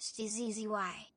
HTZZY.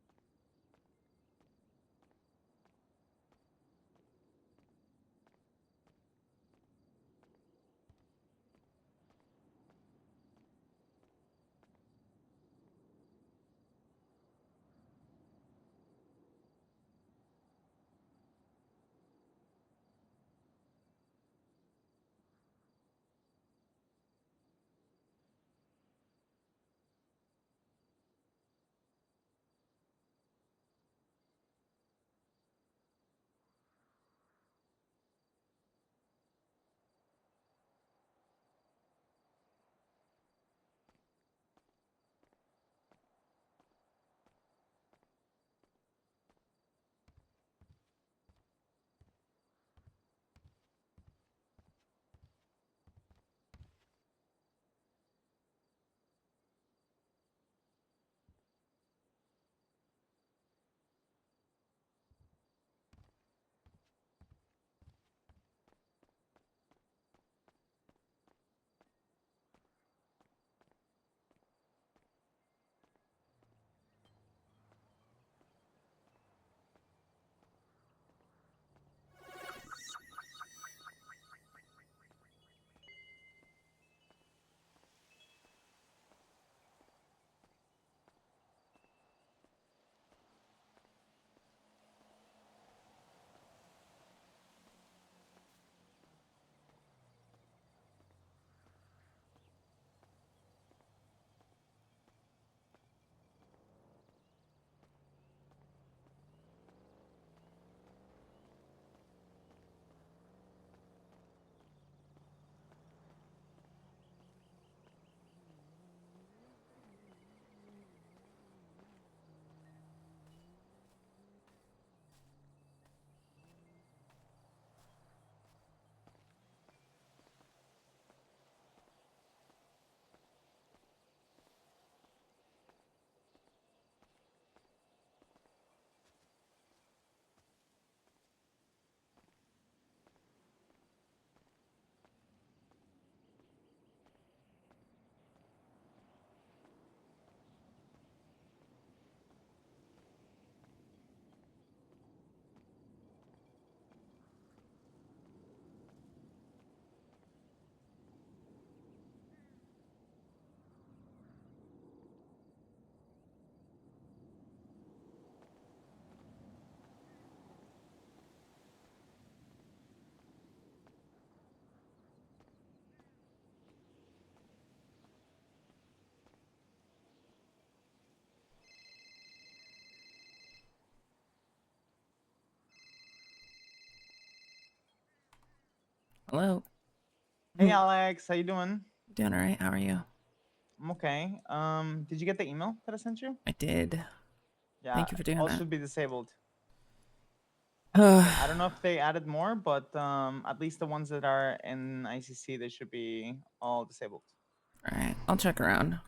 Hello. Hey Alex, how you doing? Doing all right. How are you? I'm okay. Did you get the email that I sent you? I did. Yeah, Thank you for doing all that. should be disabled. All I don't know if they added more, but at least the ones that are in ICC, they should be all disabled. right. I'll check around.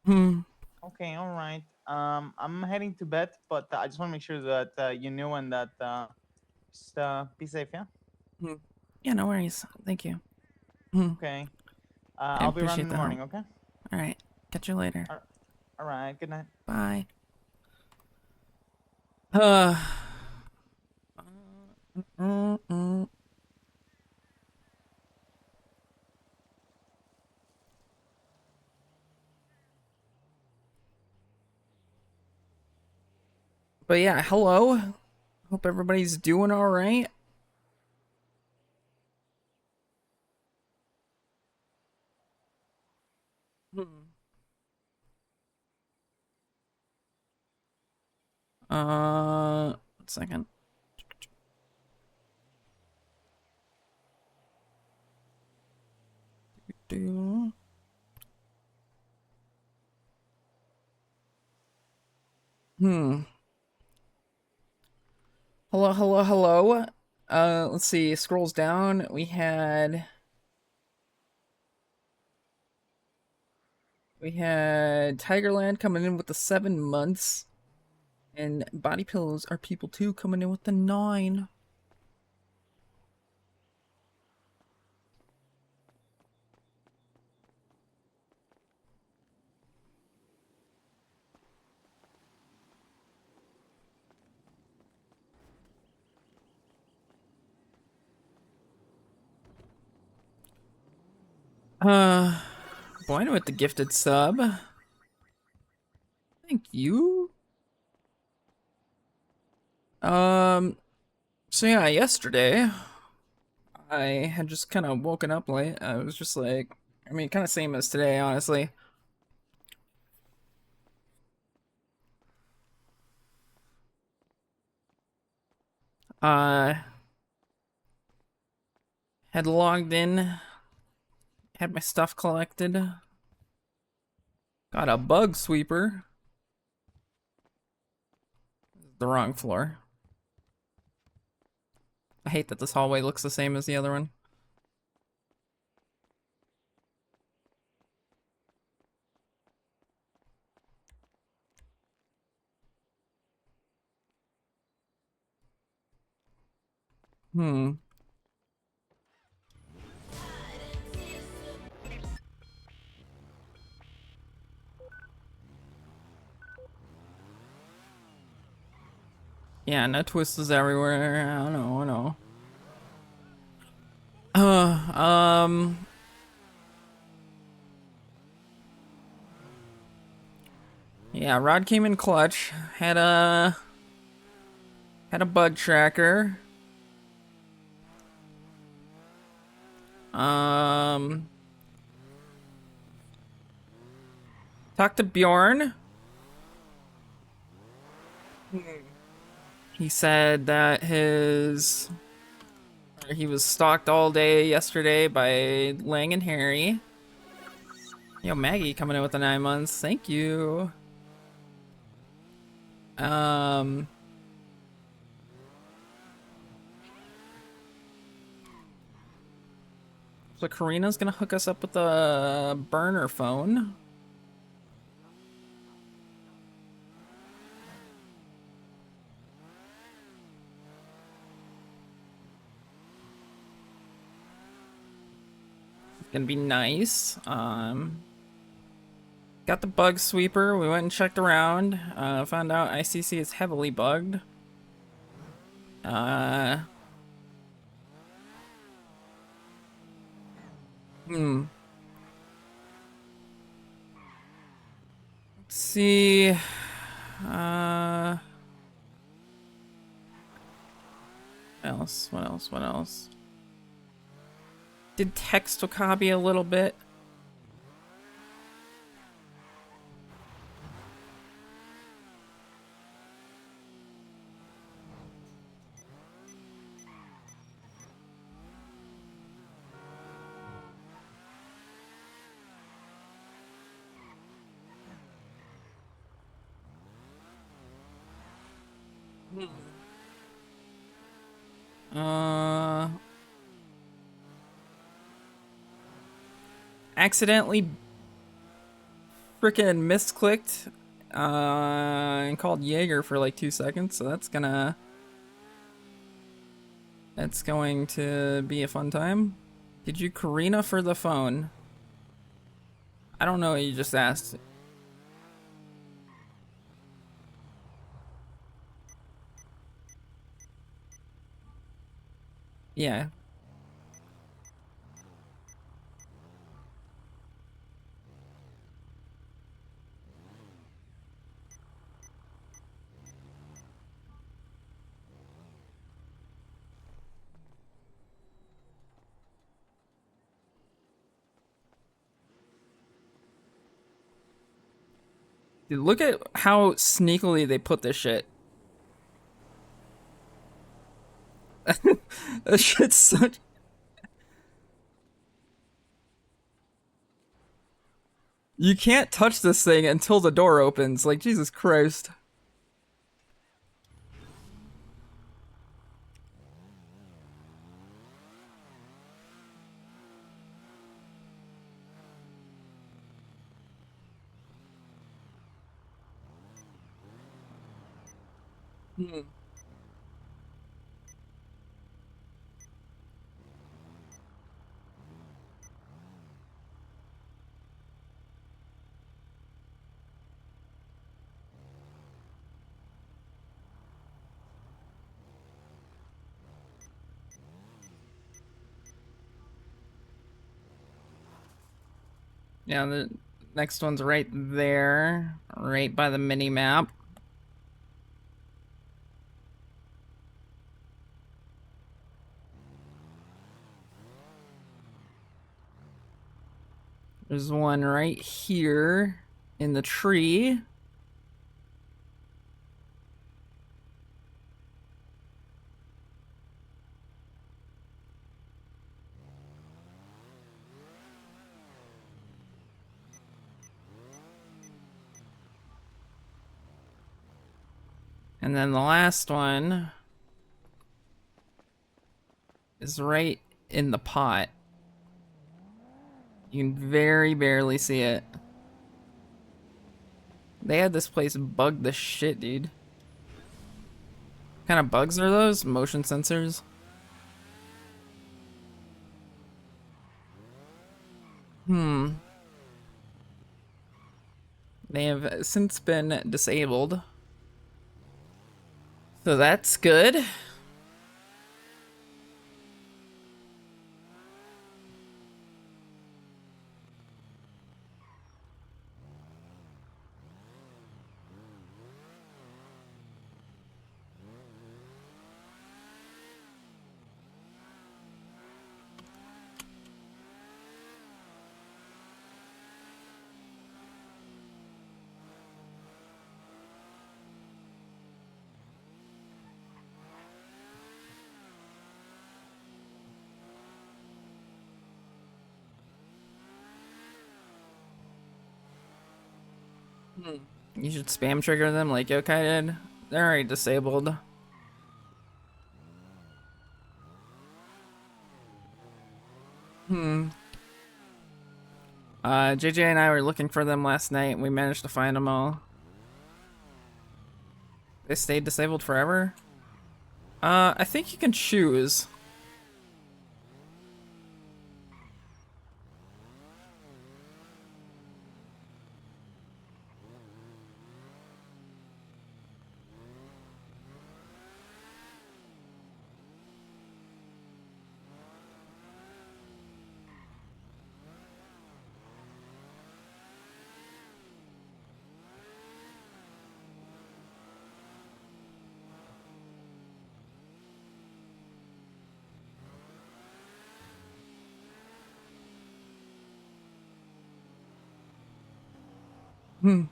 Okay, all right. I'm heading to bed, but I just want to make sure that you knew and that just be safe, yeah? Yeah, no worries. Thank you. Okay. I I'll be around in appreciate the the help. morning, okay? All right. Catch you later. All right, good night. Bye. Uh. But yeah, hello. Hope everybody's doing all right. One second. Hello, hello, hello. Let's see. Scrolls down. We had Tigerland coming in with the 7 months, and Body Pillows Are People Too coming in with the 9. Uh, Bueno with the gifted sub. Thank you. Um, so yeah, yesterday I had just kind of woken up late. I was just like, I mean, kind of same as today, honestly. Uh, had logged in, had my stuff collected, got a bug sweeper. The wrong floor. I hate that this hallway looks the same as the other one. Hmm. Yeah, no twists everywhere. I don't know, I know. Uh, um, yeah, Rod came in clutch. Had a bug tracker. Um, Talked to Bjorn. He said that he was stalked all day yesterday by Lang and Harry. Yo, Maggie coming in with the 9 months. Thank you. Um, so Karina's gonna hook us up with a burner phone. It's gonna be nice. Got the bug sweeper. We went and checked around. Found out ICC is heavily bugged. Uh, hmm. Let's see. What else? What else? What else? Did text Wakabi a little bit. Uh, Accidentally freaking misclicked and called Jaeger for like 2 seconds, so that's going to be a fun time. Did you Karina for the phone? I don't know what you just asked. Yeah. Dude, look at how sneakily they put this shit. That shit's such. You can't touch this thing until the door opens. Like, Jesus Christ. Hmm. Yeah, the next one's right there, right by the mini map. There's one right here in the tree. And then the last one is right in the pot. You can very barely see it. They had this place bugged the shit, dude. What kind of bugs are those? Motion sensors? Hmm. They have since been disabled. So that's good. You should spam trigger them like Yokai did. They're already disabled. JJ and I were looking for them last night. We managed to find them all. They stayed disabled forever? I think you can choose. Hmm.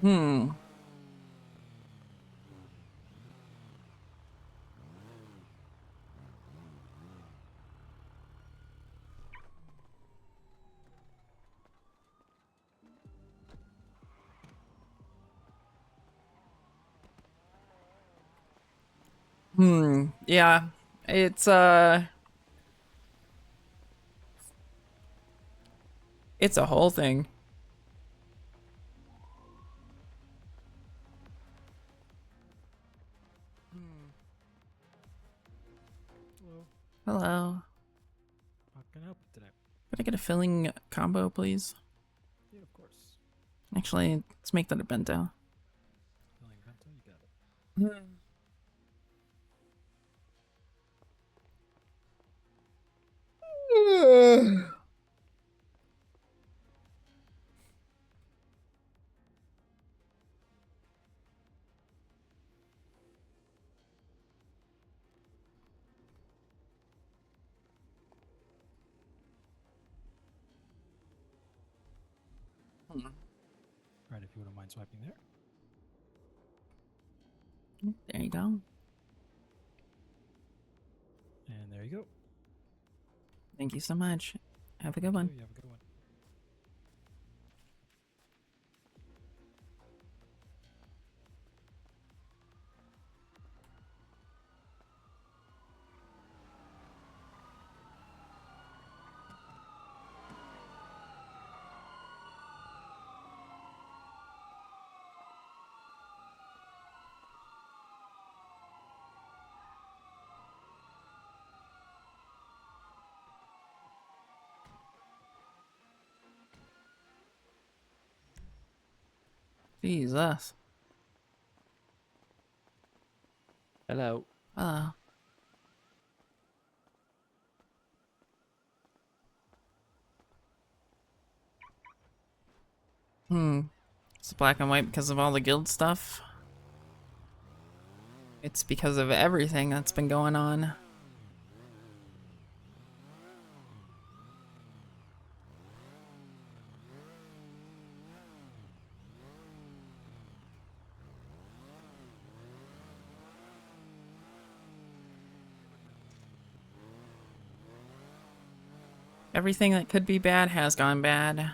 Hmm. Hmm. Yeah. It's it's a whole thing. Hello. Hello. How can I help you today? Could I get a filling combo, please? Yeah, of course. Actually, let's make that a bento. Filling bento, you got it. Right, if you wouldn't mind swiping there. There you go. And there you go. Thank you so much. Have a good one. You have a good one. Jesus. Hello. Hello. It's black and white because of all the guild stuff. It's because of everything that's been going on. Everything that could be bad has gone bad.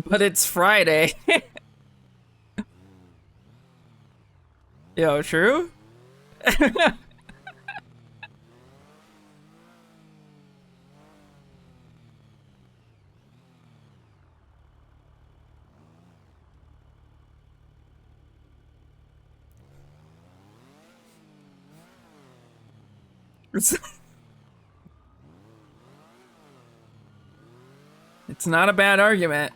But it's Friday. Yo, true? It's, it's not a bad argument.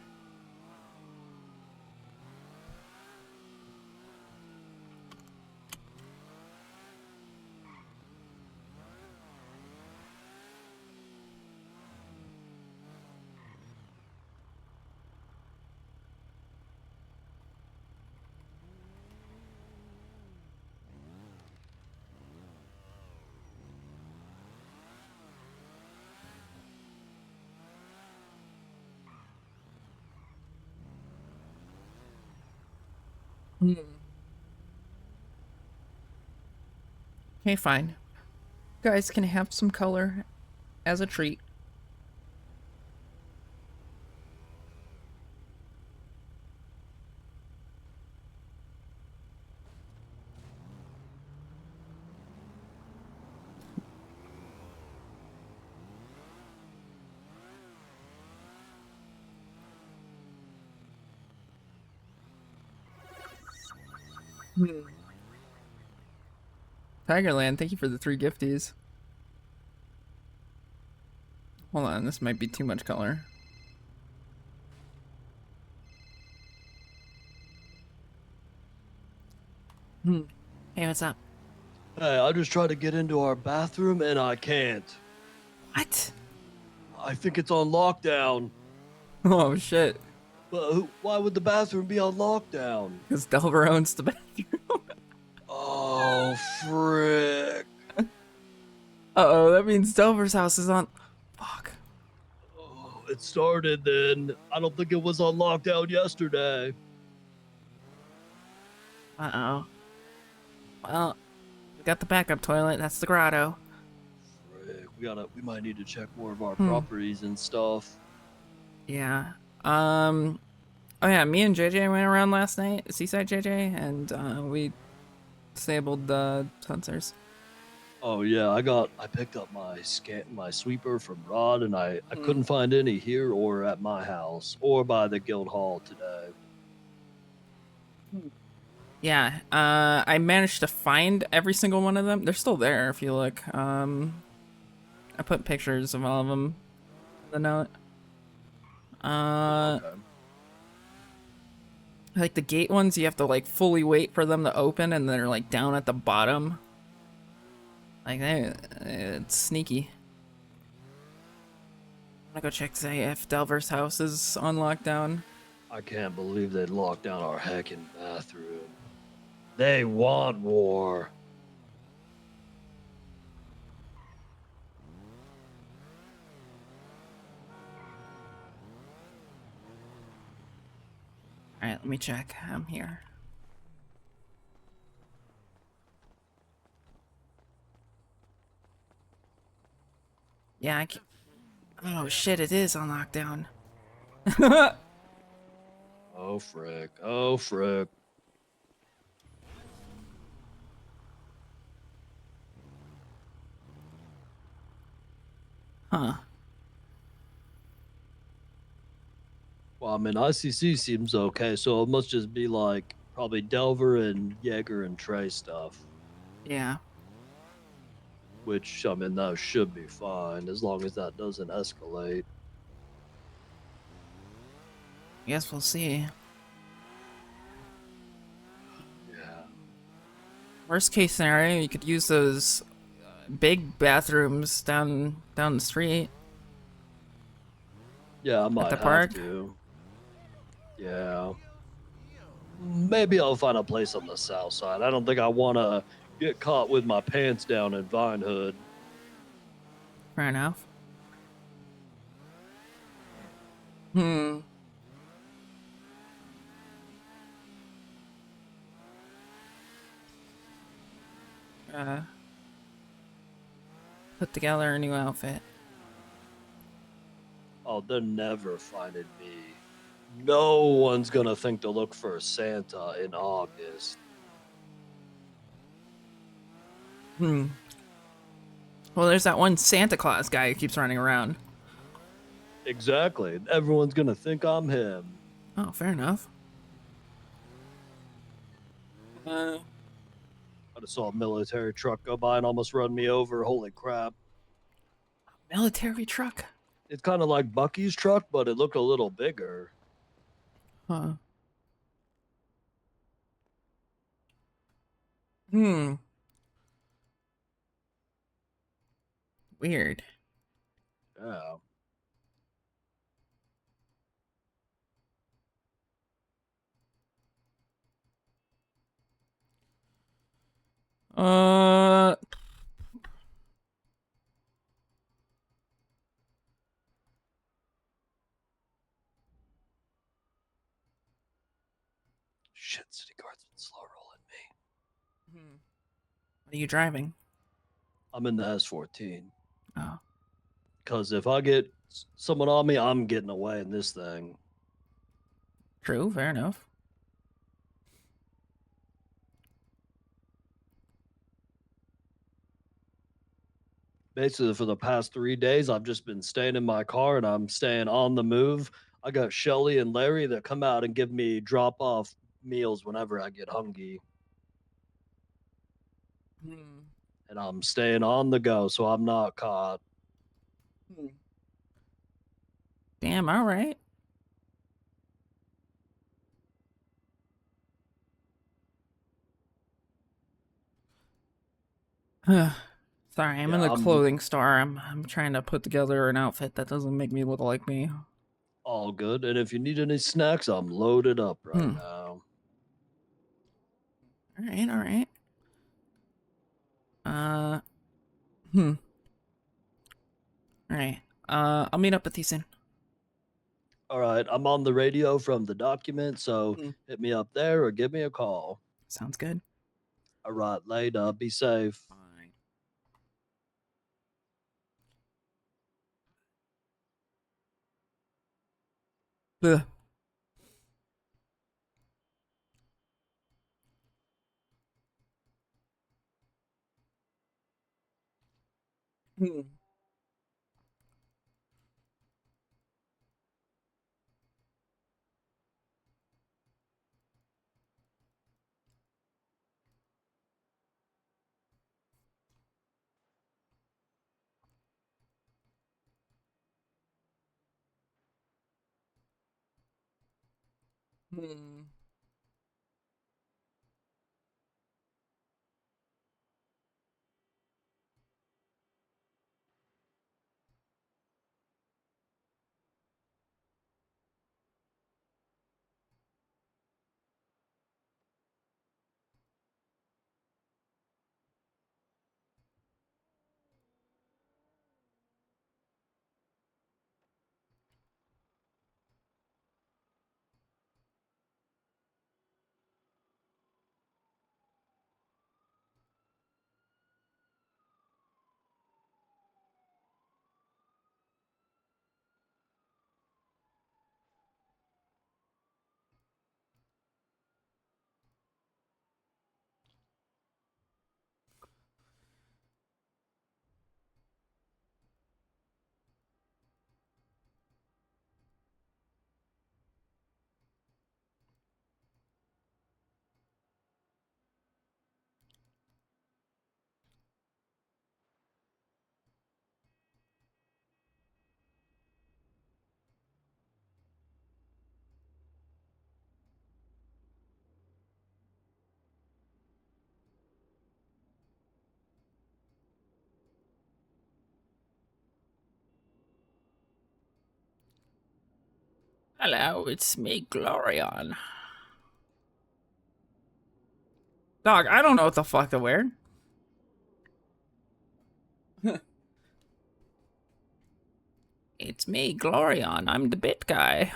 Okay, fine. You guys can have some color as a treat. Tigerland, thank you for the 3 gifties. Hold on, this might be too much color. Hey, what's up? Hey, I just tried to get into our bathroom and I can't. What? I think it's on lockdown. Oh shit. But why would the bathroom be on lockdown? Because Delver owns the bathroom. Oh, frick. Uh-oh, that means Delver's house is on... Fuck. Oh, it started then. I don't think it was on lockdown yesterday. Uh-oh. Well, we got the backup toilet. That's the grotto. Frick, we might need to check more of our properties and stuff. Yeah. Oh yeah, me and JJ went around last night, Seaside JJ, and we disabled the sensors. Oh yeah, I picked up my sweeper from Rod, and I couldn't find any here or at my house or by the guild hall today. Yeah, I managed to find every single one of them. They're still there if you look. I put pictures of all of them in the note. Okay. Like the gate ones, you have to like fully wait for them to open, and they're like down at the bottom. Like it's sneaky. I'm gonna go check say if Delver's house is on lockdown. I can't believe they locked down our heckin' bathroom. They want war. All right, let me check. I'm here. Yeah, I can. Oh shit! It is on lockdown. Oh frick. Oh frick. Huh. Well, I mean, ICC seems okay, so it must just be like probably Delver and Jaeger and Trey stuff. Yeah. Which, I mean, that should be fine as long as that doesn't escalate. I guess we'll see. Yeah. Worst case scenario, you could use those big bathrooms down the street. Yeah, I might the have park? to. Yeah. Maybe I'll find a place on the south side. I don't think I want to get caught with my pants down in Vine Hood. Fair enough. Hmm. Put together a new outfit. Oh, they're never finding me. No one's gonna think to look for Santa in August. Hmm. Well, there's that one Santa Claus guy who keeps running around. Exactly. Everyone's gonna think I'm him. Oh, fair enough. I just saw a military truck go by and almost run me over. Holy crap. Military truck? It's kind of like Bucky's truck, but it looked a little bigger. Huh. Hmm. Weird. Yeah. Uh. Shit, city guard's been slow rolling me. What are you driving? I'm in the S14. Oh. Because if I get someone on me, I'm getting away in this thing. True, fair enough. Basically, for the past 3 days, I've just been staying in my car and I'm staying on the move. I got Shelly and Larry that come out and give me drop off meals whenever I get hungry. And I'm staying on the go, so I'm not caught. Damn, alright. Sorry, I'm in Yeah, the clothing store. I'm trying to put together an outfit that doesn't make me look like me. all good. And if you need any snacks, I'm loaded up right now. Alright, alright. Hmm. Alright. I'll meet up with you soon. All right, I'm on the radio from the document, so Hmm. hit me up there or give me a call. Sounds good. All right, later. Be safe. Fine. Ugh. Hmm. Hmm. Hello, it's me, Glorion. Dog, I don't know what the fuck to wear. It's me, Glorion. I'm the bit guy.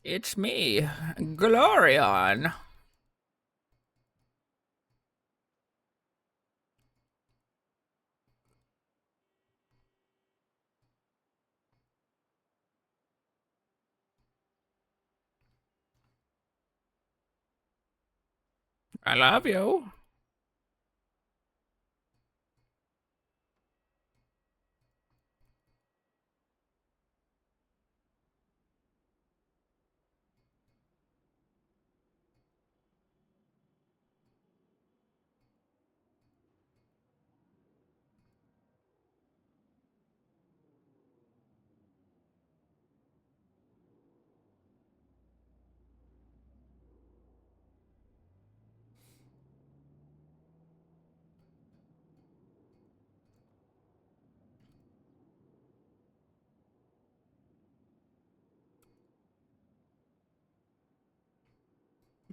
It's me, Glorion. I love you.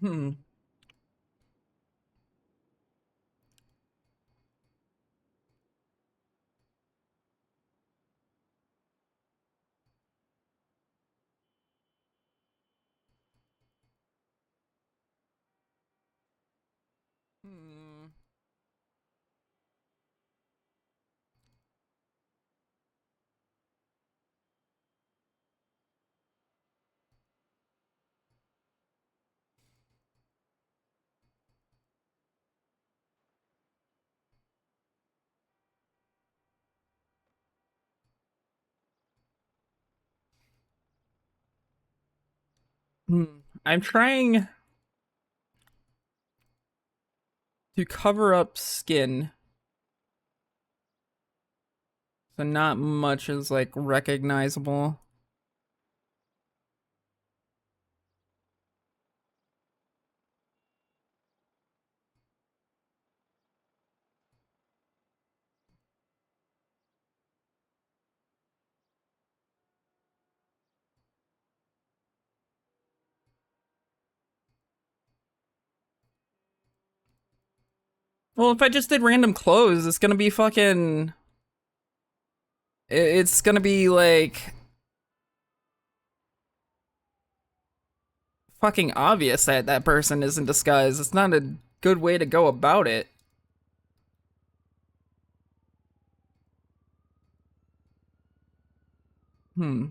Hmm. Hmm. Hmm. I'm trying to cover up skin, so not much is like recognizable. Well, if I just did random clothes, it's gonna be fucking. It's gonna be like fucking obvious that that person is in disguise. It's not a good way to go about it. Hmm.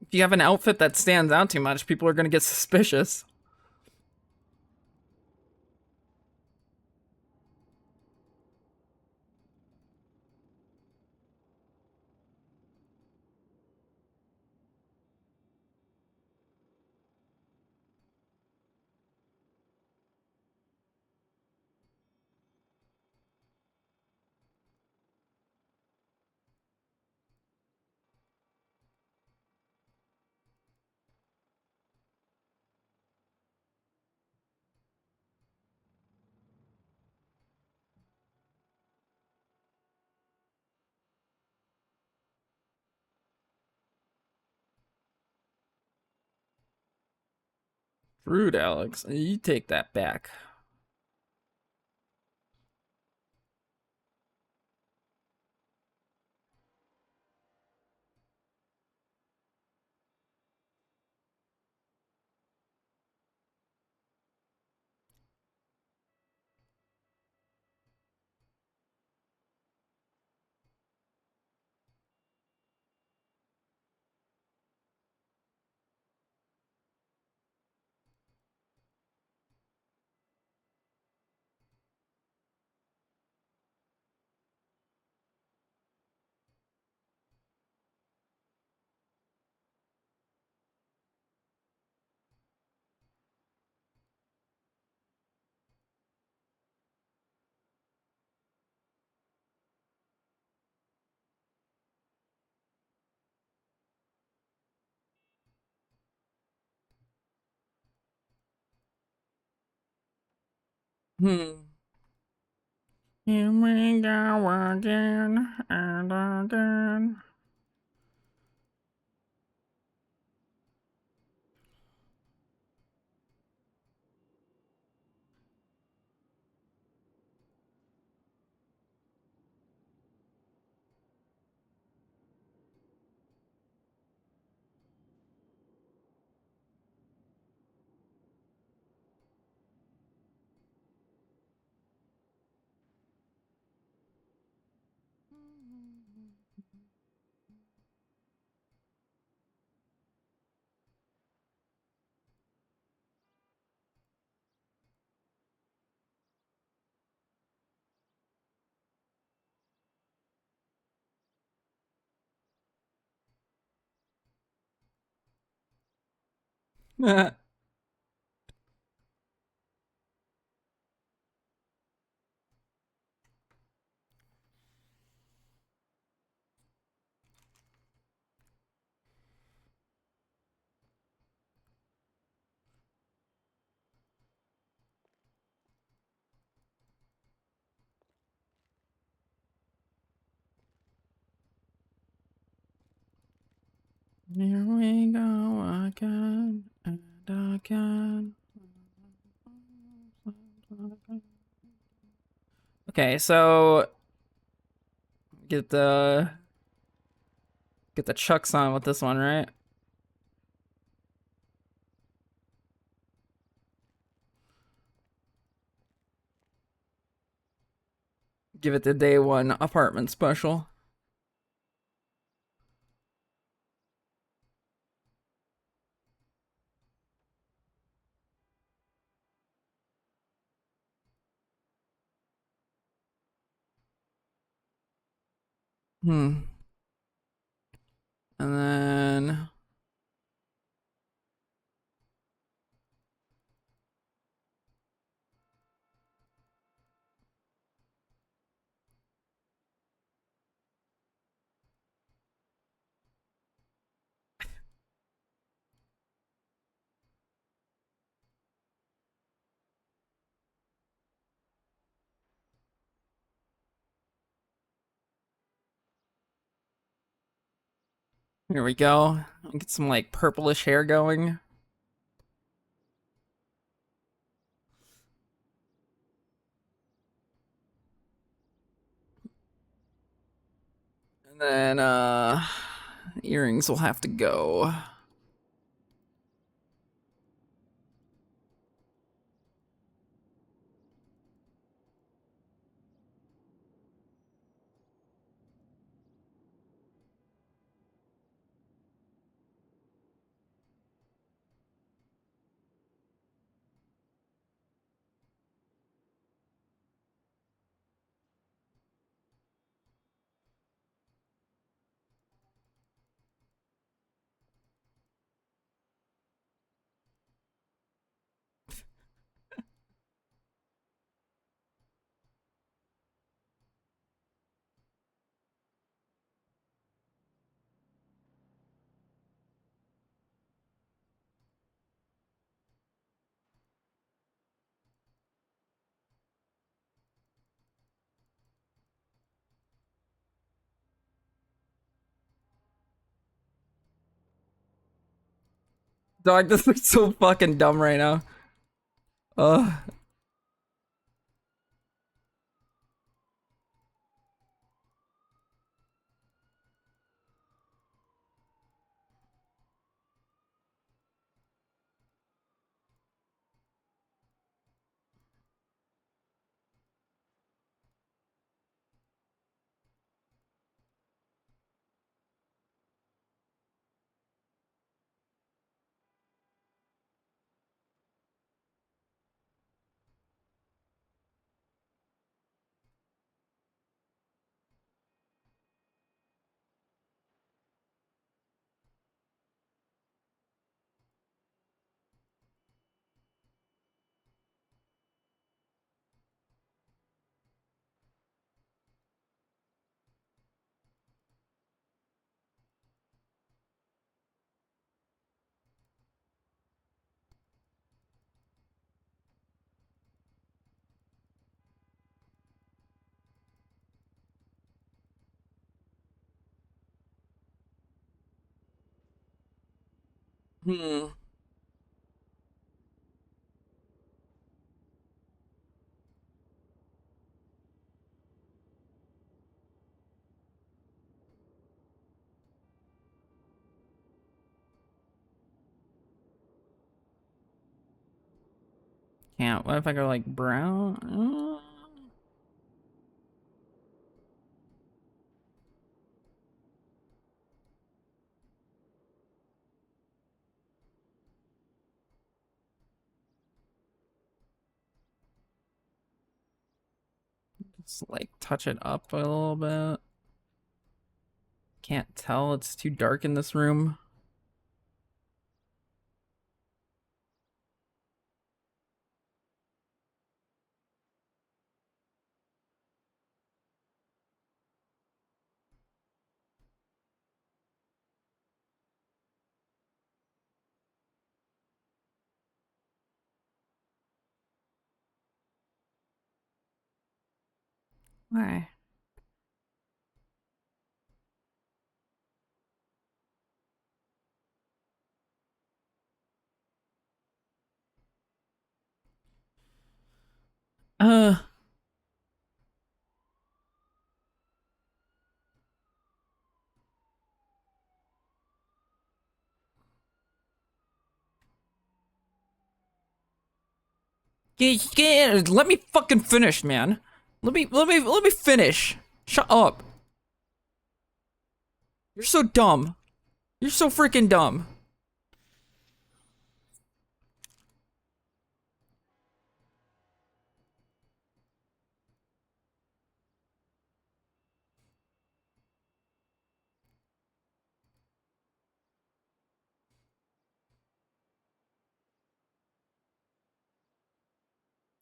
If you have an outfit that stands out too much, people are gonna get suspicious. Rude, Alex. You take that back. Here we go again and again. Here we go again and again. Okay, so get the chucks on with this one, right? Give it the day one apartment special. And then here we go. Get some like purplish hair going. And then earrings will have to go. Dog, this looks so fucking dumb right now. Ugh. Hmm. Can't. What if I go like brown? Just like touch it up a little bit. Can't tell. It's too dark in this room. Why? Uh. Let me fucking finish, man. Let me finish. Shut up. You're so dumb. You're so freaking dumb.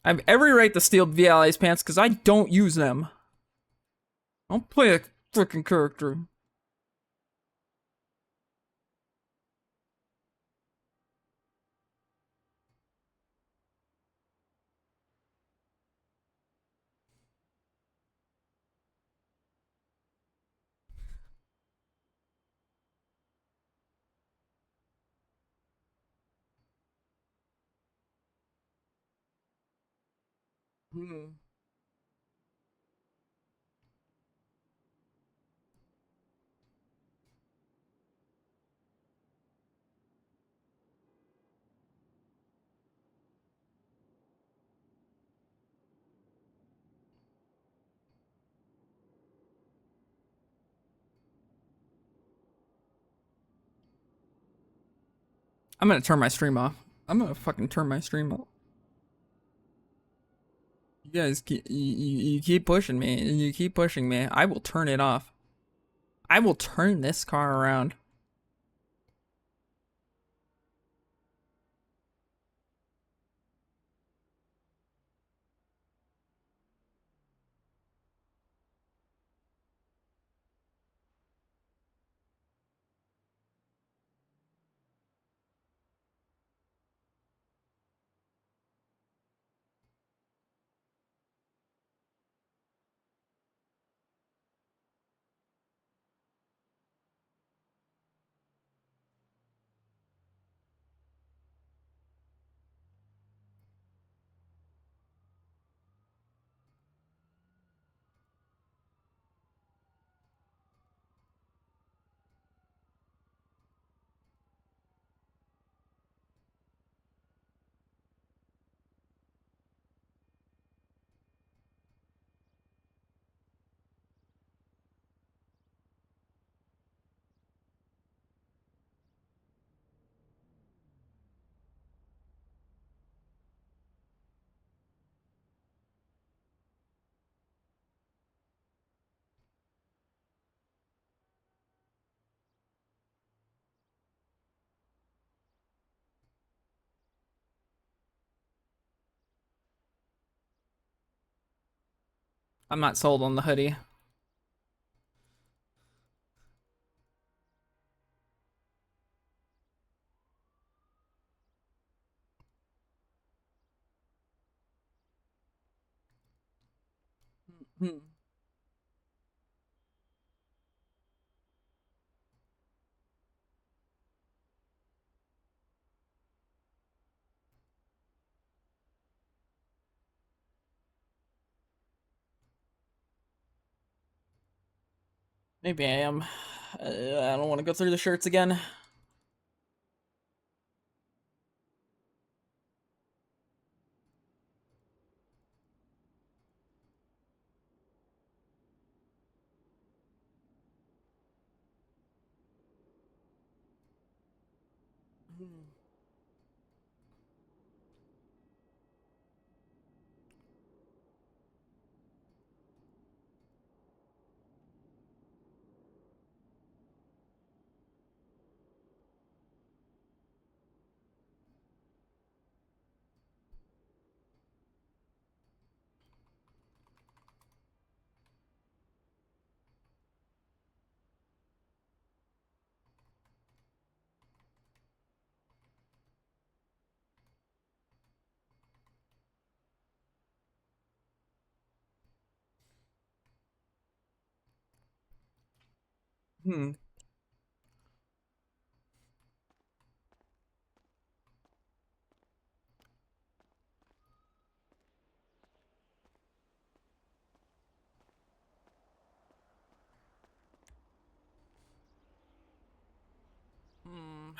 I have every right to steal VLA's pants because I don't use them. I don't play a freaking character. Hmm. I'm gonna turn my stream off. I'm gonna fucking turn my stream off. You guys you keep pushing me. You keep pushing me. I will turn it off. I will turn this car around. I'm not sold on the hoodie. Hmm. Maybe I am. I don't want to go through the shirts again. Hmm. Hmm.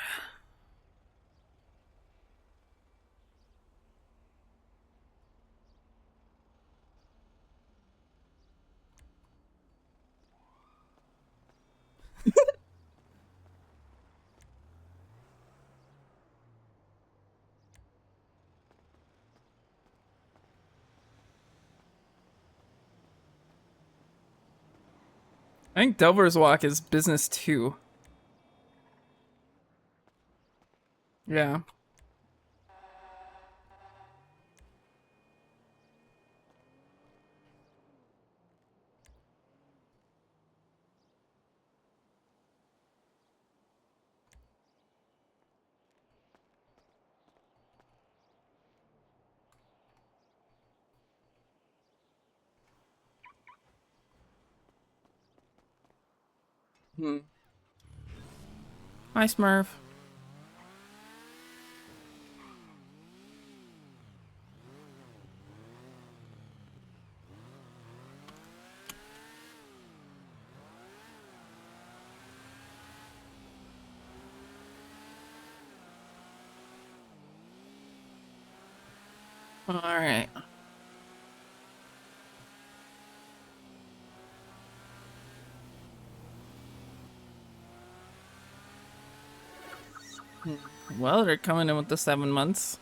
I think Delver's Walk is business too. Yeah. Hmm. Hi, Smurf. All right. Well, they're coming in with the 7 months.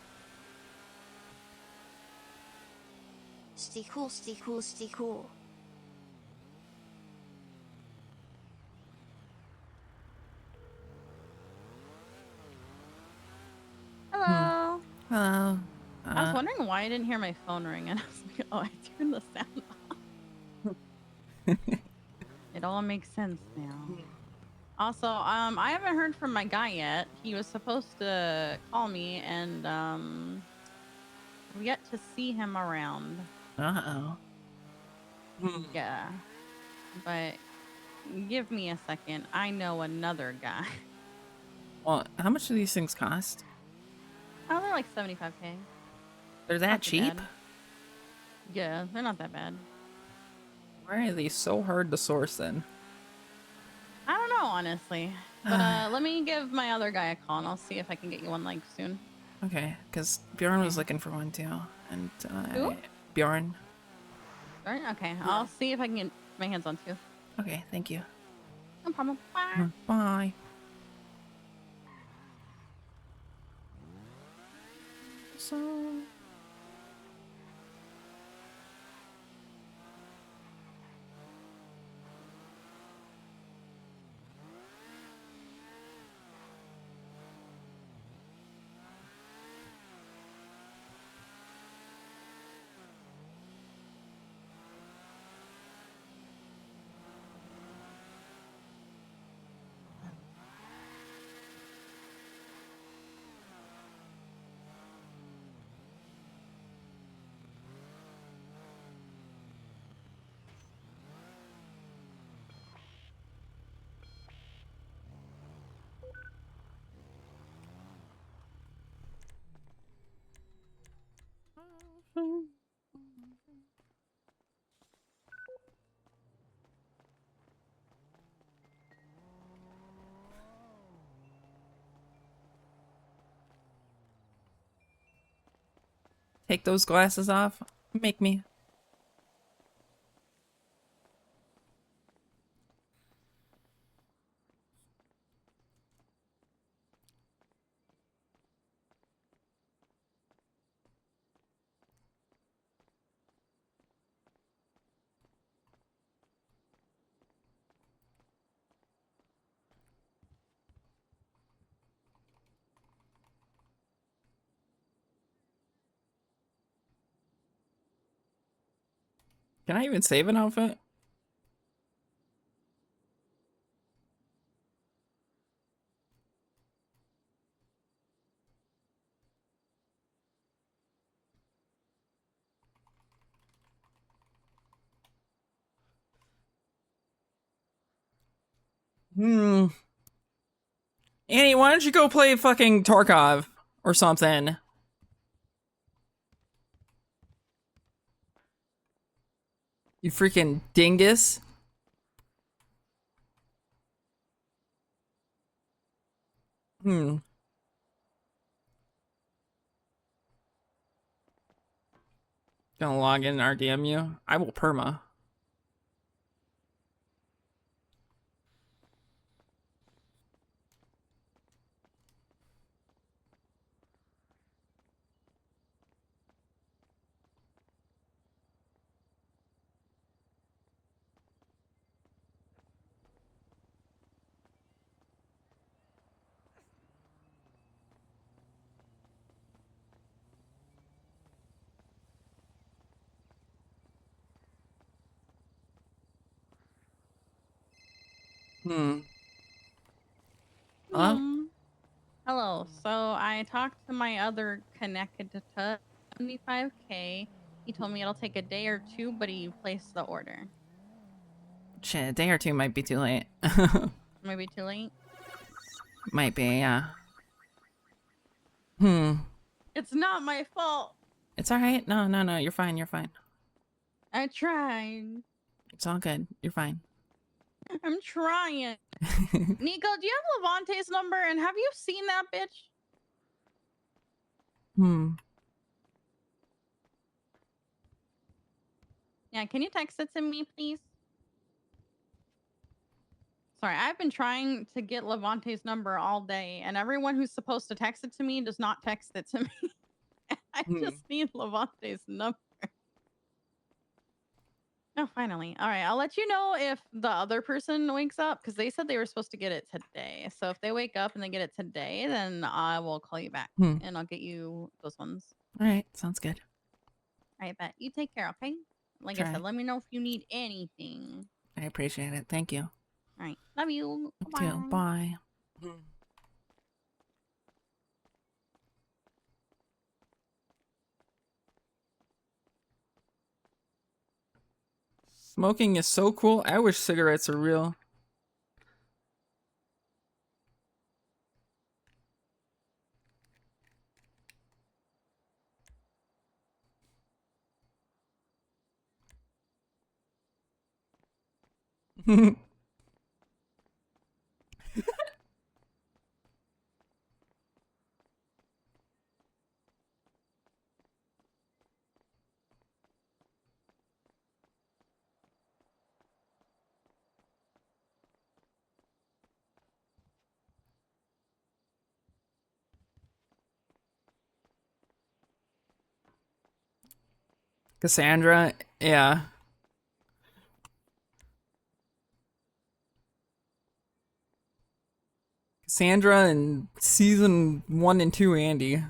Stay cool, stay cool, stay cool. Hello. Hello. I was wondering why I didn't hear my phone ring, and I was like, "Oh, I turned the sound off." It all makes sense now. Also, I haven't heard from my guy yet. He was supposed to call me, and I've yet to see him around. Uh-oh. Yeah, but give me a second. I know another guy. Well, how much do these things cost? Oh, they're like 75K. They're that Not too cheap? bad. Yeah, they're not that bad. Why are they so hard to source then? I don't know, honestly. But let me give my other guy a call, and I'll see if I can get you one like soon. Okay, because Bjorn was looking for one too, and Who? Bjorn. Alright, okay. I'll see if I can get my hands on two. Okay, thank you. No problem. Bye. Bye. So. Take those glasses off. Make me. Can I even save an outfit? Annie, why don't you go play fucking Tarkov or something? You freaking dingus. Gonna log in and RDM you. I will perma. Hello? Hello. So I talked to my other connected to 75K. He told me it'll take a day or two, but he placed the order. Shit, a day or two might be too late. Maybe too late. Might be, yeah. It's not my fault. It's alright. No, you're fine, you're fine. I tried. It's all good. You're fine. I'm trying. Nico, do you have Levante's number? And have you seen that bitch? Yeah, can you text it to me, please? Sorry, I've been trying to get Levante's number all day, and everyone who's supposed to text it to me does not text it to me. I just need Levante's number. Oh, finally. All right, I'll let you know if the other person wakes up, because they said they were supposed to get it today. So if they wake up and they get it today, then I will call you back, and I'll get you those ones. Alright, sounds good. All right, bet. You take care, okay? Like I Try. said, let me know if you need anything. I appreciate it. Thank you. All right. Love you. You too. Bye. Smoking is so cool. I wish cigarettes are real. Cassandra, yeah. Cassandra and season 1 and 2 Andy.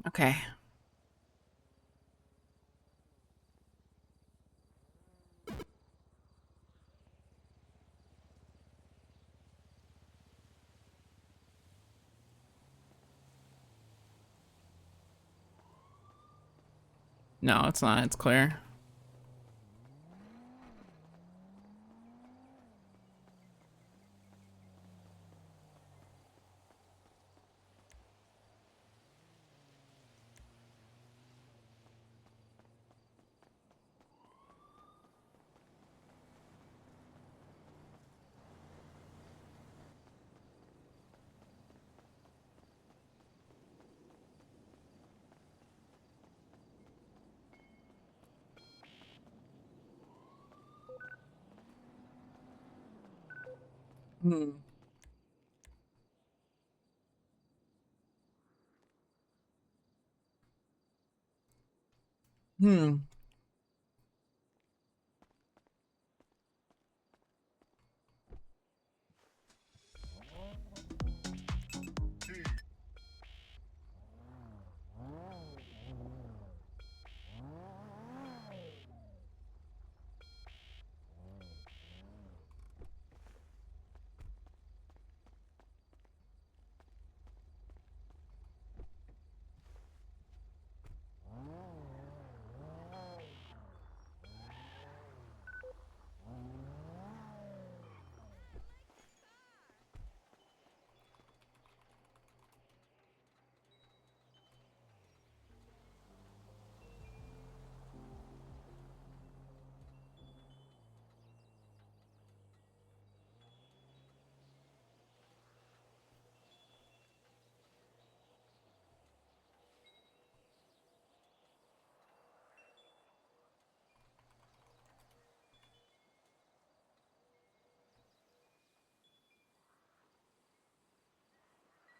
Okay. No, it's not. It's clear. Hmm. Hmm.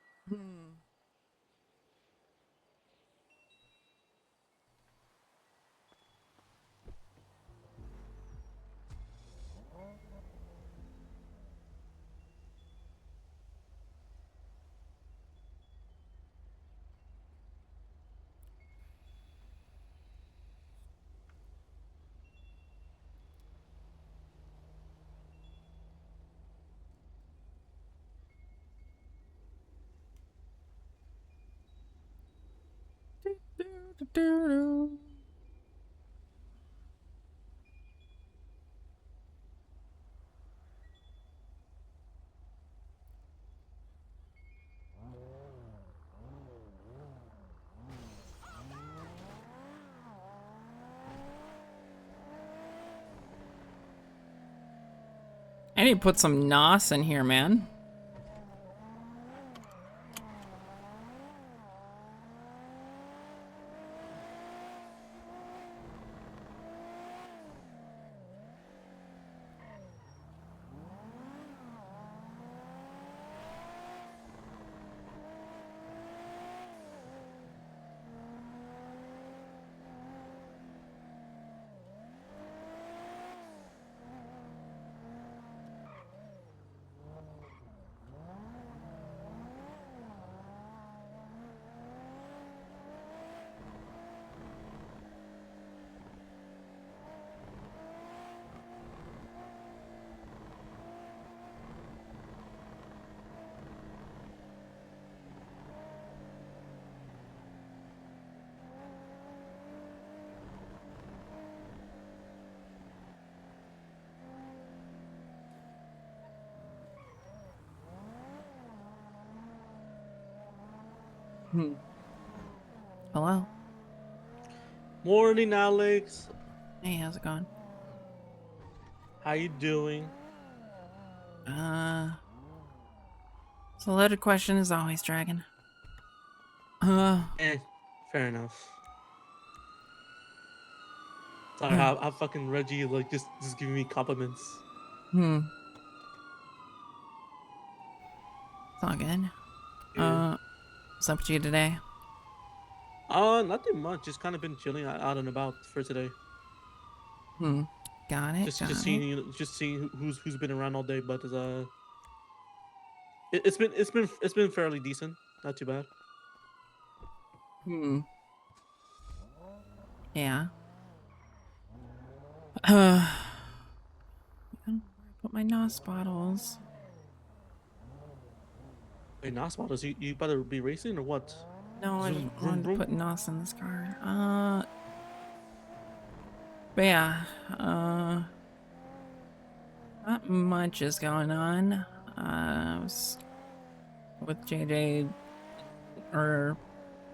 Hmm. I need to put some nos in here, man. Hmm. Hello. Morning, Alex. Hey, how's it going? How you doing? It's a loaded question as always, Dragon. Uh, Fair enough. Sorry, I fucking Reggie like just giving me compliments. hmm. It's all good. Yeah. What's up with you today? Nothing much. Just kind of been chilling out and about for today. Hmm. Got it. Just Got just it. seeing just seeing who's been around all day, but it's been fairly decent. Not too bad. Hmm. Yeah. I don't know where I put my NOS bottles. Wait, NOS bottles. You better be racing or what? No, I Zoom, just vroom, wanted to vroom. put NOS in this car. But yeah, not much is going on. I was with JJ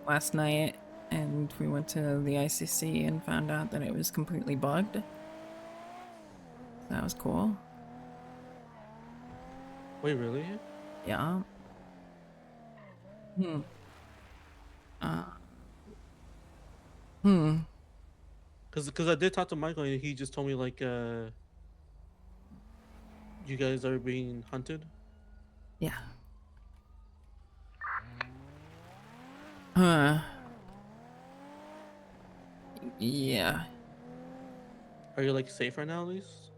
last night, and we went to the ICC and found out that it was completely bugged. That was cool. Wait, really? Yeah. Hmm. Uh. Hmm. Cause I did talk to Michael and he just told me like you guys are being hunted. Yeah. Huh. Yeah. Are you like safe right now at least?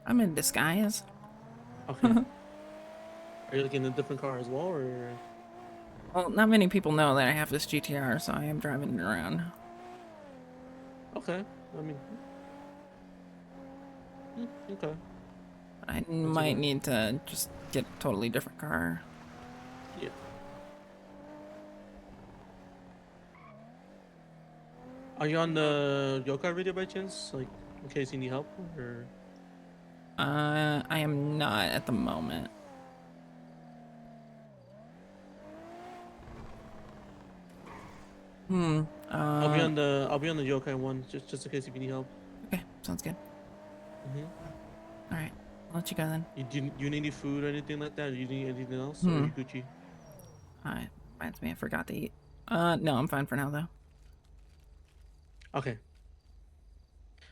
I'm in disguise. Okay. Are you like in a different car as well or? Well, not many people know that I have this GTR, so I am driving it around. Okay. I mean. Okay. I too might bad. need to just get a totally different car. Yeah. Are you on the yokai radio by chance? Like in case you need help or? I am not at the moment. Hmm. I'll be on the yokai one just in case if you need help. Okay, sounds good. Mm-hmm. All right, I'll let you go then. You need any food or anything like that? Or you need anything else, or are Hmm. you Gucci? Reminds me, I forgot to eat. No, I'm fine for now though. Okay.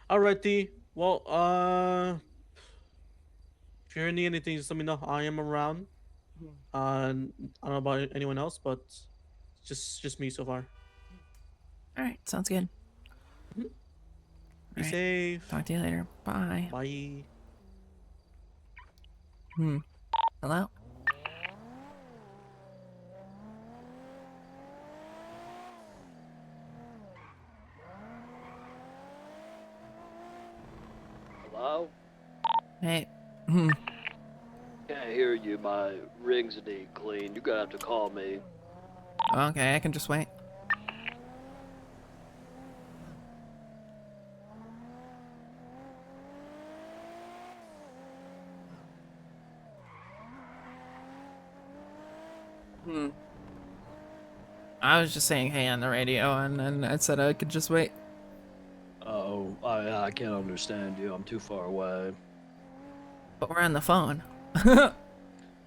Alrighty. Well, if you need anything, just let me know. I am around. I don't know about anyone else, but just me so far. All right, sounds good. Mhm. Be All right, safe. talk to you later. Bye. Bye. Hmm. Hello? Hello? Hey. Hmm. Can't hear you. My rings need clean. You're gonna have to call me. Okay, I can just wait. Hmm. I was just saying hey on the radio, and then I said I could just wait. Oh, I can't understand you. I'm too far away. But we're on the phone.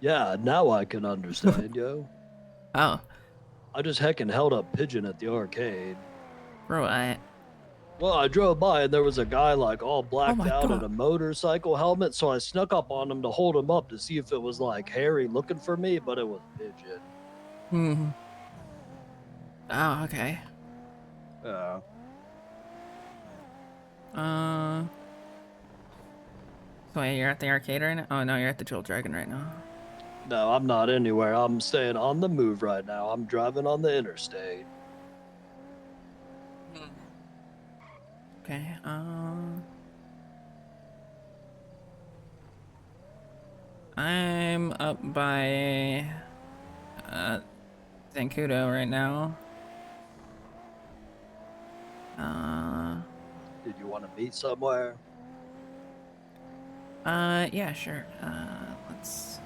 Yeah, now I can understand you. Oh, I just heckin' held up pigeon at the arcade. for what? Well, I drove by and there was a guy like all Oh blacked my out in god. a motorcycle helmet, so I snuck up on him to hold him up to see if it was like Harry looking for me, but it was pigeon. Hmm. Oh, okay. Yeah. Uh. So wait, you're at the arcade right now? Oh no, you're at the Jewel Dragon right now. No, I'm not anywhere. I'm staying on the move right now. I'm driving on the interstate. Okay. I'm up by Zancudo right now. Did you want to meet somewhere? Yeah, sure. Let's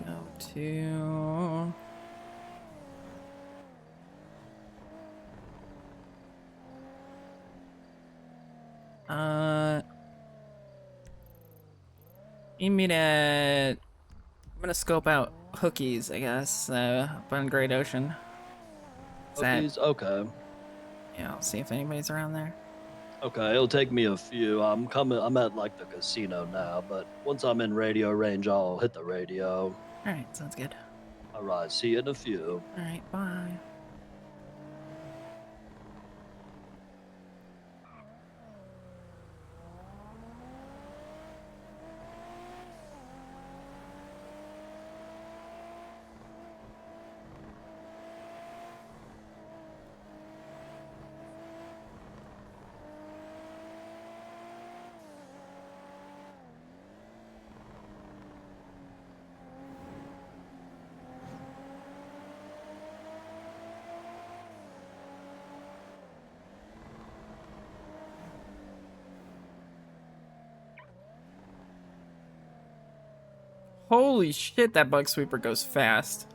go to. You meet at. I'm gonna scope out hookies, I guess. Up on Great Ocean. Is that? Cookies? Okay. Yeah, I'll see if anybody's around there. Okay, it'll take me a few. I'm at like the casino now, but once I'm in radio range, I'll hit the radio. All right, sounds good. All right, see you in a few. All right, bye. Holy shit, that bug sweeper goes fast.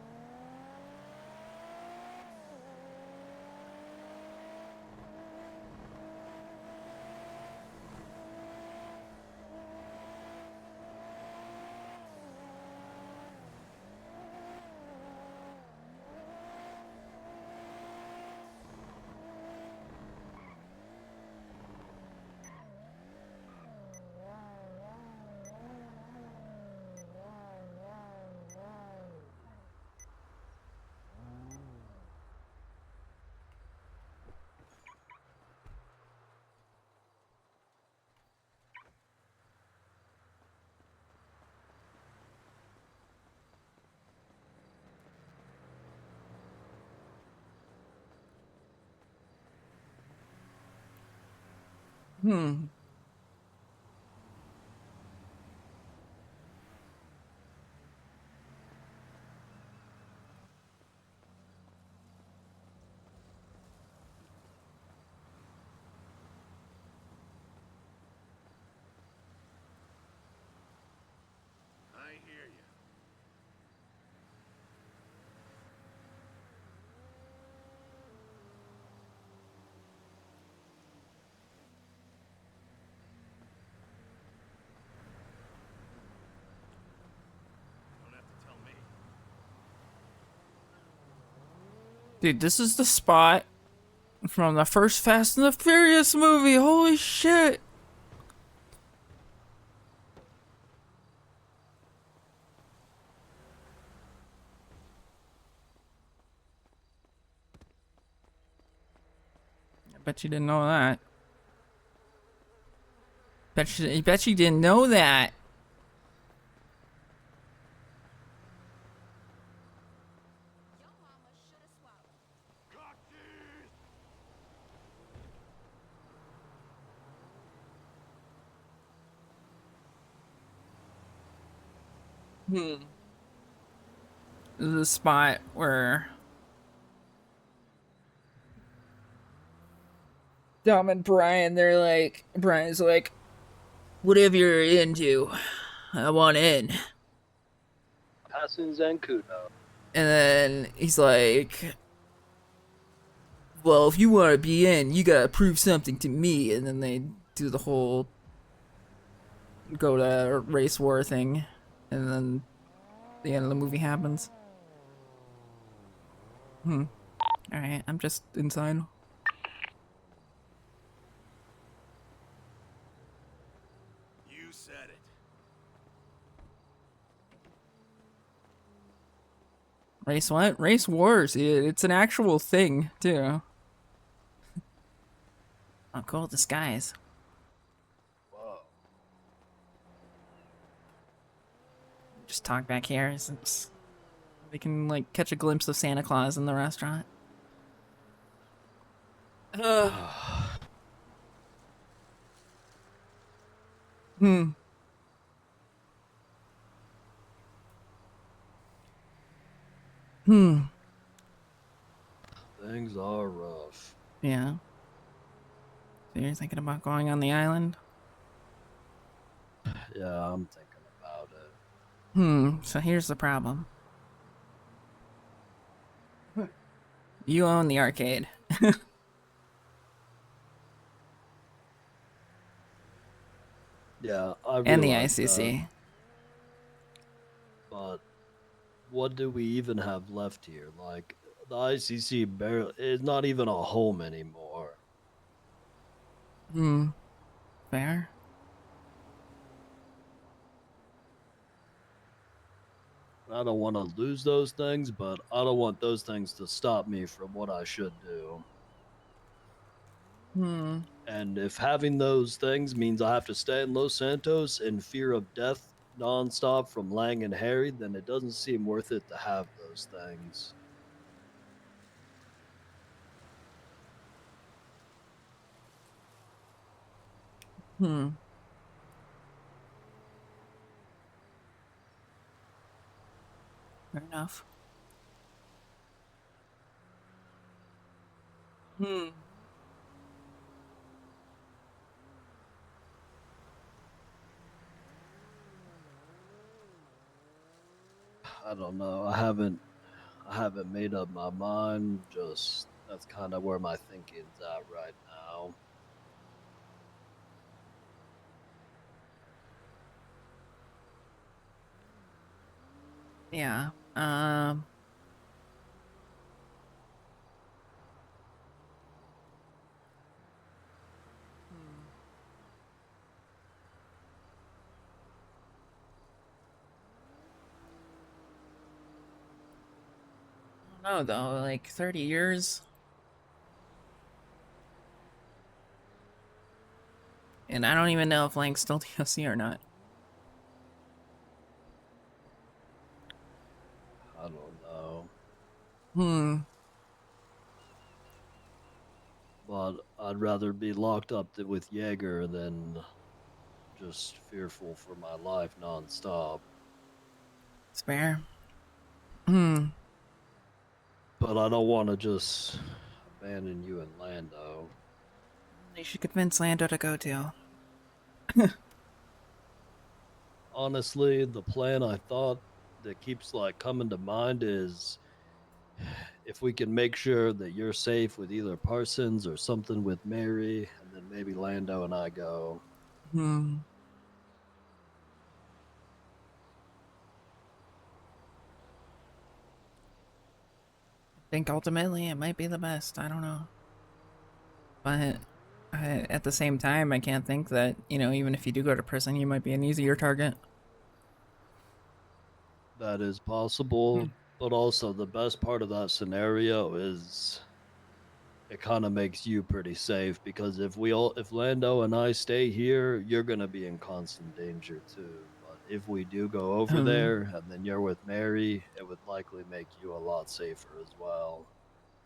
Hmm. I hear you. Don't have to tell me. Dude, this is the spot from the first Fast and the Furious movie. Holy shit. I bet you didn't know that. Bet you didn't know that. Hmm. This is the spot where Dom and Brian, Brian's like, whatever you're into, I want in. Passing Zancudo. And then he's like, well, if you want to be in, you gotta prove something to me. And then they do the whole go to race war thing. And then the end of the movie happens. Alright, I'm just inside. You said it. Race what? Race wars. It's an actual thing, too. Oh, cool, disguise. Whoa. Just talk back here since we can, like, catch a glimpse of Santa Claus in the restaurant. Hmm. Hmm. Things are rough. Yeah. So you're thinking about going on the island? Yeah, I'm thinking about it. So here's the problem. You own the arcade. Yeah, I And the realize that, ICC. but what do we even have left here? Like, the ICC barely is not even a home anymore. Fair. I don't want to lose those things, but I don't want those things to stop me from what I should do. And if having those things means I have to stay in Los Santos in fear of death nonstop from Lang and Harry, then it doesn't seem worth it to have those things. Fair enough. I don't know. I haven't made up my mind. Just that's kind of where my thinking's at right now. Yeah. I don't know though, like 30 years. And I don't even know if Lang's still DOC or not. I don't know. Hmm. But I'd rather be locked up with Jaeger than just fearful for my life nonstop. It's fair. Hmm. But I don't want to just abandon you and Lando. You should convince Lando to go too. Honestly, the plan I thought that keeps like coming to mind is if we can make sure that you're safe with either Parsons or something with Mary, and then maybe Lando and I go. Hmm. I think ultimately it might be the best. I don't know. But at the same time, I can't think that, you know, even if you do go to prison, you might be an easier target. That is possible, Hmm. but also the best part of that scenario is it kind of makes you pretty safe because if Lando and I stay here, you're going to be in constant danger too. But if we do go over Um, there and then you're with Mary, it would likely make you a lot safer as well.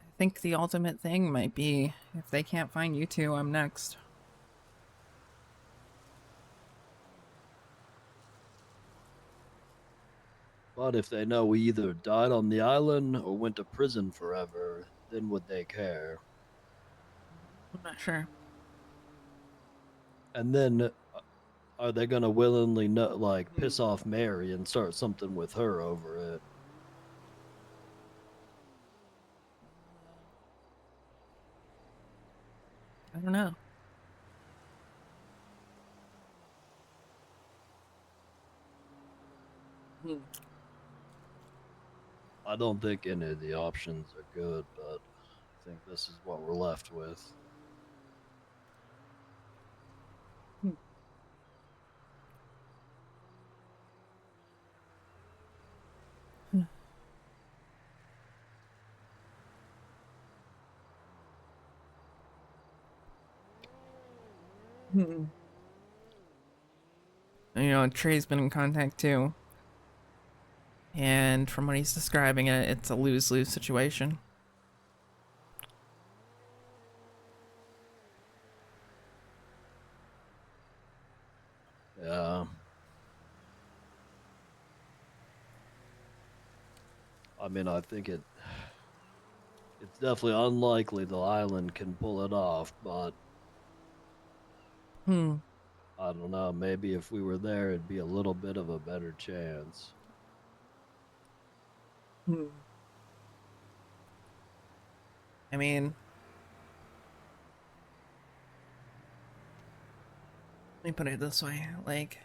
I think the ultimate thing might be if they can't find you two, I'm next. But if they know we either died on the island or went to prison forever, then would they care? I'm not sure. And then are they going to willingly Hmm. piss off Mary and start something with her over it? I don't know. Hmm. I don't think any of the options are good, but I think this is what we're left with. Hmm. You know, Trey's been in contact too. And from what he's describing it, it's a lose-lose situation. Yeah. I mean, I think it's definitely unlikely the island can pull it off, but Hmm. I don't know, maybe if we were there it'd be a little bit of a better chance. Hmm. I mean, let me put it this way. Like,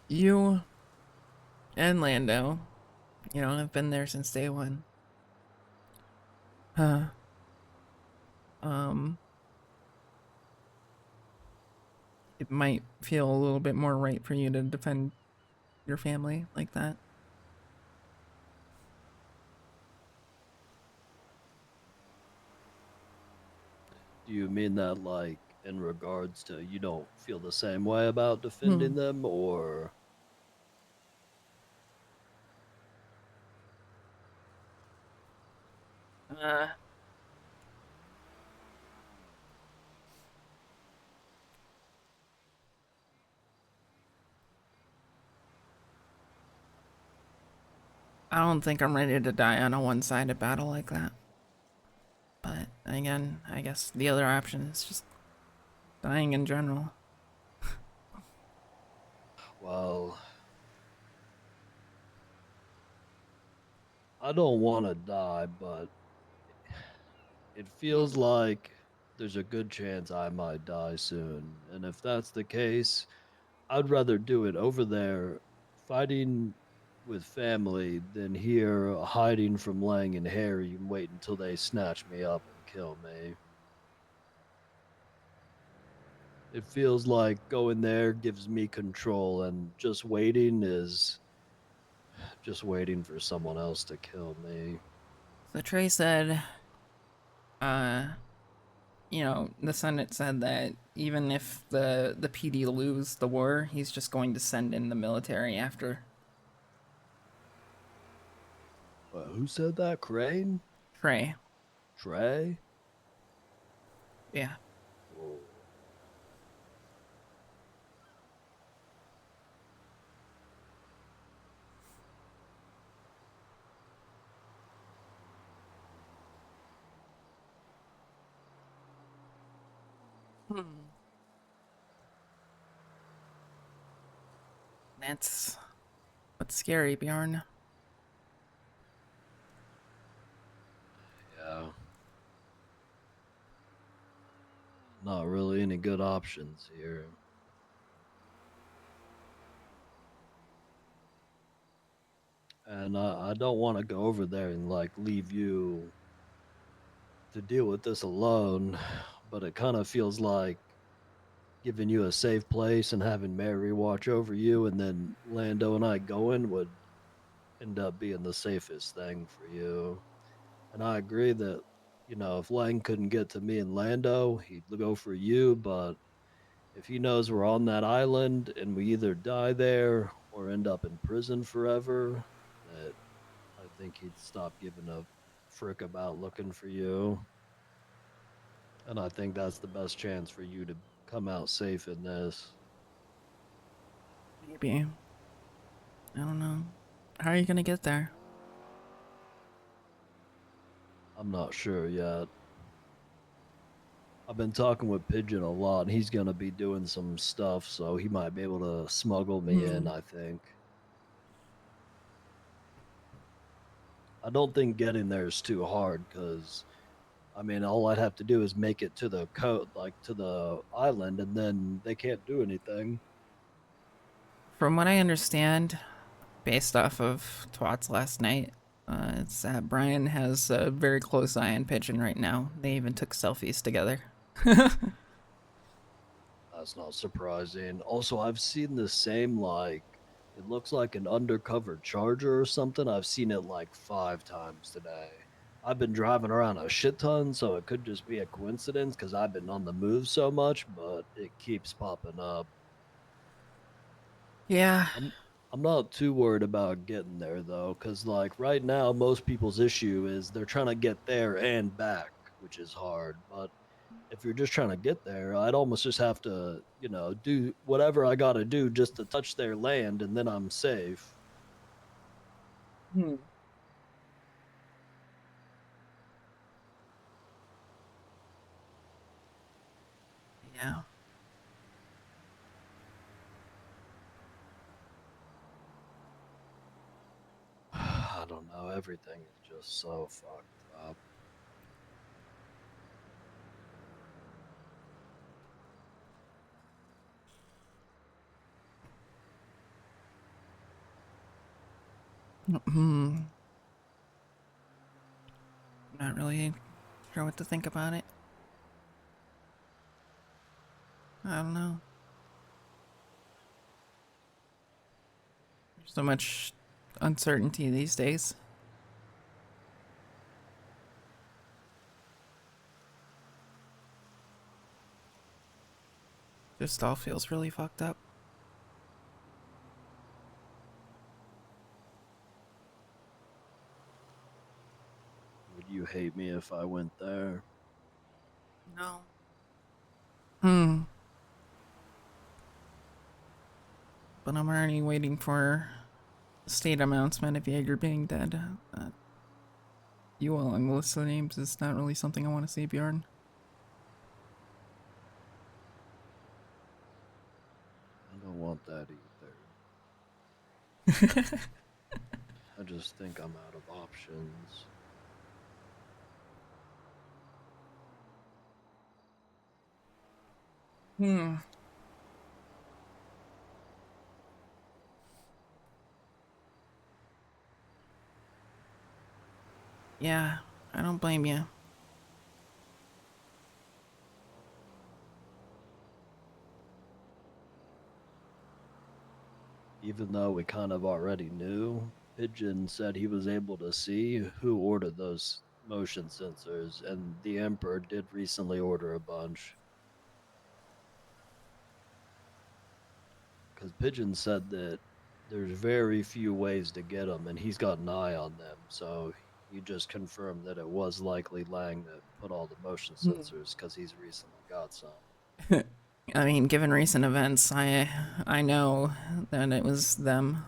you and Lando, you know, have been there since day one. Huh. Um, it might feel a little bit more right for you to defend your family like that. Do you mean that like in regards to you don't feel the same way about Hmm. defending them or Uh, I don't think I'm ready to die on a one-sided battle like that. But again, I guess the other option is just dying in general. well, I don't want to die, but it feels like there's a good chance I might die soon. And if that's the case, I'd rather do it over there fighting with family than here hiding from Lang and Harry and wait until they snatch me up and kill me. It feels like going there gives me control, and just waiting is just waiting for someone else to kill me. So Trey said, uh, the Senate said that even if the PD lose the war, he's just going to send in the military after. Who said that? Crane? Trey. Trey? Yeah. Whoa. That's what's scary, Bjorn. Yeah. Not really any good options here. And I don't want to go over there and like leave you to deal with this alone, but it kind of feels like giving you a safe place and having Mary watch over you, and then Lando and I going would end up being the safest thing for you. And I agree that, if Lang couldn't get to me and Lando, he'd go for you, but if he knows we're on that island and we either die there or end up in prison forever, that I think he'd stop giving a frick about looking for you. And I think that's the best chance for you to come out safe in this. Maybe. I don't know. How are you gonna get there? I'm not sure yet. I've been talking with Pigeon a lot, and he's gonna be doing some stuff, so he might be able to smuggle me in, I think. I don't think getting there is too hard, because I mean, all I'd have to do is make it to the to the island, and then they can't do anything. From what I understand, based off of Twats last night, it's that Brian has a very close eye on Pigeon right now. They even took selfies together. That's not surprising. Also, I've seen the same, like, it looks like an undercover charger or something. I've seen it like 5 times today. I've been driving around a shit ton, so it could just be a coincidence because I've been on the move so much, but it keeps popping up. Yeah. I'm not too worried about getting there though, because like right now, most people's issue is they're trying to get there and back, which is hard. But if you're just trying to get there, I'd almost just have to, do whatever I got to do just to touch their land, and then I'm safe. Hmm. Yeah. I don't know. Everything is just so fucked up. Hmm. Not really sure what to think about it. I don't know. There's so much uncertainty these days. Just all feels really fucked up. Would you hate me if I went there? No. Hmm. But I'm already waiting for the state announcement of Jaeger being dead. You all on the list of names is not really something I want to see, Bjorn. I don't want that either. I just think I'm out of options. Hmm. Yeah, I don't blame you. Even though we kind of already knew, Pigeon said he was able to see who ordered those motion sensors, and the Emperor did recently order a bunch. Because Pigeon said that there's very few ways to get them, and he's got an eye on them. So he just confirmed that it was likely Lang that put all the motion sensors because he's recently got some. I mean, given recent events, I know that it was them.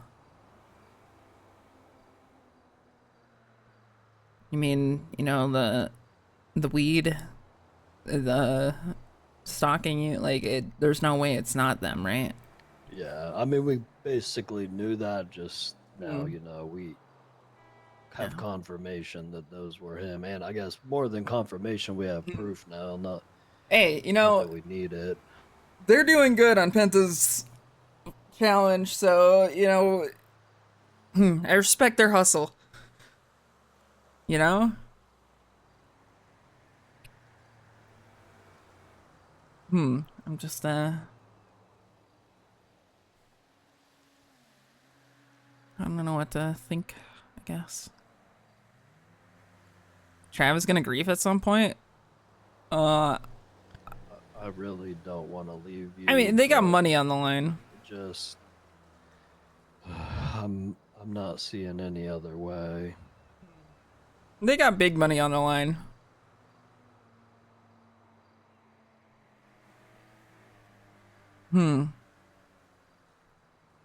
You mean, you know, the weed, the stalking you, like it, there's no way it's not them, right? Yeah, I mean, we basically knew that just now, Mm. you know, we have Yeah. confirmation that those were him. And I guess more than confirmation, we have proof now, Hey, you not know, that we need it. they're doing good on Penta's challenge, so, you know, I respect their hustle. You know? I'm just, I don't know what to think, I guess. Travis gonna grief at some point? I really don't want to leave you. I mean, they got but money on the line. Just, I'm not seeing any other way. They got big money on the line.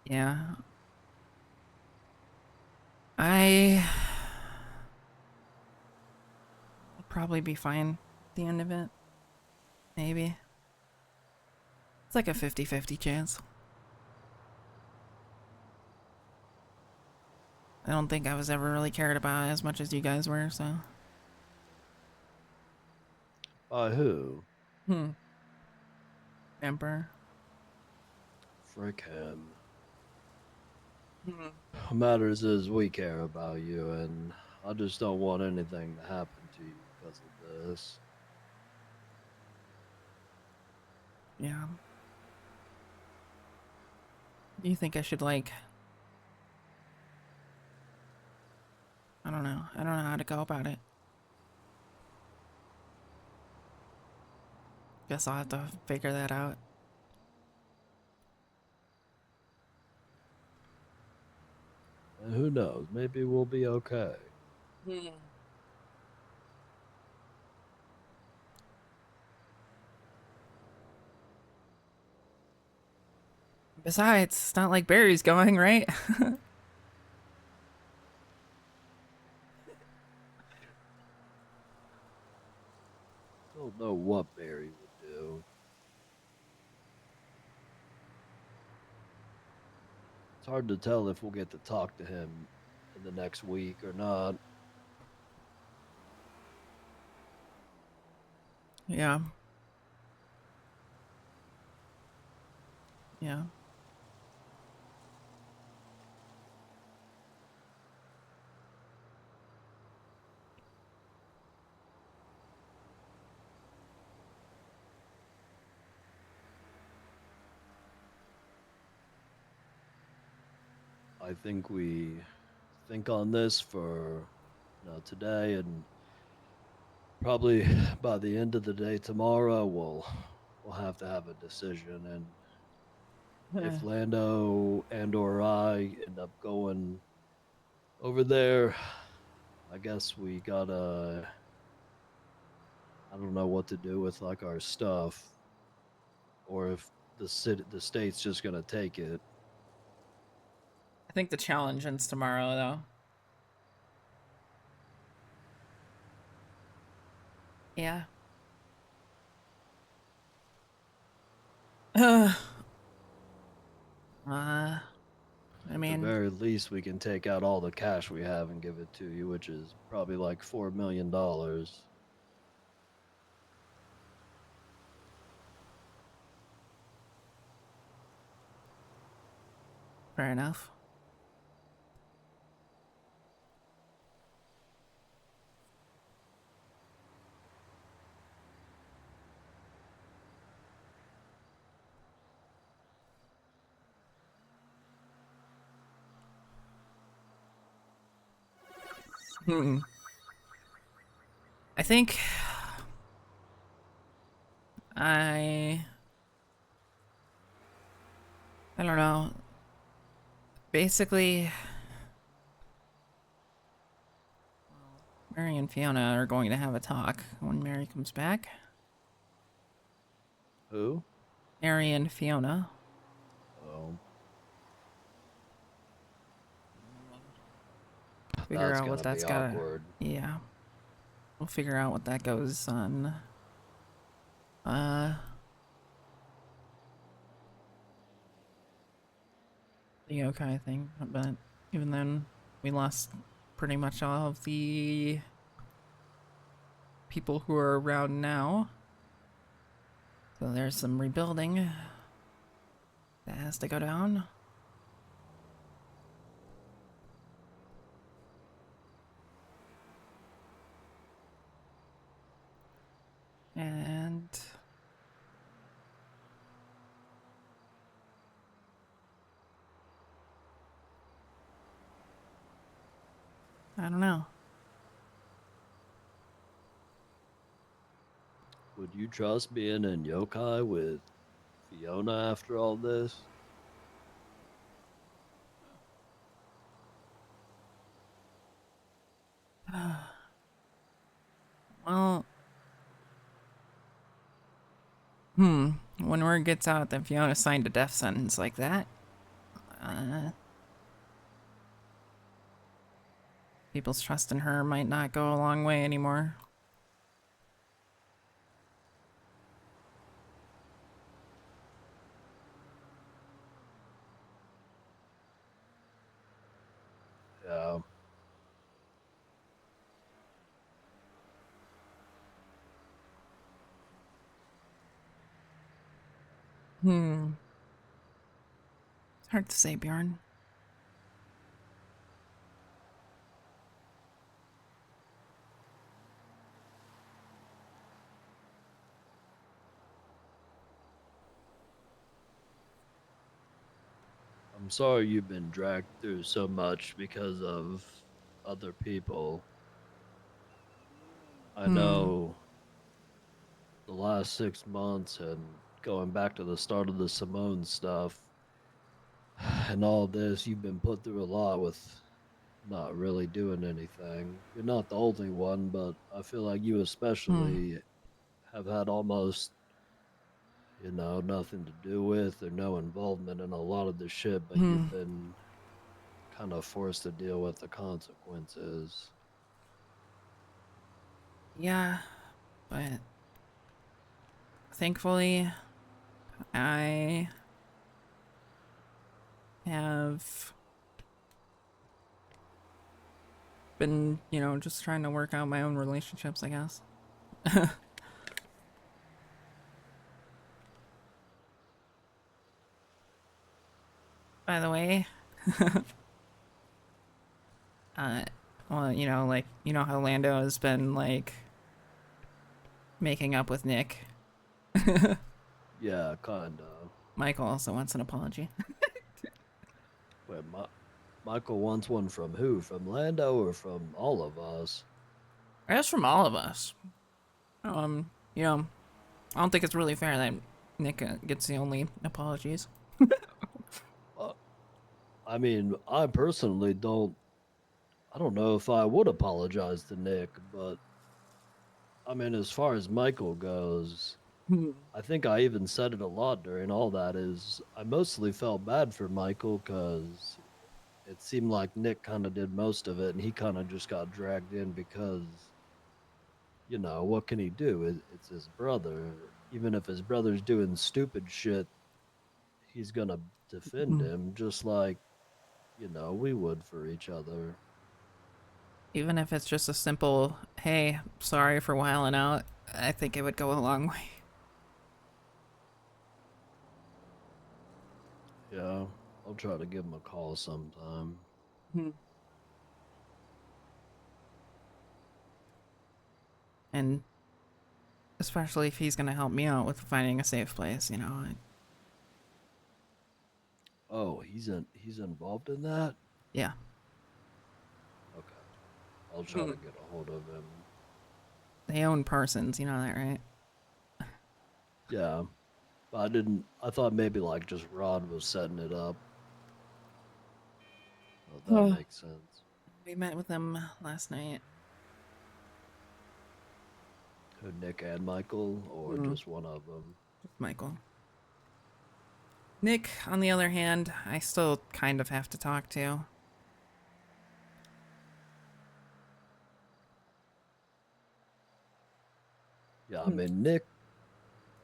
Yeah. I'll probably be fine at the end of it. Maybe. It's like a 50-50 chance. I don't think I was ever really cared about as much as you guys were, so. By who? Emperor. Frick him. What matters is we care about you, and I just don't want anything to happen to you because of this. Yeah. Do you think I should, like... I don't know. I don't know how to go about it. Guess I'll have to figure that out. And who knows? Maybe we'll be okay. Besides, it's not like Barry's going, right? Don't know what Barry would do. It's hard to tell if we'll get to talk to him in the next week or not. Yeah. Yeah. I think we think on this for today, and probably by the end of the day tomorrow we'll have to have a decision. And if Lando and or I end up going over there, I guess we gotta, I don't know what to do with like our stuff, or if the state's just gonna take it. I think the challenge ends tomorrow, though. Yeah. At mean, the very least, we can take out all the cash we have and give it to you, which is probably like $4 million. fair enough. Hmm. I think I don't know. Basically, Mary and Fiona are going to have a talk when Mary comes back. Who? Mary and Fiona. Oh, Figure that's out what gonna that's be gotta. awkward. Yeah. We'll figure out what that goes on. The yokai thing, but even then, we lost pretty much all of the people who are around now. So there's some rebuilding that has to go down. And I don't know. Would you trust being in yokai with Fiona after all this? Well, when word gets out that Fiona signed a death sentence like that, people's trust in her might not go a long way anymore. Yeah. Hard to say, Bjorn. I'm sorry you've been dragged through so much because of other people. I know the last 6 months and going back to the start of the Simone stuff and all this, you've been put through a lot with not really doing anything. You're not the only one, but I feel like you especially have had almost, nothing to do with or no involvement in a lot of the shit, but you've been kind of forced to deal with the consequences. Yeah, but thankfully, I have been, just trying to work out my own relationships, I guess. By the way, well, how Lando has been, making up with Nick. Yeah, kind of. Michael also wants an apology. Wait, Michael wants one from who? From Lando or from all of us? I guess from all of us. I don't think it's really fair that Nick gets the only apologies. I mean, I personally don't. I don't know if I would apologize to Nick, but I mean, as far as Michael goes, I think I even said it a lot during all that. Is I mostly felt bad for Michael because it seemed like Nick kind of did most of it, and he kind of just got dragged in because, what can he do? It's his brother. Even if his brother's doing stupid shit, he's gonna defend him. Just like you know, we would for each other. Even if it's just a simple, hey, sorry for whiling out, I think it would go a long way. Yeah, I'll try to give him a call sometime. And especially if he's gonna help me out with finding a safe place, you know. Oh, he's involved in that? Yeah. Okay. I'll try to get a hold of him. They own Parsons, you know that, right? Yeah. But I thought maybe like just Rod was setting it up. Well, that makes sense. We met with them last night. Who, Nick and Michael, or just one of them? Just Michael. Nick, on the other hand, I still kind of have to talk to. Yeah, I mean Nick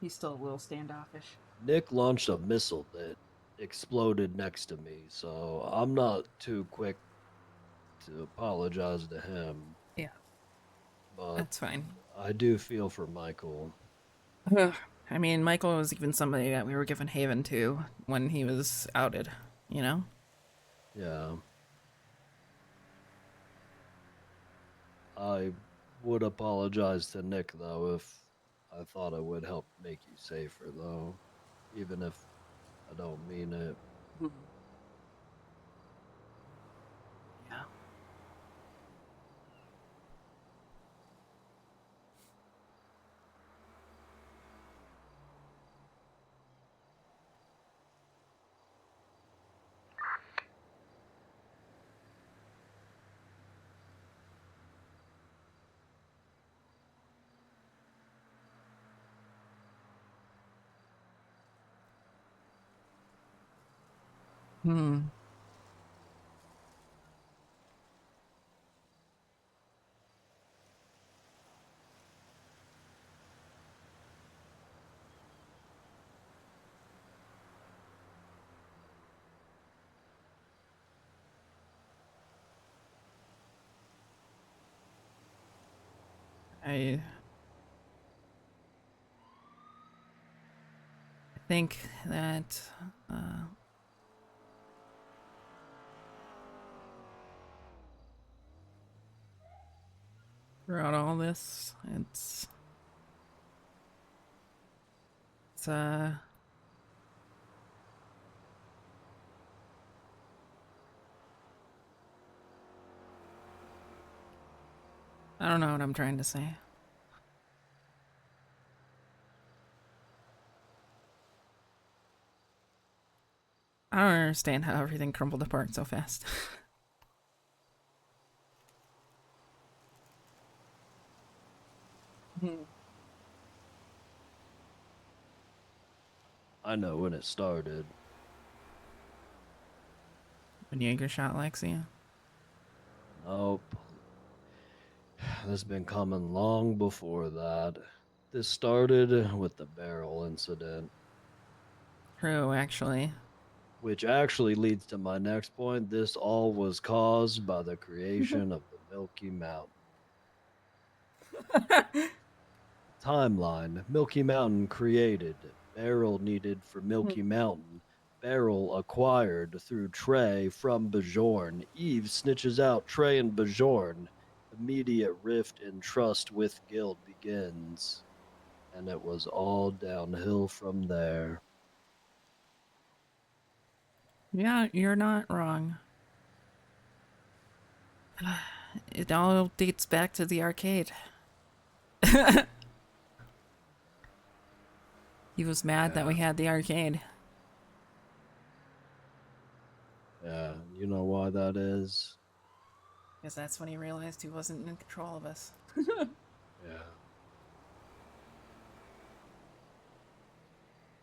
He's still a little standoffish. launched a missile that exploded next to me, so I'm not too quick to apologize to him. Yeah. But That's fine. I do feel for Michael. I mean, Michael was even somebody that we were given haven to when he was outed, you know? Yeah. I would apologize to Nick, though, if I thought it would help make you safer, though. Even if I don't mean it. Yeah. I think that throughout all this, it's I don't know what I'm trying to say. I don't understand how everything crumbled apart so fast. I know when it started. When Jaeger shot Lexi. Nope. This has been coming long before that. This started with the barrel incident. True, actually. Which actually leads to my next point. This all was caused by the creation of the Milky Mountain. Timeline: Milky Mountain created. Barrel needed for Milky Mountain. Barrel acquired through Trey from Bajorn. Eve snitches out Trey and Bajorn. Immediate rift in trust with Guild begins. And it was all downhill from there. Yeah, you're not wrong. It all dates back to the arcade. He was mad that we had the arcade. Yeah, you know why that is? Because that's when he realized he wasn't in control of us. Yeah.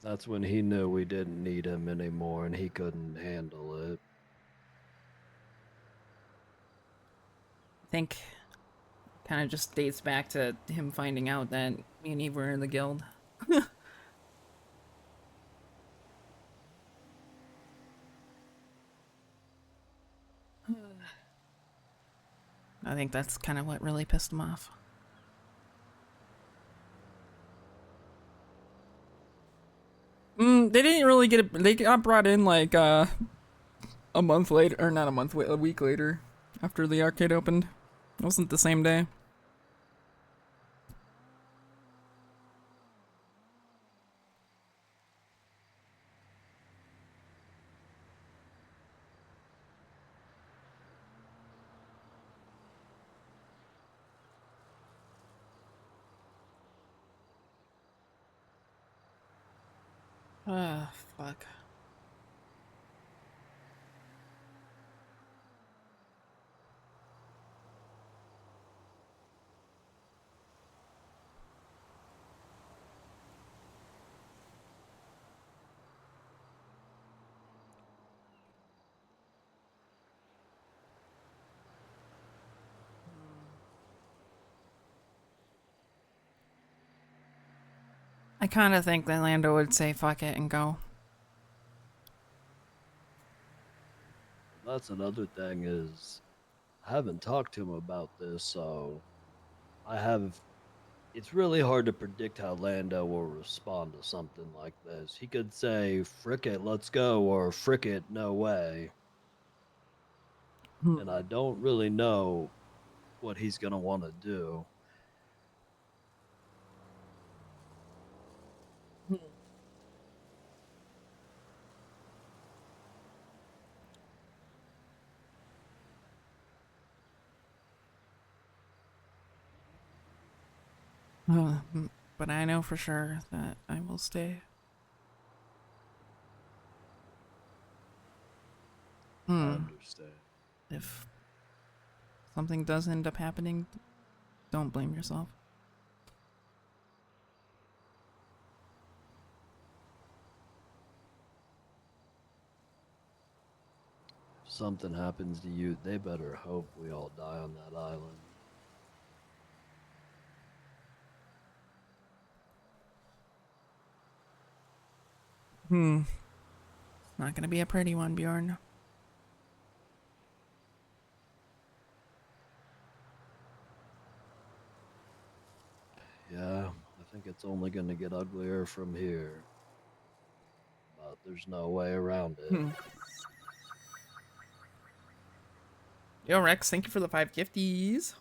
That's when he knew we didn't need him anymore and he couldn't handle it. I think kind of just dates back to him finding out that me and Eve were in the guild. I think that's kind of what really pissed him off. They didn't really get it. They got brought in like a month later, or not a month, a week later, after the arcade opened. It wasn't the same day. Ah, fuck. I kind of think that Lando would say fuck it and go. That's another thing is I haven't talked to him about this, so I have. It's really hard to predict how Lando will respond to something like this. He could say "frick it, let's go," or "frick it, no way," and I don't really know what he's gonna want to do. But I know for sure that I will stay. I understand. If something does end up happening, don't blame yourself. If something happens to you, they better hope we all die on that island. It's not gonna be a pretty one, Bjorn. Yeah, I think it's only gonna get uglier from here. But there's no way around it. Yo, Rex, thank you for the 5 gifties.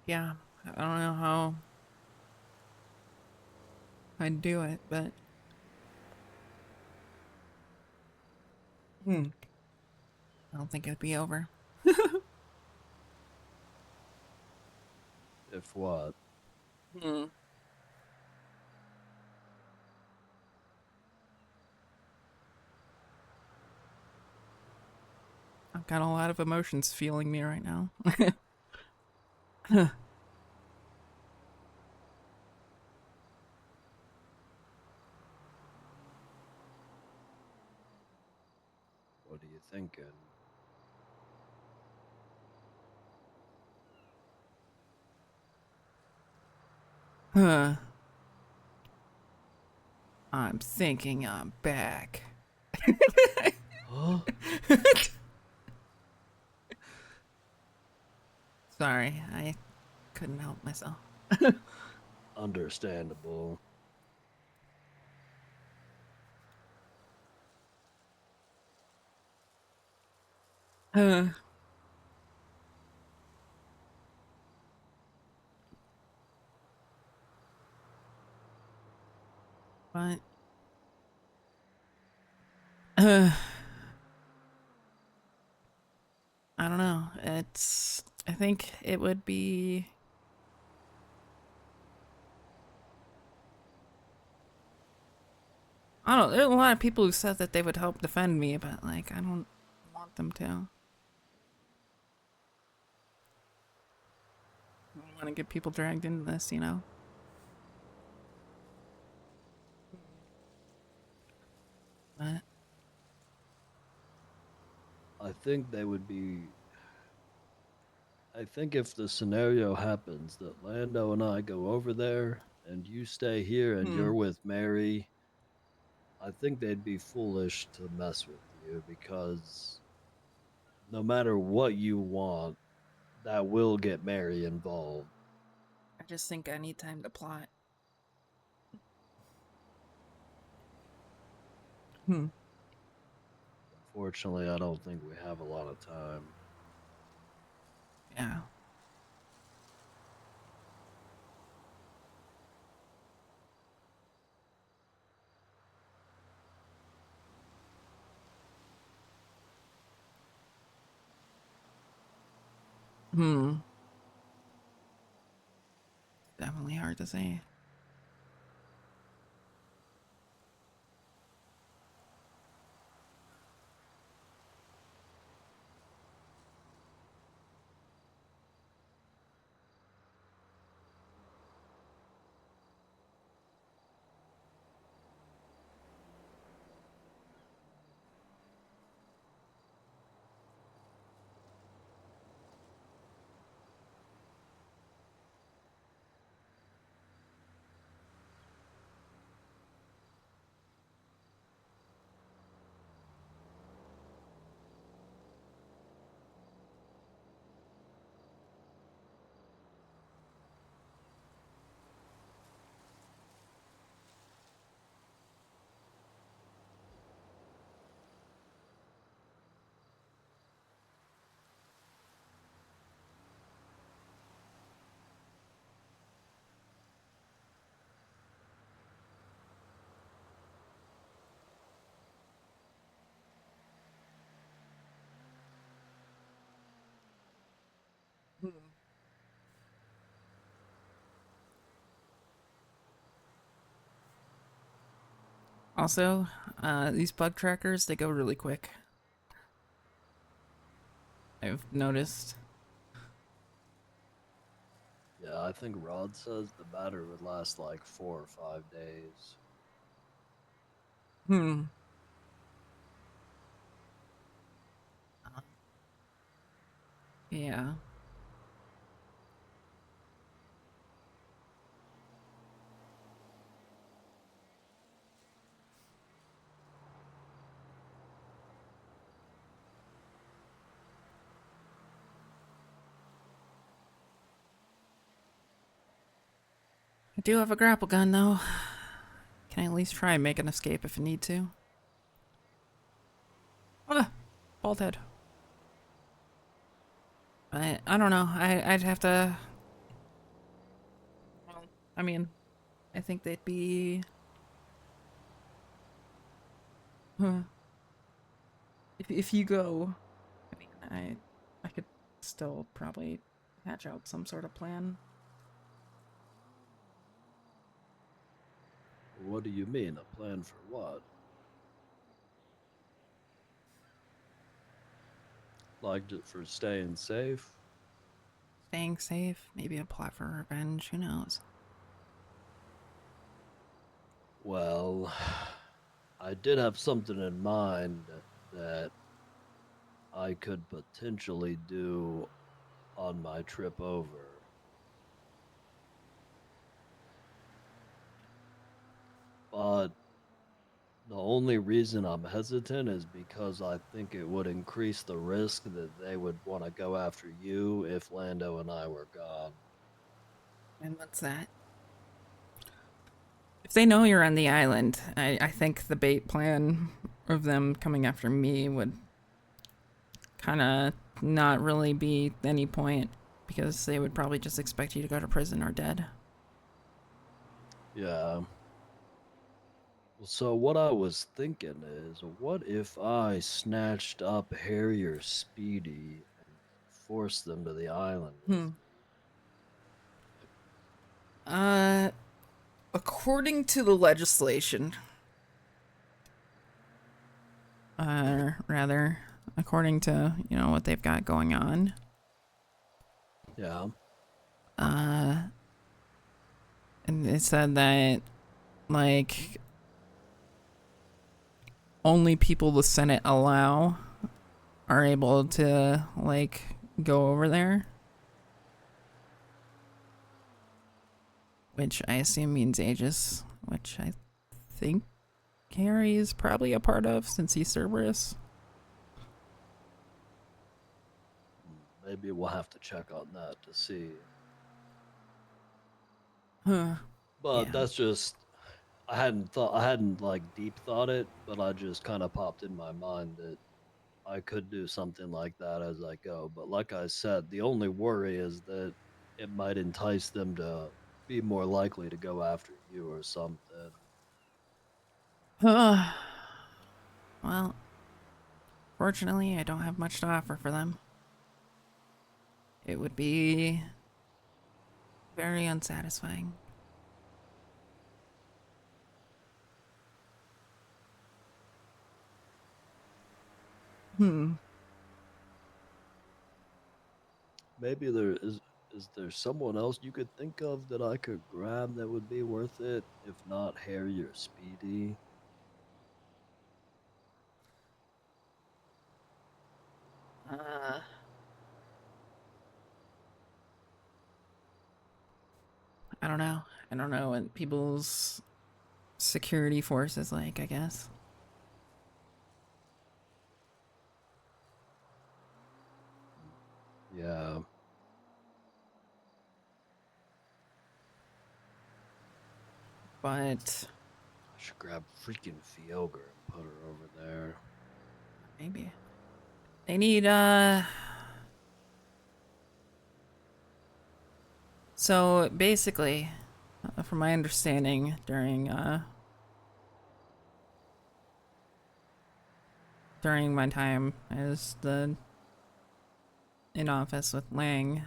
Yeah, I don't know how I'd do it, but I don't think it'd be over. If what? I've got a lot of emotions feeling me right now. What are you thinking? I'm thinking I'm back. Huh? Sorry, I couldn't help myself. Understandable. But I don't know. I think it would be. I don't know. There are a lot of people who said that they would help defend me, but like I don't want them to. I don't want to get people dragged into this, you know. But think they would be. I think if the scenario happens that Lando and I go over there and you stay here and you're with Mary, I think they'd be foolish to mess with you because no matter what you want, that will get Mary involved. I just think I need time to plot. Fortunately, I don't think we have a lot of time. Yeah. Definitely hard to say. Also, these bug trackers, they go really quick. I've noticed. Yeah, I think Rod says the battery would last like 4 or 5 days. Yeah. I do have a grapple gun, though. Can I at least try and make an escape if I need to? Ah! Bald head. I don't know. I'd have to... Well, I mean, I think they'd be... If you go... I mean, I could still probably hatch out some sort of plan. What do you mean? A plan for what? Like for staying safe? Staying safe, maybe a plot for revenge, who knows? Well, I did have something in mind that I could potentially do on my trip over. But the only reason I'm hesitant is because I think it would increase the risk that they would want to go after you if Lando and I were gone. And what's that? If they know you're on the island, I think the bait plan of them coming after me would kind of not really be any point, because they would probably just expect you to go to prison or dead. Yeah. So what I was thinking is, what if I snatched up Harry or Speedy and forced them to the island with me? According to the legislation, rather, according to, you know, what they've got going on, Yeah. and it said that, like, only people the Senate allow are able to like go over there, which I assume means Aegis, which I think Harry is probably a part of since he's Cerberus. Maybe we'll have to check on that to see. Huh. But Yeah. that's just I hadn't like deep thought it, but I just kind of popped in my mind that I could do something like that as I go. But like I said, the only worry is that it might entice them to be more likely to go after you or something. Well, fortunately, I don't have much to offer for them. It would be very unsatisfying. Maybe is there someone else you could think of that I could grab that would be worth it? If not Harry or Speedy. Uh, I don't know. I don't know what people's security force is like, I guess. Yeah. But I should grab freaking Fioga and put her over there. maybe they need so basically, from my understanding during my time as the in office with Lang,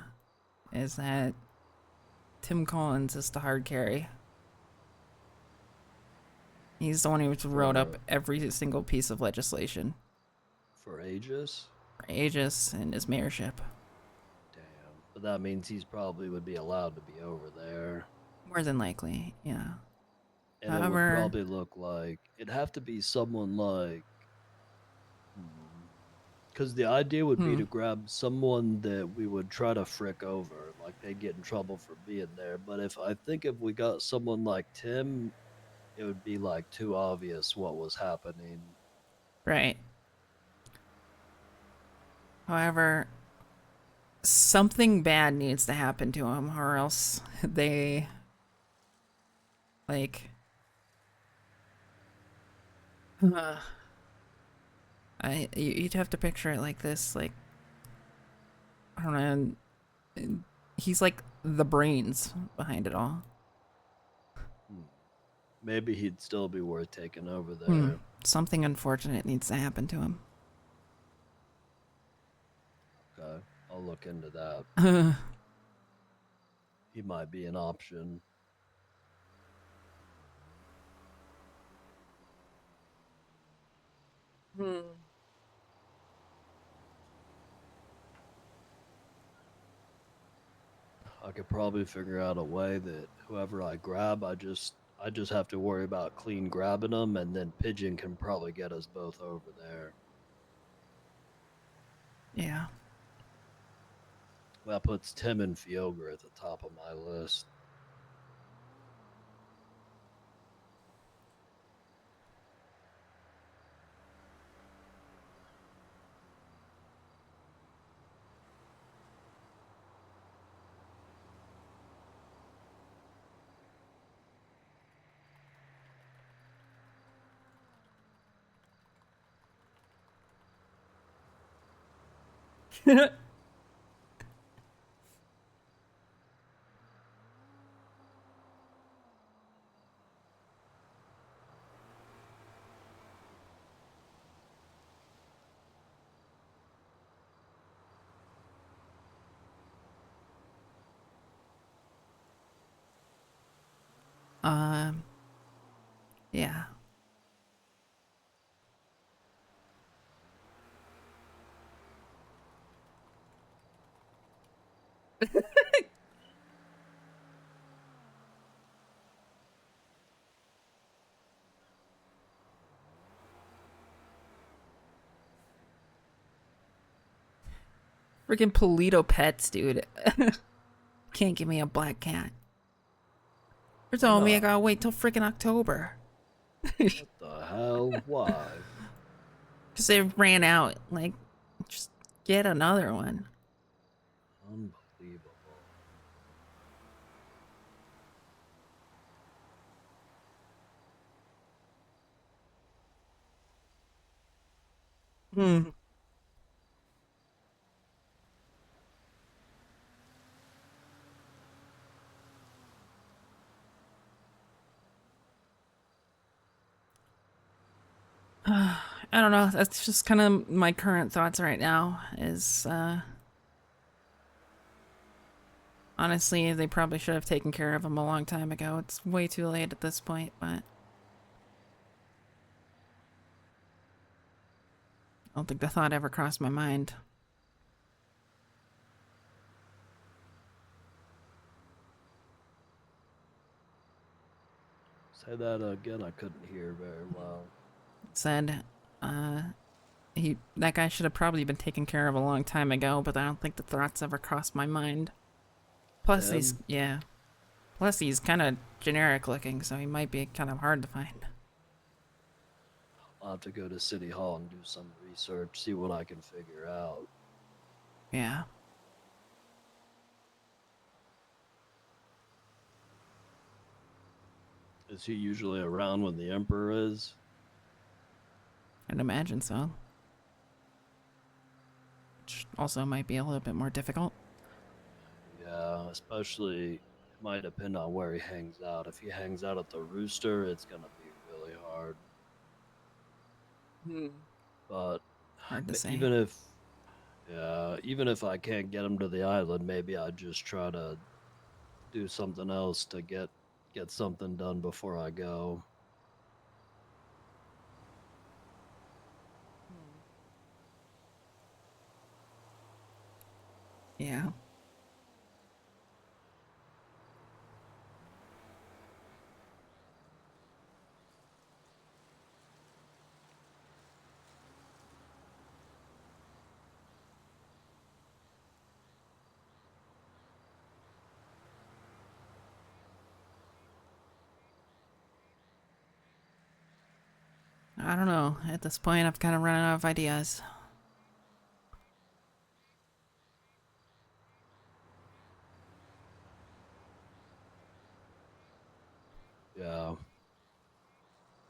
is that Tim Collins is the hard carry. He's the one who wrote up For- every single piece of legislation For Aegis? for Aegis and his mayorship. Damn. But that means he's probably would be allowed to be over there. More than likely, yeah. And it would probably look like it'd have to be someone like because the idea would be to grab someone that we would try to frick over, like they get in trouble for being there. But if we got someone like Tim, it would be like too obvious what was happening. Right. However, something bad needs to happen to him, or else they like. You'd have to picture it like this, like I don't know. He's like the brains behind it all. Maybe he'd still be worth taking over there. Something unfortunate needs to happen to him. Okay, I'll look into that. He might be an option. I could probably figure out a way that whoever I grab, I just have to worry about clean grabbing them, and then Pigeon can probably get us both over there. Yeah. That puts Tim and Fioga at the top of my list. Yeah. Freaking Polito pets, dude. Can't give me a black cat. You're telling me I gotta wait till freaking October. What the hell? Why? Because they ran out. Like, just get another one. Unbelievable. Hmm. I don't know. That's just kind of my current thoughts right now. Is honestly, they probably should have taken care of him a long time ago. It's way too late at this point, but I don't think the thought ever crossed my mind. Say that again. I couldn't hear very well. Said, that guy should have probably been taken care of a long time ago, but I don't think the thoughts ever crossed my mind. Plus, Him? Plus, he's kind of generic looking, so he might be kind of hard to find. I'll have to go to City Hall and do some research, see what I can figure out. Yeah. Is he usually around when the Emperor is? I'd imagine so. Which also might be a little bit more difficult. Yeah, especially it might depend on where he hangs out. If he hangs out at the Rooster, it's gonna be really hard. But Hard to say. even if I can't get him to the island, maybe I just try to do something else to get something done before I go. Yeah. I don't know. At this point, I've kind of run out of ideas. Yeah.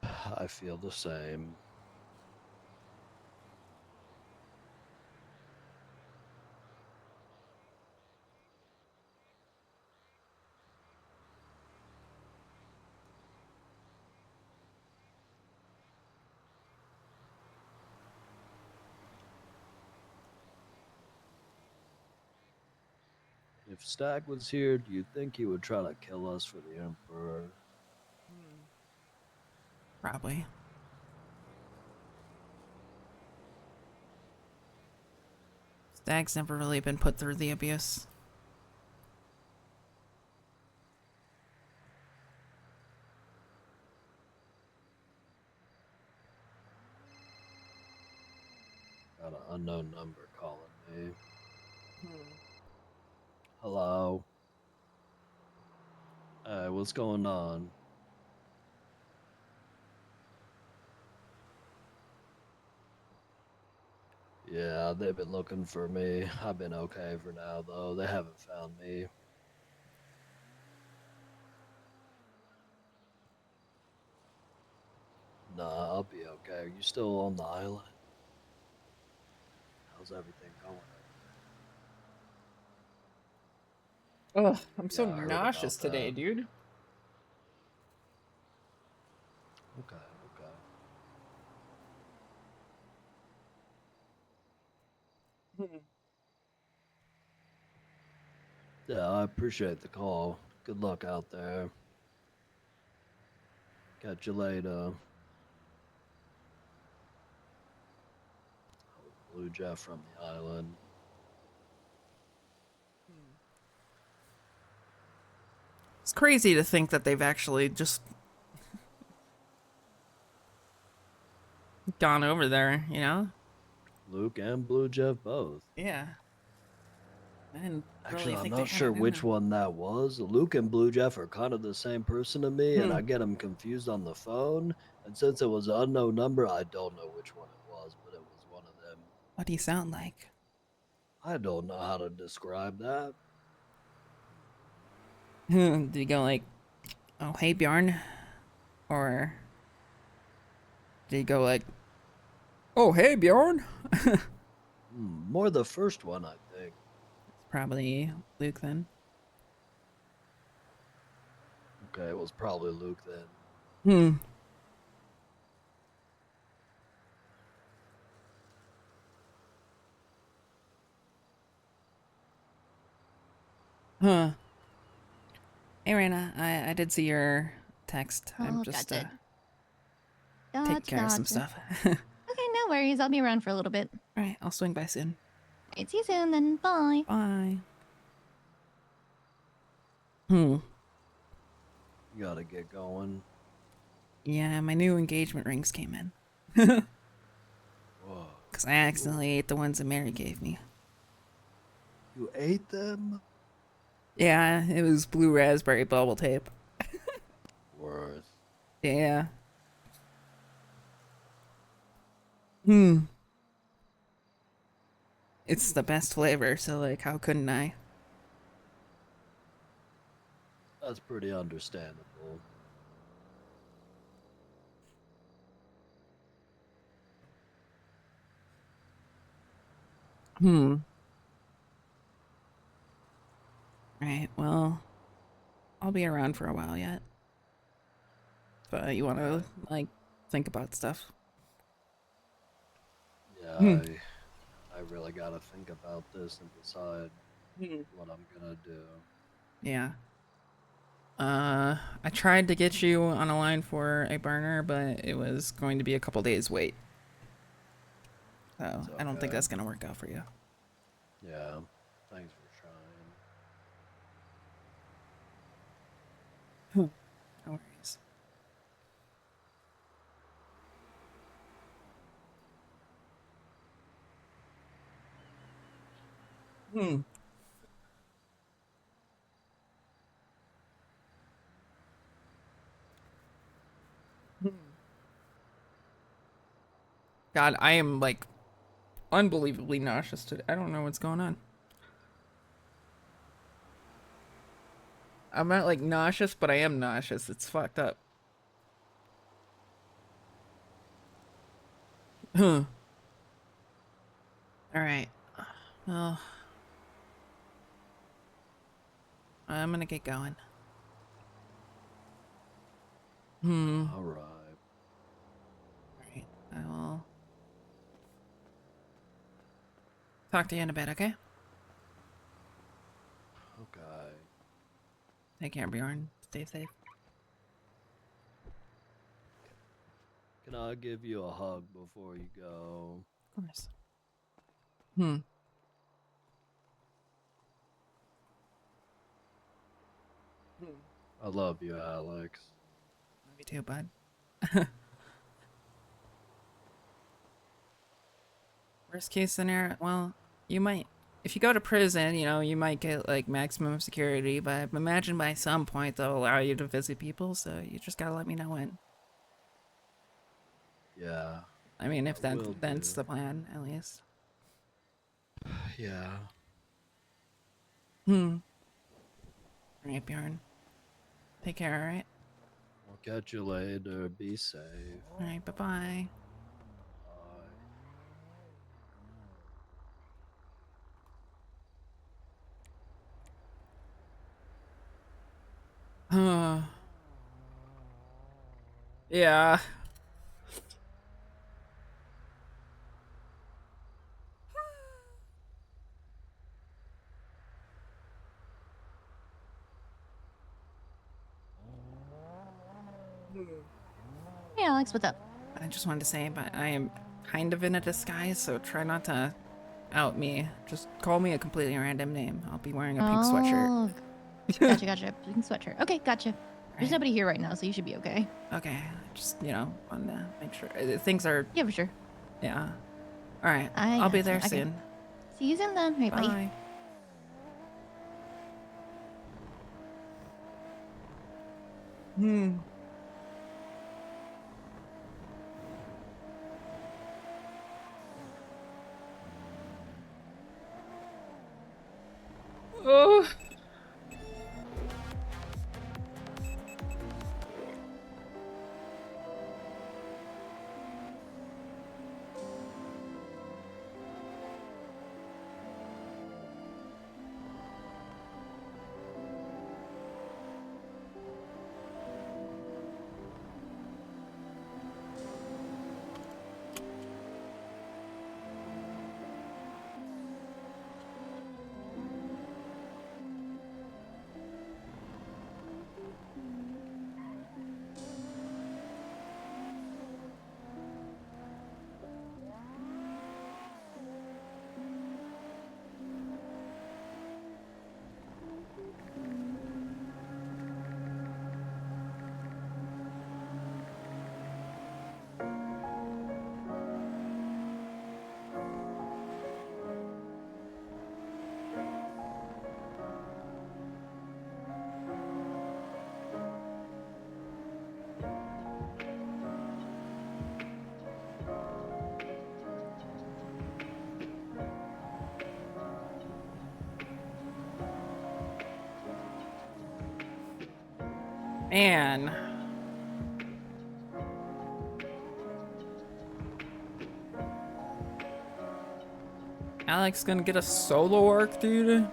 I feel the same. If Stag was here, do you think he would try to kill us for the Emperor? Probably. Stag's never really been put through the abuse. Got an unknown number calling me. Hello. Hey, what's going on? Yeah, they've been looking for me. I've been okay for now, though. They haven't found me. Nah, I'll be okay. Are you still on the island? How's everything going? Ugh, I'm so Yeah, I heard nauseous about today, that. dude. Okay, okay. Yeah, I appreciate the call. Good luck out there. Catch you later. Blue Jeff from the island. It's crazy to think that they've actually just gone over there, you know? Luke and Blue Jeff both. Yeah. I didn't Actually, really I'm think not they had sure it in which there. one that was. Luke and Blue Jeff are kind of the same person to me, and Hmm. I get them confused on the phone. And since it was an unknown number, I don't know which one it was, but it was one of them. What do you sound like? I don't know how to describe that. Did you go like, oh, hey, Bjorn? Or did you go like, oh, hey, Bjorn? More the first one, I think. It's probably Luke then. Okay, it was probably Luke then. Hmm. Huh. Hey, Raina, I did see your text. I'm Oh, just gotcha. taking Gotcha, care of some gotcha. stuff. Okay, no worries. I'll be around for a little bit. Alright, I'll swing by soon. Alright, see you soon then. Bye. Bye. Hmm. You gotta get going. Yeah, my new engagement rings came in. Whoa. Because I accidentally ate the ones that Mary gave me. You ate them? Yeah, it was blue raspberry bubble tape. Worth. Yeah. Hmm. It's the best flavor, so like, how couldn't I? That's pretty understandable. Hmm. Right, well, I'll be around for a while yet. But you want to, like, think about stuff? Yeah, Hmm. I really gotta think about this and decide what I'm gonna do. Yeah. I tried to get you on a line for a burner, but it was going to be a couple days wait. So, It's I don't think okay. that's gonna work out for you. Yeah, thanks for trying. No worries. Hmm. God, I am like unbelievably nauseous today. I don't know what's going on. I'm not like nauseous, but I am nauseous. It's fucked up. Huh. All right. Well, I'm gonna get going. All right. Alright, I will talk to you in a bit, okay? Okay. Take care, Bjorn. Stay safe. Can I give you a hug before you go? Of course. Hmm. I love you, Alex. Love you too, bud. Worst case scenario, well, you might, if you go to prison, you know, you might get like maximum security, but imagine by some point they'll allow you to visit people, so you just gotta let me know when. Yeah. I mean, if I will that's do. the plan, at least. Yeah. Hmm. Alright, Bjorn. Take care, alright? I'll catch you later. Be safe. Alright, bye-bye. Bye. Yeah. Hey, Alex, what's up? I just wanted to say, but I am kind of in a disguise, so try not to out me. Just call me a completely random name. I'll be wearing a pink sweatshirt. Oh, gotcha. Pink sweatshirt. Okay, gotcha. There's Right. nobody here right now, so you should be okay. Okay, just, you know, wanted to make sure. Things are, Yeah, for sure. yeah. Alright, I I'll be gotcha. there Okay. soon. See you soon then. Alright, bye. Bye. Hmm. Oh. Man. Alex gonna get a solo arc, dude?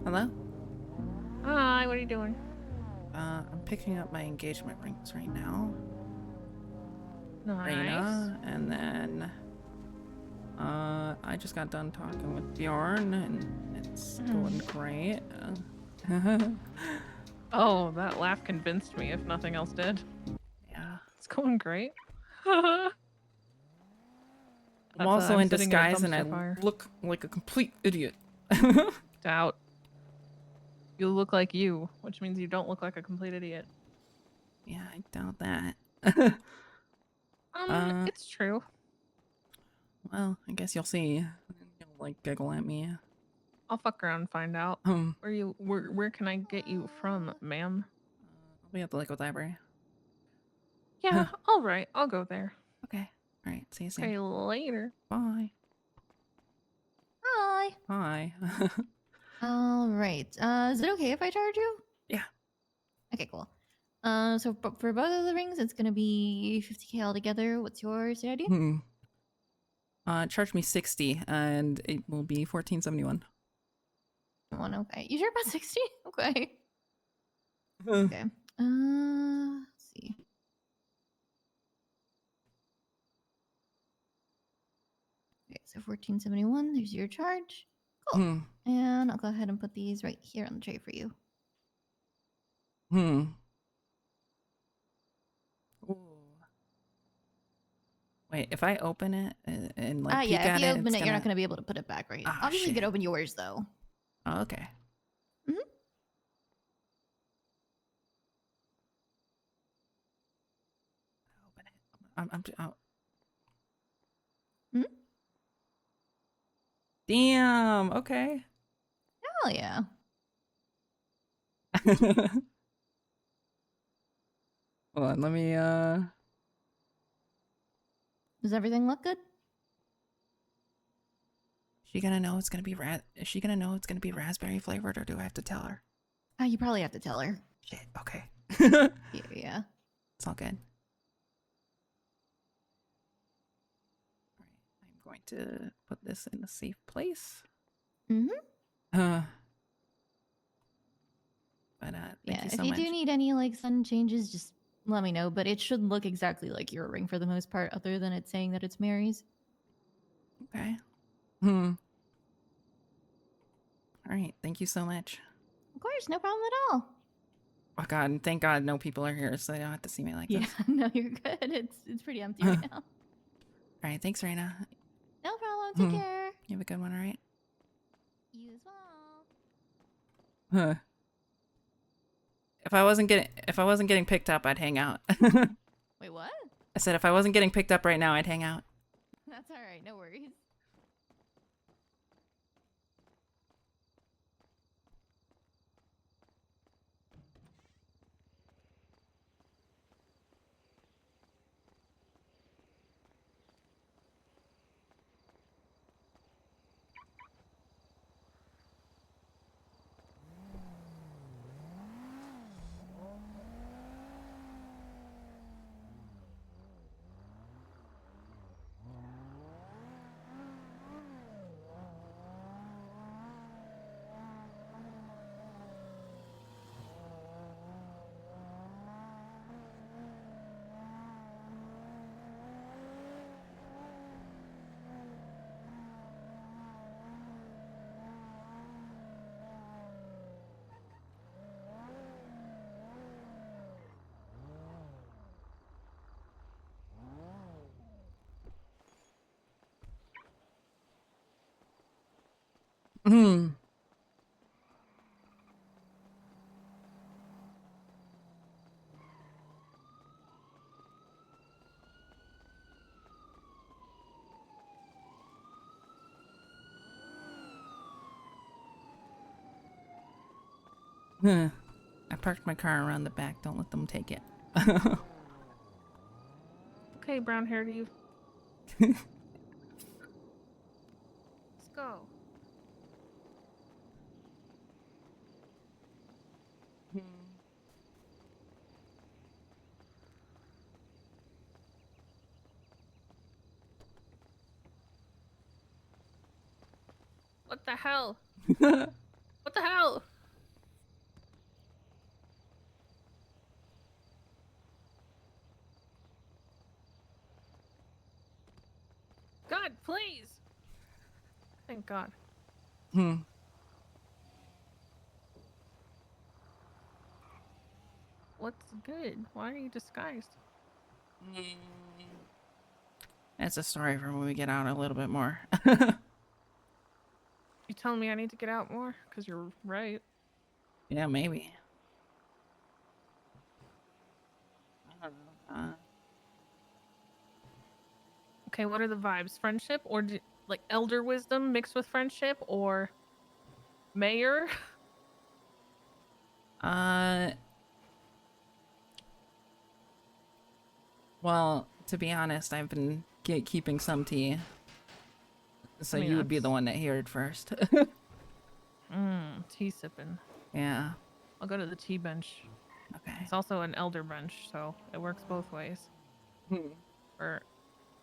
Hello? Hi, what are you doing? I'm picking up my engagement rings right now. Nice. Reina, and then I just got done talking with Bjorn, and it's going great. Oh, that laugh convinced me, if nothing else did. Yeah. It's going great. I'm also I'm in sitting in a disguise, and I dumpster fire. look like a complete idiot. Doubt. You look like you, which means you don't look like a complete idiot. Yeah, I doubt that. It's true. Well, I guess you'll see. You'll like giggle at me. I'll fuck around and find out. Where can I get you from, ma'am? I'll be at the liquid library. Yeah, all right. I'll go there. Okay. All right. See you soon. Okay, later. Bye. Hi. Hi. All right. Is it okay if I charge you? Yeah. Okay, cool. So for both of the rings, it's gonna be 50K altogether. What's your CID? Charge me 60 and it will be 1471. Okay. You sure about 60? Okay. Okay. Let's see. Okay, so 1471. There's your charge. Cool. Hmm. And I'll go ahead and put these right here on the tray for you. Hmm. Ooh. Wait, if I open it and like peek Yeah. at If you it, open it's it, you're not gonna be able to put it back, right? Ah, Obviously, you could shit. open yours though. Oh, okay. Mhm. Open it. I'm Hmm? Damn. Okay. Hell yeah. Hold on. Let me. Does everything look good? She gonna know it's gonna be Is she gonna know it's gonna be raspberry flavored, or do I have to tell her? You probably have to tell her. Shit. Okay. Yeah. It's all good. Alright, I'm going to put this in a safe place. Mm-hmm. But thank Yeah, you if so you much. do need any like sudden changes, just let me know. But it should look exactly like your ring for the most part, other than it saying that it's Mary's. Okay. Alright, thank you so much. Of course, no problem at all. Oh god, thank god no people are here, so they don't have to see me like Yeah, this. no, you're good. It's pretty empty right now. Alright, thanks, Raina. No problem. Take care. You have a good one, alright? You as well. Huh. If I wasn't getting picked up, I'd hang out. Wait, what? I said if I wasn't getting picked up right now, I'd hang out. That's all right. No worries. I parked my car around the back. Don't let them take it. Okay, brown hair to you. Let's go. What the hell? What the hell? God, please! Thank God. What's good? Why are you disguised? That's a story for when we get out a little bit more. You telling me I need to get out more? Because you're right. Yeah, maybe. I don't know. Okay, what are the vibes? Friendship or like elder wisdom mixed with friendship or mayor? Well, to be honest, I've been keeping some tea. So I mean, you would be the one that heard it first. Mm. tea sipping. Yeah. I'll go to the tea bench. Okay. It's also an elder bench, so it works both ways. For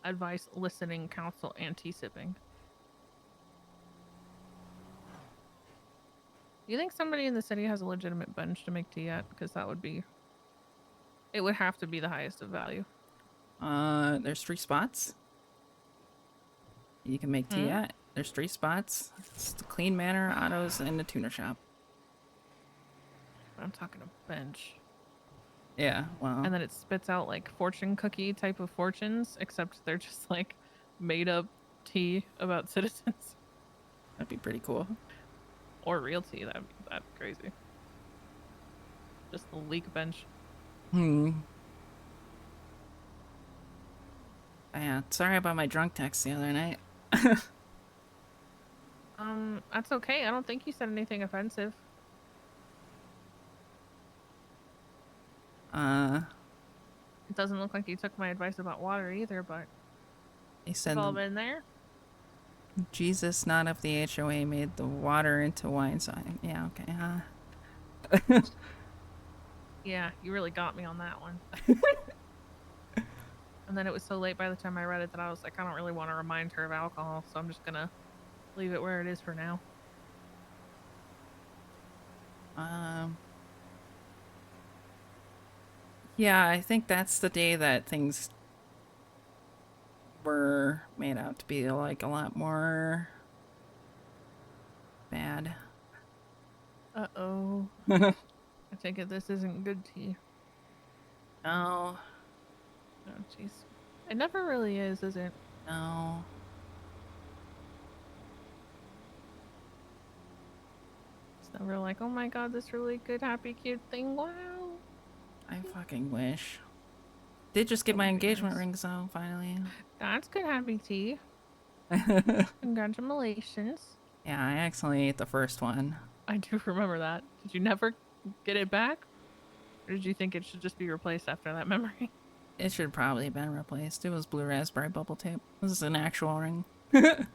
advice, listening, counsel, and tea sipping. Do you think somebody in the city has a legitimate bench to make tea at? Because that would be... It would have to be the highest of value. There's 3 spots. You can make tea at. There's 3 spots. It's the Clean Manor, Otto's, and the tuner shop. I'm talking a bench. Yeah, well. And then it spits out like fortune cookie type of fortunes, except they're just like made up tea about citizens. That'd be pretty cool. Or real tea, that'd be crazy. Just the leak bench. Yeah, sorry about my drunk text the other night. That's okay. I don't think you said anything offensive. It doesn't look like you took my advice about water either, but He said it's all been there. Jesus, not of the HOA, made the water into wine, so yeah, okay, Yeah, you really got me on that one. And then it was so late by the time I read it that I was like, I don't really want to remind her of alcohol, so I'm just gonna leave it where it is for now. Yeah, I think that's the day that things were made out to be like a lot more bad. Uh-oh. I take it this isn't good tea. No. Oh, jeez. It never really is it? No. It's never like, oh my god, this really good, happy, cute thing. Wow. I fucking wish. Did just get my engagement ring, so finally. That's good, happy tea. Congratulations. Yeah, I accidentally ate the first one. I do remember that. Did you never get it back? Or did you think it should just be replaced after that memory? It should probably have been replaced. It was blue raspberry bubble tape. This is an actual ring. It's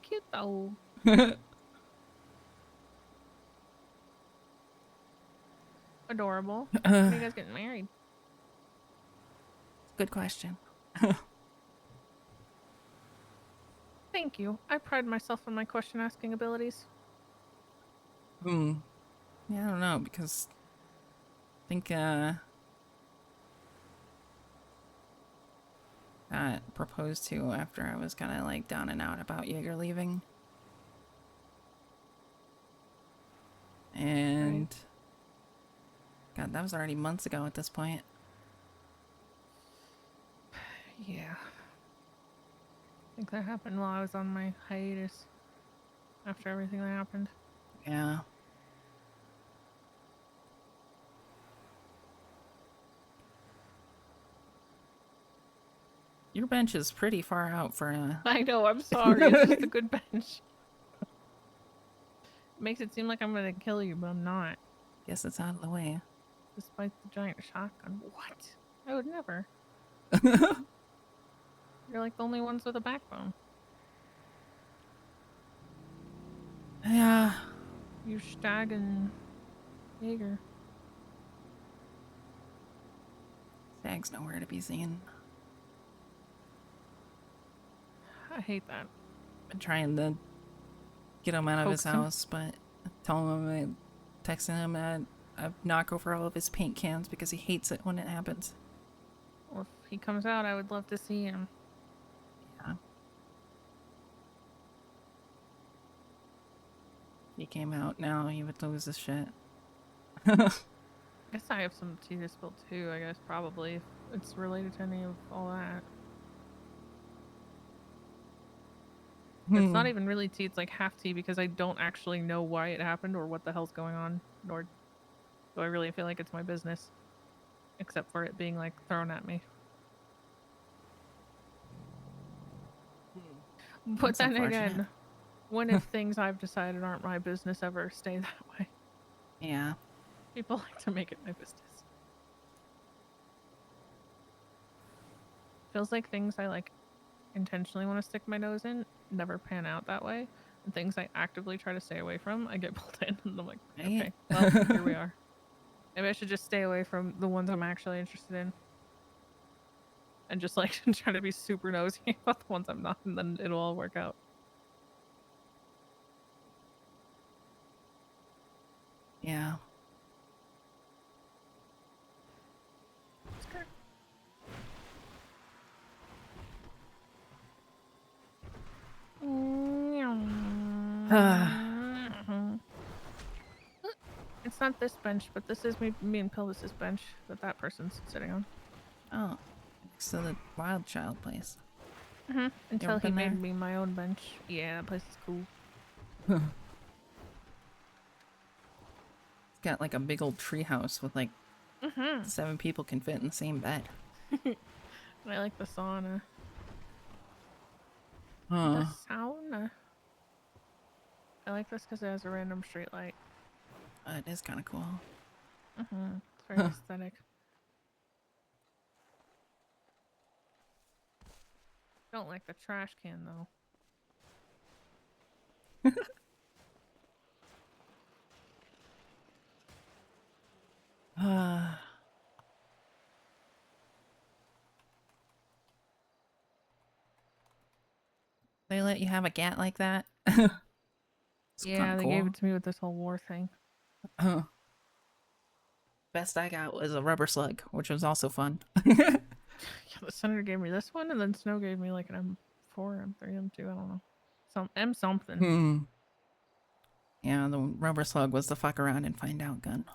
cute though. Adorable. When are you guys getting married? Good question. Thank you. I pride myself on my question asking abilities. Yeah, I don't know, because I think got proposed to after I was kind of like down and out about Jaeger leaving. And God, that was already months ago at this point. Yeah. I think that happened while I was on my hiatus. After everything that happened. Yeah. Your bench is pretty far out for a... I know, I'm sorry. It's just a good bench. Makes it seem like I'm gonna kill you, but I'm not. Guess it's out of the way. Despite the giant shotgun. What? I would never. You're like the only ones with a backbone. Yeah. You Stag and Jaeger. Stag's nowhere to be seen. I hate that. Been trying to get him out of his Coax him. house, but telling him, texting him that I knock over all of his paint cans because he hates it when it happens. Well, if he comes out, I would love to see him. Yeah. He came out now, he would lose his shit. I guess I have some tea to spill too, I guess, probably. If it's related to any of all that. It's not even really tea, it's like half tea because I don't actually know why it happened or what the hell's going on, nor do I really feel like it's my business. Except for it being like thrown at me. But That's then unfortunate. again, when if things I've decided aren't my business ever stay that way? Yeah. People like to make it my business. Feels like things I like intentionally want to stick my nose in never pan out that way. and things I actively try to stay away from, I get pulled in, and I'm like, Right? okay, well, here we are. Maybe I should just stay away from the ones I'm actually interested in. And just like try to be super nosy about the ones I'm not, and then it'll all work out. Yeah. It's not this bench, but this is me and Pilvis's bench that person's sitting on. Oh, next to the wild child place. Until he been made there? me my own bench. Yeah, that place is cool. It's got like a big old tree house with like 7 people can fit in the same bed. I like the sauna. Huh. The sauna. I like this because it has a random street light. It is kind of cool. It's very aesthetic. Don't like the trash can though. They let you have a cat like that? It's Yeah, kinda they cool. gave it to me with this whole war thing. Best I got was a rubber slug, which was also fun. Yeah, the senator gave me this one, and then Snow gave me like an M4, M3, M2, I don't know. M something. Yeah, the rubber slug was the fuck around and find out gun.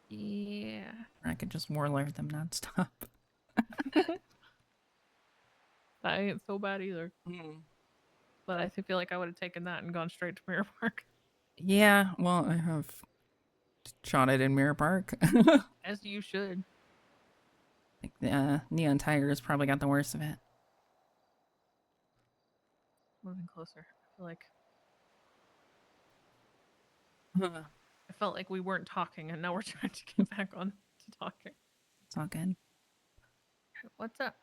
Yeah. I could just warlord them nonstop. That ain't so bad either. But I feel like I would have taken that and gone straight to Mirror Park. Yeah, well, I have shot it in Mirror Park. As you should. Like the Neon Tiger's probably got the worst of it. Moving closer. I feel like I felt like we weren't talking, and now we're trying to get back on to talking. It's all good. What's up?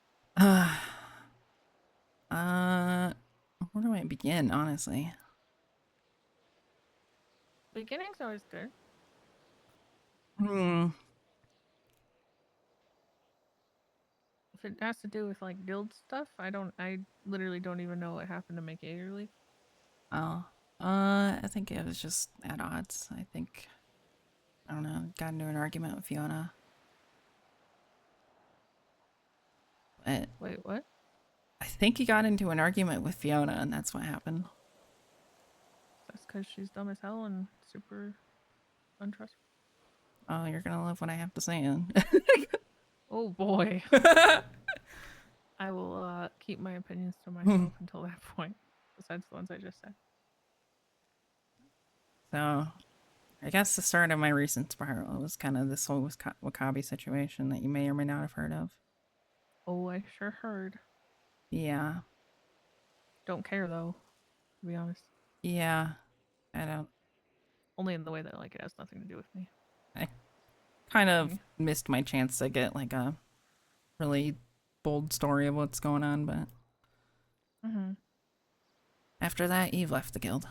Where do I begin, honestly? Beginning's always good. If it has to do with like guild stuff, I literally don't even know what happened to make Jaeger leave. Oh, I think it was just at odds. I don't know, got into an argument with Fiona. But Wait, what? I think he got into an argument with Fiona, and that's what happened. That's because she's dumb as hell and super untrustworthy. Oh, you're gonna love what I have to say. Oh boy. I will keep my opinions to myself until that point, besides the ones I just said. So, I guess the start of my recent spiral was kind of this whole Wakabi situation that you may or may not have heard of. Oh, I sure heard. Yeah. Don't care though, to be honest. Yeah. I don't. Only in the way that like it has nothing to do with me. I kind of missed my chance to get like a really bold story of what's going on, but after that, Eve left the guild.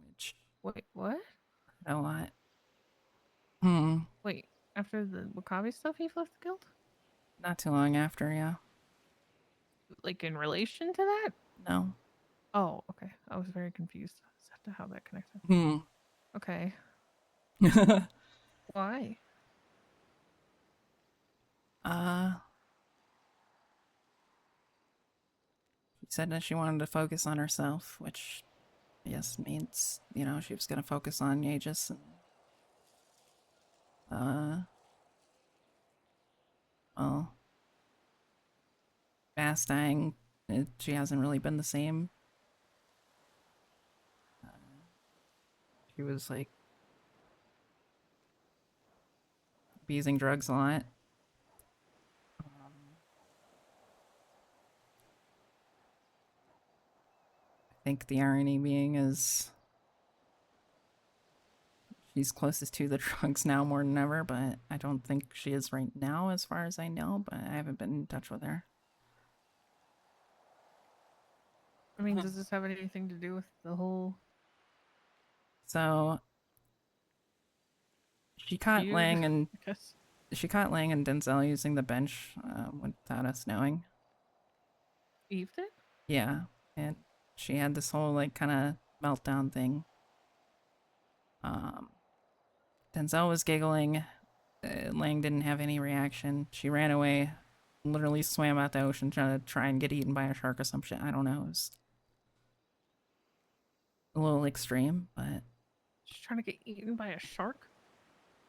Which Wait, what? a lot. Wait, after the Wakabi stuff, he left the guild? Not too long after, yeah. Like in relation to that? No. Oh, okay. I was very confused as to how that connected. Okay. Why? She said that she wanted to focus on herself, which I guess means, you know, she was gonna focus on Aegis and well, Bastang, she hasn't really been the same. She was like abusing drugs a lot. I think the irony being is she's closest to the drugs now more than ever, but I don't think she is right now as far as I know, but I haven't been in touch with her. I mean, does this have anything to do with the whole So she caught feud? Lang and I guess. Denzel using the bench without us knowing. Eve did? Yeah, and she had this whole like kind of meltdown thing. Denzel was giggling. Lang didn't have any reaction. She ran away, literally swam out the ocean trying to try and get eaten by a shark or some shit. I don't know. It was a little extreme, but She's trying to get eaten by a shark?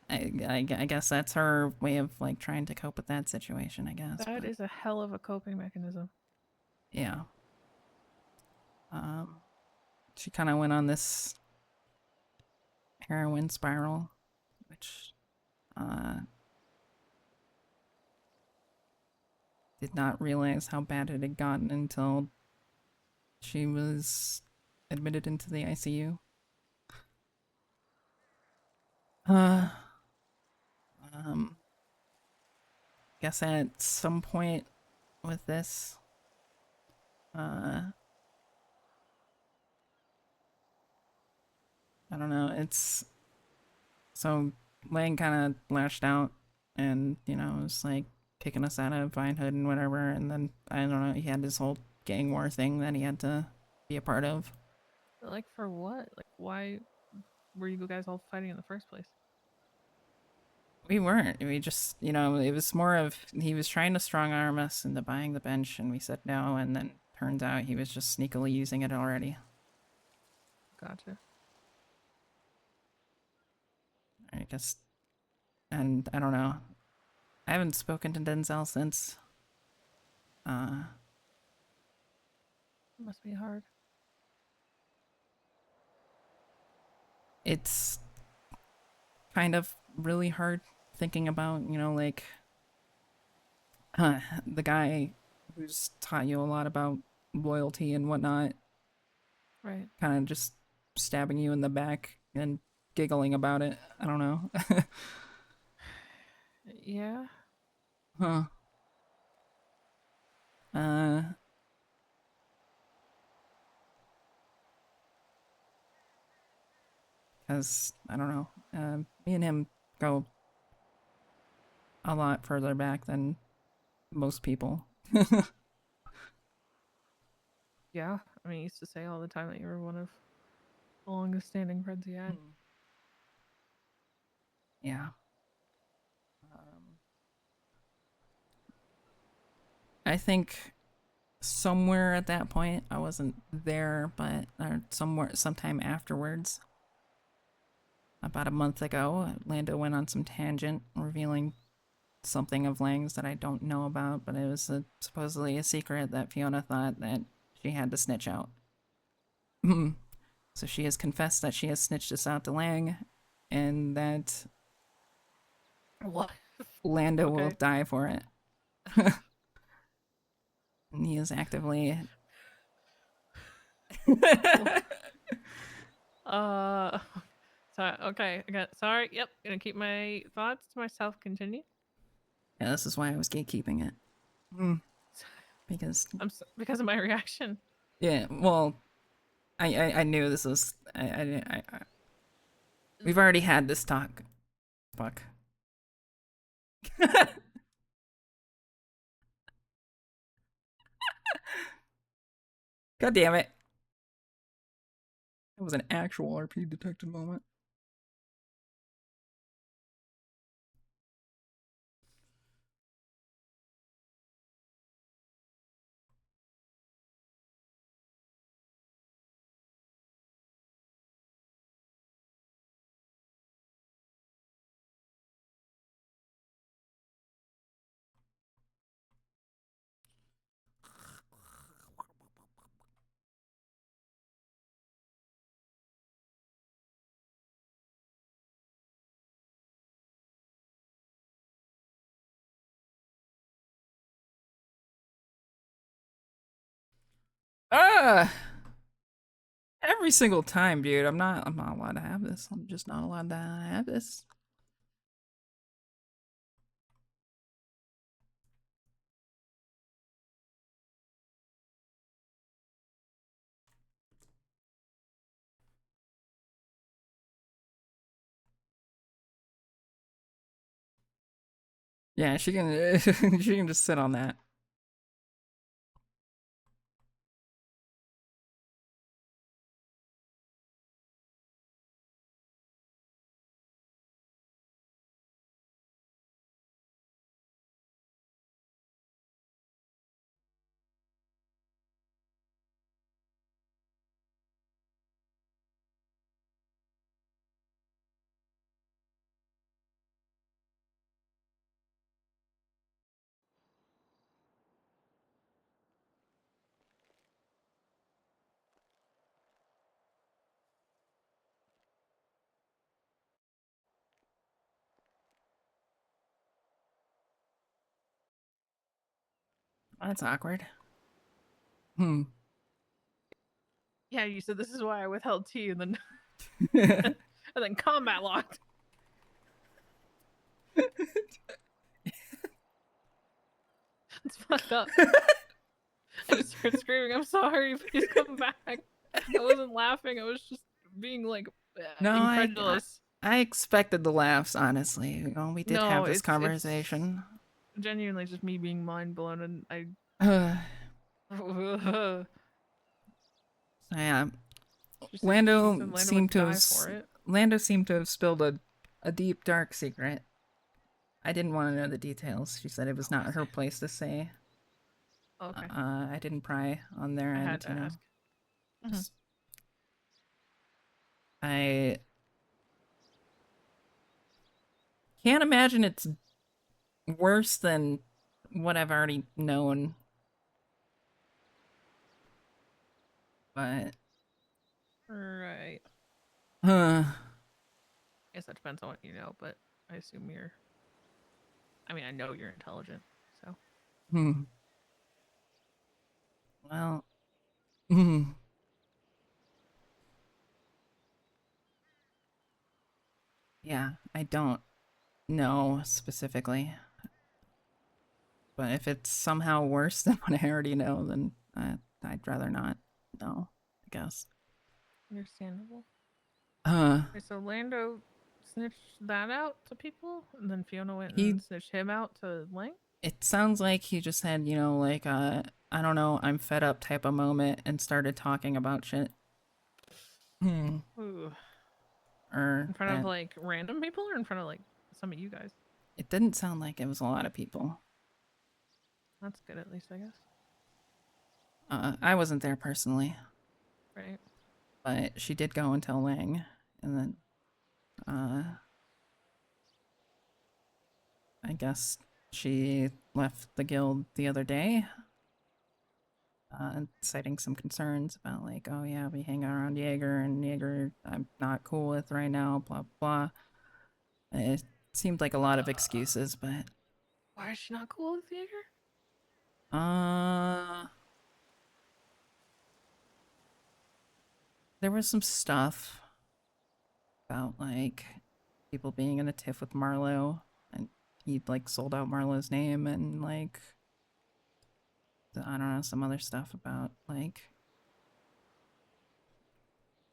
I guess that's her way of like trying to cope with that situation, I guess. That but, is a hell of a coping mechanism. yeah. She kind of went on this heroin spiral, which did not realize how bad it had gotten until she was admitted into the ICU. Guess at some point with this, I don't know, it's so Lang kind of lashed out and, you know, was like kicking us out of Vinehood and whatever, and then I don't know, he had this whole gang war thing that he had to be a part of. Like, for what? Like, why were you guys all fighting in the first place? We weren't. We just, you know, it was more of he was trying to strong arm us into buying the bench, and we said no, and then turns out he was just sneakily using it already. Gotcha. I guess, and I don't know. I haven't spoken to Denzel since. It must be hard. It's kind of really hard thinking about, you know, like the guy who's taught you a lot about loyalty and whatnot, Right. kind of just stabbing you in the back and giggling about it. I don't know. Yeah. Huh. Because I don't know. Me and him go a lot further back than most people. Yeah. I mean, he used to say all the time that you were one of the longest standing friends he had. Yeah. I think somewhere at that point, I wasn't there, but sometime afterwards, about a month ago, Lando went on some tangent revealing something of Lang's that I don't know about, but it was supposedly a secret that Fiona thought that she had to snitch out. So she has confessed that she has snitched this out to Lang, and that What? Lando will Okay. die for it. And he is actively Sorry. Okay. Sorry. Yep. Gonna keep my thoughts to myself. Continue. Yeah, this is why I was gatekeeping it. Because Because of my reaction. yeah, well, I knew this was we've already had this talk. Fuck. God damn it. That was an actual RP detective moment. Every single time, dude. I'm not allowed to have this. I'm just not allowed to have this. Yeah, she can she can just sit on that. That's awkward. Hmm. Yeah, you said this is why I withheld T and then and then combat locked. It's fucked up. I just started screaming, I'm sorry, please come back. I wasn't laughing, I was just being like No, incredulous. I expected the laughs, honestly. You know, we did No, have this it's conversation. genuinely just me being mind blown, and I Yeah. She said Lando would seemed to die have for it. Lando seemed to have spilled a deep dark secret. I didn't want to know the details. She said it was not her place to say. Okay. I didn't pry on their I end, had to you know. ask. Just- I can't imagine it's worse than what I've already known. But Right. huh. I guess that depends on what you know, but I assume you're. I mean, I know you're intelligent, so. Hmm. Well. Hmm. Yeah, I don't know specifically. But if it's somehow worse than what I already know, then I'd rather not know, I guess. Understandable. Uh, Okay, so Lando snitched that out to people, and then Fiona went He- and snitched him out to Lang? it sounds like he just had, you know, like I don't know, I'm fed up type of moment and started talking about shit. Ooh. Or In front of, like, random people, or in front of, like, some of you guys? it didn't sound like it was a lot of people. That's good, at least, I guess. I wasn't there personally. Right. But she did go and tell Lang, and then, I guess she left the guild the other day, citing some concerns about, like, oh yeah, we hang out around Jaeger, and Jaeger I'm not cool with right now, blah, blah. It seemed like a lot of excuses, but, Why is she not cool with Jaeger? there was some stuff about, like, people being in a tiff with Marlowe, and he'd, like, sold out Marlowe's name, and, like, I don't know, some other stuff about, like,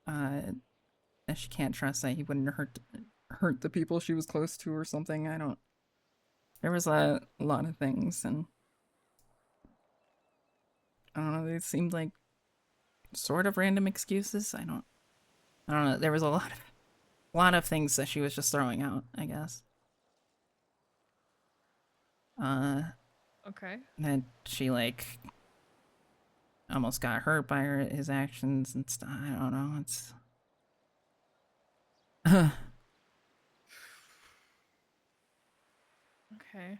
that she can't trust that he wouldn't hurt the people she was close to or something. I don't. There was a lot of things, and I don't know. They seemed like sort of random excuses. I don't know. There was a lot of things that she was just throwing out, I guess. Okay. And she, like, almost got hurt by his actions and stuff. I don't know. It's. Okay.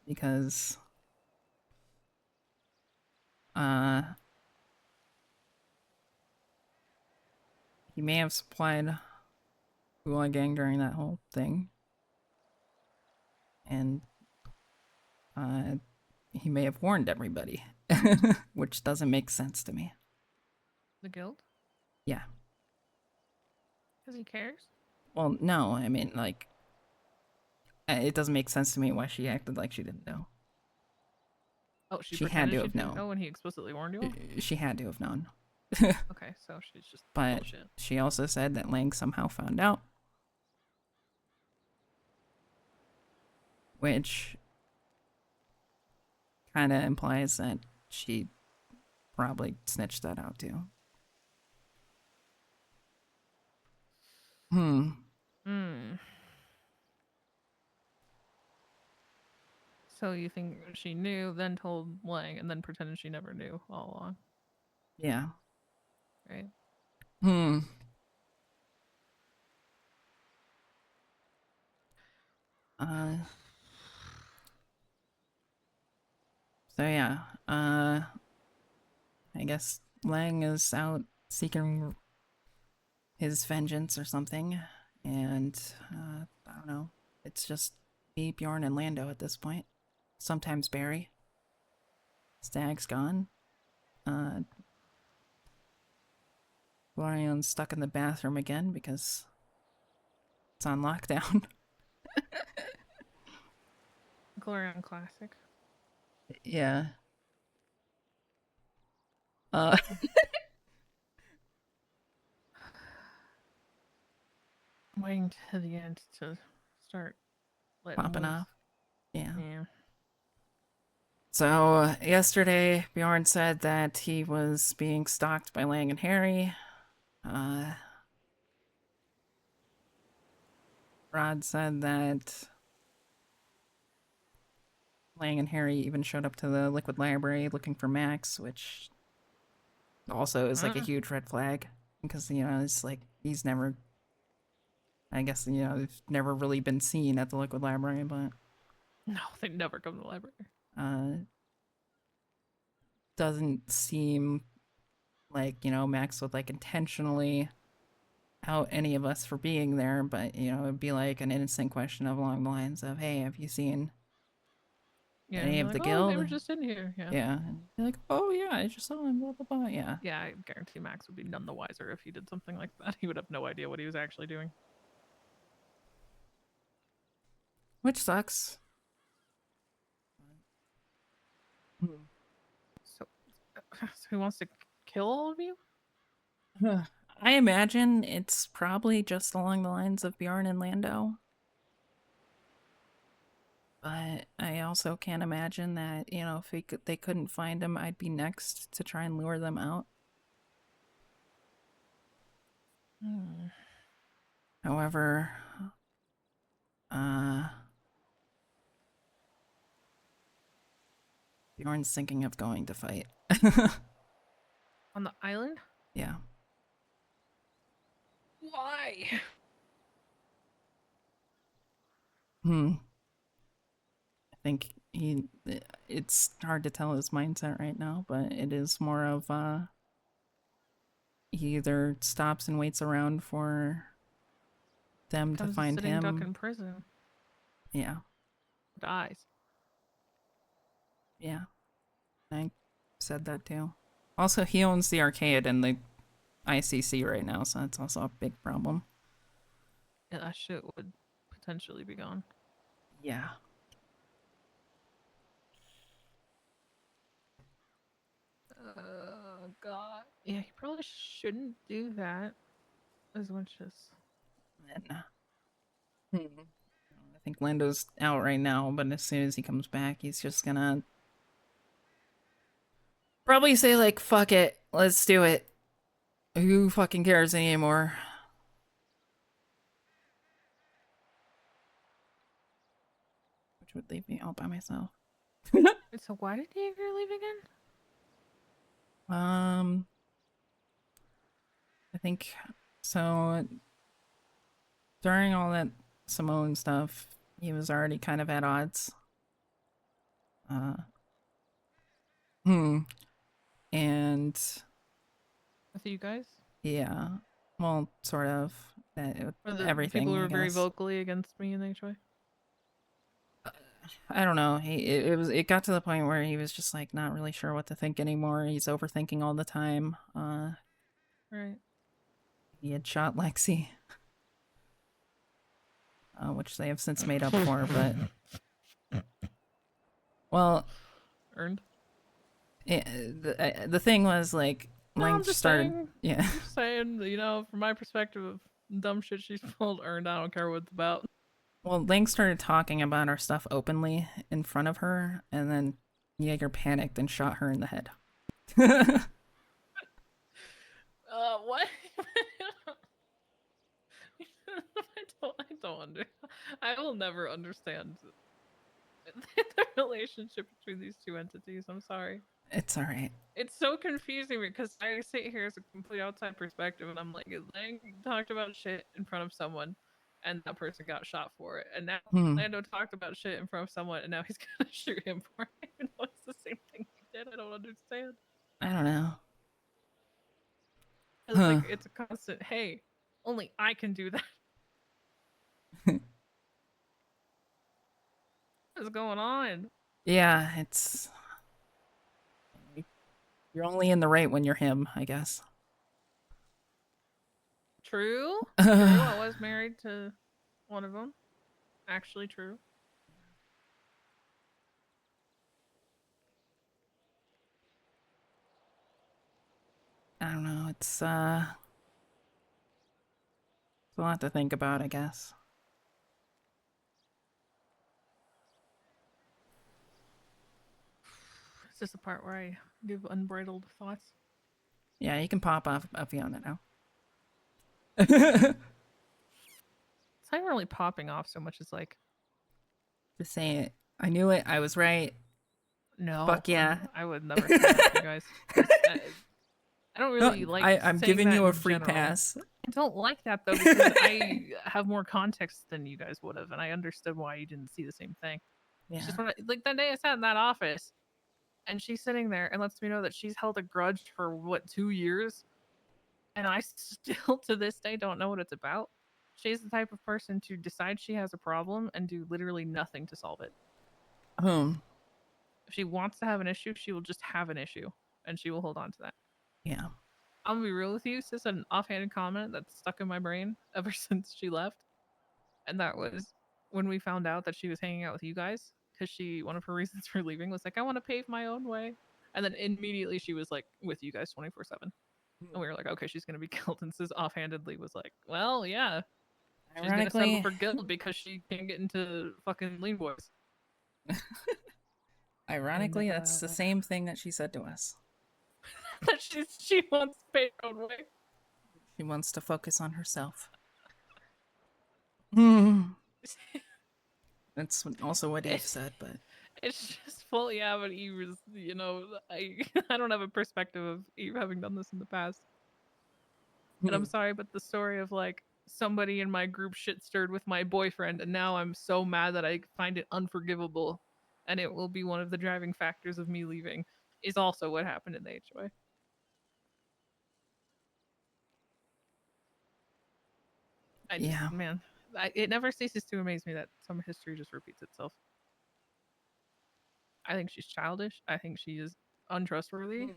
Because he may have supplied Gulag Gang during that whole thing. And he may have warned everybody, which doesn't make sense to me. The guild? Yeah. Because he cares? Well, no, I mean, like, it doesn't make sense to me why she acted like she didn't know. Oh, she She had pretended to she have didn't known. know when he explicitly warned you all? She had to have known. Okay, so she's just But bullshit. she also said that Lang somehow found out. Which kind of implies that she probably snitched that out too. Hmm. So you think she knew, then told Lang, and then pretended she never knew all along, Yeah. right? Hmm. So yeah, I guess Lang is out seeking his vengeance or something, and I don't know. It's just me, Bjorn, and Lando at this point. Sometimes Barry. Stag's gone. Glorion's stuck in the bathroom again because it's on lockdown. Glorion Classic. Yeah. I'm waiting to the end to start letting Popping loose. off. Yeah. Yeah. So yesterday, Bjorn said that he was being stalked by Lang and Harry. Rod said that Lang and Harry even showed up to the Liquid Library looking for Max, which also is like a huge red flag because, you know, it's like he's never, I guess, you know, never really been seen at the Liquid Library, but No, they never come to the library. doesn't seem like, you know, Max would like intentionally out any of us for being there, but, you know, it'd be like an innocent question of along the lines of, hey, have you seen Yeah, any you're of the like, oh, guild? they were just in here. Yeah. Yeah. And you're like, oh yeah, I just saw him, blah blah blah. Yeah. Yeah, I guarantee Max would be none the wiser if he did something like that. He would have no idea what he was actually doing. Which sucks. So he wants to kill all of you? I imagine it's probably just along the lines of Bjorn and Lando. But I also can't imagine that, you know, if they couldn't find him, I'd be next to try and lure them out. However, Bjorn's thinking of going to fight. On the island? Yeah. Why? I think it's hard to tell his mindset right now, but it is more of he either stops and waits around for them to find sitting duck in him. prison. Yeah. Dies. Yeah. I said that too. Also, he owns the arcade and the ICC right now, so that's also a big problem. Yeah, that shit would potentially be gone. Yeah. Oh, God. Yeah, he probably shouldn't do that as much as... And, I think Lando's out right now, but as soon as he comes back, he's just gonna probably say, like, fuck it, let's do it. Who fucking cares anymore? Which would leave me all by myself. So why did Jaeger leave again? I think so. During all that Simone stuff, he was already kind of at odds. And With you guys? yeah, well, sort of. Or the Everything. people who I were very guess. vocally against me in HOA? I don't know. It got to the point where he was just like not really sure what to think anymore. He's overthinking all the time. Right. He had shot Lexi, which they have since made up for. But well, earned. the thing was like No, Lang I'm just started. saying. Yeah. I'm just saying, you know, from my perspective of dumb shit she's pulled, earned, I don't care what it's about. Well, Lang started talking about our stuff openly in front of her, and then Jaeger panicked and shot her in the head. What? I don't I will never understand the relationship between these two entities. I'm sorry. It's alright. It's so confusing because I sit here as a complete outside perspective and I'm like, Lang talked about shit in front of someone and that person got shot for it. And now Lando talked about shit in front of someone and now he's gonna shoot him for it. Even though it's the same thing he did. I don't understand. I don't know. It's like it's a constant, hey, only I can do that. What's going on? Yeah, it's... You're only in the right when you're him, I guess. True. True. I was married to one of them. Actually true. I don't know, it's a lot to think about, I guess. Is this the part where I give unbridled thoughts? Yeah, you can pop off beyond that now. It's not even really popping off so much as like, Just saying it. I knew it. I was right. no. Fuck yeah. I would never say that to you guys. I don't really No, like. I'm saying giving that you a in free general. pass. I don't like that though because I have more context than you guys would have, and I understood why you didn't see the same thing. Yeah. It's just when like that day I sat in that office, and she's sitting there and lets me know that she's held a grudge for what 2 years, and I still to this day don't know what it's about. She's the type of person to decide she has a problem and do literally nothing to solve it. If she wants to have an issue, she will just have an issue, and she will hold on to that. Yeah. I'm gonna be real with you. This is an offhanded comment that's stuck in my brain ever since she left. And that was when we found out that she was hanging out with you guys. Because one of her reasons for leaving was like, I want to pave my own way. And then immediately she was like with you guys 24/7. And we were like, okay, she's going to be killed. And Sis offhandedly was like, well, yeah. She's going to settle for guild because she can't get into fucking lean boys. Ironically, that's the same thing that she said to us. That she wants to pay her own way. She wants to focus on herself. That's also what Eve said, but it's just full. Yeah, but Eve is, you know, I don't have a perspective of Eve having done this in the past. And I'm sorry, but the story of like somebody in my group shit stirred with my boyfriend, and now I'm so mad that I find it unforgivable, and it will be one of the driving factors of me leaving, is also what happened in the HOA. Yeah. Man, it never ceases to amaze me that some history just repeats itself. I think she's childish. I think she is untrustworthy.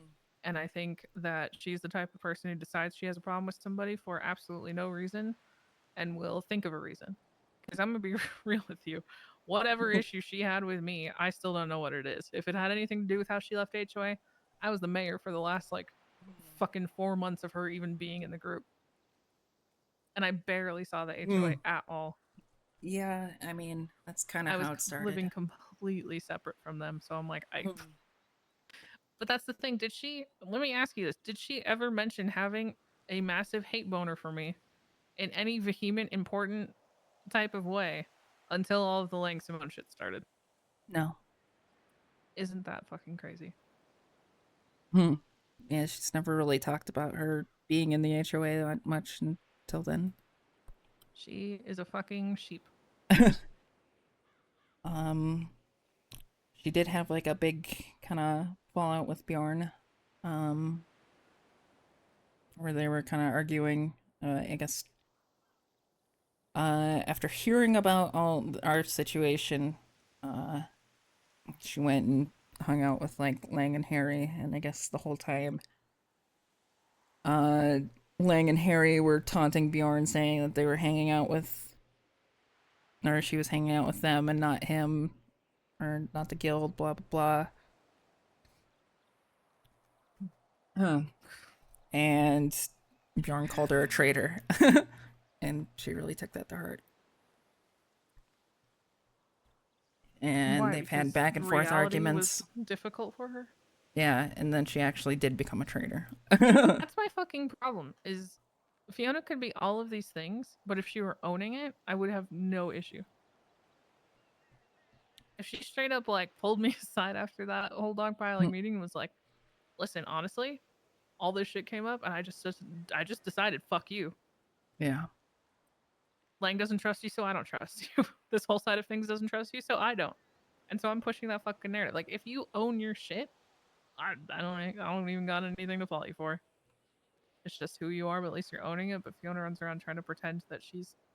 And I think that she's the type of person who decides she has a problem with somebody for absolutely no reason and will think of a reason. Because I'm going to be real with you. Whatever issue she had with me, I still don't know what it is. If it had anything to do with how she left HOA, I was the mayor for the last like fucking 4 months of her even being in the group. And I barely saw the HOA at all. Yeah, I mean, that's kind of how it started. Living completely separate from them, so I'm like, But that's the thing. Let me ask you this. Did she ever mention having a massive hate boner for me in any vehement, important type of way until all of the Lang Simone shit started? No. Isn't that fucking crazy? Yeah, she's never really talked about her being in the HOA that much until then. She is a fucking sheep. She did have like a big kind of fallout with Bjorn, where they were kind of arguing, I guess, after hearing about all our situation, she went and hung out with like Lang and Harry, and I guess the whole time, Lang and Harry were taunting Bjorn, saying that they were hanging out with, or she was hanging out with them and not him, or not the guild, blah blah blah. and Bjorn called her a traitor. And she really took that to heart. And Why? they've had Because back and forth reality arguments. was difficult for her. Yeah, and then she actually did become a traitor. That's my fucking problem. Is Fiona could be all of these things, but if she were owning it, I would have no issue. If she straight up like pulled me aside after that whole dogpiling meeting and was like, "Listen, honestly, all this shit came up, and I just decided, fuck you. Yeah. Lang doesn't trust you, so I don't trust you. This whole side of things doesn't trust you, so I don't. And so I'm pushing that fucking narrative. Like, if you own your shit, I don't even got anything to fault you for. It's just who you are, but at least you're owning it. But Fiona runs around trying to pretend that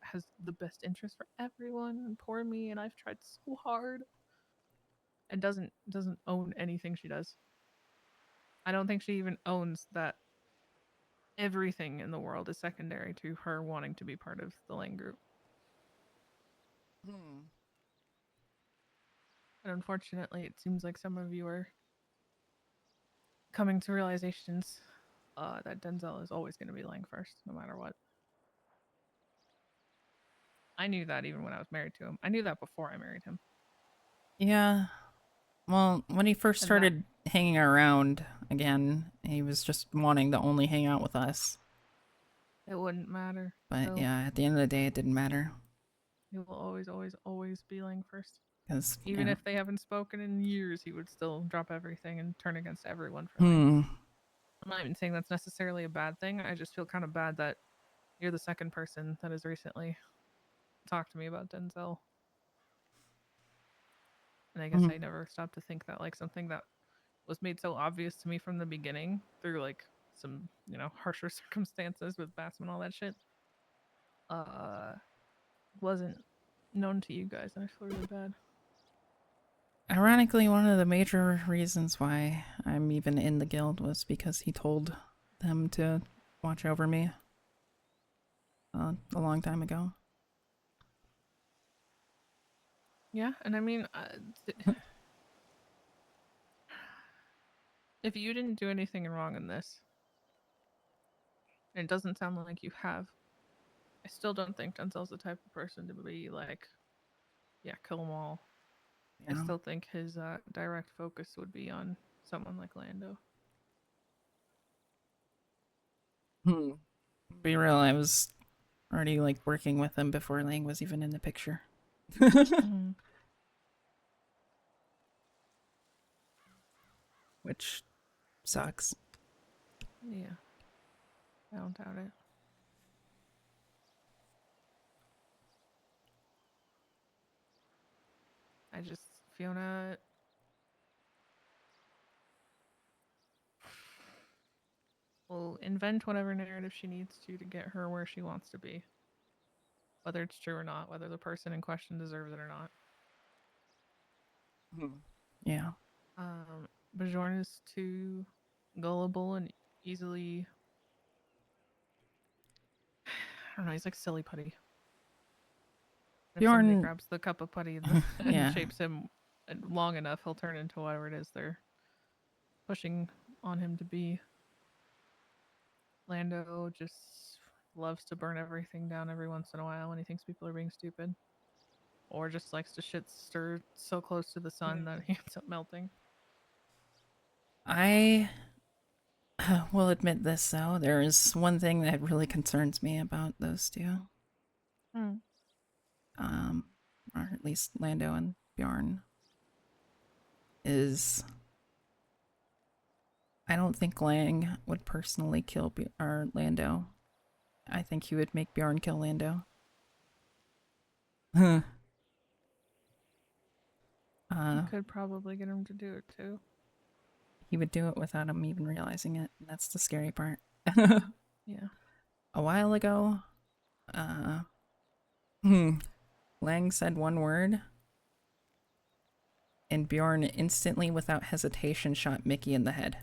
has the best interest for everyone, and poor me, and I've tried so hard. And doesn't own anything she does. I don't think she even owns that everything in the world is secondary to her wanting to be part of the Lang group. And unfortunately, it seems like some of you are coming to realizations that Denzel is always going to be Lang first, no matter what. I knew that even when I was married to him. I knew that before I married him. Yeah. Well, when he first And started hanging around again, he was just wanting to only hang out with us. It wouldn't matter. But so yeah, at the end of the day, it didn't matter. He will always, always, always be Lang first. Because Even yeah. if they haven't spoken in years, he would still drop everything and turn against everyone for Hmm. Lang. I'm not even saying that's necessarily a bad thing. I just feel kind of bad that you're the second person that has recently talked to me about Denzel. And I guess I never stopped to think that like something that was made so obvious to me from the beginning through like some, harsher circumstances with Bassam and all that shit, wasn't known to you guys, and I feel really bad. Ironically, one of the major reasons why I'm even in the guild was because he told them to watch over me a long time ago. Yeah, and I mean, if you didn't do anything wrong in this, and it doesn't sound like you have, I still don't think Denzel's the type of person to be like, yeah, kill them all. Yeah. I still think his direct focus would be on someone like Lando. Be real, I was already like working with him before Lang was even in the picture. Which sucks. Yeah. I don't doubt it. Fiona... will invent whatever narrative she needs to get her where she wants to be. Whether it's true or not, whether the person in question deserves it or not. Yeah. Bajorn is too gullible and easily... I don't know, he's like silly putty. If somebody Bjorn grabs the cup of putty and Yeah. shapes him long enough, he'll turn into whatever it is they're pushing on him to be. Lando just loves to burn everything down every once in a while when he thinks people are being stupid. Or just likes to shit stir so close to the sun that he ends up melting. I will admit this though, there is one thing that really concerns me about those two. Or at least Lando and Bjorn, is I don't think Lang would personally kill Lando. I think he would make Bjorn kill Lando. You could probably get him to do it too. He would do it without him even realizing it, and that's the scary part. Yeah. A while ago, Lang said one word, and Bjorn instantly, without hesitation, shot Mickey in the head.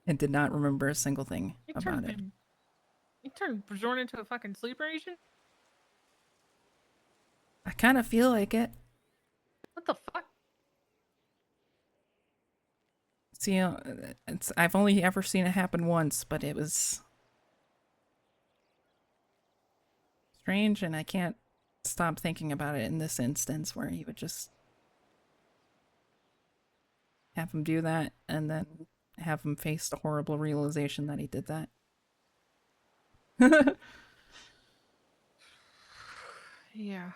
And did not remember a single thing about it. You turned Bajorn into a fucking sleeper agent? I kind of feel like it. What the fuck? See, I've only ever seen it happen once, but it was strange, and I can't stop thinking about it in this instance where he would just have him do that and then have him face the horrible realization that he did that. Yeah,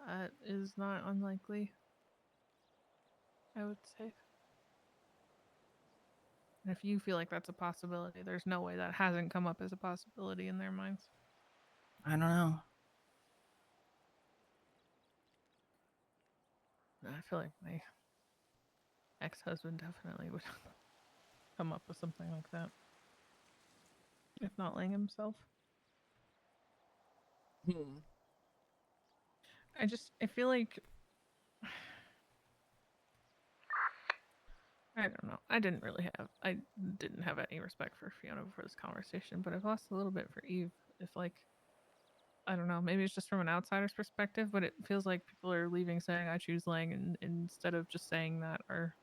that is not unlikely, I would say. And if you feel like that's a possibility, there's no way that hasn't come up as a possibility in their minds. I don't know. I feel like my ex-husband definitely would come up with something like that. If not laying himself. I feel like I don't know. I didn't have any respect for Fiona before this conversation, but I've lost a little bit for Eve. If like, I don't know, maybe it's just from an outsider's perspective, but it feels like people are leaving saying I choose Lang and instead of just saying that or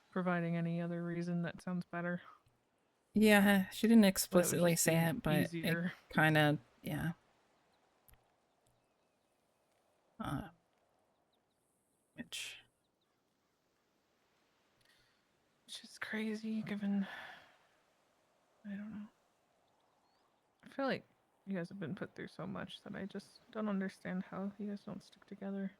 providing any other reason that sounds better. Yeah, she didn't But it would explicitly just say be it, but it easier. kind of, yeah. Which Which is crazy given I don't know. I feel like you guys have been put through so much that I just don't understand how you guys don't stick together.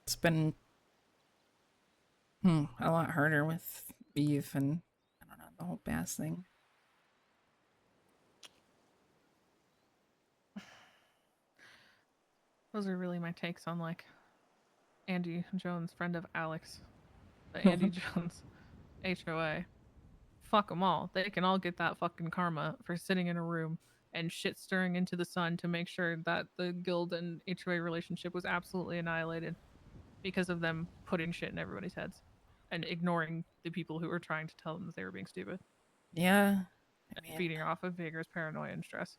it's been a lot harder with Eve and I don't know, the whole Bass thing. Those are really my takes on like Andy Jones, friend of Alex, the Andy Jones HOA. Fuck them all. They can all get that fucking karma for sitting in a room and shit stirring into the sun to make sure that the guild and HOA relationship was absolutely annihilated because of them putting shit in everybody's heads and ignoring the people who were trying to tell them that they were being stupid. Yeah. And feeding off of vigorous paranoia and stress.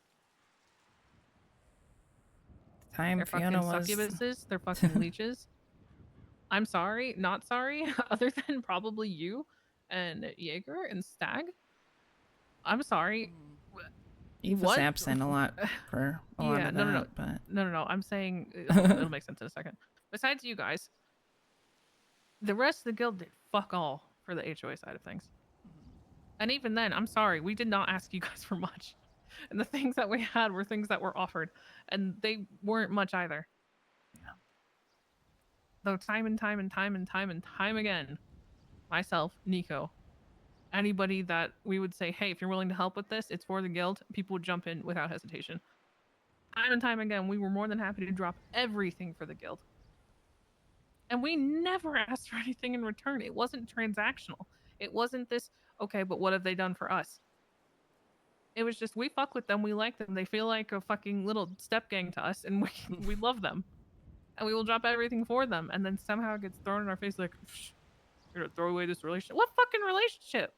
Time They're Fiona fucking was succubuses. They're fucking leeches. I'm sorry, not sorry, other than probably you and Jaeger and Stag. I'm sorry. Eve was absent a lot for a lot Yeah, of no, that, but no. I'm saying it'll make sense in a second. Besides you guys, the rest of the guild did fuck all for the HOA side of things. And even then, I'm sorry, we did not ask you guys for much. And the things that we had were things that were offered, and they weren't much either. Yeah. Though time and time again, myself, Nico, anybody that we would say, hey, if you're willing to help with this, it's for the guild, people would jump in without hesitation. Time and time again, we were more than happy to drop everything for the guild. And we never asked for anything in return. It wasn't transactional. It wasn't this, okay, but what have they done for us? It was just, we fuck with them, we like them, they feel like a fucking little step gang to us, and we love them. And we will drop everything for them, and then somehow it gets thrown in our face like, you're gonna throw away this relationship. What fucking relationship?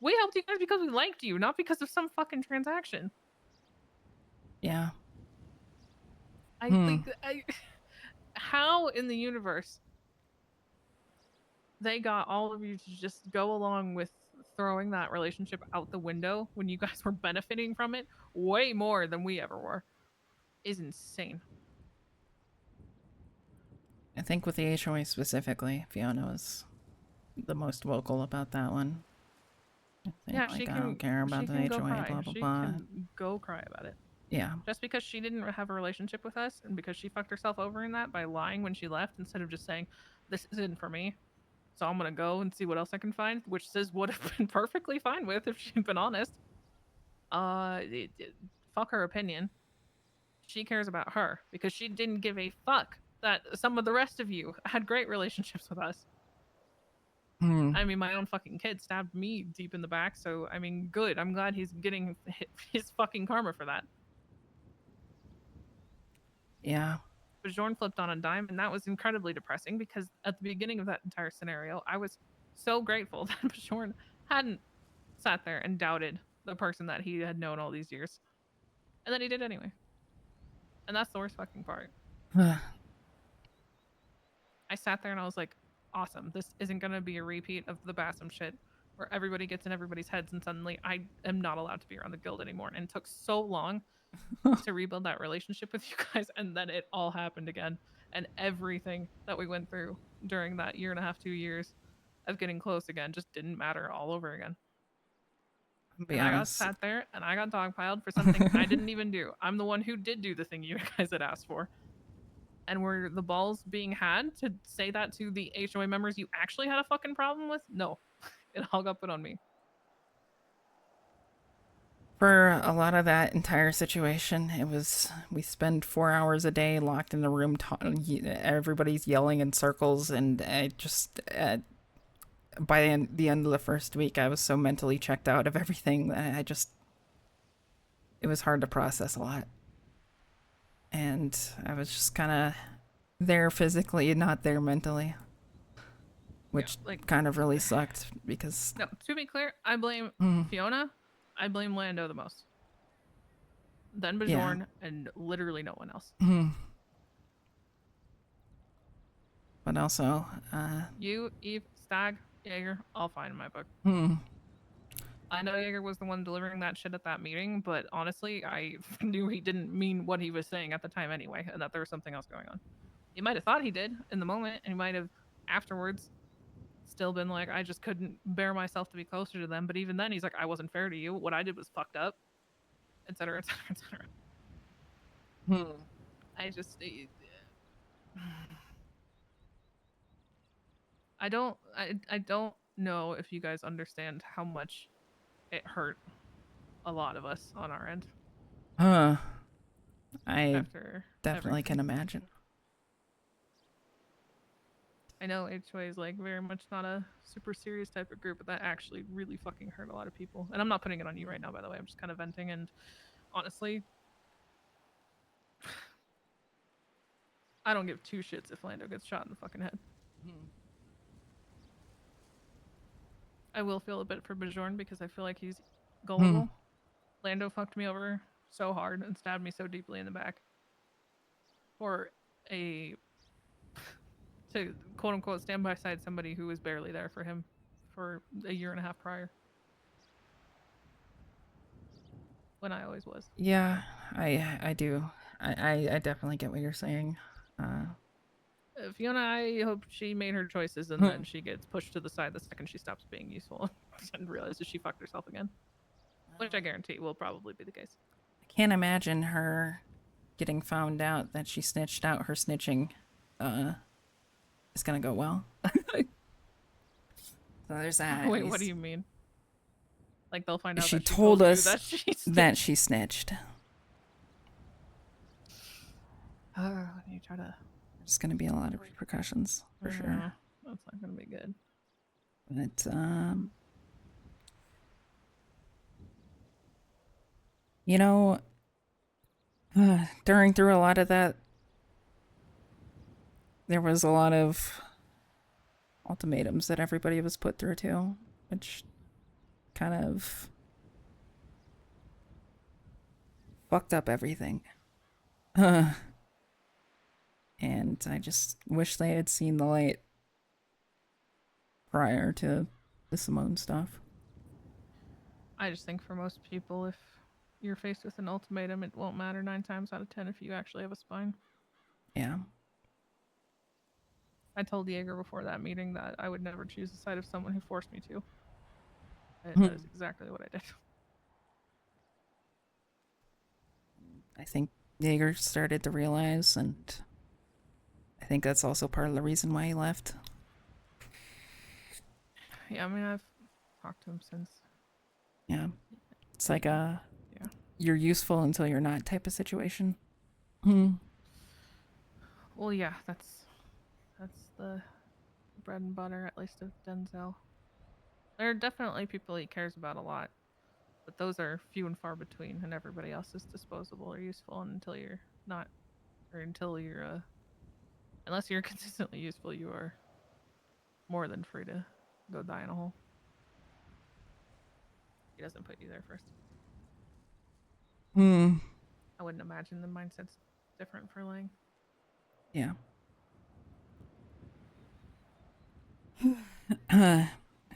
We helped you guys because we liked you, not because of some fucking transaction. yeah. I think how in the universe they got all of you to just go along with throwing that relationship out the window when you guys were benefiting from it way more than we ever were is insane. I think with the HOA specifically, Fiona was the most vocal about that one. Yeah, like, she can. I don't care about the HOA, cry. blah blah she blah. can go cry about it. Yeah. Just because she didn't have a relationship with us, and because she fucked herself over in that by lying when she left, instead of just saying, "This isn't for me," so I'm gonna go and see what else I can find, which Sis would have been perfectly fine with if she'd been honest. Fuck her opinion. She cares about her because she didn't give a fuck that some of the rest of you had great relationships with us. I mean, my own fucking kid stabbed me deep in the back, so I mean, good. I'm glad he's getting his fucking karma for that. Yeah. But Jorn flipped on a dime, and that was incredibly depressing because at the beginning of that entire scenario, I was so grateful that Bjorn hadn't sat there and doubted the person that he had known all these years. And then he did anyway. And that's the worst fucking part. I sat there and I was like, awesome. This isn't going to be a repeat of the Bassam shit where everybody gets in everybody's heads and suddenly I am not allowed to be around the guild anymore. And it took so long to rebuild that relationship with you guys. And then it all happened again. And everything that we went through during that 1.5 to 2 years of getting close again just didn't matter all over again. Be And I got honest. sat there and I got dogpiled for something I didn't even do. I'm the one who did do the thing you guys had asked for. And were the balls being had to say that to the HOA members you actually had a fucking problem with? No. It all got put on me. For a lot of that entire situation, it was we spend 4 hours a day locked in a room. Everybody's yelling in circles, and I just by the end of the first week, I was so mentally checked out of everything that it was hard to process a lot. And I was just kind of there physically, not there mentally, which kind of really sucked because. No, to be clear, I blame Fiona. I blame Lando the most. Then Bajorn, and literally no one else. But also, you, Eve, Stag, Jaeger, all fine in my book. I know Jaeger was the one delivering that shit at that meeting, but honestly, I knew he didn't mean what he was saying at the time anyway, and that there was something else going on. He might have thought he did in the moment, and he might have afterwards still been like, I just couldn't bear myself to be closer to them. But even then, he's like, I wasn't fair to you. What I did was fucked up, etc., etc., etc. I just, I don't know if you guys understand how much it hurt a lot of us on our end. I definitely can imagine. I know HOA is like very much not a super serious type of group, but that actually really fucking hurt a lot of people. And I'm not putting it on you right now, by the way. I'm just kind of venting. And honestly, I don't give two shits if Lando gets shot in the fucking head. I will feel a bit for Bajorn because I feel like he's gullible. Lando fucked me over so hard and stabbed me so deeply in the back for to quote unquote stand by side somebody who was barely there for him for a 1.5 years prior. When I always was. Yeah, I do. I definitely get what you're saying. Fiona, I hope she made her choices and then she gets pushed to the side the second she stops being useful and realizes she fucked herself again. Which I guarantee will probably be the case. I can't imagine her getting found out that she snitched out her snitching. It's gonna go well. So there's that. Wait, what do you mean? Like they'll find out she that told us that she snitched. You try to. There's gonna be a lot of repercussions for sure. That's not gonna be good. But you know, through a lot of that, there was a lot of ultimatums that everybody was put through too, which kind of fucked up everything. And I just wish they had seen the light prior to the Simone stuff. I just think for most people, if you're faced with an ultimatum, it won't matter 9 times out of 10 if you actually have a spine. Yeah. I told Jaeger before that meeting that I would never choose the side of someone who forced me to. And that is exactly what I did. I think Jaeger started to realize, and I think that's also part of the reason why he left. Yeah, I mean, I've talked to him since. Yeah. It's like a you're useful until you're not type of situation. Well, yeah, that's the bread and butter, at least of Denzel. There are definitely people he cares about a lot, but those are few and far between, and everybody else is disposable or useful until you're not, or until you're, unless you're consistently useful, you are more than free to go die in a hole. He doesn't put you there first. I wouldn't imagine the mindset's different for Lang. Yeah.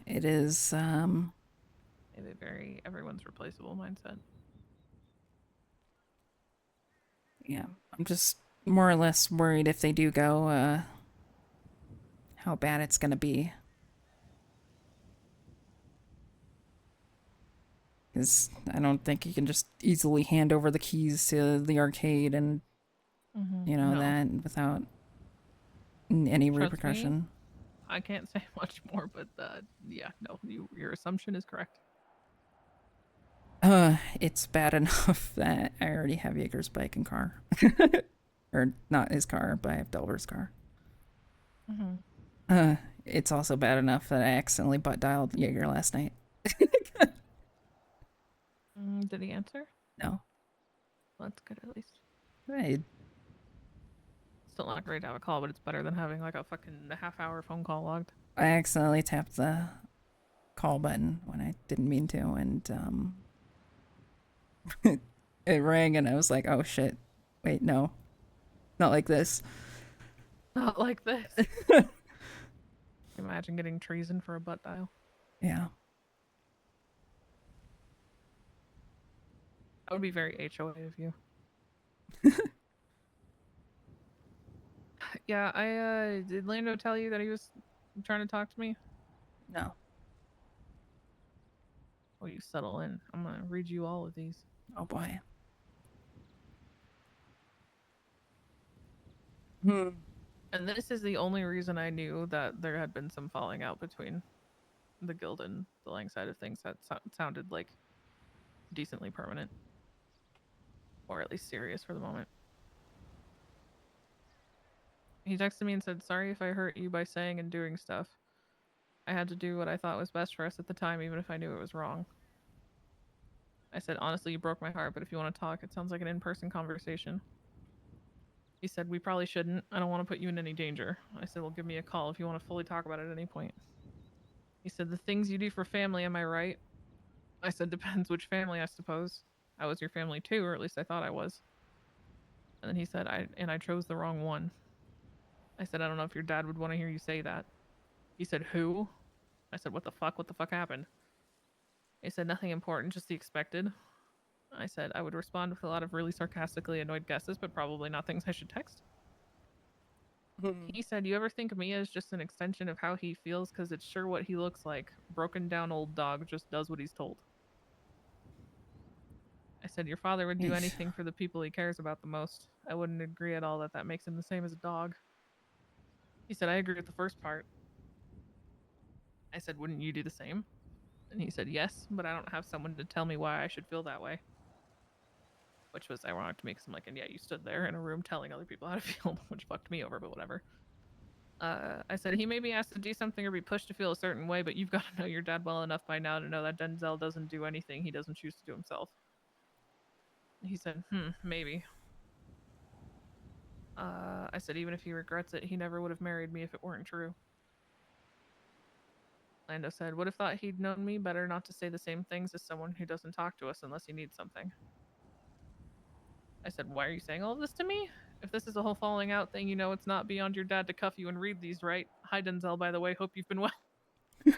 It is Maybe very everyone's replaceable mindset. yeah. I'm just more or less worried if they do go, how bad it's gonna be. Because I don't think you can just easily hand over the keys to the arcade and, you know, No. that without any Trust me, repercussion. I can't say much more, but yeah, no, your assumption is correct. It's bad enough that I already have Jaeger's bike and car. Or not his car, but I have Delver's car. It's also bad enough that I accidentally butt dialed Jaeger last night. Did he answer? No. Well, that's good at least. I Still not great to have a call, but it's better than having like a fucking half-hour phone call logged. accidentally tapped the call button when I didn't mean to, and it rang, and I was like, "Oh shit! Wait, no, not like this." Not like this. Imagine getting treason for a butt dial. Yeah. That would be very HOA of you. Yeah, did Lando tell you that he was trying to talk to me? No. Oh, you settle in. I'm gonna read you all of these. Oh boy. And this is the only reason I knew that there had been some falling out between the guild and the Lang side of things. That sounded like decently permanent, or at least serious for the moment. He texted me and said, "Sorry if I hurt you by saying and doing stuff. I had to do what I thought was best for us at the time, even if I knew it was wrong." I said, "Honestly, you broke my heart, but if you want to talk, it sounds like an in-person conversation." He said, "We probably shouldn't. I don't want to put you in any danger." I said, "Well, give me a call if you want to fully talk about it at any point." He said, "The things you do for family, am I right?" I said, "Depends which family, I suppose. I was your family too, or at least I thought I was." And then he said, I chose the wrong one." I said, "I don't know if your dad would want to hear you say that." He said, "Who?" I said, What the fuck happened?" He said, "Nothing important, just the expected." I said, "I would respond with a lot of really sarcastically annoyed guesses, but probably not things I should text." He said, "You ever think of me as just an extension of how he feels? Because it's sure what he looks like. Broken down old dog, just does what he's told." I said, "Your father would do Yeesh. anything for the people he cares about the most. I wouldn't agree at all that that makes him the same as a dog." He said, "I agree with the first part." I said, "Wouldn't you do the same?" And he said, "Yes, but I don't have someone to tell me why I should feel that way." Which was ironic to me because I'm like, and yeah, you stood there in a room telling other people how to feel, which fucked me over, but whatever. I said, "He may be asked to do something or be pushed to feel a certain way, but you've got to know your dad well enough by now to know that Denzel doesn't do anything he doesn't choose to do himself." He said, maybe. I said, "Even if he regrets it, he never would have married me if it weren't true." Lando said, "Would have thought he'd known me better not to say the same things as someone who doesn't talk to us unless he needs something." I said, "Why are you saying all of this to me? If this is a whole falling out thing, you know it's not beyond your dad to cuff you and read these, right? Hi, Denzel, by the way. Hope you've been well." It's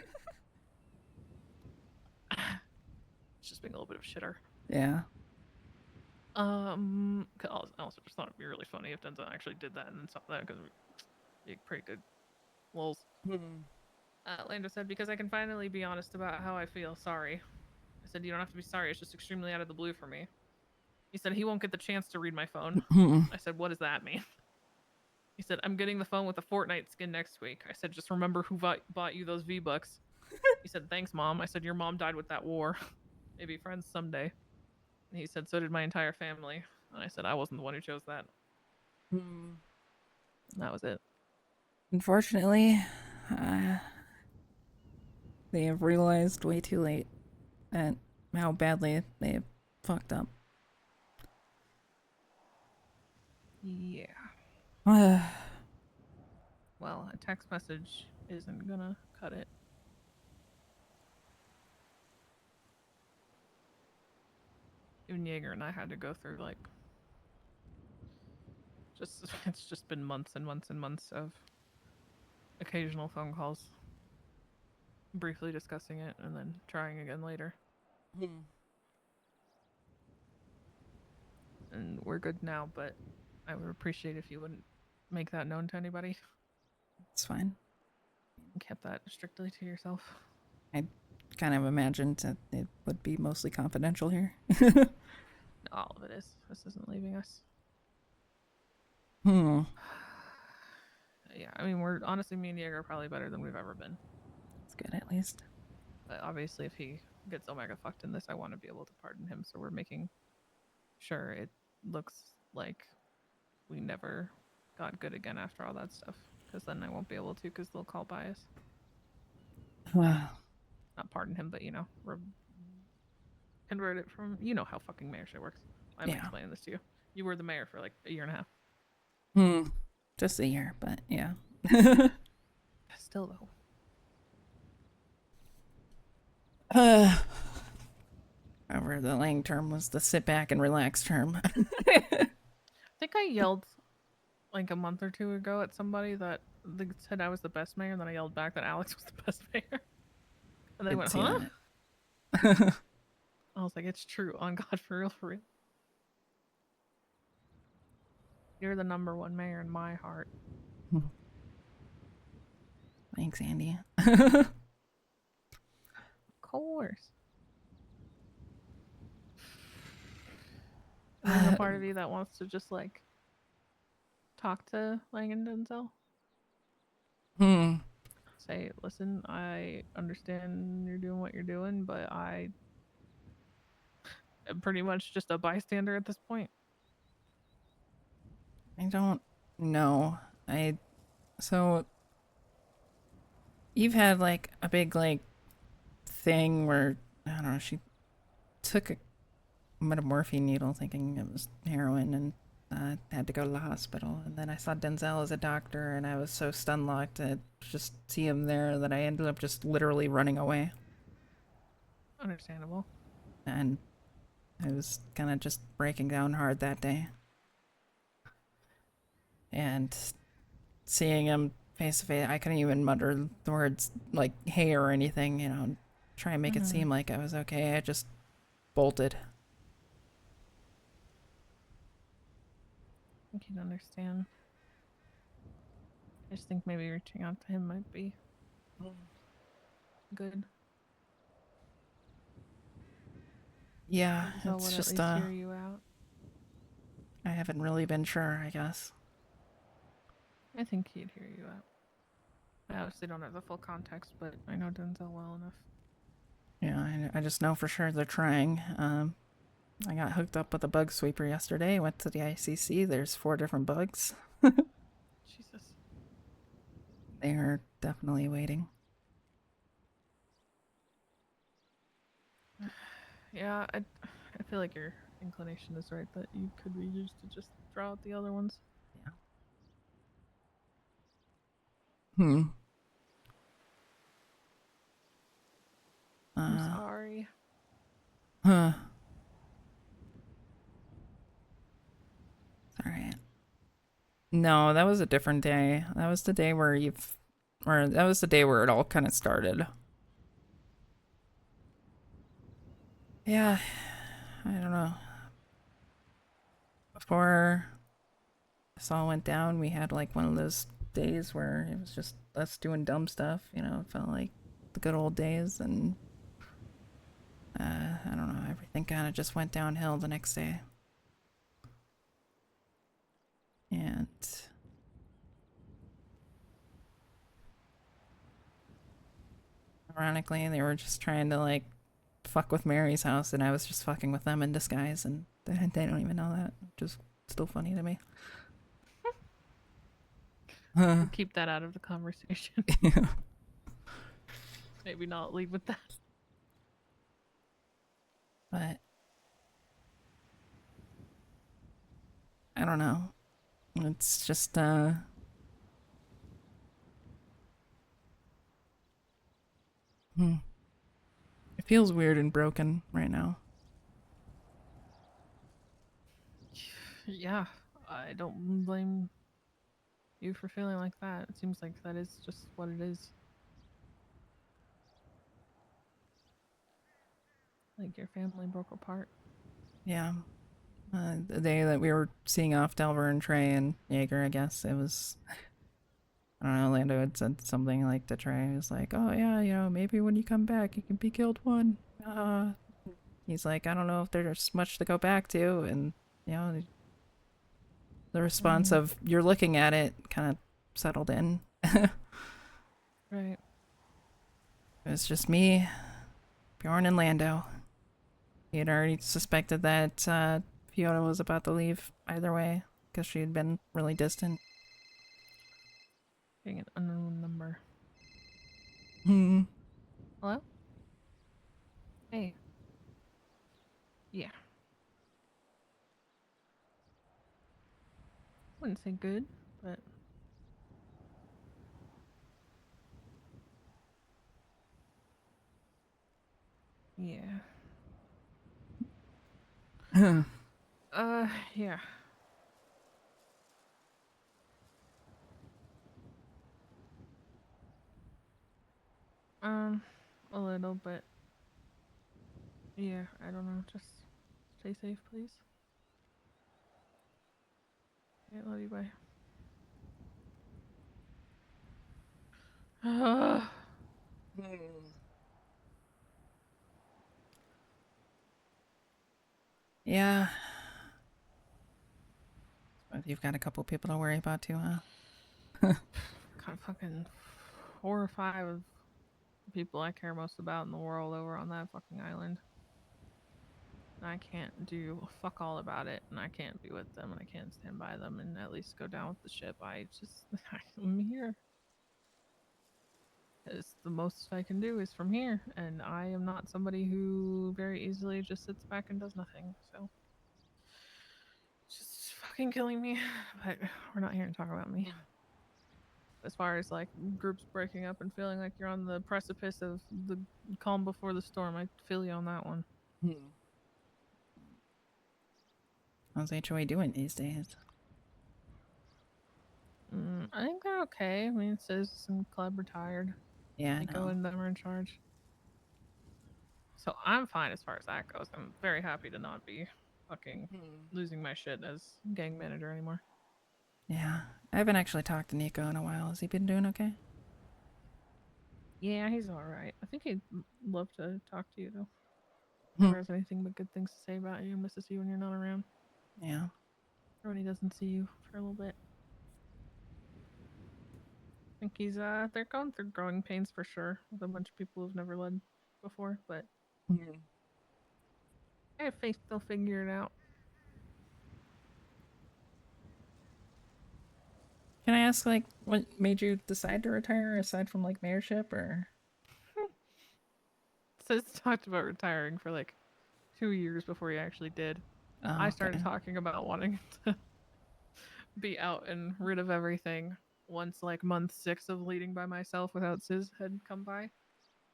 just being a little bit of a shitter. Yeah. I also just thought it'd be really funny if Denzel actually did that and then something that because it'd be pretty good. Lols. Lando said, "Because I can finally be honest about how I feel. Sorry." I said, "You don't have to be sorry. It's just extremely out of the blue for me." He said, "He won't get the chance to read my phone." I said, "What does that mean?" He said, "I'm getting the phone with the Fortnite skin next week." I said, "Just remember who bought you those V-Bucks." He said, "Thanks, Mom." I said, "Your mom died with that war. Maybe friends someday." And he said, "So did my entire family." And I said, "I wasn't the one who chose that." And that was it. Unfortunately, they have realized way too late at how badly they have fucked up. Yeah. Well, a text message isn't gonna cut it. Even Jaeger and I had to go through like It's just been months and months and months of occasional phone calls, briefly discussing it, and then trying again later. And we're good now, but I would appreciate if you wouldn't make that known to anybody. It's fine. Kept that strictly to yourself. I kind of imagined that it would be mostly confidential here. All of it is. This isn't leaving us. Hmm. Yeah, I mean, we're honestly, me and Diego are probably better than we've ever been. That's good, at least. But obviously, if he gets Omega fucked in this, I want to be able to pardon him. So we're making sure it looks like we never got good again after all that stuff. Because then I won't be able to, because they'll call bias. Wow. Not pardon him, but, you know, convert it from, you know how fucking mayor shit works. I'm Yeah. explaining this to you. You were the mayor for like a year and a half. Just a year, but yeah. Still though. However, the Lang term was the sit back and relax term. I think I yelled like a month or two ago at somebody that they said I was the best mayor, and then I yelled back that Alex was the best mayor. And they went, huh? I was like, it's true. On God, for real, for real. You're the #1 mayor in my heart. Thanks, Andy. Of course. There's a part of you that wants to just like talk to Lang and Denzel. Say, listen, I understand you're doing what you're doing, but I am pretty much just a bystander at this point. I don't know. So you've had like a big like thing where I don't know, she took a metamorphine needle thinking it was heroin and had to go to the hospital, and then I saw Denzel as a doctor and I was so stun-locked to just see him there that I ended up just literally running away. Understandable. And I was kind of just breaking down hard that day. And seeing him face to face, I couldn't even mutter the words like hey or anything, you know, try and make it seem like I was okay. I just bolted. I can understand. I just think maybe reaching out to him might be good. Yeah, So it's would just at least hear you out. I haven't really been sure, I guess. I think he'd hear you out. I obviously don't have the full context, but I know Denzel well enough. Yeah, I just know for sure they're trying. I got hooked up with a bug sweeper yesterday, went to the ICC, there's 4 different bugs. Jesus. They are definitely waiting. Yeah, I feel like your inclination is right that you could be used to just draw out the other ones. Yeah. I'm sorry. Huh. Alright. No, that was a different day. That was the day where that was the day where it all kind of started. Yeah, I don't know. Before this all went down, we had like one of those days where it was just us doing dumb stuff, you know, it felt like the good old days, and I don't know, everything kind of just went downhill the next day. And ironically, they were just trying to like fuck with Mary's house, and I was just fucking with them in disguise, and they don't even know that, which is still funny to me. We'll keep that out of the conversation. Yeah. Maybe not lead with that. But I don't know. It's just it feels weird and broken right now. Yeah, I don't blame you for feeling like that. It seems like that is just what it is. Like your family broke apart. Yeah. The day that we were seeing off Delver and Trey and Jaeger, I guess it was. I don't know. Lando had said something like to Trey. He was like, "Oh yeah, you know, maybe when you come back, you can be killed one." He's like, "I don't know if there's much to go back to," and you know, the response of "You're looking at it" kind of settled in. Right. It was just me, Bjorn, and Lando. He had already suspected that Fiona was about to leave either way because she had been really distant. Getting an unknown number. Hmm. Hello? Hey. Yeah. Wouldn't say good, but yeah. Yeah. A little, but yeah, I don't know. Just stay safe, please. Yeah, love you. Bye. Yeah. But you've got a couple people to worry about too, huh? Got fucking 4 or 5 of the people I care most about in the world over on that fucking island. And I can't do fuck all about it, and I can't be with them, and I can't stand by them, and at least go down with the ship. I'm here. Because the most I can do is from here, and I am not somebody who very easily just sits back and does nothing. So it's just fucking killing me. But we're not here to talk about me. As far as like groups breaking up and feeling like you're on the precipice of the calm before the storm, I feel you on that one. How's HOA doing these days? I think they're okay. I mean, it says some club retired. Yeah, I Nico know. and them are in charge. So I'm fine as far as that goes. I'm very happy to not be fucking losing my shit as gang manager anymore. Yeah. I haven't actually talked to Nico in a while. Has he been doing okay? Yeah, he's alright. I think he'd love to talk to you, though. Hmm. Never has anything but good things to say about you. Misses you when you're not around. Yeah. Or when he doesn't see you for a little bit. I think he's, they're going through growing pains for sure. With a bunch of people who've never led before, but I have faith they'll figure it out. Can I ask, like, what made you decide to retire aside from, like, mayorship or? Sis talked about retiring for like 2 years before he actually did. Oh, I started okay. talking about wanting to be out and rid of everything once like month 6 of leading by myself without Sis had come by.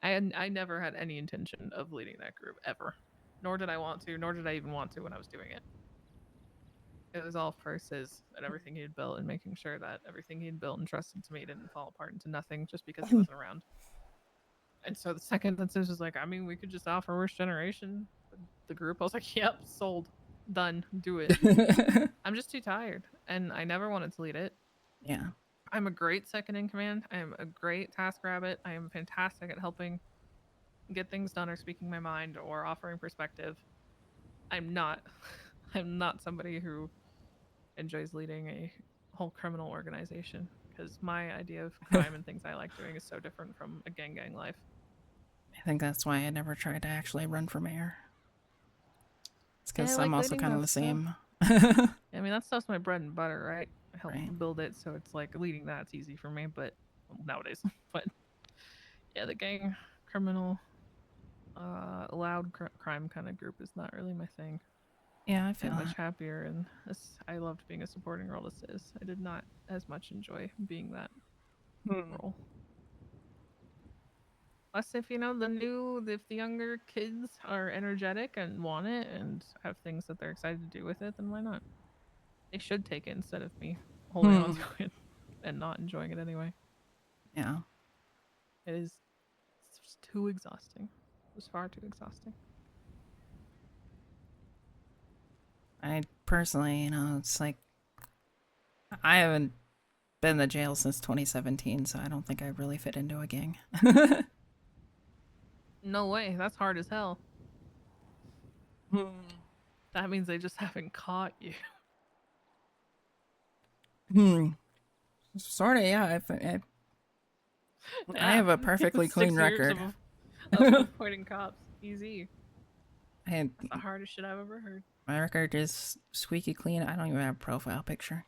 I never had any intention of leading that group ever. Nor did I want to, nor did I even want to when I was doing it. It was all for Sis and everything he had built and making sure that everything he had built and trusted to me didn't fall apart into nothing just because he wasn't around. And so the second that Sis was like, I mean, we could just offer Worst Generation the group. I was like, yep, sold. Done. Do it. I'm just too tired. And I never wanted to lead it. Yeah. I'm a great second in command. I am a great task rabbit. I am fantastic at helping get things done or speaking my mind or offering perspective. I'm not somebody who enjoys leading a whole criminal organization because my idea of crime and things I like doing is so different from a gang life. I think that's why I never tried to actually run for mayor. It's because Yeah, I'm like also leading kind of that the stuff. same. I mean, that stuff's my bread and butter, right? I helped Right. build it, so it's like leading that's easy for me, but nowadays. But yeah, the gang, criminal, loud crime kind of group is not really my thing. Yeah, I feel I'm much that. happier, and I loved being a supporting role as Sis. I did not as much enjoy being that role. Plus, if if the younger kids are energetic and want it and have things that they're excited to do with it, then why not? They should take it instead of me holding on to it and not enjoying it anyway. Yeah. It is it's just too exhausting. It's far too exhausting. I personally, it's like I haven't been in the jail since 2017, so I don't think I really fit into a gang. No way. That's hard as hell. That means they just haven't caught you. Sort of, yeah. I have a perfectly 6 clean years record. of avoiding cops. Easy. And That's the hardest shit I've ever heard. my record is squeaky clean. I don't even have a profile picture.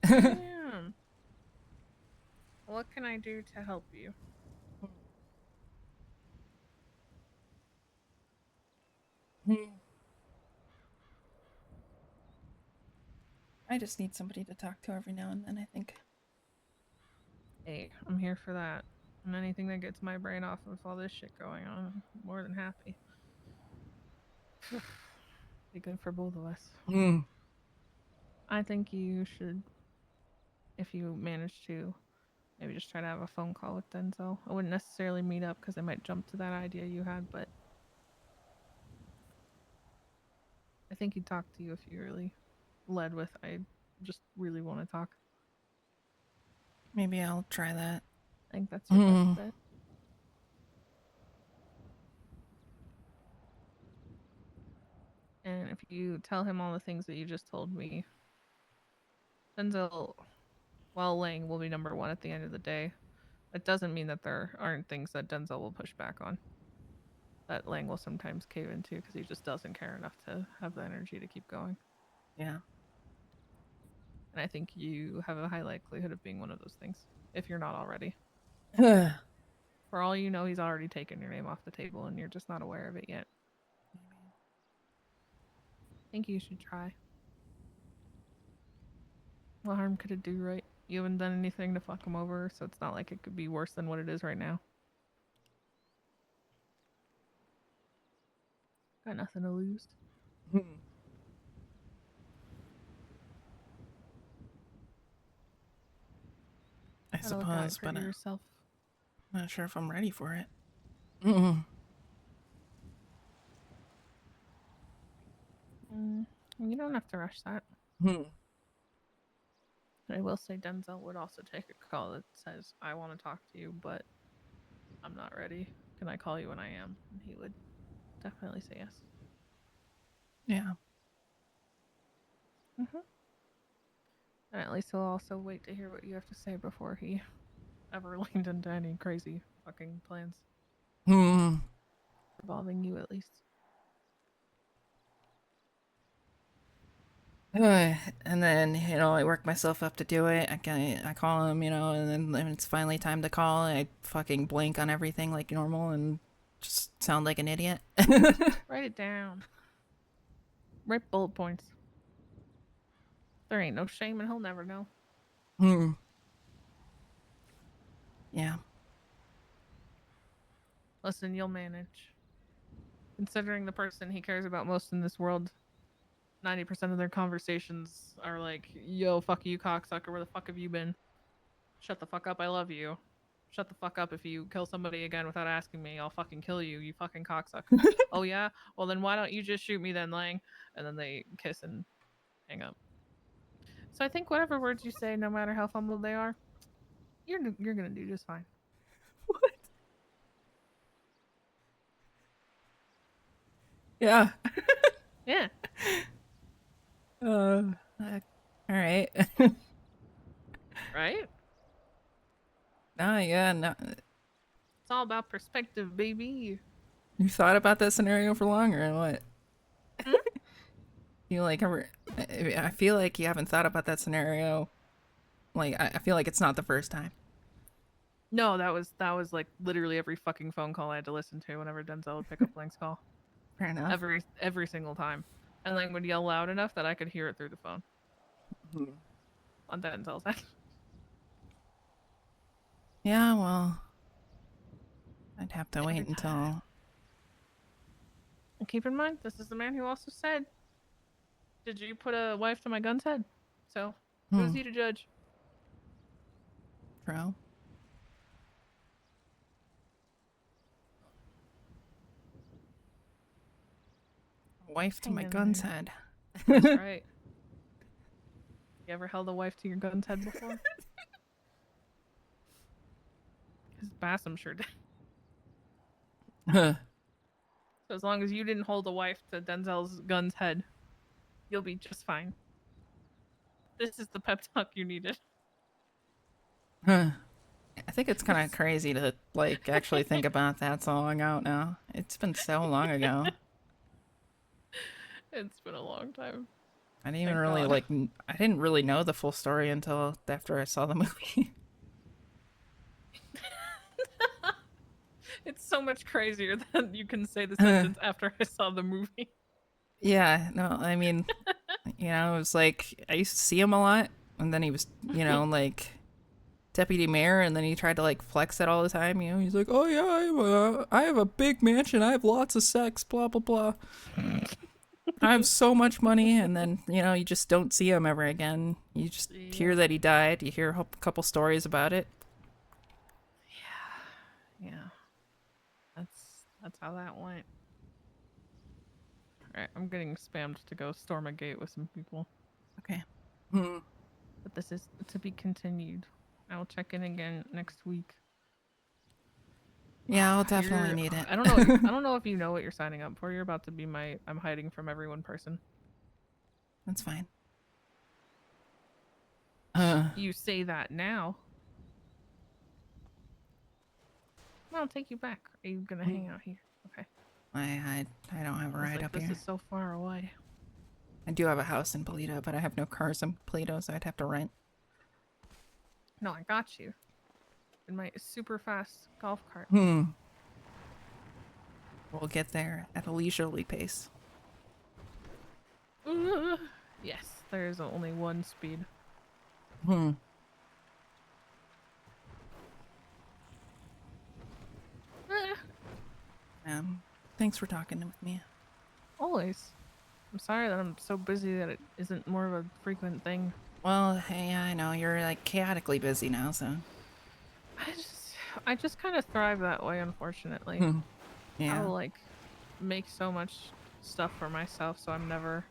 Damn. What can I do to help you? I just need somebody to talk to every now and then, I think. Hey, I'm here for that. And anything that gets my brain off of all this shit going on, I'm more than happy. Be good for both of us. I think you should, if you manage to, maybe just try to have a phone call with Denzel. I wouldn't necessarily meet up because I might jump to that idea you had, but I think he'd talk to you if you really led with, I just really want to talk. Maybe I'll try that. I think that's your best bet. And if you tell him all the things that you just told me, Denzel, while Lang will be number one at the end of the day, it doesn't mean that there aren't things that Denzel will push back on. That Lang will sometimes cave into because he just doesn't care enough to have the energy to keep going. Yeah. And I think you have a high likelihood of being one of those things, if you're not already. For all you know, he's already taken your name off the table and you're just not aware of it yet. I think you should try. What harm could it do, right? You haven't done anything to fuck him over, so it's not like it could be worse than what it is right now. Got nothing to lose. I suppose, but yourself. I'm not sure if I'm ready for it. You don't have to rush that. I will say Denzel would also take a call that says, I want to talk to you, but I'm not ready. Can I call you when I am? And he would definitely say yes. Yeah. And at least he'll also wait to hear what you have to say before he ever leaned into any crazy fucking plans. Involving you, at least. And then, I work myself up to do it. I call him, and then when it's finally time to call, I fucking blink on everything like normal and just sound like an idiot. Write it down. Write bullet points. There ain't no shame and he'll never know. Yeah. Listen, you'll manage. Considering the person he cares about most in this world, 90% of their conversations are like, yo, fuck you, cocksucker, where the fuck have you been? Shut the fuck up, I love you. Shut the fuck up, if you kill somebody again without asking me, I'll fucking kill you, you fucking cocksucker. Oh yeah? Well then why don't you just shoot me then, Lang? And then they kiss and hang up. So I think whatever words you say, no matter how fumbled they are, you're gonna do just fine. What? Yeah. Yeah. All right. Right? Yeah, no. It's all about perspective, baby. You thought about that scenario for long or what? I feel like you haven't thought about that scenario. Like, I feel like it's not the first time. No, that was like literally every fucking phone call I had to listen to whenever Denzel would pick up Lang's call. Fair enough. Every single time. And Lang would yell loud enough that I could hear it through the phone. On Denzel's end. Yeah, well, I'd have to wait until... And keep in mind, this is the man who also said Did you put a wife to my gun's head? So, who's he to judge? True. Wife to Hang my in gun's there. head. That's right. You ever held a wife to your gun's head before? Because Bassam sure did. Huh. So as long as you didn't hold a wife to Denzel's gun's head, you'll be just fine. This is the pep talk you needed. Huh. I think it's kind of crazy to like actually think about that so long out now. It's been so long ago. It's been a long time. I didn't even Thank really God. I didn't really know the full story until after I saw the movie. It's so much crazier that you can say the sentence after I saw the movie. Yeah, no, I mean, it was like I used to see him a lot, and then he was, like deputy mayor, and then he tried to like flex it all the time. He's like, "Oh yeah, I have a big mansion, I have lots of sex, blah blah blah. I have so much money," and then you just don't see him ever again. You just hear that he died. You hear a couple stories about it. Yeah. That's how that went. Alright, I'm getting spammed to go storm a gate with some people. Okay. But this is to be continued. I will check in again next week. Yeah, I'll definitely need it. I don't know. I don't know if you know what you're signing up for. You're about to be my I'm hiding from everyone person. That's fine. You say that now. I'll take you back. Are you gonna hang out here? Okay. I don't have a ride up this here. is so far away. I do have a house in Polito, but I have no cars in Polito, so I'd have to rent. No, I got you. In my super fast golf cart. We'll get there at a leisurely pace. Yes, there is only one speed. Thanks for talking with me. Always. I'm sorry that I'm so busy that it isn't more of a frequent thing. Well, hey, I know you're like chaotically busy now, so. I just kind of thrive that way, unfortunately. Yeah. I'll like make so much stuff for myself, so I'm never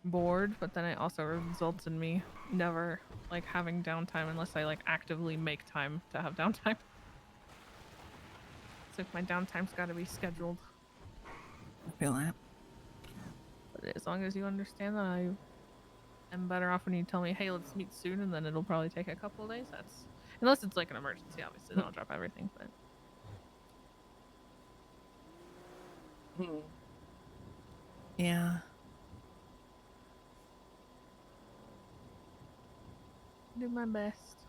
bored. But then it also results in me never like having downtime unless I like actively make time to have downtime. It's like my downtime's got to be scheduled. I feel that. But as long as you understand that I am better off when you tell me, hey, let's meet soon, and then it'll probably take a couple of days. That's unless it's like an emergency, obviously, then I'll drop everything. But yeah. Do my best.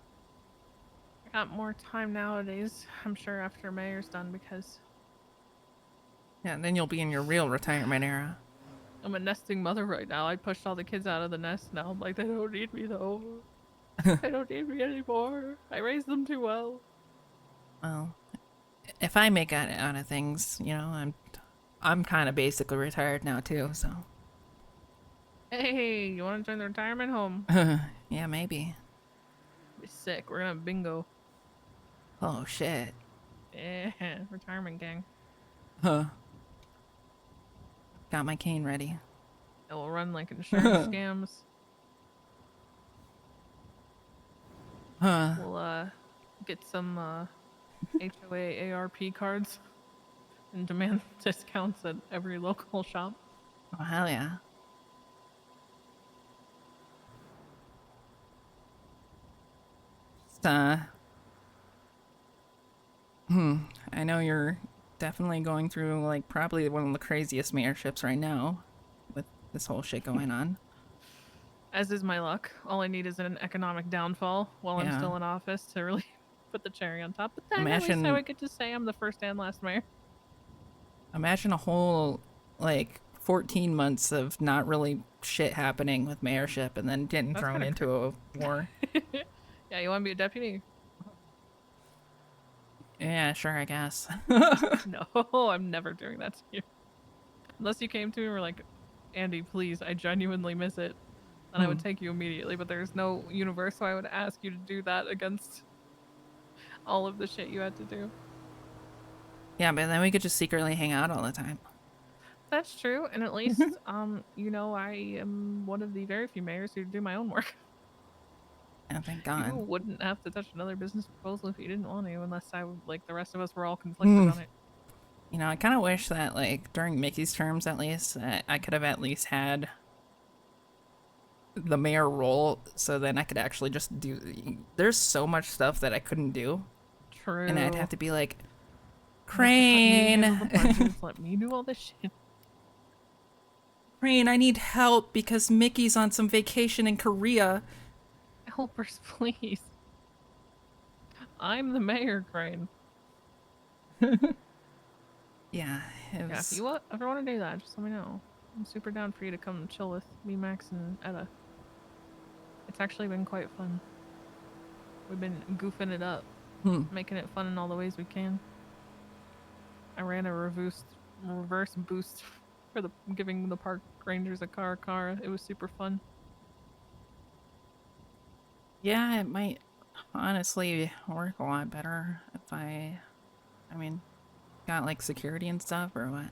I got more time nowadays, I'm sure, after Mayor's done, because Yeah, and then you'll be in your real retirement era. I'm a nesting mother right now. I pushed all the kids out of the nest now. I'm like, they don't need me though. They don't need me anymore. I raised them too well. Well, if I make it out of things, I'm kind of basically retired now too, so. Hey, you want to join the retirement home? Yeah, maybe. Be sick. We're gonna have bingo. Oh shit. Yeah, retirement gang. Huh. Got my cane ready. It will run like insurance scams. Huh. We'll get some HOA ARP cards and demand discounts at every local shop. Oh hell yeah. Just, I know you're definitely going through like probably one of the craziest mayorships right now with this whole shit going on. As is my luck. All I need is an economic downfall while I'm still in office to really put the cherry on top. But then at least I would get to say I'm the first and last mayor. Imagine a whole like 14 months of not really shit happening with mayorship and then getting thrown into a war. Yeah, you want to be a deputy? Yeah, sure, I guess. No, I'm never doing that to you. Unless you came to me and were like, Andy, please, I genuinely miss it. And I would Hmm. take you immediately, but there's no universe, so I would ask you to do that against all of the shit you had to do. Yeah, but then we could just secretly hang out all the time. That's true, and at least, you know, I am one of the very few mayors who do my own work. Yeah, thank You God. wouldn't have to touch another business proposal if you didn't want to, unless like the rest of us were all conflicted on it. You know, I kind of wish that, like, during Mickey's terms, at least, I could have at least had the mayor role, so then I could actually just do. There's so much stuff that I couldn't do, True. and I'd have to be like, Crane. Crane, Let me do all this shit. Crane, I need help because Mickey's on some vacation in Korea. Helpers, please. I'm the mayor, Crane. Yeah, it Yeah, was. if you ever want to do that, just let me know. I'm super down for you to come chill with me, Max, and Etta. It's actually been quite fun. We've been goofing it up, making it fun in all the ways we can. I ran a reverse boost for giving the park rangers a car. It was super fun. Yeah, it might honestly work a lot better if I mean, got like security and stuff or what?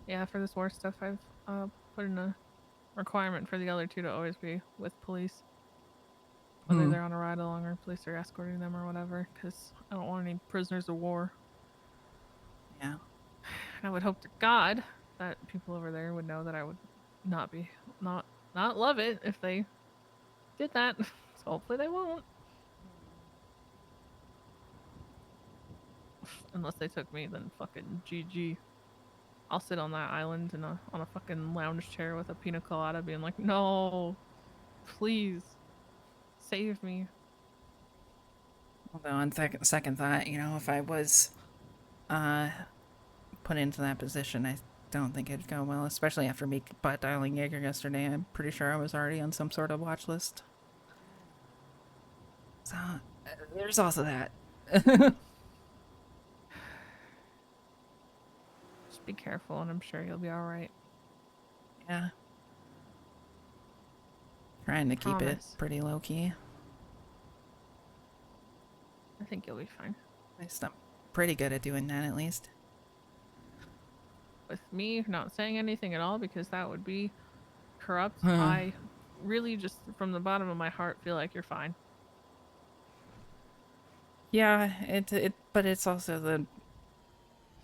Yeah, for this war stuff, I've put in a requirement for the other two to always be with police. Whether they're on a ride along or police are escorting them or whatever, because I don't want any prisoners of war. Yeah. And I would hope to God that people over there would know that I would not love it if they did that. So hopefully they won't. Unless they took me, then fucking GG. I'll sit on that island on a fucking lounge chair with a pina colada being like, no, please, save me. Although on second thought, you know, if I was put into that position, I don't think it'd go well, especially after me butt dialing Jaeger yesterday. I'm pretty sure I was already on some sort of watch list. So, there's also that. Just be careful, and I'm sure you'll be alright. Yeah. Trying to keep it pretty low key. I think you'll be fine. At least I'm pretty good at doing that, at least. With me not saying anything at all because that would be corrupt, I really just from the bottom of my heart feel like you're fine. Yeah, but it's also the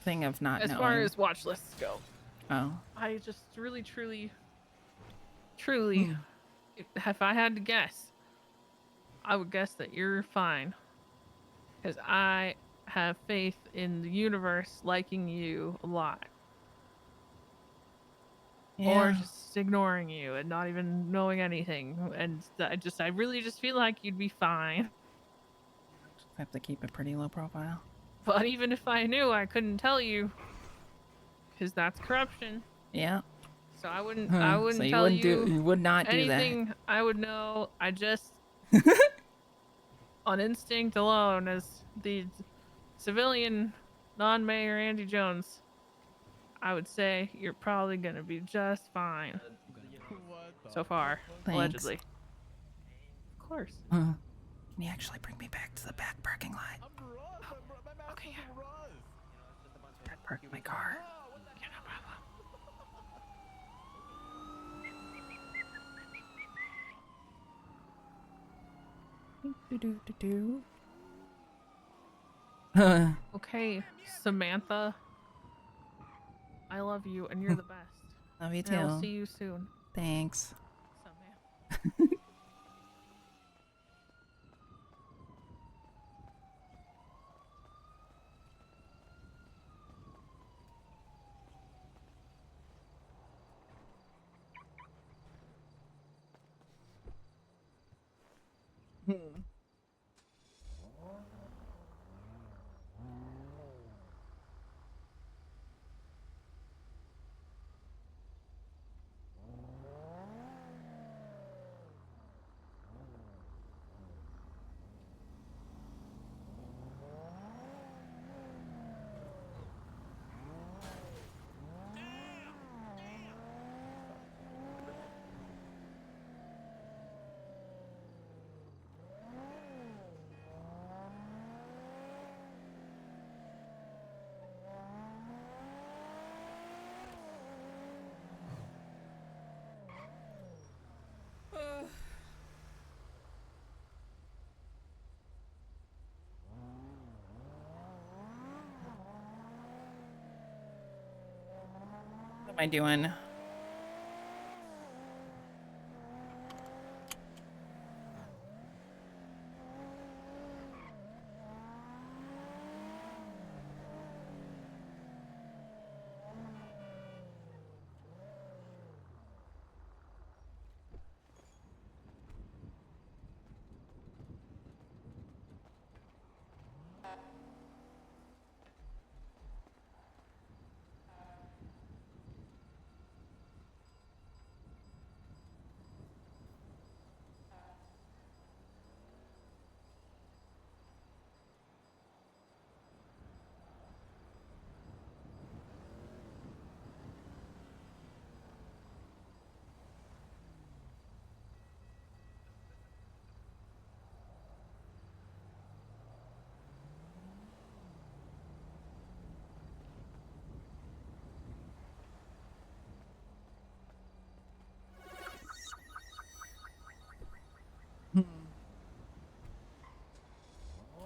thing of not knowing. As far as watch lists go. Oh. I just really, truly, if I had to guess, I would guess that you're fine. Because I have faith in the universe liking you a lot. Yeah. Or just ignoring you and not even knowing anything. And I really just feel like you'd be fine. Have to keep a pretty low profile. But even if I knew, I couldn't tell you. Because that's corruption. Yeah. So I wouldn't So tell you. You would not do that. Anything I would know. I just on instinct alone as the civilian non-mayor Andy Jones, I would say you're probably gonna be just fine. So far, Thanks. allegedly. Of course. Can you actually bring me back to the back parking lot? Okay, yeah. Park my car. Yeah, no problem. Okay, Samantha. I love you and you're the best. Love you too. And I'll see you soon. Thanks. Samantha. am I doing?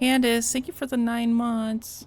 Candace, thank you for the 9 months.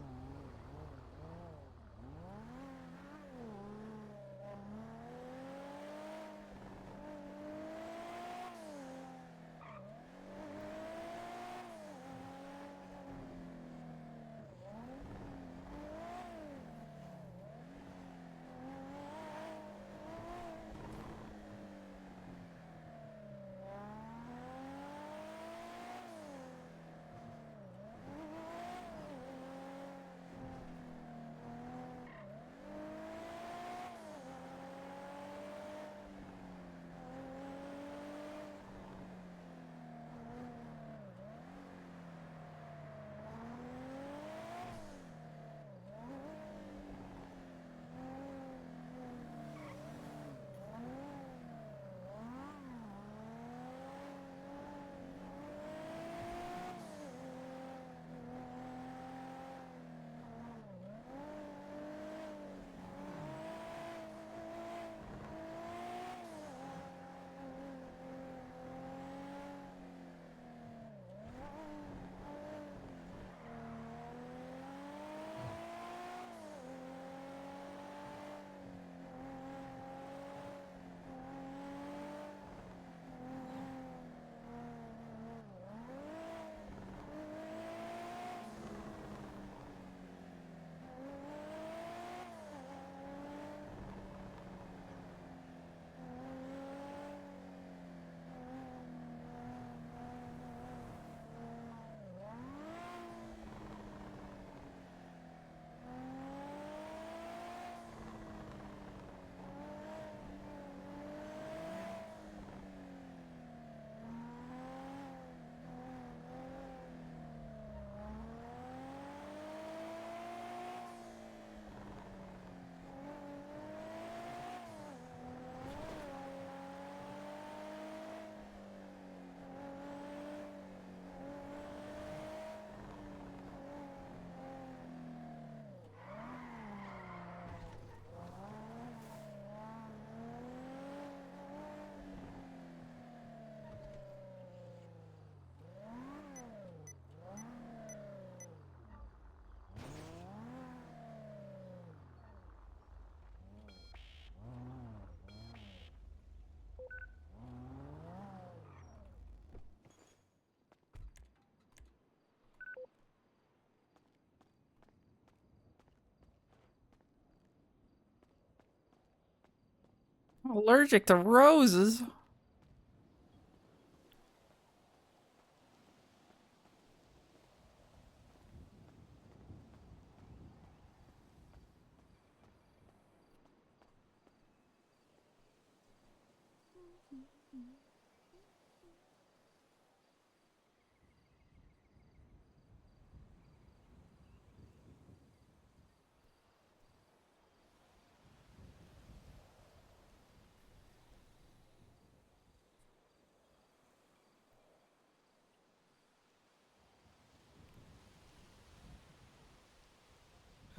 Allergic to roses.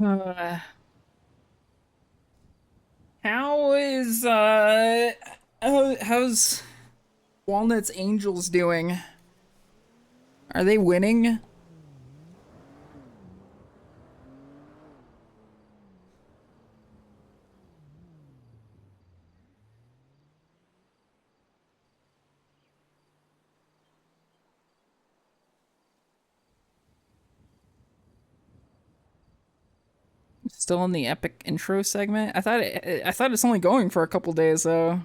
Uh, how is how's Walnut's Angels doing? Are they winning? Still in the epic intro segment? I thought it's only going for a couple days though.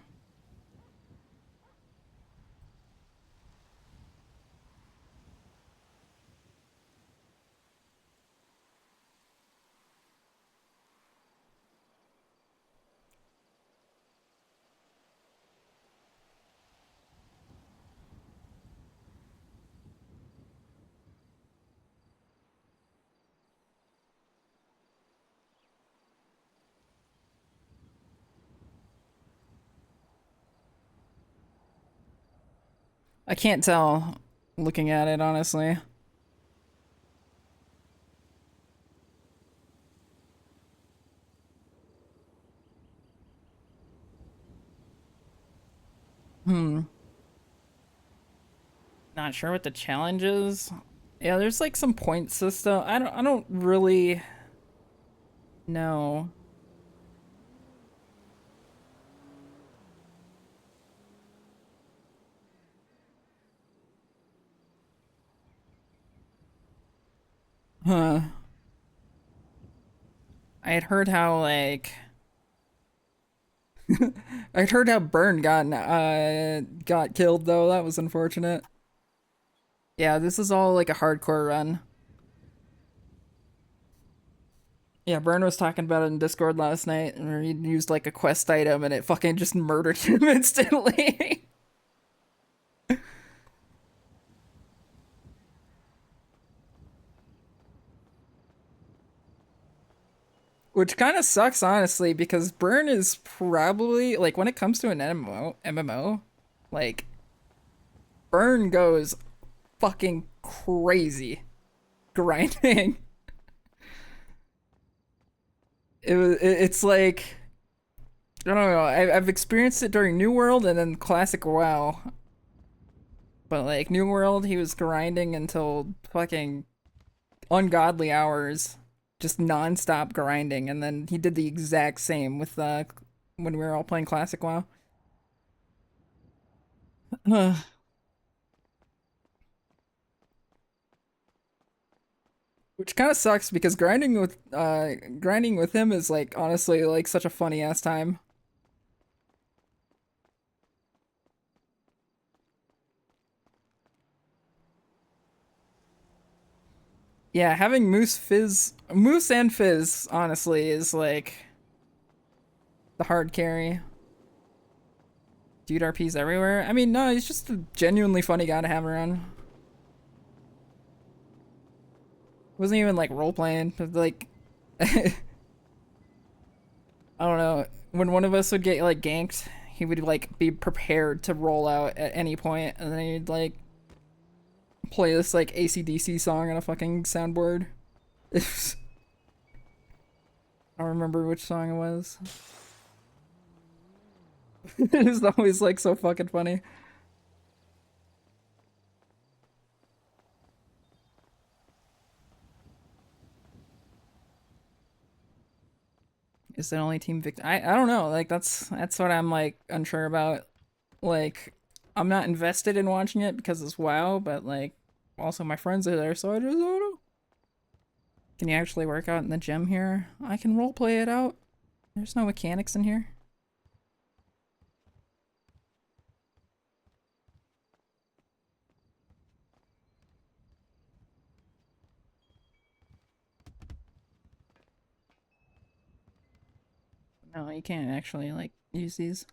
I can't tell looking at it, honestly. Not sure what the challenge is. Yeah, there's like some point system. I don't really know. Huh. I had heard how like I'd heard how Burn got killed though. That was unfortunate. Yeah, this is all like a hardcore run. Yeah, Burn was talking about it in Discord last night, where he used like a quest item and it fucking just murdered him instantly. Which kind of sucks, honestly, because Burn is probably, like, when it comes to an MMO, like, Burn goes fucking crazy grinding. It's like, I don't know, I've experienced it during New World and then Classic WoW. But, like, New World, he was grinding until fucking ungodly hours. Just non-stop grinding, and then he did the exact same with when we were all playing Classic WoW. Which kind of sucks because grinding with him is like honestly like such a funny ass time. Yeah, having Moose and Fizz honestly is like the hard carry. Dude RP's everywhere. I mean, no, he's just a genuinely funny guy to have around. Wasn't even like role playing, but like I don't know. When one of us would get like ganked, he would like be prepared to roll out at any point, and then he'd like play this like AC/DC song on a fucking soundboard. I don't remember which song it was. It was always like so fucking funny. Is it only team victory? I don't know. Like that's what I'm like unsure about. Like I'm not invested in watching it because it's WoW, but like also my friends are there, so I just don't know. Can you actually work out in the gym here? I can roleplay it out. There's no mechanics in here. No, you can't actually like use these.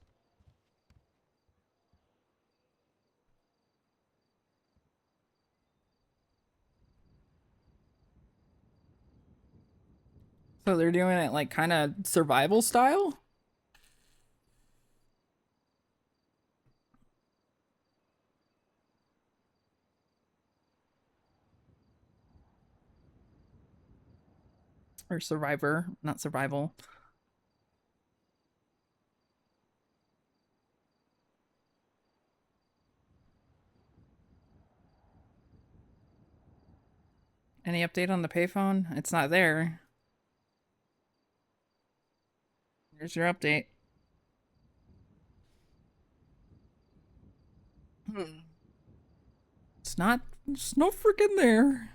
So they're doing it like kind of survival style? Or survivor, not survival. Any update on the payphone? It's not there. Here's your update. It's not, it's no freaking there.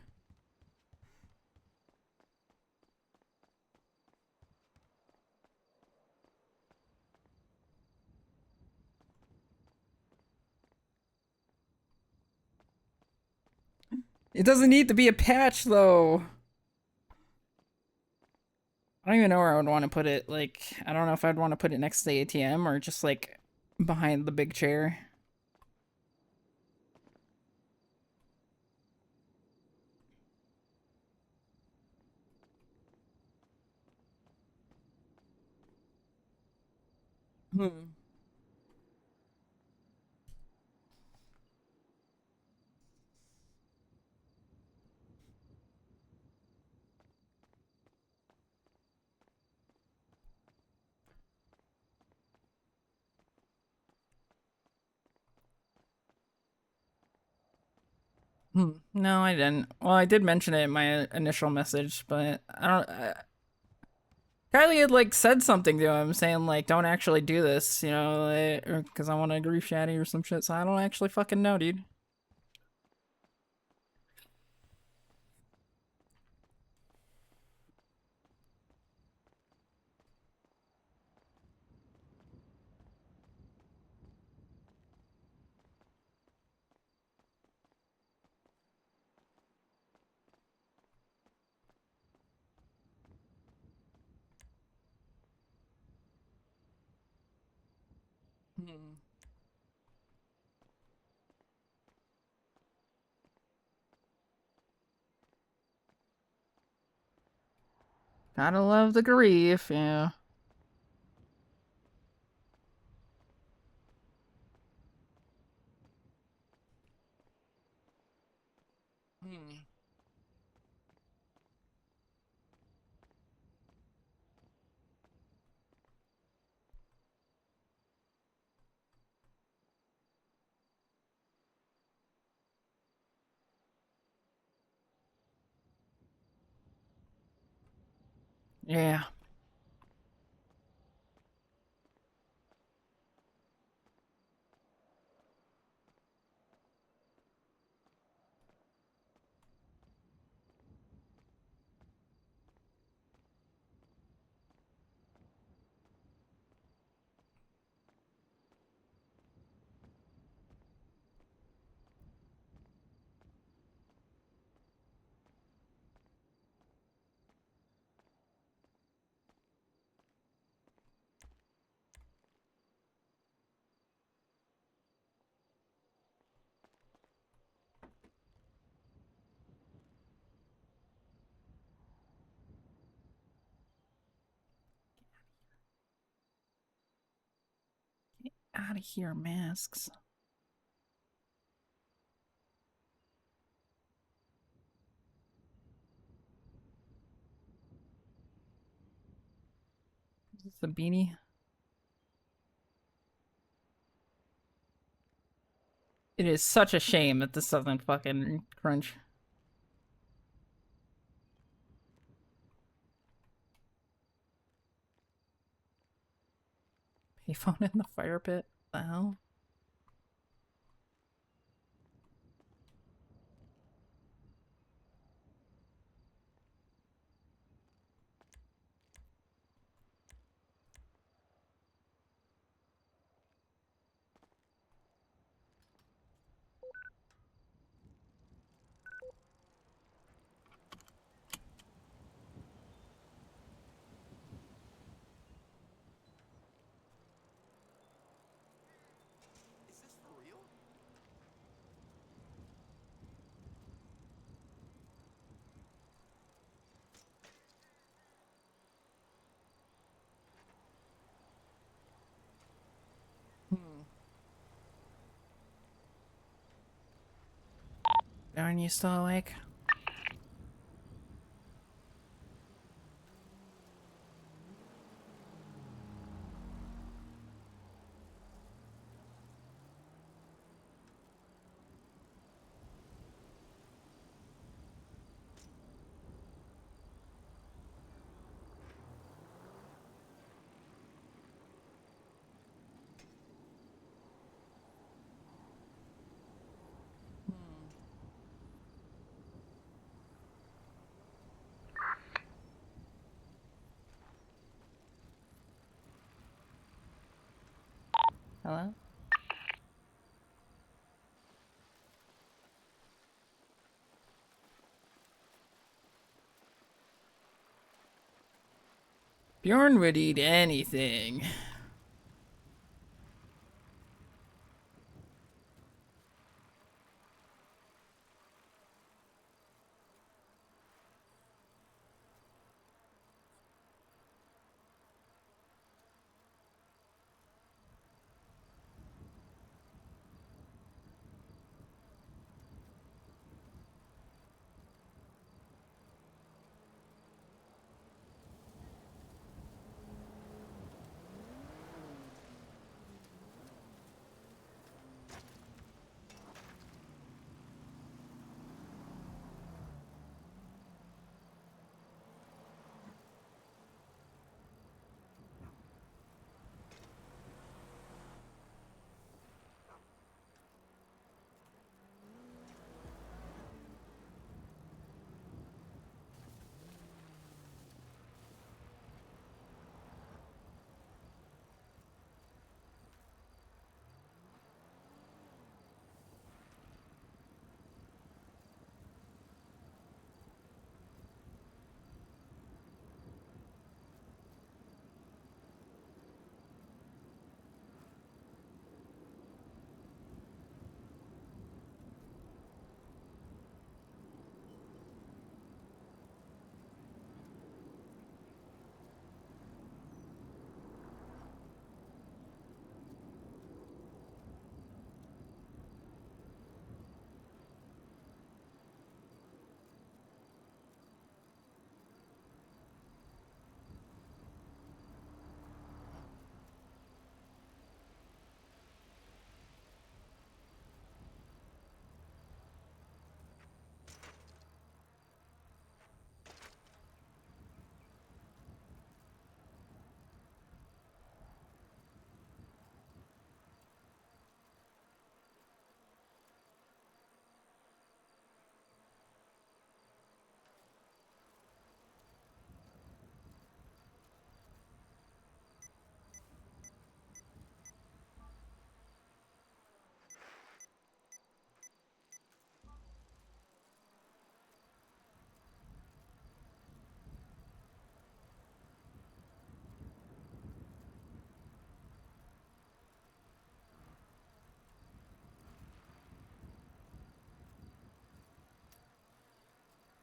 It doesn't need to be a patch, though. I don't even know where I would want to put it. Like, I don't know if I'd want to put it next to the ATM or just, like, behind the big chair. Hmm. No, I didn't. Well, I did mention it in my initial message, but I don't. Kylie had like said something to him, saying like, "Don't actually do this," you know, because I want to grief Shaddy or some shit. So I don't actually fucking know, dude. Gotta love the grief, yeah. Yeah. Get out of here, masks. Is this a beanie? It is such a shame that this doesn't fucking crunch. Payphone in the fire pit? What the hell? Is this for real? Darn, you still awake? Hello? Bjorn would eat anything.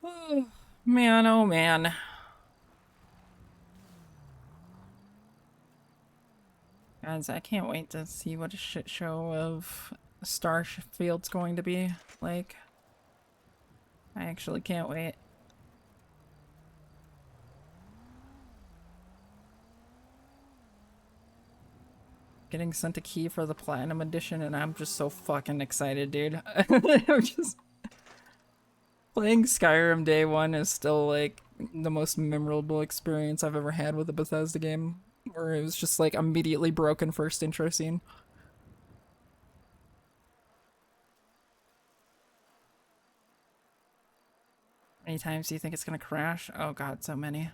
Oh, man, oh man. Guys, I can't wait to see what a shit show of Starfield's going to be like. I actually can't wait. Getting sent a key for the Platinum Edition, and I'm just so fucking excited, dude. I'm just... Playing Skyrim day one is still, like, the most memorable experience I've ever had with a Bethesda game. Where it was just, like, immediately broken first intro scene. How many times do you think it's gonna crash? Oh god, so many.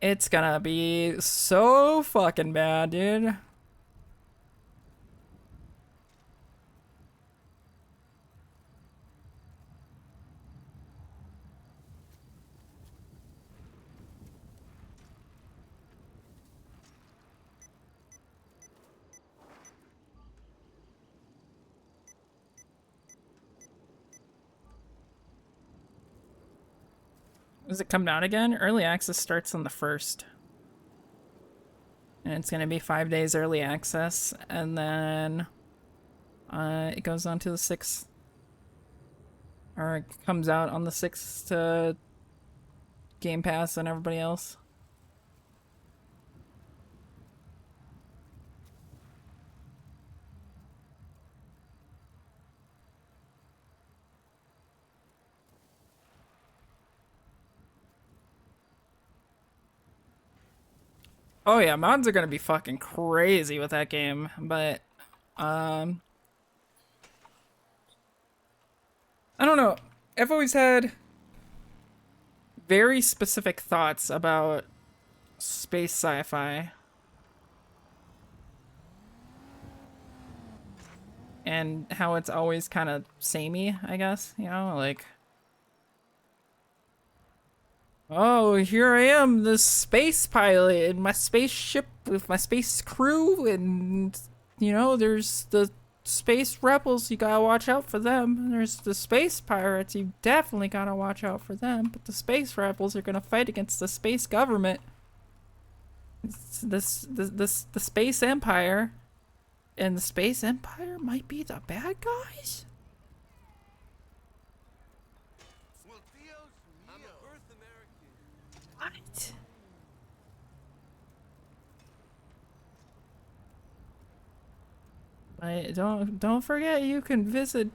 It's gonna be so fucking bad, dude. Does it come down again? Early access starts on the 1st. And it's gonna be 5 days early access, and then it goes on to the 6th. Or it comes out on the 6th to Game Pass and everybody else. Oh yeah, mods are gonna be fucking crazy with that game, but I don't know. I've always had very specific thoughts about space sci-fi. And how it's always kind of samey, I guess, you know, like Oh, here I am, the space pilot in my spaceship with my space crew, and you know, there's the space rebels, you gotta watch out for them. And there's the space pirates, you definitely gotta watch out for them. But the space rebels are gonna fight against the space government. It's the space empire, and the space empire might be the bad guys. Well, Dios mío. I'm a birth American. What? Don't forget you can visit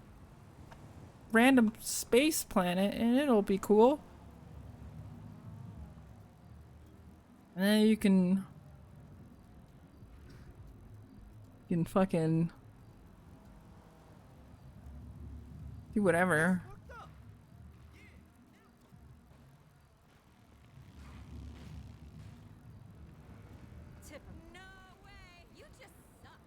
random space planet and it'll be cool. And then you can fucking do whatever. No way! You just suck.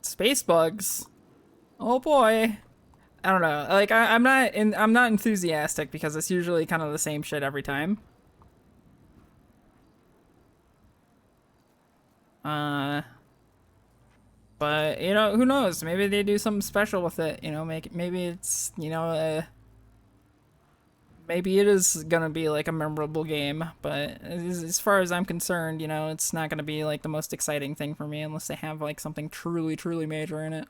Space bugs. Oh boy. I don't know. Like I'm not enthusiastic because it's usually kind of the same shit every time. But you know, who knows? Maybe they do something special with it. You know, maybe it's, you know, maybe it is gonna be like a memorable game. But as far as I'm concerned, you know, it's not gonna be like the most exciting thing for me unless they have like something truly major in it.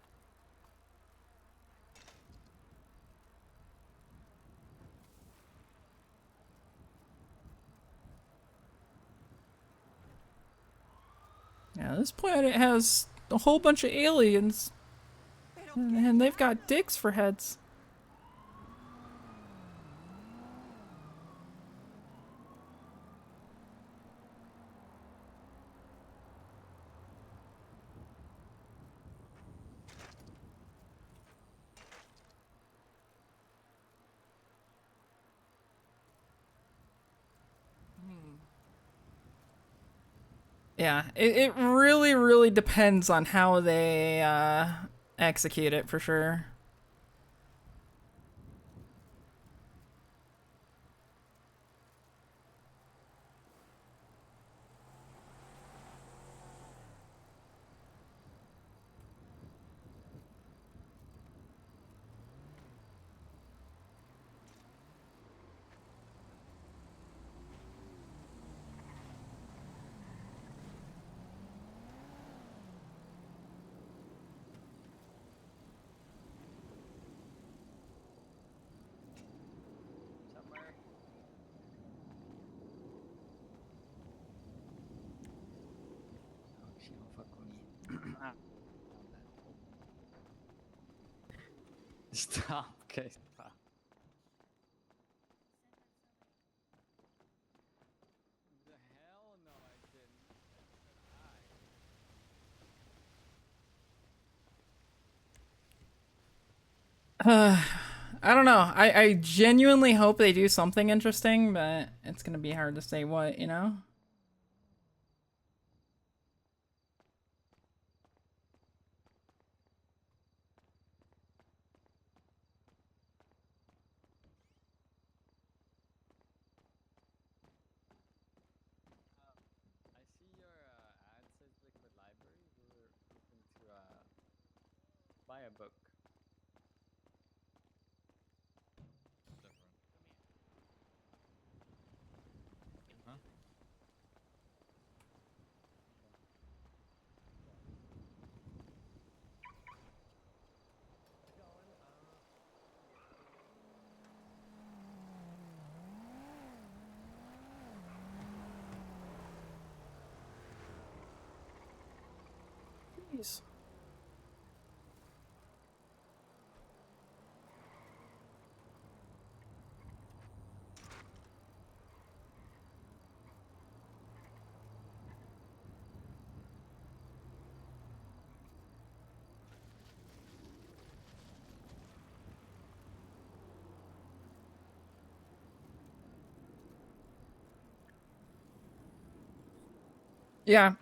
Yeah, this planet has a whole bunch of aliens, and they've got dicks for heads. Yeah, it really depends on how they execute it for sure. Stop, okay, stop. The hell no, I didn't. I don't know. I genuinely hope they do something interesting, but it's gonna be hard to say what, you know? I see your ad says Liquid Library. We're looking to buy a book. Huh? Jeez. Yeah.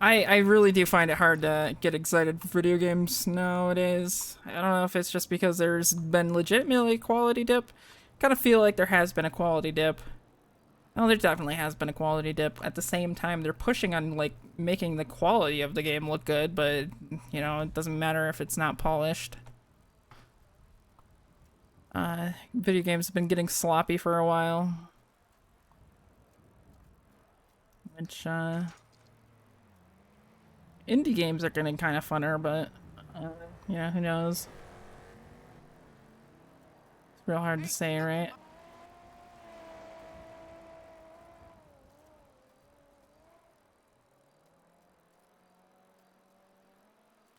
I really do find it hard to get excited for video games nowadays. I don't know if it's just because there's been legitimately a quality dip. Kind of feel like there has been a quality dip. Oh, there definitely has been a quality dip. At the same time, they're pushing on, like, making the quality of the game look good, but, you know, it doesn't matter if it's not polished. Video games have been getting sloppy for a while. Which, indie games are getting kind of funner, but, yeah, who knows? It's real hard to say, right?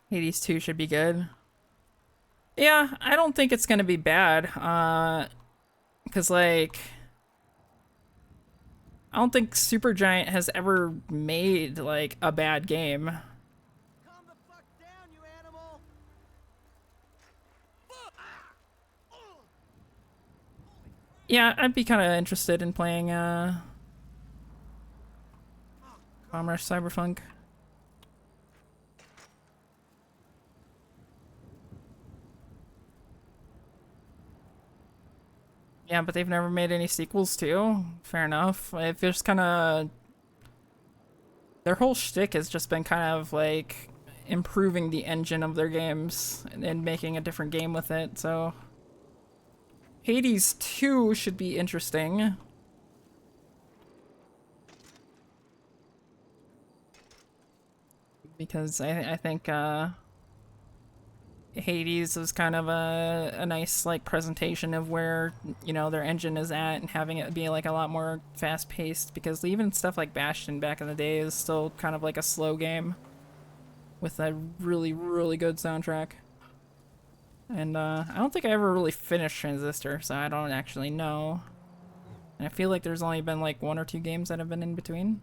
Hades 2 should be good. Yeah, I don't think it's gonna be bad. Cause like, I don't think Supergiant has ever made like a bad game. Calm the fuck down, you animal! Yeah, I'd be kind of interested in playing Bomb Rush Cyberpunk. Yeah, but they've never made any sequels too. Fair enough. If there's kind of their whole shtick has just been kind of like improving the engine of their games and making a different game with it. So Hades 2 should be interesting. Because I think Hades was kind of a nice like presentation of where, you know, their engine is at, and having it be like a lot more fast paced, because even stuff like Bastion back in the day is still kind of like a slow game with a really good soundtrack. And I don't think I ever really finished Transistor, so I don't actually know. And I feel like there's only been like 1 or 2 games that have been in between.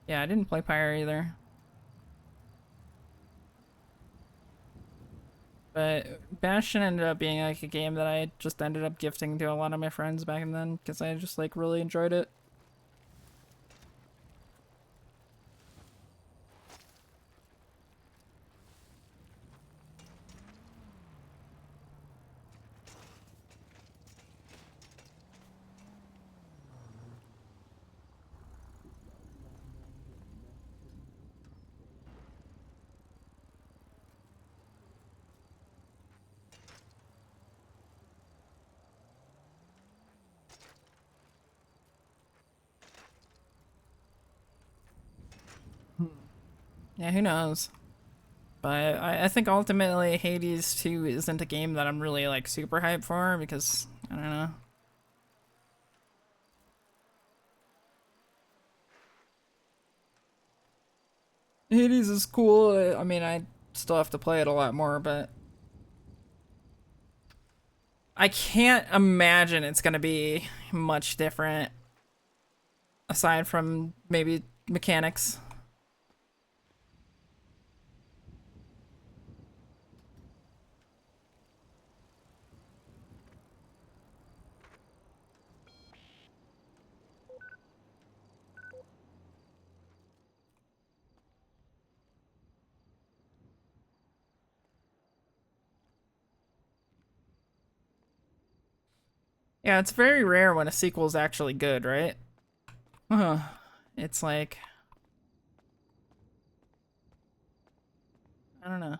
Yeah, I didn't play Pyre either. But Bastion ended up being like a game that I just ended up gifting to a lot of my friends back then, because I just like really enjoyed it. Yeah, who knows? But I think ultimately Hades 2 isn't a game that I'm really like super hyped for, because I don't know. Hades is cool. I mean, I still have to play it a lot more, but I can't imagine it's gonna be much different aside from maybe mechanics. Yeah, it's very rare when a sequel is actually good, right? It's like, I don't know.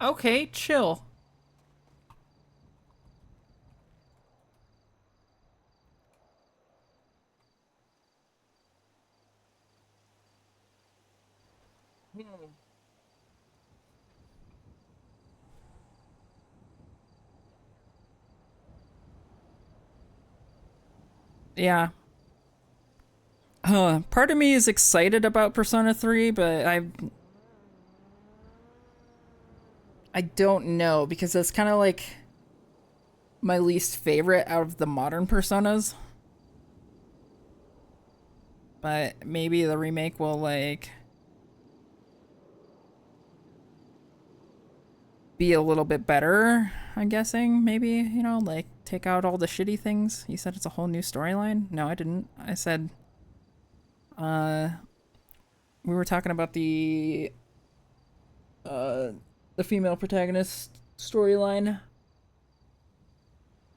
Okay, chill. Yeah. Part of me is excited about Persona 3, but I don't know, because it's kind of like my least favorite out of the modern Personas. But maybe the remake will, like, be a little bit better, I'm guessing, maybe, you know, like, take out all the shitty things. You said it's a whole new storyline? No, I didn't. I said, we were talking about the female protagonist storyline,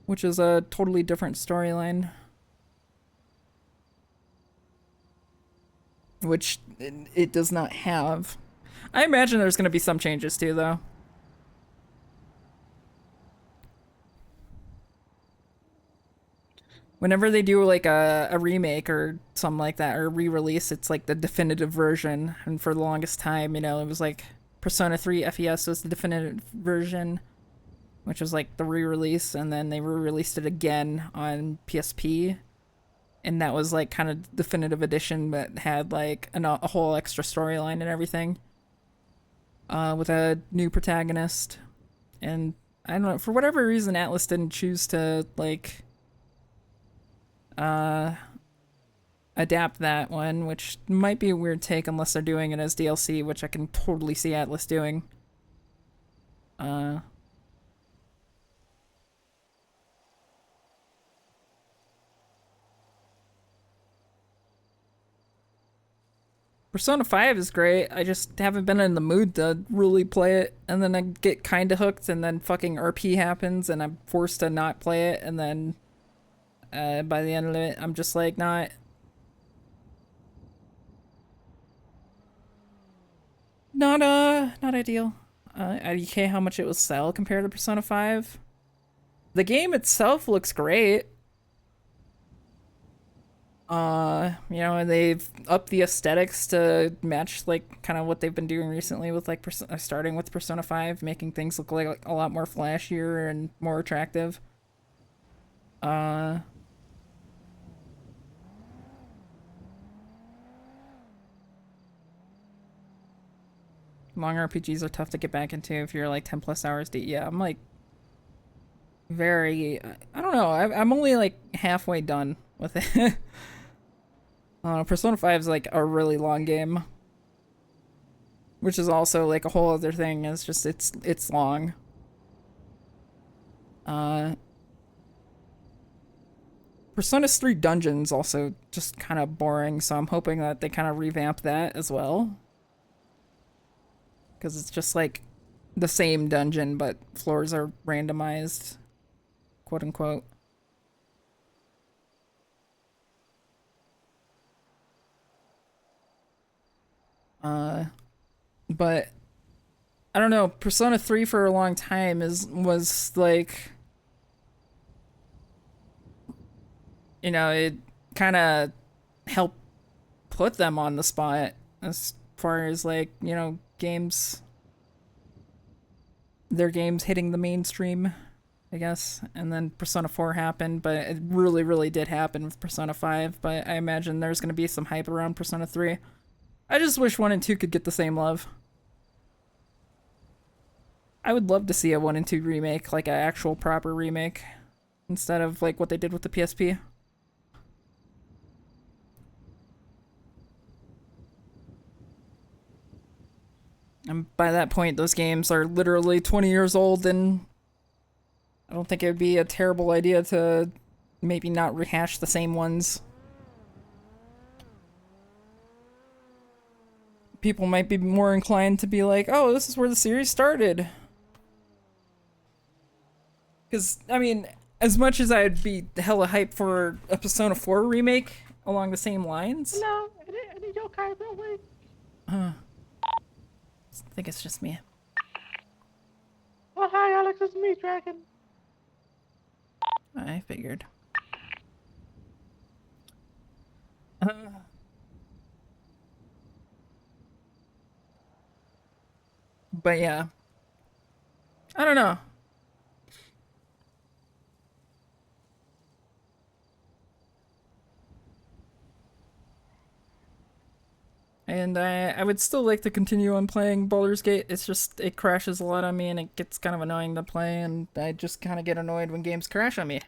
which is a totally different storyline. Which it does not have. I imagine there's going to be some changes too, though. Whenever they do like a remake or something like that, or re-release, it's like the definitive version. And for the longest time, you know, it was like Persona 3 FES was the definitive version, which was like the re-release, and then they re-released it again on PSP. And that was like kind of definitive edition, but had like a whole extra storyline and everything. With a new protagonist. And I don't know, for whatever reason, Atlas didn't choose to like adapt that one, which might be a weird take unless they're doing it as DLC, which I can totally see Atlas doing. Persona 5 is great. I just haven't been in the mood to really play it, and then I get kinda hooked, and then fucking RP happens, and I'm forced to not play it, and then by the end of it, I'm just like, not ideal. IDK, how much it will sell compared to Persona 5? The game itself looks great. You know, and they've upped the aesthetics to match like kind of what they've been doing recently with like starting with Persona 5, making things look like a lot more flashier and more attractive. Long RPGs are tough to get back into if you're like 10 plus hours deep. Yeah, I'm like very, I don't know, I'm only like halfway done with it. Persona 5 is like a really long game, which is also like a whole other thing. It's just it's long. Persona's 3 dungeons also just kind of boring, so I'm hoping that they kind of revamp that as well, because it's just like the same dungeon but floors are randomized, quote unquote. But I don't know, Persona 3 for a long time was like, you know, it kind of helped put them on the spot as far as like, you know, their games hitting the mainstream, I guess. And then Persona 4 happened, but it really, really did happen with Persona 5. But I imagine there's going to be some hype around Persona 3. I just wish 1 and 2 could get the same love. I would love to see a 1 and 2 remake, like an actual proper remake, instead of like what they did with the PSP. And by that point, those games are literally 20 years old, and I don't think it would be a terrible idea to maybe not rehash the same ones. People might be more inclined to be like, oh, this is where the series started. Because, I mean, as much as I'd be hella hyped for a Persona 4 remake along the same lines. Hello, any yokai real quick? I think it's just me. hi, Alex. It's me, Dragon. I figured. But yeah. I don't know. And I would still like to continue on playing Baldur's Gate. It's just, it crashes a lot on me and it gets kind of annoying to play, and I just kind of get annoyed when games crash on me.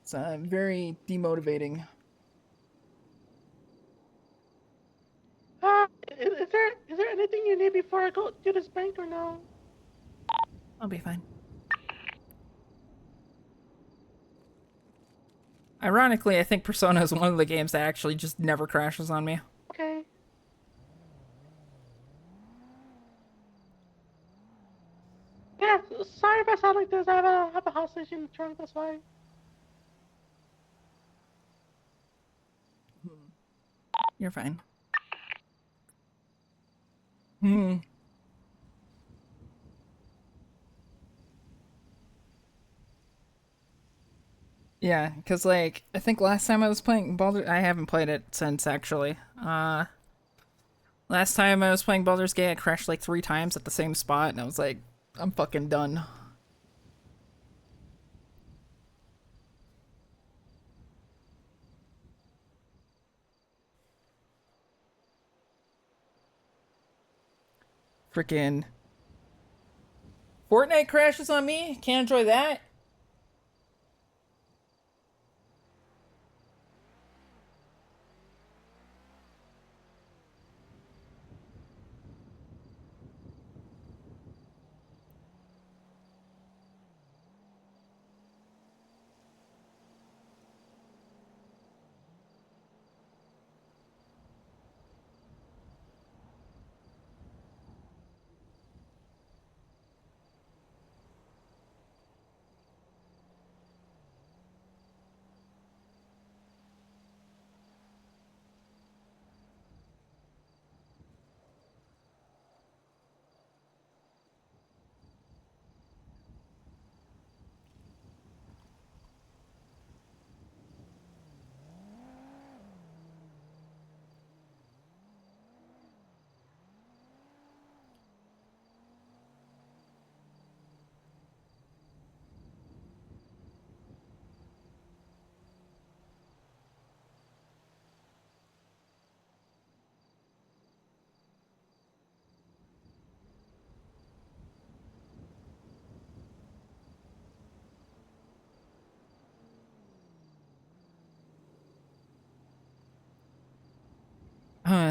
It's very demotivating. Is there anything you need before I go to this bank or no? I'll be fine. Ironically, I think Persona is one of the games that actually just never crashes on me. Okay. Yeah, sorry if I sound like this. I have a hostage in the trunk, that's why. You're fine. Hmm. Yeah, because, like, I think last time I was playing I haven't played it since, actually. Last time I was playing Baldur's Gate, I crashed like 3 times at the same spot, and I was like, I'm fucking done. Freaking Fortnite crashes on me? Can't enjoy that?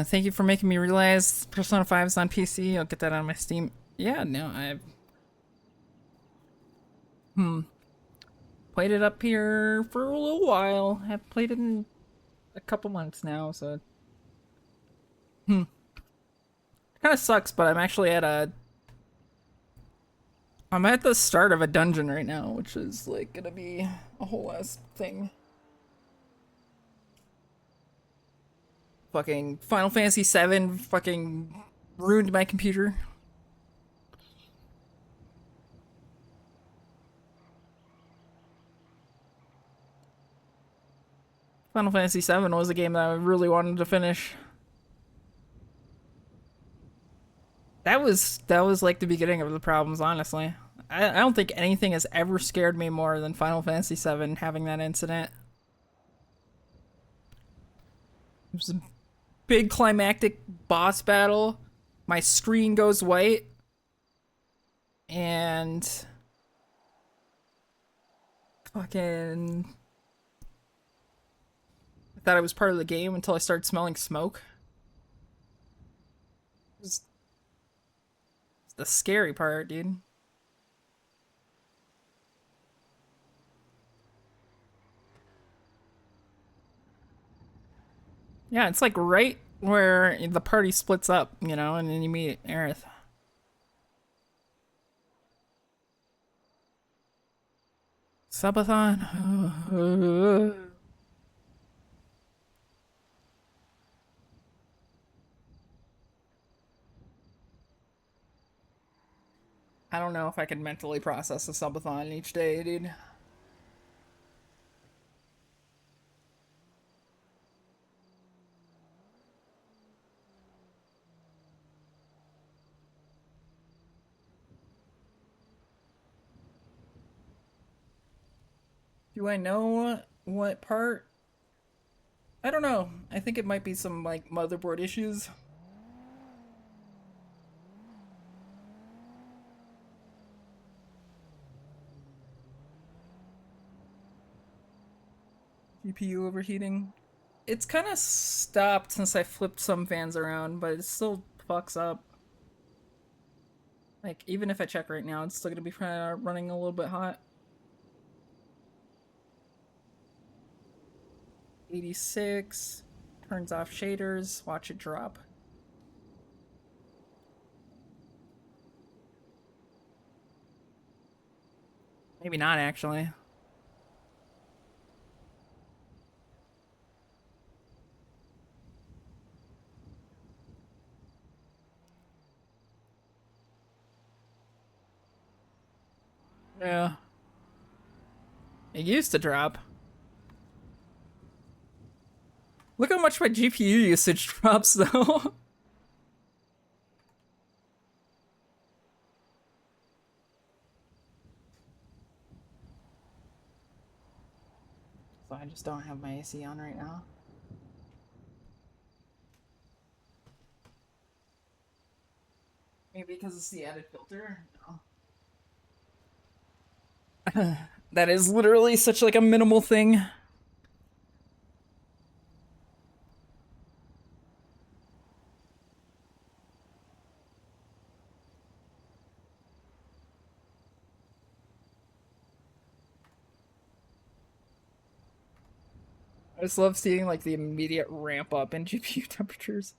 Thank you for making me realize Persona 5 is on PC. I'll get that on my Steam. Yeah, no, I've... Played it up here for a little while. I've played it in a couple months now, so... Kind of sucks, but I'm actually at a... I'm at the start of a dungeon right now, which is, like, gonna be a whole ass thing. Fucking Final Fantasy VII fucking ruined my computer. Final Fantasy VII was a game that I really wanted to finish. That was like the beginning of the problems, honestly. I don't think anything has ever scared me more than Final Fantasy VII having that incident. It was a big climactic boss battle. My screen goes white. And fucking I thought it was part of the game until I started smelling smoke. It's the scary part, dude. Yeah, it's like right where the party splits up, you know, and then you meet Aerith. Subathon. I don't know if I could mentally process a subathon each day, dude. Do I know what part? I don't know. I think it might be some, like, motherboard issues. GPU overheating. It's kind of stopped since I flipped some fans around, but it still fucks up. Like, even if I check right now, it's still gonna be running a little bit hot. 86. Turns off shaders. Watch it drop. Maybe not, actually. Yeah. It used to drop. Look how much my GPU usage drops, though. So I just don't have my AC on right now. Maybe because it's the added filter? No. That is literally such like a minimal thing. I just love seeing like the immediate ramp up in GPU temperatures.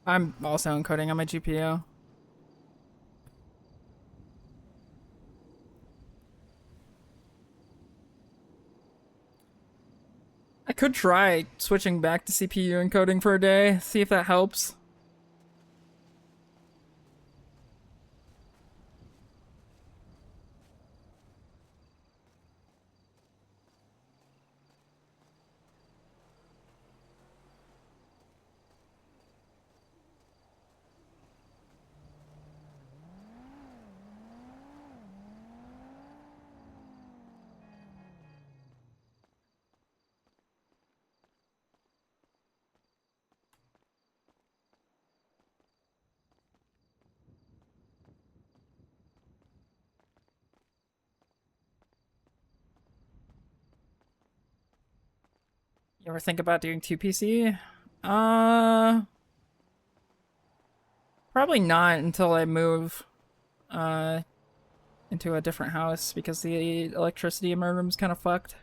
I'm also encoding on my GPU. I could try switching back to CPU encoding for a day, see if that helps. You ever think about doing 2PC? Probably not until I move into a different house because the electricity in my room's kind of fucked.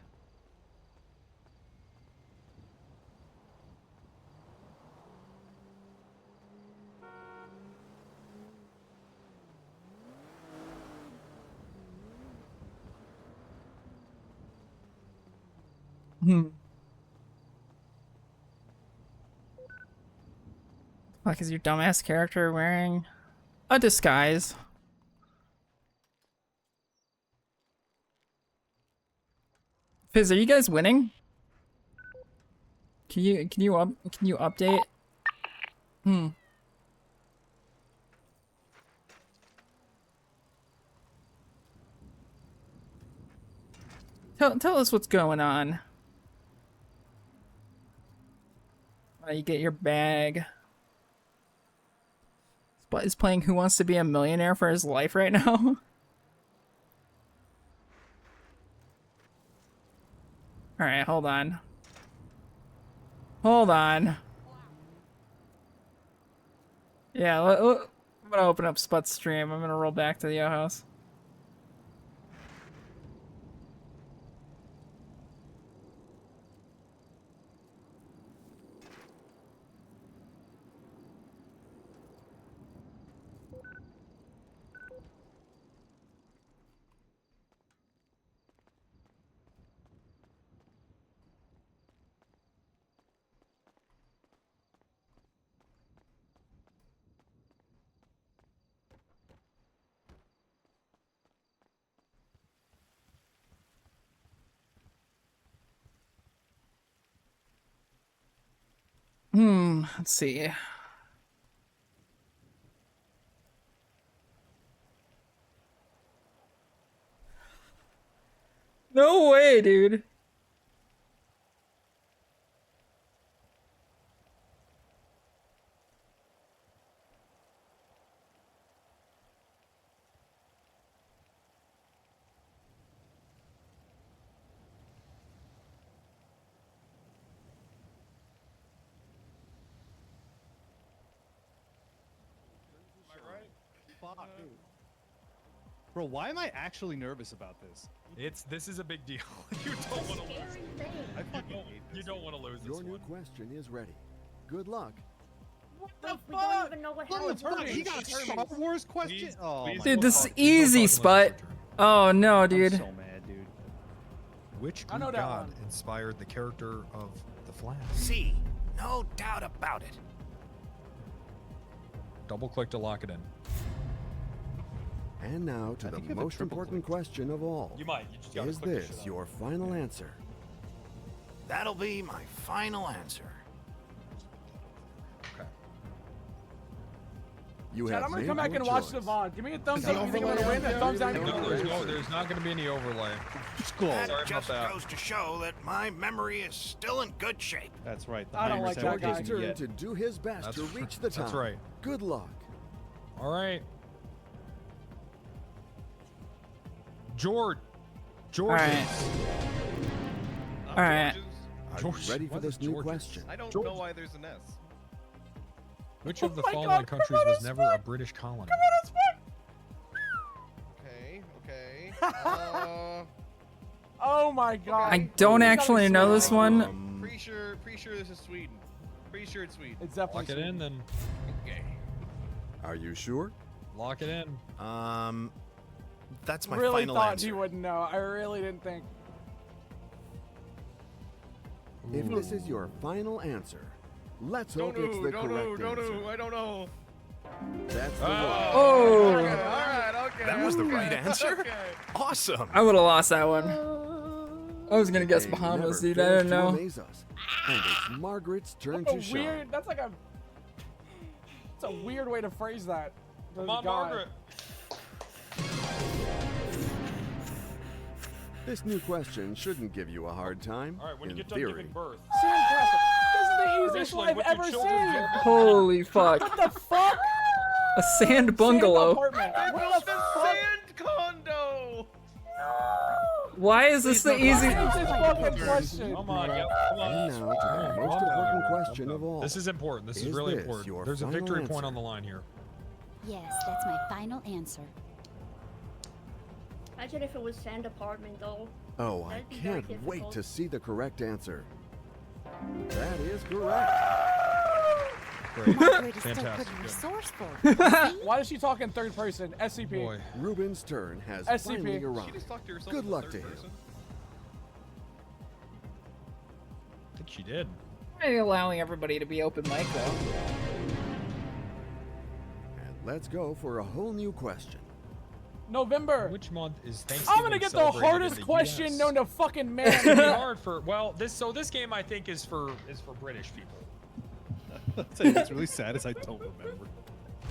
Fuck is your dumbass character wearing a disguise? Fizz, are you guys winning? Can you update? Tell us what's going on. You get your bag. Is playing Who Wants to Be a Millionaire for his life right now. Alright, hold on. Hold on. Yeah, I'm gonna open up Sput's stream. I'm gonna roll back to the house. Let's see. No way, dude. Fuck. Bro, why am I actually nervous about this? This is a big deal. You don't want to lose. I fucking hate this. You don't want to lose this Your new one. question is ready. Good luck. What the fuck? We don't even know what happened. He got a Star Wars question? Oh, my Dude, God. this is easy, Sput. Oh no, dude. I'm so mad, dude. Which I know Greek that god one. inspired the character of the Flash? See, no doubt about it. Double click to lock it in. And now to I the think you have a most triple important question of all. You might. You just gotta Is click this shit up. your final answer? That'll be my final answer. Okay. You Chad, have I'm gonna made come back your and watch the choice. VOD. Give me a thumbs The up. You think I'm gonna overlay win? on A thumbs down. there? No, there's not going to be any overlay. Just go. That Sorry about just that. goes to show that my memory is still in good shape. That's right. The I don't Heimer's like haven't that guy. George's taken turn yet. to do his best That's to r- reach the top. that's right. Good luck. All right. George. Alright. Alright. Are George- you ready for what this is new George's? question? I don't George- know why there's an S. Which Oh of the my following God, countries come on, was never a British colony? Okay, okay. Oh my god. I don't actually know this one. Pretty sure this is Sweden. Pretty sure it's Sweden. It's definitely Lock it in, then. Okay. Are you sure? Lock it in. That's my really final thought answer. he wouldn't know. I really didn't think. If this is your final answer, let's hope it's the correct answer. I don't know. That's the one. Oh, Alright, okay. That was the right okay, answer? Okay. Awesome. I would have lost that one. I was gonna guess They Bahamas, never dude. I didn't failed to know. amaze us. And it's Margaret's turn What to a shine. weird. That's like a. It's a weird way to phrase that. Come on, God. Margaret. This new question shouldn't give you a hard time. All right, when you in get done theory. giving birth. Sandcastle. This is the easiest Eventually, one I've what do ever children seen. do? Holy fuck. What the fuck? A sand Sand bungalow. apartment. What the fuck? Sand condo. Why is this the What easy? is this fucking question? Come on, yep, come on. And now to the most important question of all. This is important. This is Is really this important. your There's a final victory point answer? on the line here. Yes, that's my final answer. Imagine if it was sand apartment though. Oh, I That'd be very can't wait difficult. to see the correct answer. That is correct. Great. Margaret is still Fantastic. pretty Good. resourceful. Why does she talk in third person? SCP. Boy. Ruben's turn has SCP. finally She arrived. just talked to herself Good in luck third to him. person. I think she did. I'm allowing everybody to be open mic though. And let's go for a whole new question. November. Which month is Thanksgiving? I'm gonna get the celebrated in hardest the question US? known to fucking It's gonna be man. hard for this game I think is for British people. I'll tell you what's really sad is I don't remember.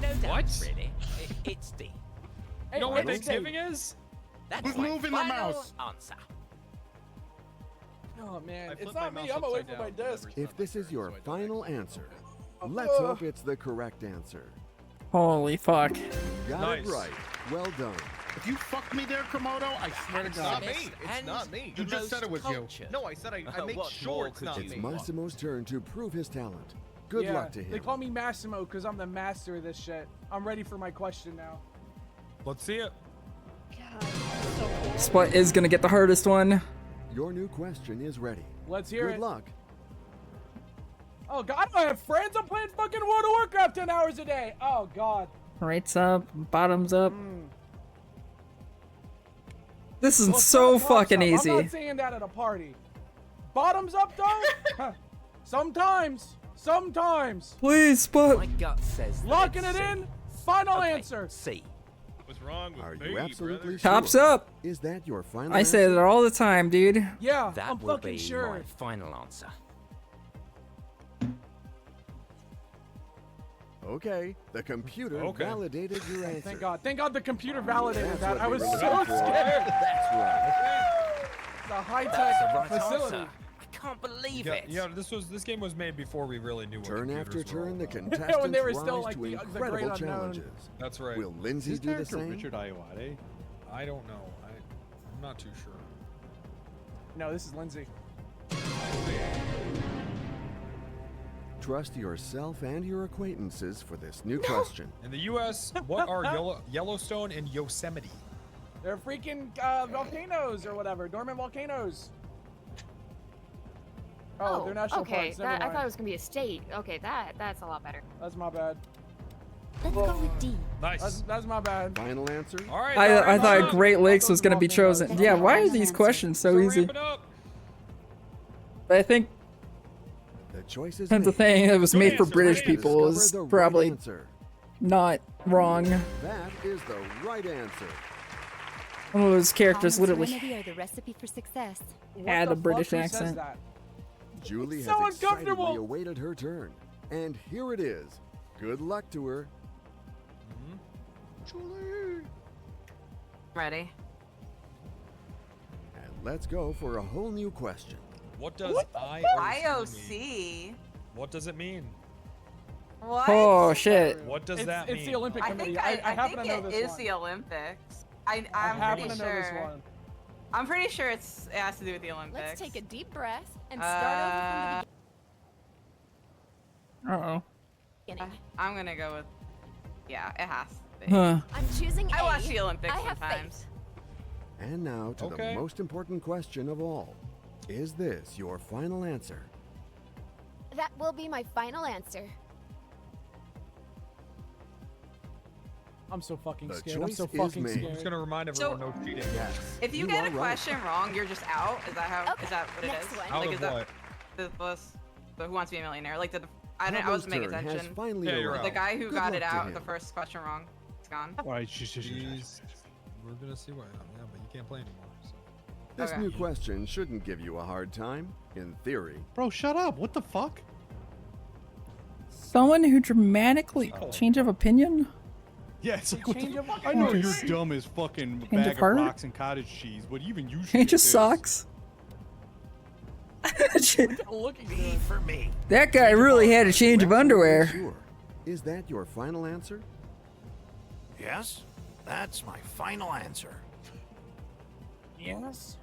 No doubt, What? really. It's D. Hey, You know wait, what wait, Thanksgiving is? That's Who's my moving the final mouse? answer. Oh man, I it's flipped my not me. mouse I'm away upside from my down whenever desk. it's If not this my is turn, your so I don't final actually answer, know. let's hope it's the correct answer. Holy fuck. Got it Nice. right. Well done. If you fucked me there, Komodo, I swear to It's God. not me. It's not me. You just said it was you. No, I said I make What sure more it's could not you It's me. Massimo's turn to prove his talent. Good Yeah, luck to They him. call me Massimo because I'm the master of this shit. I'm ready for my question now. Let's see it. God, that's so cool. Sput is gonna get the hardest one. Your new question is ready. Let's hear Good it. luck. Oh god, I don't have friends. I'm playing fucking World of Warcraft 10 hours a day. Oh god. Right's up, bottoms up. Mm. This is Well, it's so not tops fucking up. I'm easy. not saying that at a party. Bottoms up though? Sometimes. Sometimes. Please, Sput. My gut says that Locking it's it C. in. Final Okay, answer. C. What's wrong with Are me, you absolutely brother? Tops sure? up. Is that your final I say answer? that all the time, dude. Yeah, That I'm will fucking be sure. my final answer. Okay, the computer Okay. validated your answer. Thank God. Thank God the computer validated That's that. what I we was were so looking for. scared. That's right. It's a high-tech facility. I can't believe Yeah, it. yeah. This game was made before we really knew what Turn after computers were all turn, the about. contestants When they were rise still, like, to the great incredible unknown. challenges. That's right. Will Lindsay Is do the character same? Richard Ayoade? I don't know. I'm not too sure. No, this is Lindsay. Trust yourself and your acquaintances for this new question. In the U.S., what are Yellowstone and Yosemite? They're freaking volcanoes or whatever. Dormant volcanoes. Oh, they're national okay. parks. Never I mind. thought it was gonna be a state. Okay, that's a lot better. That's my bad. Let's go with D. Nice. That's my bad. Final answer? All right. I thought Great Lakes was going to be chosen. Yeah, why are these questions so easy? But I think The choice is the made. thing that was made for answer, British right people Discover is the right probably answer. not wrong. That is the right answer. One of those characters literally Remedy are the recipe for success. had What a the British fuck? Who says accent. that? Julie It's has so excitedly uncomfortable. awaited her turn. And here it is. Good luck to her. Julie. Ready? And let's go for a whole new question. What does IOC mean? What does it mean? What? Oh shit. What does It's, that it's mean? the Olympic I Committee. think I happen think to know it this is one. the Olympics. I'm I happen pretty to know this sure. one. I'm pretty sure it has to do with the Olympics. Let's take a deep breath and start over from Uh-oh. the beginning. I'm gonna go with. Yeah, it has to be. Huh. I'm choosing A. I watch the Olympics I have sometimes. And now to Okay. the most important question of all. Is this your final answer? That will be my final answer. I'm so fucking The scared. I'm choice so is fucking made. I'm just scared. gonna remind everyone no cheating. Yes. If you you get are a right. question wrong, you're just out. Is that how? Okay. Is that what it Next is? one. Out Like, of is that what? the Who Wants to Be a Millionaire? Like, I Pablo's wasn't paying turn has attention. finally Yeah, you're arrived. The guy who Good got luck it to out him. the first question wrong, it's gone. All right, Jeez. We're gonna see what. Yeah, but you can't play anymore. So. This Okay. new question shouldn't give you a hard time, in theory. Bro, shut up. What the fuck? Someone who dramatically change of opinion? Yeah, it's like, what Change the of fuck? I know course. you're dumb as fucking Change bag of of heart? rocks and cottage cheese, but even you should Change get of this. socks? Looking B good. for me. That guy really had a change of underwear. Sure. Is that your final answer? Yes, that's my final answer. Yes.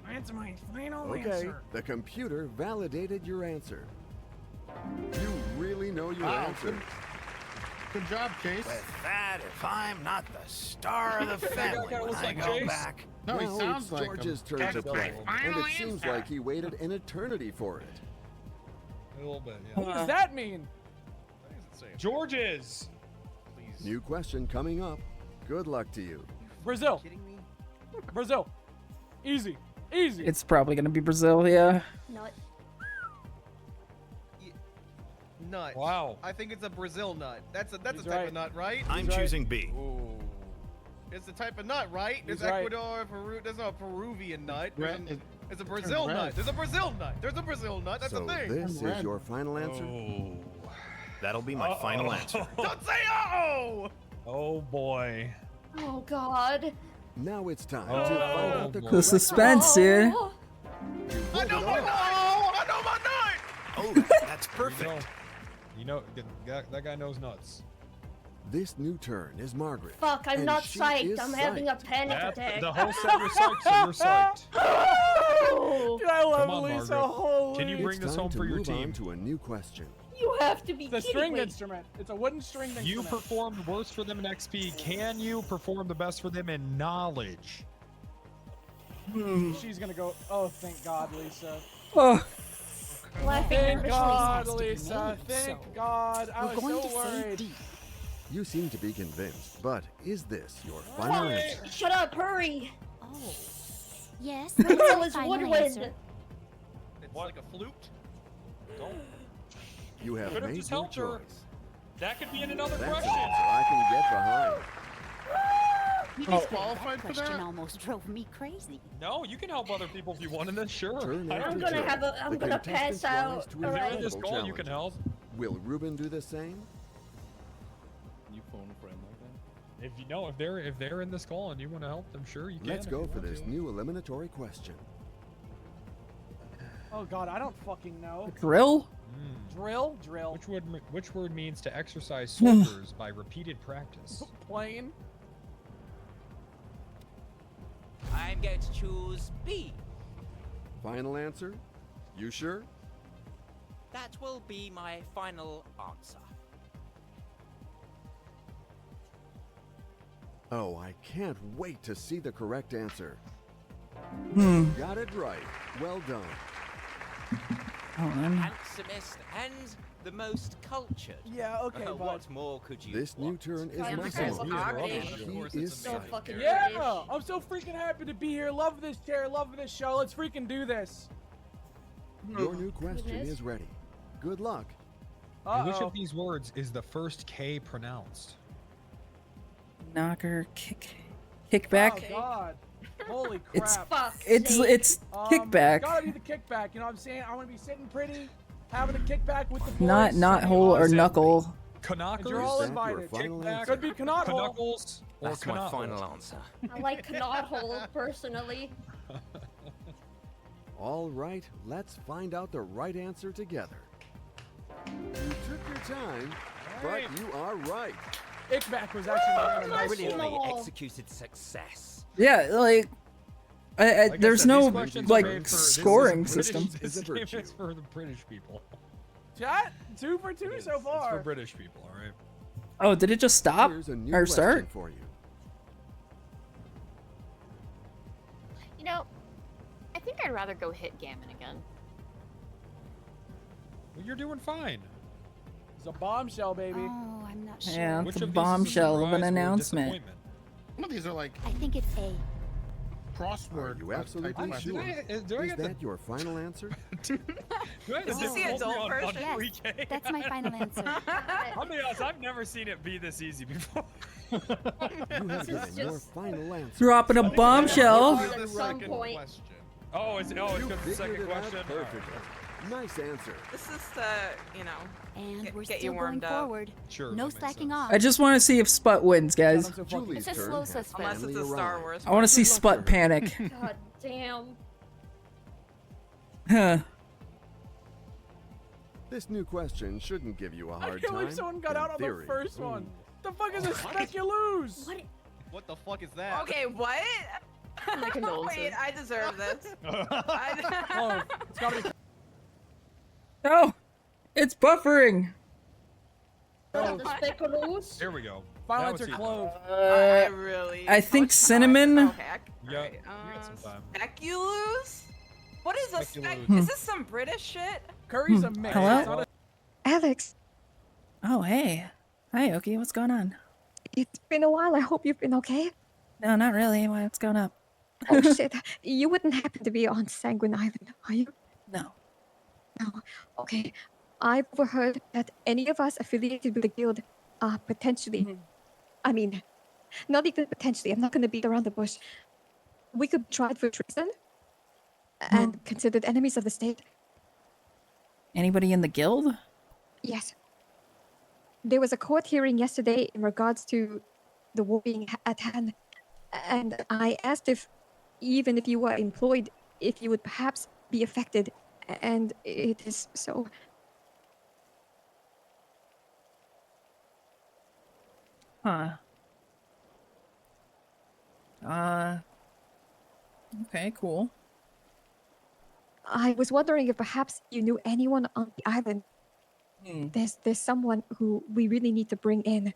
That's my final Okay, answer. the computer validated your answer. You really know your answer. Good job, Chase. With that, if I'm not the star of the family kinda when looks I like go Chase. back. No, he Now sounds it's like George's him. turn to That's play, my and final it seems answer. like he waited an eternity for it. A little bit. What Yeah. does that mean? George's. Please. New question coming up. Good luck to you. Brazil. Kidding me? Brazil. Easy. Easy. It's probably gonna be Brazil, yeah. Nut. Nut. Wow. I think it's a Brazil nut. That's a He's type right. of nut, right? I'm right. choosing B. Ooh. It's the type of nut, right? There's He's right. Ecuador, Peru. There's a Peruvian nut. There's Red- it's a Brazil red. nut. There's a Brazil nut. There's a Brazil nut. That's So a thing. this is your final answer? Oh, that'll be my final answer. Don't say uh-oh! Oh boy. Oh God. Now it's time Oh, to find out the boy. The correct suspense, dude. Oh. You I pulled know it my off. nut! I know my nut! Oh, that's There perfect. You know, that guy knows nuts. This new turn is Margaret. Fuck, I'm and not she psyched. is I'm having a psyched. panic attack. The whole set was psyched, so you're psyched. Oh, Dude, I love Come on, Lisa. Margaret. Holy. Can you bring It's this time home to for your move team? on to a new question. you have to be The kidding string me. instrument. It's a wooden string instrument. You performed worst for them in XP. Can you perform the best for them in knowledge? She's gonna go. Oh, thank God, Lisa. Oh, Laughing Thank nervously. God, has to be Lisa. made, Thank so God. I We're was going so to say worried. D. You seem to be convinced, but is this your final answer? Fuck, shut up, hurry. Oh. Yes. Brazil that's my is final woodwind. answer. It's like a flute. Don't. You have Could've made just your helped her. choice. That could be in another That's an question. answer I can get behind. You Oh. Disqualified for Question that? almost drove me crazy. No, you can help other people if you want, and then sure. Turn I after don't I'm gonna care. have a. I'm The gonna pass contestants rise out. to If you're in Alright. this incredible call, you can challenges. help. Will Ruben do the same? If you know if they're in this call and you want to help them, sure you can. Let's if go you for want this to. new eliminatory question. Oh god, I don't fucking know. Drill? Drill? Which word means to exercise soldiers by repeated practice? Plane? I'm going to choose B. Final answer? You sure? That will be my final answer. Oh, I can't wait to see the correct answer. Got it right. Well done. Handsomest and the most cultured. Yeah, okay, but... What more could you This new want? turn is Kind of Massimo. British. He is So psyched. fucking yeah! I'm so freaking happy to be here. Love this chair. Love this show. Let's freaking do this. Your new question is ready. Good luck. Which of these words is the first K pronounced? Knocker, kickback. Oh god. Holy crap. It's kickback. It's gotta be the kickback. You know what I'm saying? I want to be sitting pretty, having a kickback with the boys. Not knothole or knuckle. And you're all Is that your invited. final answer? Could be knot hole. Knuckles or That's my knot final hole? answer. I like knot hole personally. All right, let's find out the right answer together. You took your time, but you are right. Kickback was actually my Brilliantly executed success. Yeah, like, Like I there's said, no these questions are like made for- scoring this is system. This game is for the British people. Chat, 2 for 2 so It's for far. British people, all right? Oh, did it just stop Here's a new or question start? for you. You know, I think I'd rather go hit Gammon again. Well, you're doing fine. It's a bombshell, baby. Oh, I'm not sure. Yeah, Which it's a of these is a bombshell of an surprise or announcement. disappointment? Some of these are like I think it's A. crossword. Are you absolutely type sure? questions. Do I Is get the that your final answer? Do I have Is this the difficulty adult on version? Buck Yes, 3K? that's my final answer. I'll be honest, I've never seen it be this easy before. You have given your final answer. Dropping a bombshell. At some point. Oh, it's because You the second figured it out question. perfectly. Nice answer. This is to, you know, And we're get still you going warmed up. forward. Sure, No that makes slacking sense. off. I just want to see if Sput wins, guys. Julie's It's a turn slow has suspect. Unless it's finally a Star arrived. Wars. I want to see Good luck Sput to her. panic. God damn. Huh. This new question shouldn't give you a I hard can't time. believe someone got in out on the theory. first one. The fuck is a speculose? What the fuck is that? Okay, what? My condolences. Wait, I deserve this. Oh, it's gotta be. Oh, it's buffering. Oh, The speculoos. Here we go. final Now answer it's easy. clove. I really. I think cinnamon. Okay. Yeah, Alright, you got some time. Speculoos? What is a spec? Speculoos. Is this some British shit? Curry's a mix. Hello? It's not a- Alex, Oh, hey. Hi, Oki. What's going on? it's been a while. I hope you've been okay. No, not really. What's going up? Oh shit, you wouldn't happen to be on Sanguine Island, are you? No. No. Okay. I've overheard that any of us affiliated with the guild are potentially, I mean, not even potentially, I'm not going to beat around the bush. We could be tried for treason and considered enemies of the state. Anybody in the guild? Yes. There was a court hearing yesterday in regards to the war being at hand, and I asked if, even if you were employed, if you would perhaps be affected, and it is so. Huh. Okay, cool. I was wondering if perhaps you knew anyone on the island. There's someone who we really need to bring in.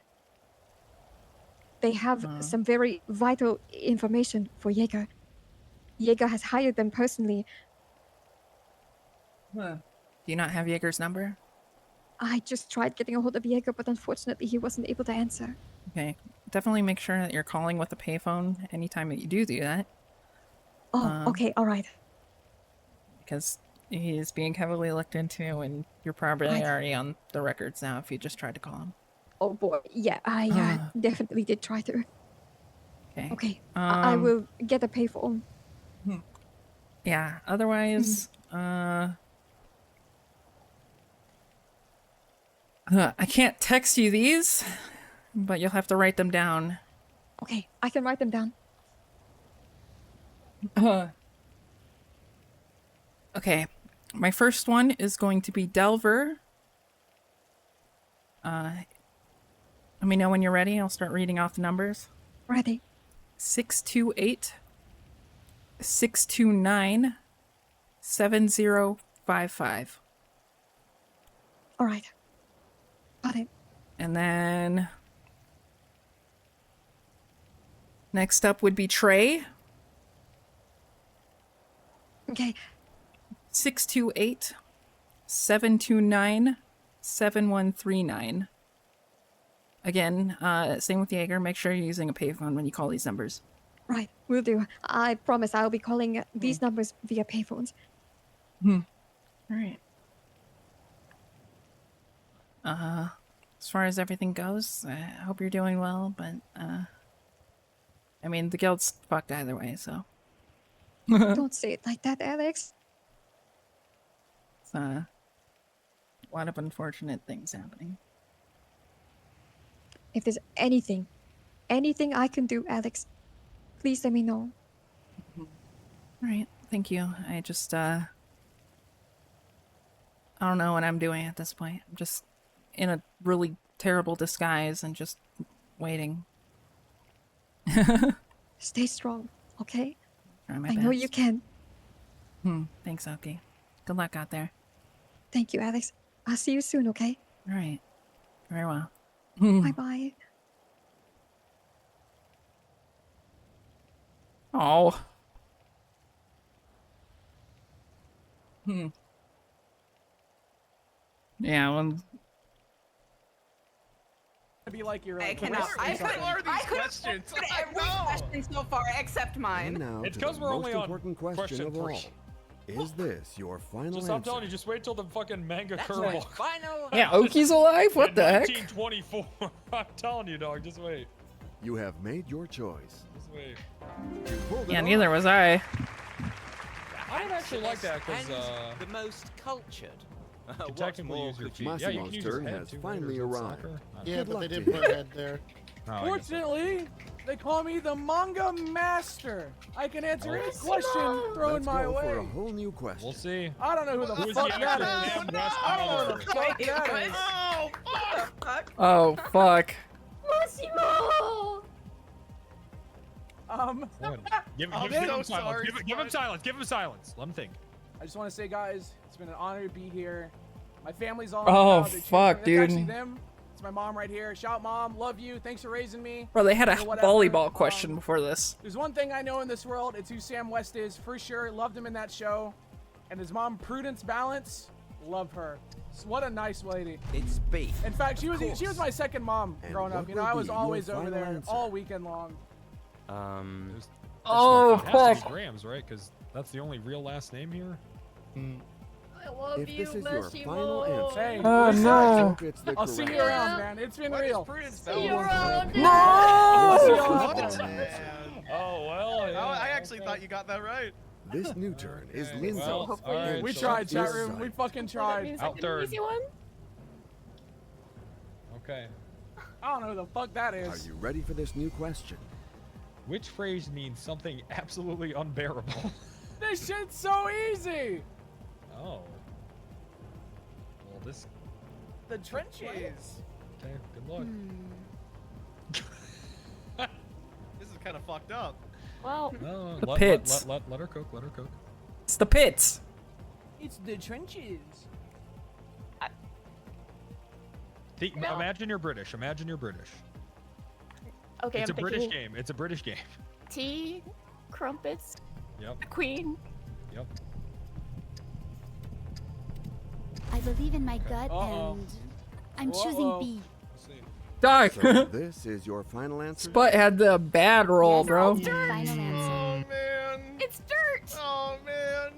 They have some very vital information for Jaeger. Jaeger has hired them personally. Do you not have Jaeger's number? I just tried getting a hold of Jaeger, but unfortunately he wasn't able to answer. Okay. Definitely make sure that you're calling with a payphone anytime that you do that. Oh, okay, all right. Because he is being heavily looked into, and you're probably Right. already on the records now if you just tried to call him. Oh boy, yeah, I definitely did try to. Okay. Okay, I will get a payphone. Yeah, otherwise, I can't text you these, but you'll have to write them down. Okay, I can write them down. Okay, my first one is going to be Delver. Let me know when you're ready. I'll start reading off the numbers. Ready. 628 629 7055. All right. Got it. And then next up would be Trey. Okay. 628 729 7139. Again, same with Jaeger. Make sure you're using a payphone when you call these numbers. Right. Will do. I promise I'll be calling these numbers via payphones. All right. As far as everything goes, I hope you're doing well, but, I mean, the guild's fucked either way, so. Don't say it like that, Alex. It's, a lot of unfortunate things happening. If there's anything I can do, Alex, please let me know. Alright, thank you. I just, I don't know what I'm doing at this point. I'm just in a really terrible disguise and just waiting. Stay strong, okay? Try my I know best. you can. Thanks, Oki. Good luck out there. Thank you, Alex. I'll see you soon, okay? Alright. Very well. Bye-bye. Oh. Yeah, well, Be like your. I cannot. I could. I could have answered every question so far except And mine. now It's to the 'cause we're only most on important question question of all. 3. Is this your final Just, answer? I'm telling you, just wait till the fucking manga That's curveball. my final. yeah, Oki's alive? What In the heck? 1924. I'm telling you, dog. Just wait. You have made your choice. Just wait. You pulled it Yeah, off. neither was I. I don't actually like that because the most cultured. you What technically more use your could feet. you Yeah, you can Massimo's use your turn head has too. finally Raiders in arrived. soccer. I don't Yeah, Good but they luck didn't to put a him. head there. know. Oh, I guess so. Fortunately, they call me the manga master. I can answer any Let's question thrown Let's my go way. for a whole new question. We'll see. I don't know who the Who's fuck the that actual is. damn best I don't know who the mother? fuck that is. Oh, fuck! Fuck. Oh, fuck. Massimo! What? Give I'm him so silence. sorry, Give him Spud. silence. Give him silence. Let him think. I just want to say, guys, it's been an honor to be here. My family's all. Oh, around. They're cheering. fuck, It's dude. actually them. It's my mom right here. Shout, mom, love you. Thanks for raising me. Bro, they had a Or whatever. volleyball question before this. There's one thing I know in this world. It's who Sam West is for sure. Loved him in that show, and his mom, Prudence Balance, love her. What a nice lady. It's beef. In fact, she was course. my second mom And growing what up. You know, will I was be your always over final there answer? all weekend long. Oh, It has to fuck. be Grams, right? Because that's the only real last name here. I love If you, this is your final Massimo. answer, Hey, Oh, listen, no. hope it's the I'll see you correct around, answer. man. It's been What is real. Prudence See you Bell? around. I'll see you No! all What? out there. Man. Oh well. Yeah, I actually okay. thought you got that right. This new turn is Okay, Lindsay. well, all right, We so tried, let's chat just- room. We fucking That tried. means Out I get third. an easy one. Okay. I don't know who the fuck that Are is. you ready for this new question? Which phrase means something absolutely unbearable? This shit's so easy. Oh. Well, this. The trenches. Okay. Good luck. This is kind of fucked up. Well, No, The pits. Let her cook. Let her cook. It's the pits. It's the trenches. Imagine you're British. Imagine you're British. okay, It's I'm a British thinking game. It's a British game. tea, crumpets, Yep. queen. Yep. I believe in my gut Uh-oh. and I'm Uh-oh. choosing B. Let's see. Dog. So this is your final answer? Sput had the bad roll, bro. Final answer. Oh man. It's dirt. Oh man.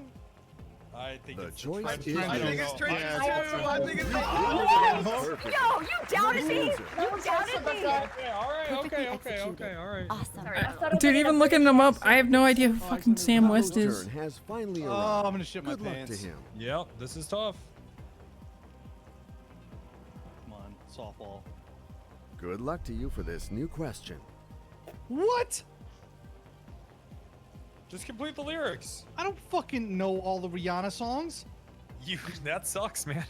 I think The it's choice trenches. is I think yours. it's trenches Yeah, too. I think it's Perfect. Yo, you doubted me. Loser. You doubted me. Okay. All right. Perfectly Okay. executed. All right. Awesome. Sorry, I thought it Dude, was even a looking them up, I have no idea who Oh, fucking Sam Alexander West His is. turn has finally Oh, arrived. I'm gonna shit my Good luck pants. to him. Yep. This is tough. Come on, softball. Good luck to you for this new question. What? Just complete the lyrics. I don't fucking know all the Rihanna songs. That sucks, man.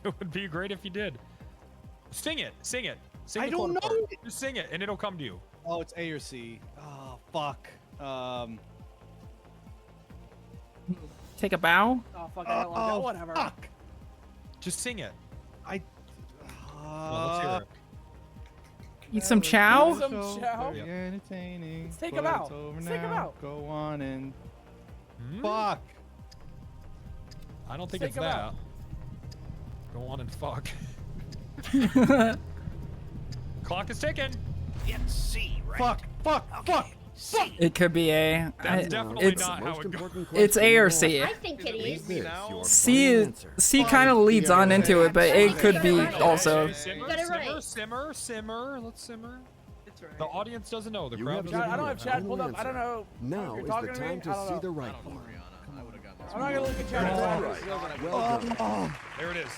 It would be great if you did. Sing it. Sing it. Sing I the don't quote know part. Just sing it, and it'll come to you. Oh, it's A or C. Oh, fuck. Take a bow. Oh fuck! I don't like that. Whatever. Fuck. Just sing it. I. Well, let's hear it. Eat some chow. Some chow. Very entertaining. Let's take but a bow. it's over Let's take a now. bow. Go on and. Hmm? Fuck. I don't think Let's it's take 'em that. out. Go on and fuck. Clock is ticking. It's C, right? Fuck. Fuck. Okay. Fuck. C. It could be A. That's definitely it's not how it goes. it's A or C. I think it is. C kind of leads on into it, but A could be also. Simmer, got it simmer, right. simmer, simmer. Let's simmer. It's right. The audience doesn't know. The You crowd have doesn't Chat, I know. don't have chat pulled up. I don't know. Now if is you're talking the to me. time to I don't see know. the right I don't know one. Rihanna. I would have gotten this. I'm not gonna look at chat. All until I- right. Well done. There it is.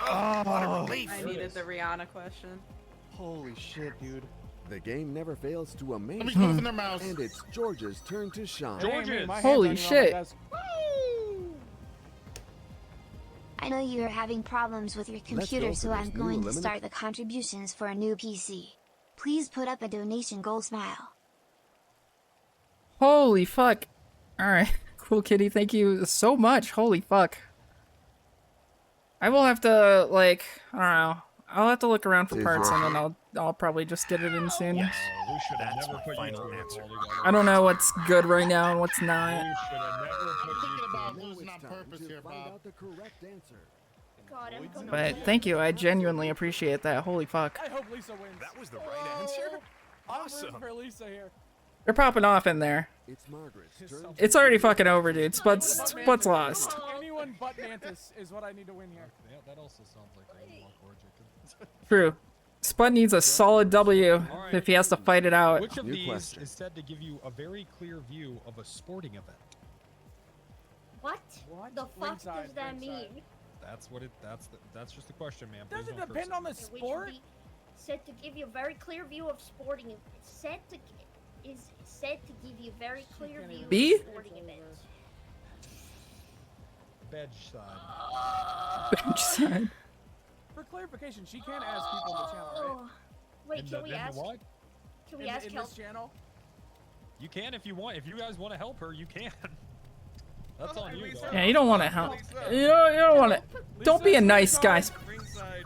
What a relief. I needed the Rihanna question. Holy shit, dude. The game never fails to amaze Let me you, close their mouths. and it's George's turn to shine. George. Dang, my hands Holy aren't even on shit. my desk. I know you are having problems with your go computer, for so this I'm new going to eliminate- start the contributions for a new PC. Please put up a donation goal smile. Holy fuck. All right, cool kitty. Thank you so much. Holy fuck. I will have to like I don't know. I'll have to look around for parts and then I'll probably just get it in soon. We should have That's never my put you final through it answer. altogether. I don't know what's good right now and what's not. We should have never put you Thinking through about it. losing It's on time purpose to here, find Bob. out the correct answer. God, I'm gonna But thank you. I genuinely appreciate that. Holy fuck. I hope Lisa wins. That was the right answer? I'm Awesome. rooting for Lisa here. They're popping off in there. It's Margaret's turn. It's already fucking over, dude. Spud's lost. Anyone but Mantis is what I need to win here. Yeah, that also sounds like a little awkward, Jacob. True. Spud needs a solid W Alright. if he has to fight it out. Which of New these question. is said to give you a very clear view of a sporting event? What? What? The fuck Ringside, does that ringside. mean? That's what it. That's just the question, man. Please Does it don't depend curse on the it. Which Sport? would be said to give you a very clear view of sporting. Said to is said to give you a very clear view B? of sporting events. Bedside. Bench side. For clarification, she can ask people in the channel, right? Wait, In can the- we in the ask? what? Can we In, ask in help? this channel? You can if you want. If you guys want to help her, you can. That's on you. Though. Yeah, you don't want to help. You don't want to. Don't be a nice guy. Ringside.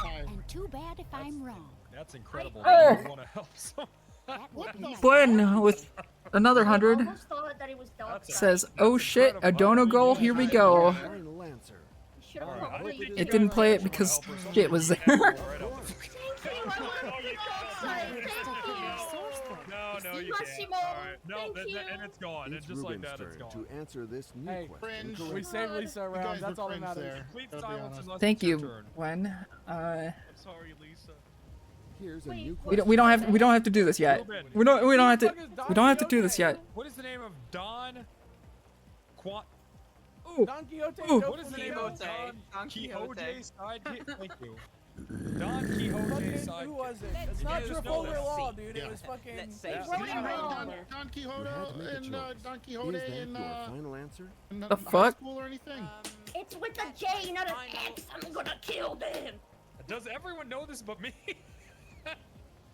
And too bad if I'm wrong. That's incredible. Oh. that you want to help someone. Glenn with another 100 almost thought that it was dog says, "Oh shit, a dono goal. Here we go." Final answer. Should have probably It didn't play it because shit was there. No, you can't. Massimo, All right. No, thank you. and it's gone. It's It's just like Ruben's that. It's turn gone. to answer this new Hey, question. we correctly. saved Lisa around. guys That's were all that friends matters. there. Complete Gotta be silence honest. unless Thank it's your you, turn. Gwen. I'm sorry, Lisa. Here's a Wait, new what? We don't have to do this yet. We don't have to do this yet. What is the name of Don? Ooh. Don Quixote. Ooh. What is the name of Don Quixote sidekick? Thank you. Don Quixote sidekick. Who was it? It's not Trafalgar Law, dude. It was fucking. Don Quixote You had to make a and choice. Don Is Quixote that in your final answer? The high fuck? school or anything. It's with a J, not an X. I'm gonna kill them. Does everyone know this but me?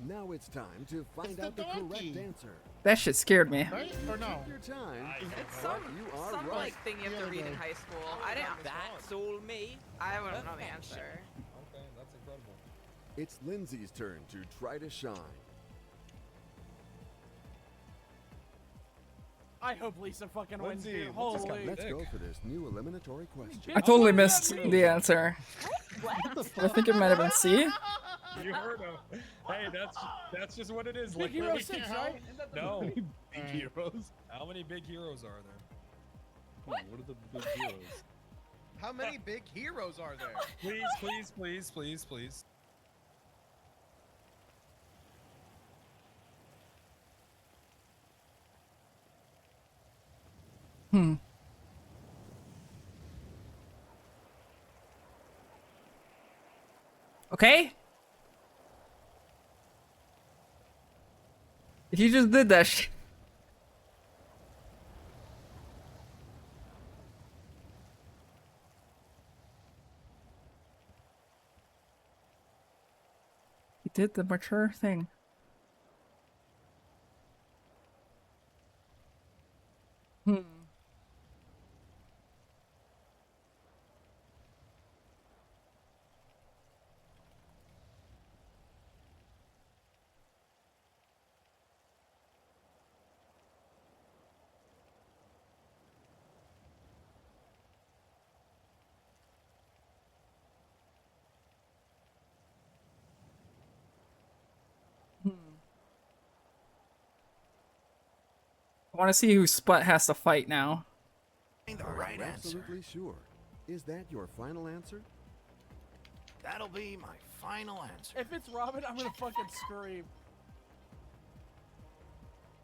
Now it's time to find the out the correct donkey. answer. That shit scared me. Right? Or no? Take your time. It's but some you are some right. like thing you have to read in high school. I didn't. That sold me. I wouldn't know the answer. Okay, that's incredible. It's Lindsay's turn to try to shine. I hope Lisa fucking wins, Lindsay, dude. what's this guy Holy. Let's Dick. go for this new eliminatory question. I totally missed the answer. I think it might have been C. You heard him. Hey, that's just what it is. Big Like, Hero really, 6, right? No. Big heroes. How many big heroes are there? What are the big heroes? How many big heroes are there? Please, please, please, please, please. Okay. He just did that shit. He did the mature thing. Hmm. I want to see who Sput has to fight now. The Are right you answer. absolutely sure? Is that your final answer? That'll be my final answer. If it's Robin, I'm gonna fucking scream.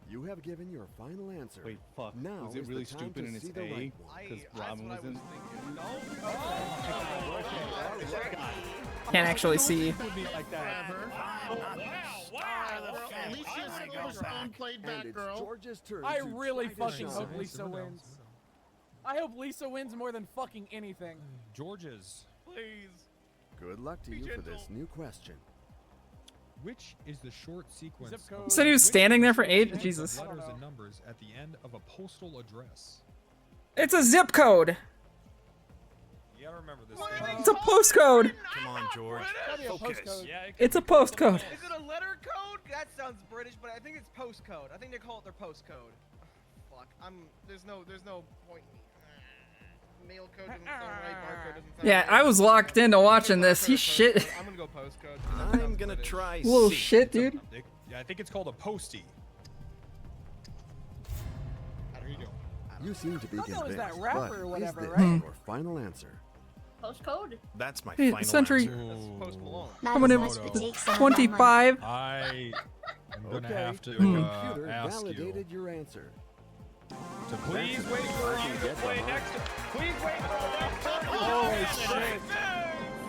You have given your final answer. Wait, fuck. Now Was it is really the time stupid to and it's see the A? right one. Because That's Robin what I was was in. thinking. Can't actually see. Would be like that. Alicia's overstone played And it's Batgirl. George's turn I to really try to fucking shine. hope Lisa wins. I hope Lisa wins more than fucking anything. George's. Please. Good luck to Be you for this gentle. new question. Which is the short sequence? Zip code. of- He said he was which standing is there the for short 8? sequence of Jesus. Letters and numbers at the end of a postal address. It's a zip code. You gotta remember this. It's a postcode. Come on, George. Gotta be a Focus. postcode. Yeah, it could It's a be called postcode. something Is it a letter code? That sounds British, but I think it's postcode. I think they call it their postcode. Fuck. There's no point in me. Mail code doesn't sound right. Barcode doesn't sound Yeah, right. I was locked into watching this. He's Postcode. shit. I'm gonna go postcode. I'm gonna try Little C. shit, dude. else. Yeah, I think it's called a postie. There you go. You seem to be I thought that was convinced, that rapper but or whatever, is this right? your final answer? Postcode. That's my Hey, final Sentry. answer. That's Post Malone. Not Coming as in much to take some of my money. 25. I'm gonna Okay, have to the computer ask you validated your answer. to please wait for I you can to get play behind. next. Please wait for the next turn. Holy shit.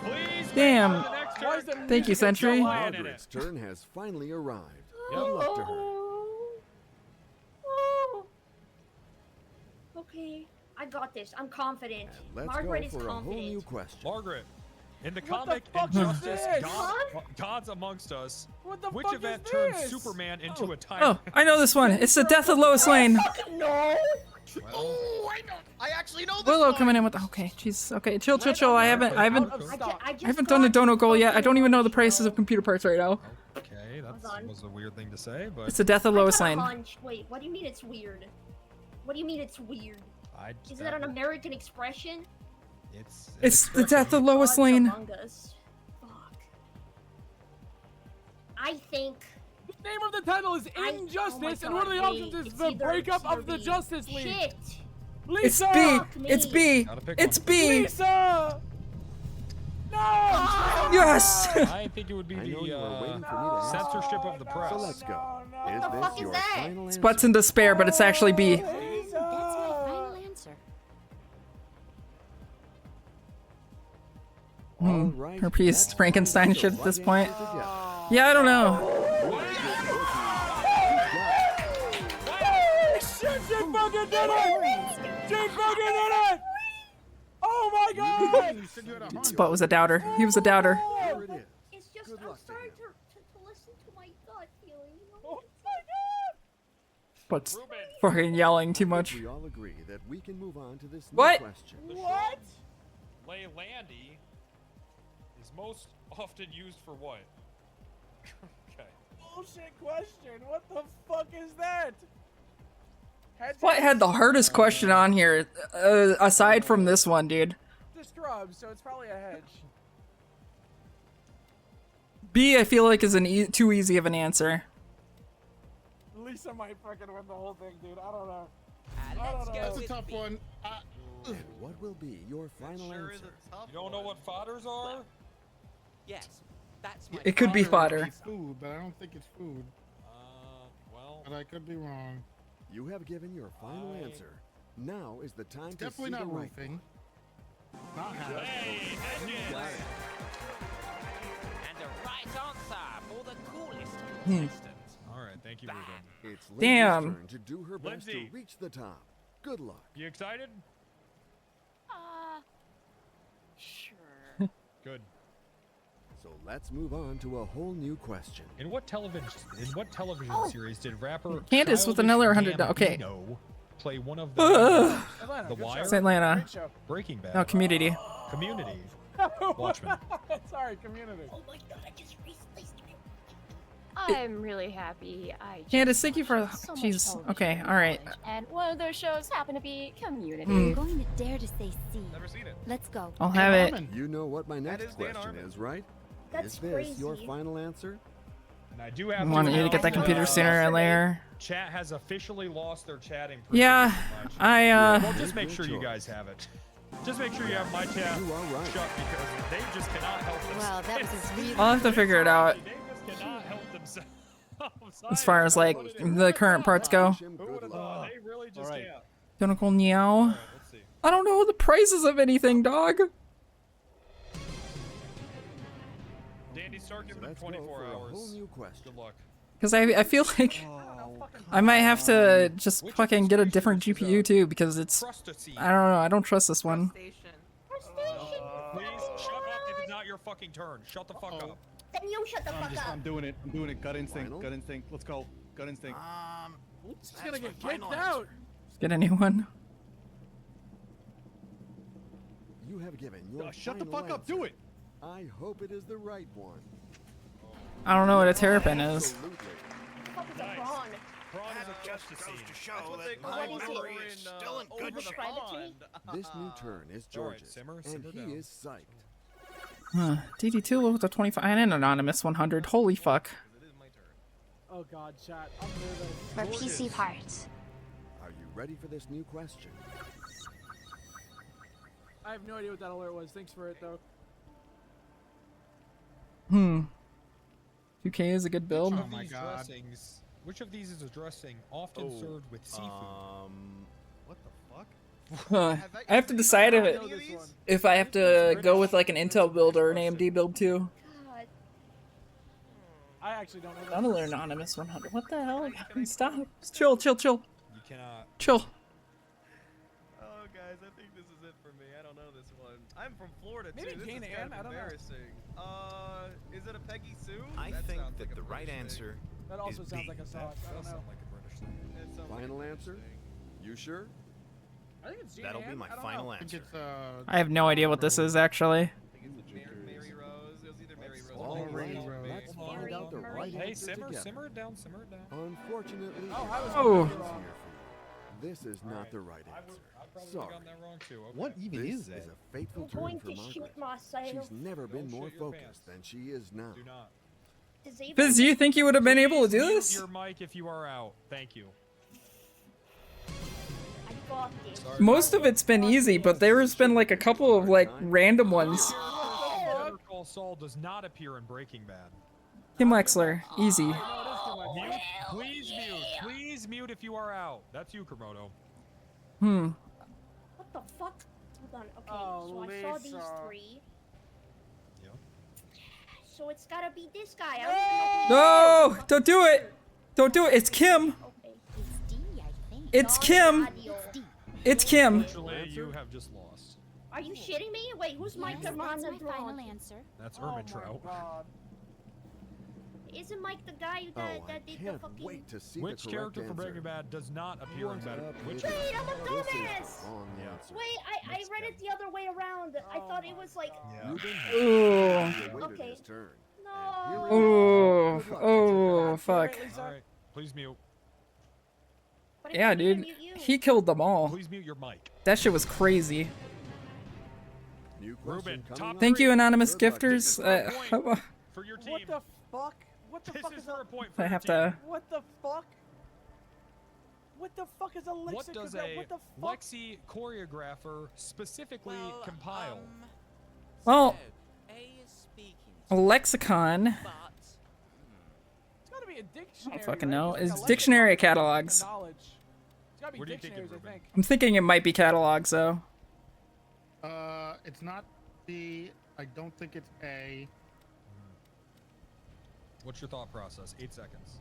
Please. Damn. Wait for the next Why is turn. the Thank you, music Sentry. so loud? Margaret's turn has finally arrived. Yep. Good luck to her. Oh. Okay, I got this. I'm confident. And let's Margaret go is for a whole confident. new question. Margaret, in the What the comic fuck is Injustice, this? Gods Amongst Us, What the which fuck event is turned this? Superman into a Oh, tyrant? I know this one. It's the death of Lois Lane. No. Oh, I know. I actually know this Willow one. coming in with. Okay, jeez. Okay, chill. Right I on haven't. purpose. I haven't. Out of I stock. just done a got dono goal yet. I don't even know the fucking prices of computer parts right now. Okay, that Hold on. was a weird thing to say, but It's the death of I Lois got a Lane. hunch. Wait, what do you mean it's weird? What do you mean it's weird? Is that an American expression? It's the death of Lois Gods Lane. Among Us. Fuck. I think. The name of the title is oh my Injustice, and God, one of the wait, options is it's the either breakup C or of the B. Justice League. Shit. It's Lisa! B. Fuck me. It's B. Gotta pick It's one. B. Lisa! No! Yes. I think it would be I know you were the waiting for me to ask. censorship of the press. So let's go. Is the this fuck is your that? final answer? Sput's in despair, but it's actually B. That's my final answer. All right, Her piece that's Frankenstein the shit at this right point. answer together. Yeah, I don't know. Shit, she fucking did it! She fucking did it! Oh my god! You said you had a hunch. Sput was a doubter. He was a doubter. Here it is. It's just Good I'm luck to starting him. to listen to my gut feeling. You know? Oh my god! Sput's fucking yelling too much. We all agree that we can move on to this new What? question. What? Leylandy is most often used for what? Okay. Bullshit question. What the fuck is that? Sput had the hardest question on here, aside from this one, dude. The scrub, so it's probably a hedge. B, I feel like is an too easy of an answer. Lisa might fucking win the whole thing, dude. I don't know. Let's go. That's a tough one. And what will be your final Sure is answer? a tough You don't know one. what fodders are? Yes, that's my It could be Fodder fodder. would be food, but I don't think it's food. Well, But I could be wrong. You have given your final I- answer. Now is the time to see Definitely the not right roofing. one. Not house. hey, hedges! And the right answer for the coolest Hmm. contestant. All right, Thank you, Ruben. It's Lindsay's Damn. turn to do her best Lindsay. to reach the top. Good luck. You excited? Sure. Good. So let's move on to a whole new question. In what television series did rapper Candace with another $100. Okay. Gambino play one of Ugh. the Atlanta, The good Wire? show. It's Atlanta. Great show. Breaking Bad. No, Community. Community. Watchmen. Sorry, Community. Oh my god, I just recently started. I'm really happy. I just Candace, thank you for. watch so much Jeez. television Okay. in All right. college, and one of those shows happened to be Community. Hmm. Going to dare to say C. Never seen it. Let's go. I'll have it. You know what my next is Dan question Harmon. is, right? That's is this your crazy. final answer? And I do have Want you to announce get that computer that, sooner or later. Chat has officially lost their chatting. Yeah, privilege. I Well, just make Good sure you choice. guys have it. Just make sure you have my chat You are right. shut because they just cannot help themselves. Wow, that was a really. I'll have to figure it out They just cannot help themselves. as far as like the current parts go. Who would have thought? They really just Alright. can't. Tentacle Meow. Let's see. I don't know the prices of anything, dog. Dandy, start giving them Let's go 24 for a hours. whole new question. Good luck. Because I feel like I might have to just fucking get a different GPU too because it's Crustacine. I don't know, I don't trust this one. Please shut up if it's not your fucking turn. Shut the fuck up. Then you shut the fuck up. I'm doing it. I'm doing it. Gut instinct. Final? Gut instinct. Let's go. Gut instinct. He's gonna get kicked out. Let's get a new one. You have given your Shut the final fuck up. answer. Do it. I hope it is the right one. I don't know what a terrapin is. Absolutely. Fuck is a prawn? Prawn is a Just goes crustacine. to show That's what they that call my What is it? memory is still in good over the shape. Describe it to me. pond. This new turn is All right, George's, simmer and he down. is psyched. Huh. DD2 level to 25 and an anonymous 100. Holy fuck. It is my turn. Oh god, chat. I'm nervous. For PC parts. Are you ready for this new question? I have no idea what that alert was. Thanks for it though. 2K is a good build. Which of my these God. dressings? Which of these is a dressing often served with seafood? What the fuck? Huh. I have to decide I know this one. if I have to go with like an Intel build or an AMD build too. God. I actually don't know that. Another anonymous 100. What the hell? Stop. Just chill, chill, chill, You cannot. chill. Oh, guys, I think this is it for me. I don't know this one. I'm from Florida, too. Maybe This Jane is Ann, kind I of don't know. embarrassing. Is it a Peggy Sue? I That think sounds that like a the right British thing. answer That also is sounds B. like a That sauce. I don't does know. sound like a British thing. That sounds like a Final British answer? thing. You sure? I think it's Jane That'll be Ann. my I don't final know. I think answer. it's I have no idea what this is actually. I think it's Mary Rose. It was either Mary Rose or All Peggy right, Sue. let's Hold on, find hold out the on. right Hey, answer simmer, together. simmer it down, simmer it down. Unfortunately, Oh, I was Oh. this is here for you. This is not the right I answer. probably Sorry. gotten that wrong too. Okay. What even This is that? is a fateful I'm turn going for to shoot Margaret. myself. She's never been Don't more shit your focused pants. than she is now. Do not. Disable Fizz, do you think you would have been able to do Please mute this? your mic if you are out. Thank you. I got this. Sorry. Most of it's been easy, but there's been like a couple of like random ones. Better Call Saul does not appear in Breaking Bad. Kim Wexler, easy. Mute. Please mute. Please mute if you are out. That's you, Komodo. What the fuck? Hold on. Okay, so I saw these Lisa. three. Yeah. So it's gotta be this guy. I don't even know who he is. No! Don't do it! Don't do it! It's Kim! Okay. It's D, I think. It's Don Kim! Radio. It's Kim! Actually, you have just lost. Are you shitting me? Wait, who's Mike Yes, the that's my Ron final answer. That's Oh my Ermintrout. god. Isn't Mike the guy Oh, that, I that did the can't fucking... wait to see Which the correct character from answer. Breaking Bad does not appear in Bad? Which? Wait, I'm a This is dumbass! the wrong Yeah. answer. Wait, I read it the other way around. I thought it was like... Yeah. Ruben has Ooh. waited Okay. his turn. No. Ooh. Oh, fuck. All right. Please mute. But if Yeah, I didn't dude. mute you- He killed them all. Please mute your mic. That shit was crazy. New Ruben, question coming top up. Thank you, anonymous Good luck. gifters. For your team. What the fuck? What the This fuck is is for a... a point for I your have team. to. What the fuck? What the fuck is a lexicon? What does a What the fuck? Lexi choreographer specifically compile? Well, A is speaking, a lexicon. but It's gotta be a dictionary. I don't fucking right? know. Like a It's lexicon dictionary of catalogs. knowledge. It's gotta be What do you think, dictionaries, I Ruben? think. I'm thinking it might be catalogs, though. It's not B. I don't think it's A. What's your thought process? 8 seconds.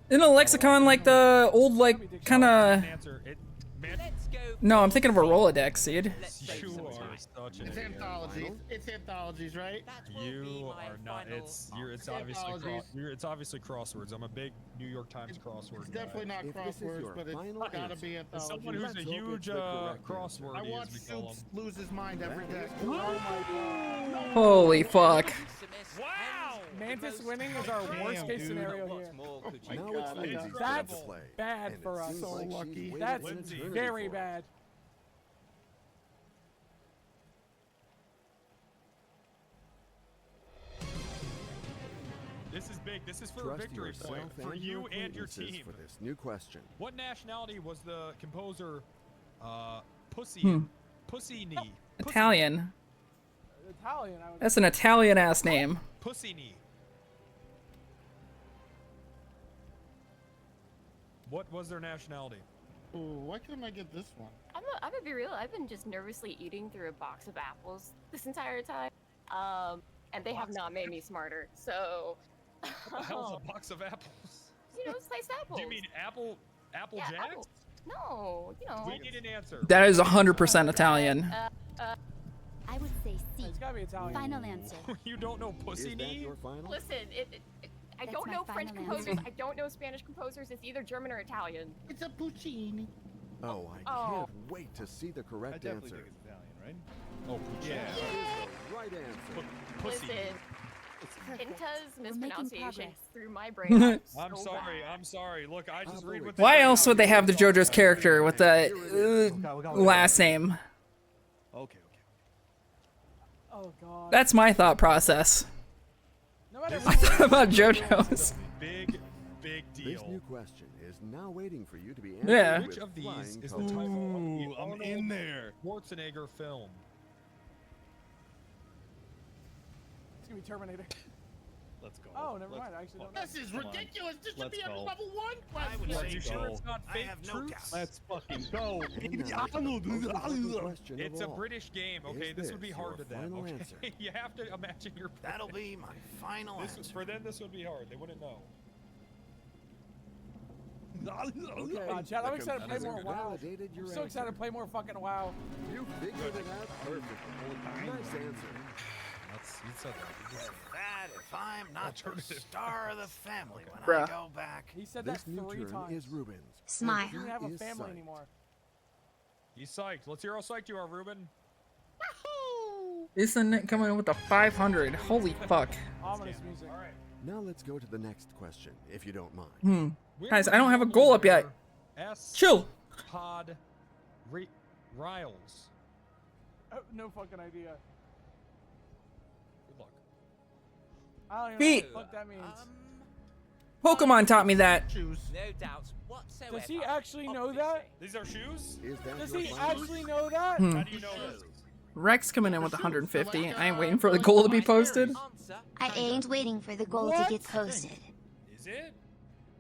Isn't a lexicon like the old, like, kind of... Answer. No, I'm thinking of a Rolodex, dude. You are such an It's idiot. anthologies. It's anthologies, right? You are not. It's obviously it's obviously crosswords. I'm a big New York Times crossword. It's definitely not If this is crosswords, your but it's final gotta answer, be As anthologies. someone who's a Let's hope it's huge the correct crossword, I watch as we call Soups them. lose his mind every day. Oh my god. Holy fuck. Wow! Mantis winning is our worst case scenario here. Now it's Lindsay's turn to That's play. bad and for it us. seems So like she's lucky. waited That's an eternity very for it. bad. This is big. This is for a Trust victory point yourself for and you your and your acquaintances team. for this new question. What nationality was the composer Pussy Hmm. Puccini? Italian. Italian, I would That's an Italian-ass name. Puccini. What was their nationality? Ooh, why couldn't I get this one? I'm gonna be real. I've been just nervously eating through a box of apples this entire time, and they have not made me smarter. So, What the hell is a box of apples? you know, sliced apples. Do you mean Apple Yeah, Jacks? apples. No, you know. We need an answer. That is 100% Italian. I would say C. It's gotta be Italian. Final answer. You don't know Is that Puccini? your final? Listen, I That's don't my know French final composers. answer. I don't know Spanish composers. It's either German or Italian. It's a Puccini. Oh, I Oh. can't wait to see the I correct definitely answer. think it's Italian, right? Oh, Puccini. That is the right answer. Pussy. Listen, Perfect. Inta's We're making mispronunciation progress. through my brain. I'm sorry. I'm sorry. Look, I just read what. Why else would they have the JoJo's character with the last name? Okay. Oh god. That's my thought process. No matter About JoJo's. Big This deal. new question is now waiting for you to be answered Yeah. Which with of these flying is the colors. title of the Ooh, I'm Arnold in there. Schwarzenegger film? It's gonna be Terminator. Let's go. Oh, never mind. I actually don't know. This is Come on. ridiculous. This should Let's be a go. level 1 I would question. say You sure go. it's not I fake have no troops? doubt. Let's fucking go. And now the most important question It's of a all. British game. Okay, Is this would be this hard your to them. final Okay, answer? you have to imagine your. That'll be my final answer. For them, this would be hard. They wouldn't know. Okay. Chad, I'm The excited to play more computer WoW. validated your I'm so excited to answer. play more fucking WoW. You figured it out perfectly. Nice answer. You said that. That if I'm not the Alternative. star of the family when I Bruh. go back. He said This that new 3 turn times. is Ruben's. Smile. He doesn't have a is family psyched. anymore. He's psyched. Let's hear how psyched you are, Ruben. Isn't it coming in with a 500? Holy fuck. Ominous music. All right. Now let's go to the next question, if you don't mind. Hmm. Guys, I don't have a goal up yet. Chill. Pod Riles. Oh, no fucking idea. Good luck. I don't even Feet. know what the fuck that means. Pokemon taught me that. Shoes. No doubts whatsoever. Does he actually know that? These are shoes? Is that Does your he final actually know that? Hmm. How do you know this? Rex coming in with 150. I ain't waiting for the goal to be posted. Answer. I ain't waiting for the goal to get posted. Is it?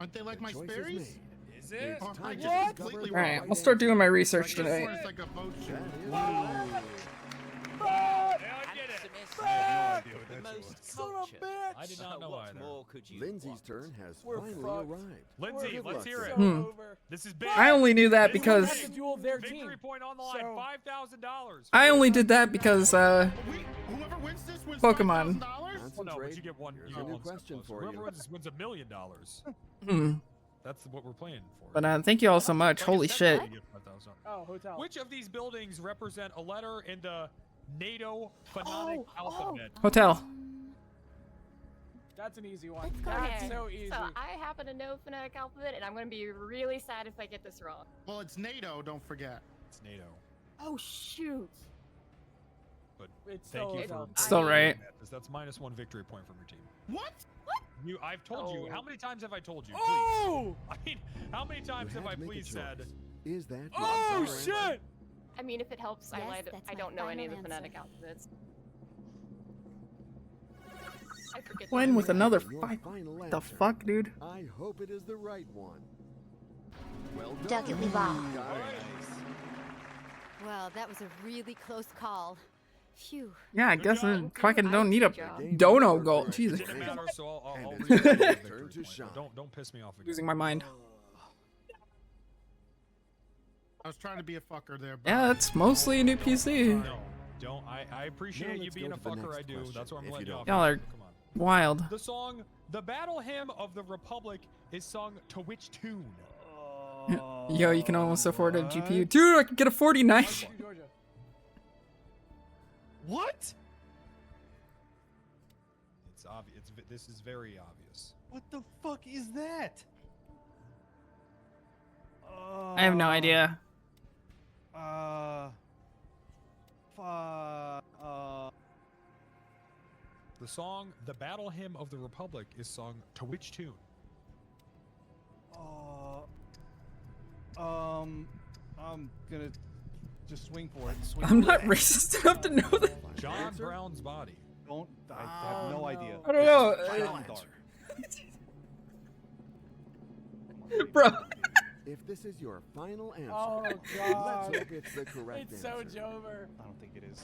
Aren't they like my choice is Sperry's? made? Is it? It's Or am I time just to completely discover the Alright, wrong? I'll start doing my I research could have today. sworn it's like a boat shoe. That is Yeah, I get it. Handsomest I have no idea what the that shoe most was. Son of a cultured. bitch! I did not know What either. more could you Lindsay's want? turn has We're finally fucked. arrived. Lindsay, Good let's luck, hear sir. it. So Hmm. over. This is big. I only knew that This is because That's the duel of their team. Victory point on the line. So- $5,000. I only did that because Whoever wins this wins Pokemon. $5,000? Well, no, but Concentrate. you get one. Here's You a get new one step question closer. for Whoever you. wins $1 million. hmm. That's what we're playing for. But thank you all so much. Like I Holy said, shit. you get $5,000. Oh, hotel. Which of these buildings represent a letter in the NATO phonetic alphabet? Hotel. That's an easy one. Let's go That's there. so easy. So I happen to know phonetic alphabet, and I'm going to be really sad if I get this wrong. Well, it's NATO, don't forget. It's NATO. Oh shoot! But It's thank so you for dumb. Still right. That's -1 victory point from your team. What? I've told you. Oh. How many times have I told you? Please. Oh! I mean, how many times You have had I to make a please said? choice. Is that your Oh final answer? shit! I mean, if it helps, Yes, I lied. that's I my don't know any of the final phonetic answer. alphabets. I forget. When with another Your 5. final The answer. fuck, dude? I hope it is the right one. Well done. Duckily ball. Guys. Well, that was a really close call. Phew. Yeah, I guess I fucking don't need a job. dono goal. Jesus. Didn't matter, so I'll And read it's the your victory turn to point. shine. Don't piss me off again. Losing my mind. I was trying to be a fucker there. But Yeah, it's mostly a new PC. No, don't. I appreciate Now you let's being go a to the fucker. next I do. question, That's what I'm if letting you you off. Y'all are Come on. wild. The song "The Battle Hymn of the Republic" is sung to which tune? Yo, you can almost afford a GPU. Dude, I could get a 49. Georgia. What? It's obvious. This is very obvious. What the fuck is that? I have no idea. The song "The Battle Hymn of the Republic" is sung to which tune? I'm gonna just swing for it. Swing I'm for not it. racist enough to know that. John Brown's Body. Don't. I have no idea. I don't know. Final answer. Bro. If this is your final answer, Oh let's god. hope it's the correct It's answer. so Jover. I don't think it is.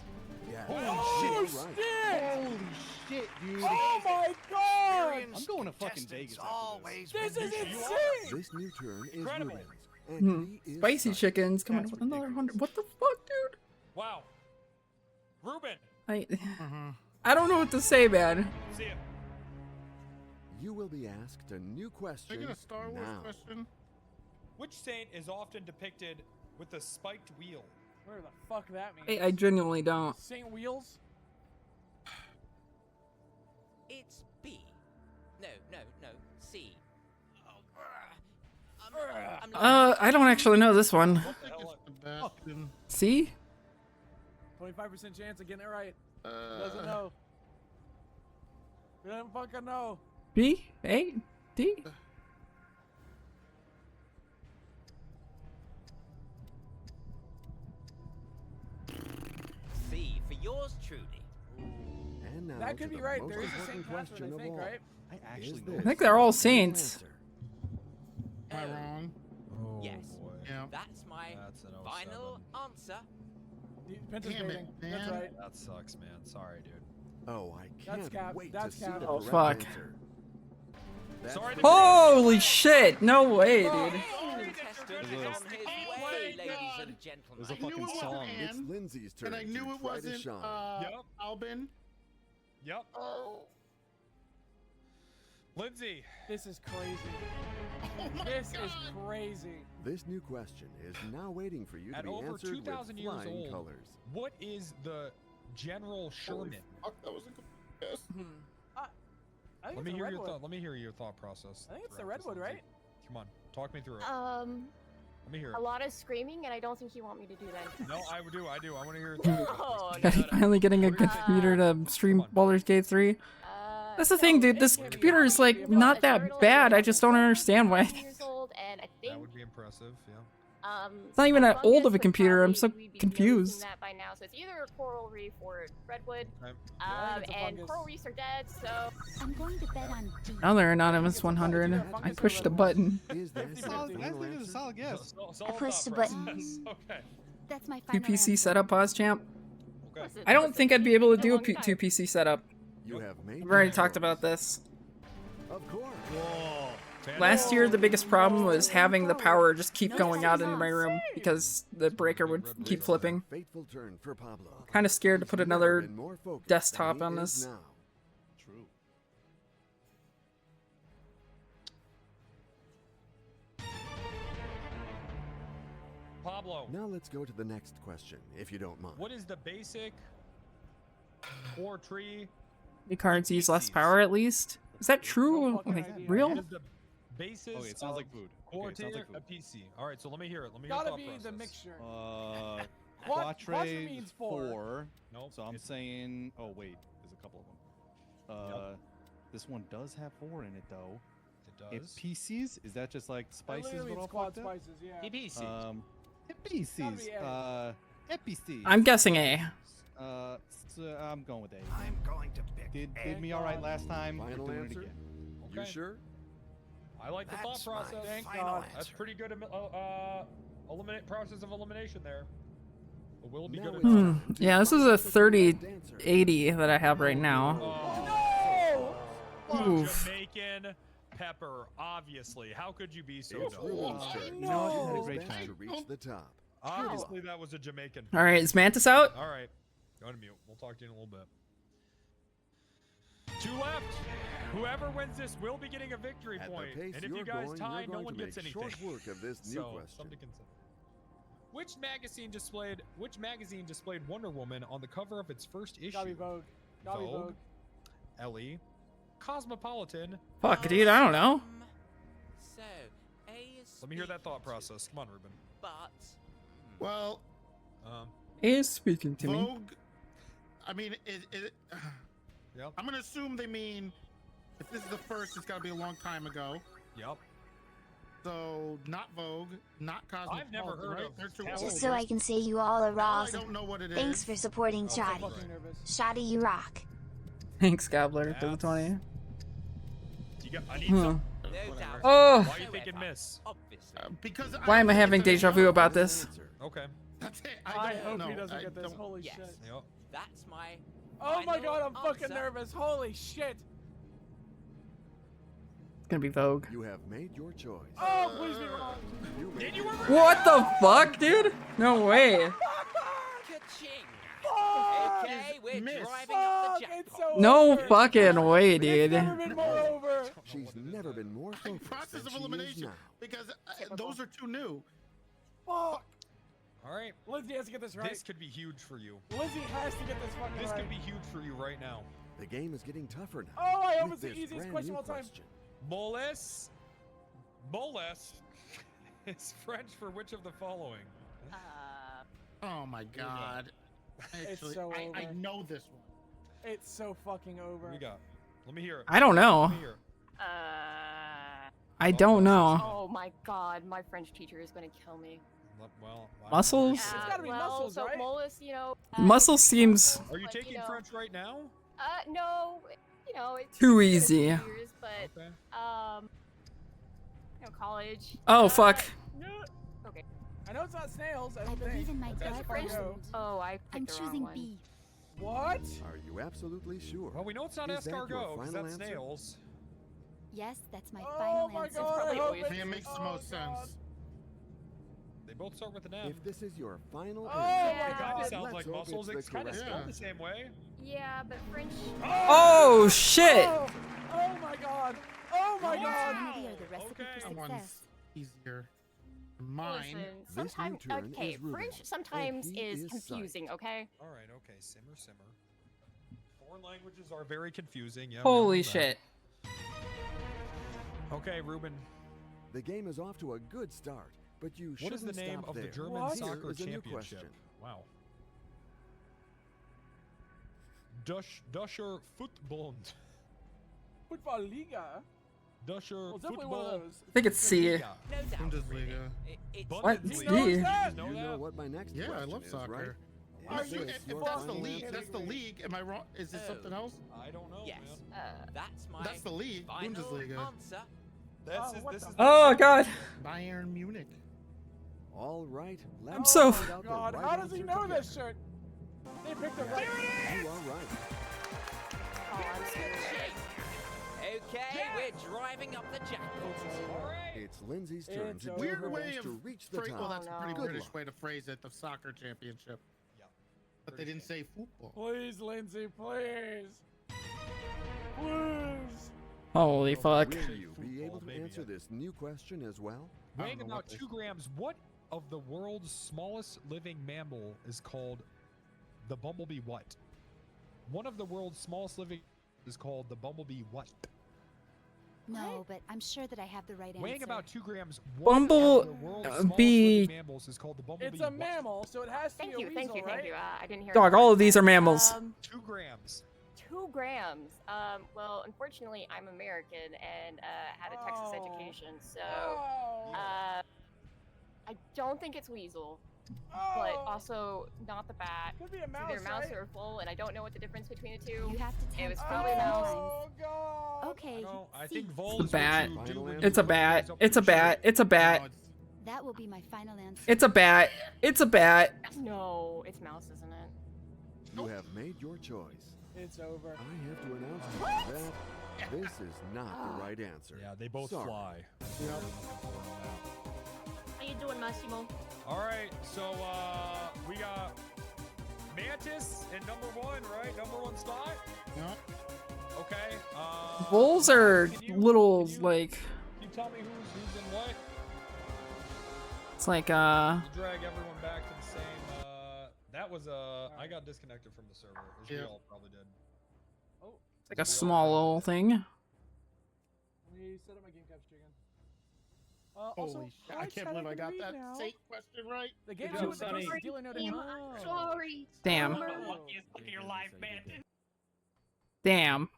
Yeah. Oh you're right. shit! Holy shit, dude. Oh my god! I'm going to fucking Vegas after This is insane! This new turn is Incredible. Ruben's, and he is Spicy stuck. chickens coming up with another 100. What the fuck, dude? Wow. Ruben. I don't know what to say, man. See ya. You will be asked a new question Taking a Star Wars now. question. Which saint is often depicted with a spiked wheel? Where the fuck that means? I genuinely don't. Saint Wheels? It's B. No, C. I don't actually know this one. Sebastian. See? 25% chance of getting it right. Doesn't know. Doesn't fucking know. B? A? D? C for yours truly. And now That to could be the right. most There is a important Saint Catherine, question I of think, all. right? I Is actually this know. I think they're all the saints. answer? Am I wrong? Oh, Yes. boy. Yeah. That's my That's an final 07. answer. Penta's Damn it, baiting. That's man. right. That sucks, man. Sorry, dude. Oh, I That's can't cap. wait That's to see cap. the Oh, correct fuck. answer. That's Sorry the to- Holy shit! No way, dude. Contestant is on his way, ladies and There's a gentlemen. I knew fucking it song. wasn't It's Anne, Lindsay's turn and I knew to it try to wasn't shine. Yep. Albin. Yep. Oh. Lindsay. This is crazy. Oh my This God. is crazy. This new question is now waiting for you to At be over answered 2,000 with years flying old, colors. what is the General Sherman? Fuck, that was a good guess. I think Let me it's the hear your redwood. thought. Let me hear your thought process. I think it's the throughout this, redwood, Lindsay. right? Come on, talk me through it. Let me hear A it. lot of screaming, and I don't think you want me to do that. No, I do. I want to hear your thought Oh, process. no, no. Finally getting a computer to stream Baldur's Gate 3. That's the thing, dude. This computer is like not that bad. I just don't understand why. Years old, and I think That would be impressive. Yeah. It's not even that old of a longest computer. I'm would so probably we'd be confused. noticing that by now. So it's either coral reef or redwood. Okay. And coral reefs are dead, so I'm going to bet on D. Another anonymous 100. I pushed a button. Is that your Solid, I final think it's a answer? solid guess. I pushed the button. Okay. That's my Two final PC answer. setup pause, champ. Okay. I don't think I'd be able to do a long time. two PC setup. You have made We've already your talked choice. about this. Of course. Whoa. Last year, the biggest problem was having the power just keep going out into my room because the breaker would keep flipping. Fateful turn for Pablo. Kind of scared to put He's never another been more focused desktop than on he is this. now. True. Pablo, Now let's go to the next question, if you don't mind. what is the basic core tree? The cards use less power at least. Is that true? fucking Like, idea. real? What is the basis Okay, it sounds of like food. core Okay, it sounds tier like food. a PC? All right, so let me hear it. Let me hear your Gotta thought be process. the mixture. Quattro Quattro means four. 4. Nope. So I'm it's- saying. Oh wait, there's a couple of them. This one does have 4 in it though. It If does. PCs, is that just like spices? Literally, with all it's quad fucked up? spices, yeah. EPC. PCs. A. EPCs. I'm guessing A. So I'm going with A. I'm going to pick Did me all right last time. We're Final doing it answer? again. You Okay. sure? I like the thought That's my process. Thank final God. That's answer. pretty good. Process of elimination there. But we'll be good at Yeah, this is a 3080 that I have right now. Oof. Jamaican pepper, obviously. How could you be so It's dumb? Ruben's turn. You know what? You had a It's great best time. to reach the top. Obviously, that was a Jamaican. All right, is Mantis out? All right, go to mute. We'll talk to you in a little bit. 2 left. Whoever wins this will be getting a victory At point. the pace And if you you're guys going, tie, you're no going one to gets make anything. short work of this new So, question. something to consider. Which magazine displayed Wonder Woman on the cover of its first issue? Gotta be Vogue. Gotta be Vogue. Ellie, Cosmopolitan. Fuck, dude, I don't know. So, A is Let me hear that thought process. Come on, Ruben. but Well, Is speaking to me. Vogue. I mean, Yep. I'm gonna assume they mean if this is the first, it's gotta be a long time ago. Yep. So not Vogue, not Cosmopolitan. I've never heard right? of They're too Just old. Just so I can say you all are I awesome. don't know what it Thanks is. for supporting Shoddy. Fucking nervous. Shoddy, you rock. Thanks, Gobbler, to the 20. You got, I need Huh. some. no doubt. Oh. Why are you thinking miss? Obviously. Because Why am I think having it's a deja vu about this? Okay. That's it. I don't hope know. he doesn't I get this. don't- Holy Yes. shit. Yep. That's my. Oh my god, I'm final fucking answer. nervous. Holy shit. It's gonna be Vogue. You have made your choice. Oh, please be wrong. You made What the fuck, dude? No way. Ka-ching. Fuck! Okay, we're Miss. driving up the Fuck, it's jackpot. so No over. fucking way, It's dude. never been more over. She's never been more focused Process than of she is elimination now. because those are too new. Fuck. All right. Lindsay has to get this right. This could be huge for you. Lindsay has to get this fucking This right. could be huge for you right now. The game is getting tougher now. Oh, I hope with it's the this easiest brand question new of all time. question. Moles is French for which of the following? Oh my god. Actually, so I over. know this one. It's so fucking over. What we got? Let me hear it. I don't know. Let me hear it. I don't know. Oh my god, my French teacher is gonna kill me. Well, Muscles? It's gotta be well, muscles, so right? Molus, you know. Muscle seems Are you Like, taking you know, French right now? No, you know, it's Too been a few easy. years, but Okay. you know, college. Oh, fuck. No. Okay. I know it's not snails. I I don't believe think. in my That's gut. French. Oh, I I'm picked the wrong choosing one. B. What? Are you absolutely sure? Well, we know it's not Is that your escargot because final that's answer? snails. Yes, that's my Oh final my answer. god, I probably hope always- it's... I mean, it makes the oh most god. sense. They both start with an M. If this is your final Oh answer, my It kind god. of sounds let's like hope muscles. it's It's the kind of correct spelled the answer. same way. Yeah, but French. Oh, shit. Oh, oh my god. Oh my god. Insanity or the recipe Okay. for That one's success. easier. Mine. Listen, This sometimes new turn okay, is Ruben, French and sometimes he is is confusing. Okay. All right. Okay. Simmer, simmer. Foreign languages are very confusing. Yeah. we Holy all know that. shit. Okay, Ruben. the game is off to a good start, but you What is shouldn't the name stop of the there. German What? Here soccer is a new championship? question. Wow. Duscher Footbond. Football Liga. Duscher Well, it's definitely one Football. of those. I think it's C. Liga. No doubt. Bundesliga. It's What? Bundesliga. D. You knows that? know You know that? what my next Yeah, I question love is, soccer. right? Are Is you, this if your that's the final league, answer? that's the league. Am I wrong? Is this Oh. something else? I don't know, Yes. man. That's my. That's the league, final Bundesliga. answer. what This the is Oh, God. Bayern Munich. All right, let's I'm so- find out the God, right how does he answer know together. this shit? They picked the right. You are right. Oh, I'm scared. Okay, we're driving up the jackpot. It's Lindsay's turn It's to a do Weird her way best of to reach the well, top. that's a pretty no. Good British luck. way to phrase it, the soccer championship. Yeah. But they didn't say football. Please, Lindsay, please. Please. Holy fuck. Will you be able to Maybe answer I- this new question as well? I Weighing don't know about what this- 2 grams, what of the world's smallest living mammal is called the bumblebee what? One of the world's smallest living is called the bumblebee what? No, but I'm sure that I have the right answer. Weighing about 2 grams, what of the world's smallest Bee- living mammals is called the bumblebee It's a what? mammal, so it has to Thank be you, a thank weasel, you, right? thank you. I didn't hear. Dog, the all of first these are time. mammals. 2 grams. 2 grams. Well, unfortunately, I'm American and had a Texas Oh. education, so Oh. I don't think it's weasel, Oh. but also not the bat. Could be a It's mouse, either mouse right? or full, and I don't know what the difference between the two. You have to It tell was us probably a mouse. Oh god. Okay. No, I C. think It's vol a is what bat. you do when It's you a put bat. things up It's your a bat. shirt. It's a bat. No, it's That will be my final answer. It's a bat. It's a bat. No, it's mouse, isn't it? You have made your choice. It's over. I have to announce to you that this is not the right answer. Yeah, they both Sorry. fly. How you doing, Massimo? All right, so we got Mantis in number 1, right? Number 1 spot. Yep. Okay. Bulls are little like. Can you tell me who's in what? It's like Just drag everyone back to the same. That was I got disconnected from the server, as we all probably did. Oh. It's like a small little thing. Let me set up my game capture again. Also, Holy shit! I can't believe I got that fake question right. The game Good show job, with the Sonny. closest dealer note in Sorry. Damn. Your life, man. Damn.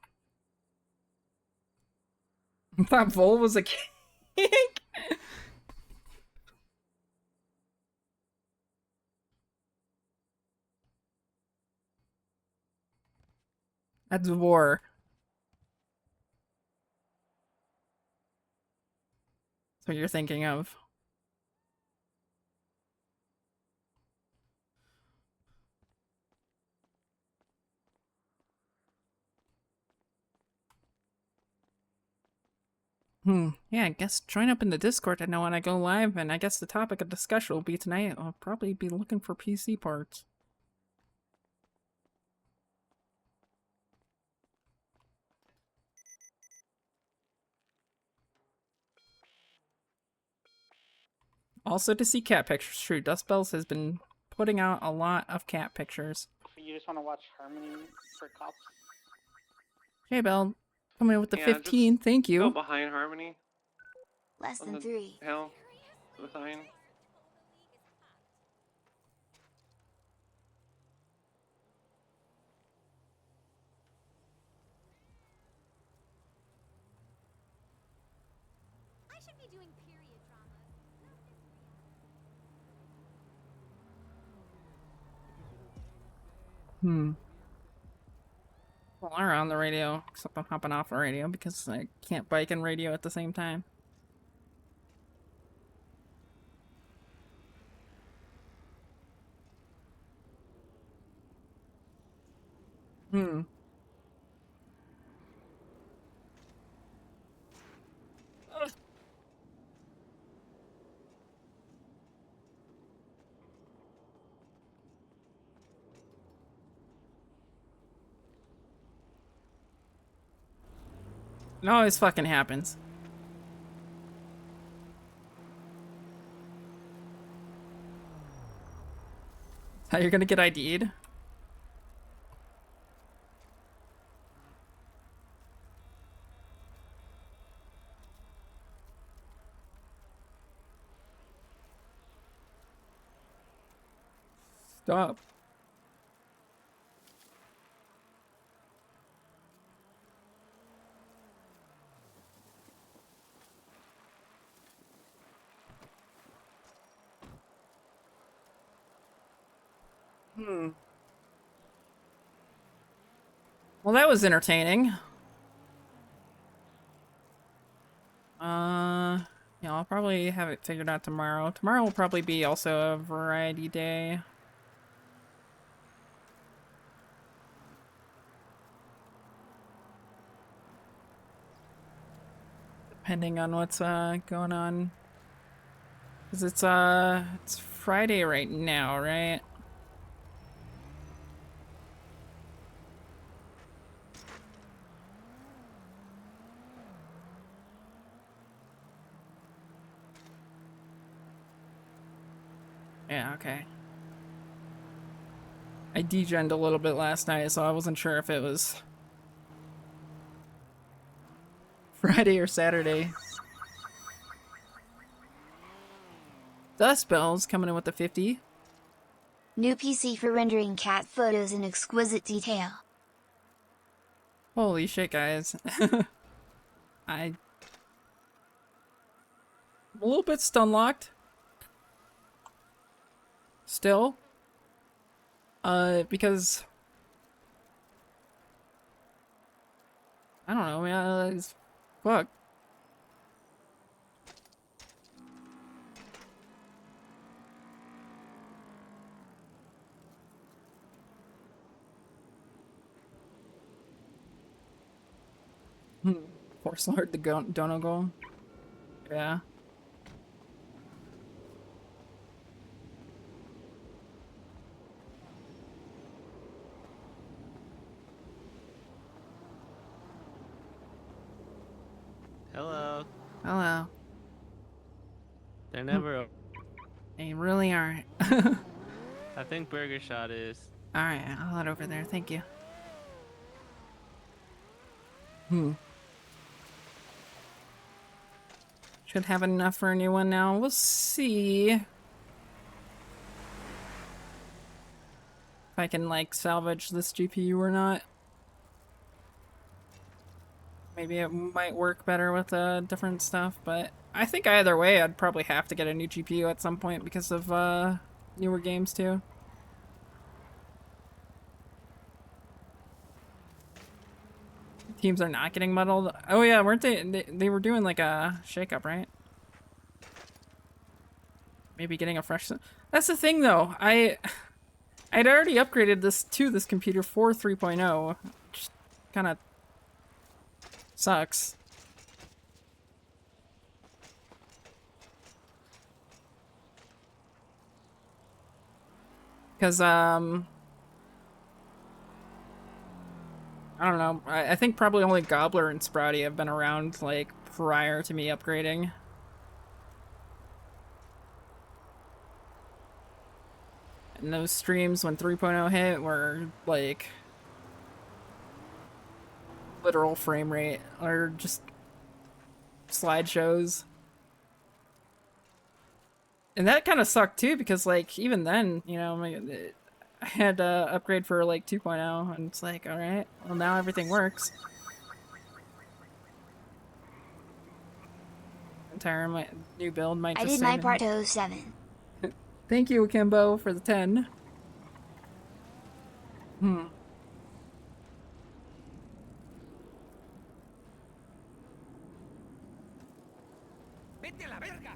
I thought Vol was a king. That's war. That's what you're thinking of. Yeah, I guess join up in the Discord to know when I go live, and I guess the topic of discussion will be tonight. I'll probably be looking for PC parts. Also to see cat pictures. True, Dust Bells has been putting out a lot of cat pictures. You just want to watch Harmony for cops? Hey, Bell, coming in with the Yeah, 15. Thank Go you. behind Harmony. Less On than the 3. Hill. Behind. I should be doing period dramas. Well, I'm on the radio, except I'm hopping off the radio because I can't bike and radio at the same time. It always fucking happens. How you're gonna get ID'd? Stop. Well, that was entertaining. Yeah, I'll probably have it figured out tomorrow. Tomorrow will probably be also a variety day. Depending on what's going on. 'Cause it's Friday right now, right? Yeah, okay. I degened a little bit last night, so I wasn't sure if it was Friday or Saturday. Dust Bells coming in with the 50. New PC for rendering cat photos in exquisite detail. Holy shit, guys. I'm a little bit stun-locked. Still. Because I don't know, man. Fuck. Force Lord, the Dono goal. Yeah. Hello. Hello. They're never. They really aren't. I think Burger Shot is. Alright, I'll head over there. Thank you. Should have enough for a new one now. We'll see. If I can, like, salvage this GPU or not. Maybe it might work better with different stuff, but I think either way I'd probably have to get a new GPU at some point because of newer games too. Teams are not getting muddled. Oh yeah, weren't they were doing like a shakeup, right? Maybe getting a fresh. That's the thing though. I'd already upgraded this computer for 3.0. Just kind of sucks. Because I don't know. I think probably only Gobbler and Sprouty have been around like prior to me upgrading. And those streams when 3.0 hit were like literal frame rate or just slideshows. And that kind of sucked too because like even then, you know, I had to upgrade for like 2.0 and it's like, all right, well now everything works. Entire my new build might just I did my part to 07. Thank you, Kimbo, for the 10. Vete a la verga.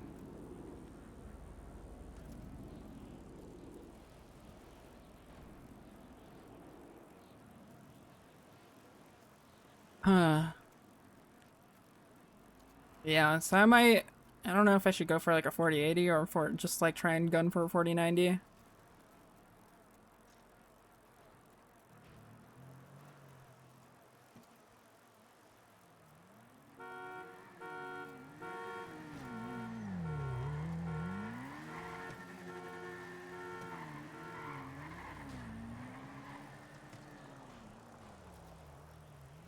Yeah, so I don't know if I should go for like a 4080 or for just like try and gun for a 4090.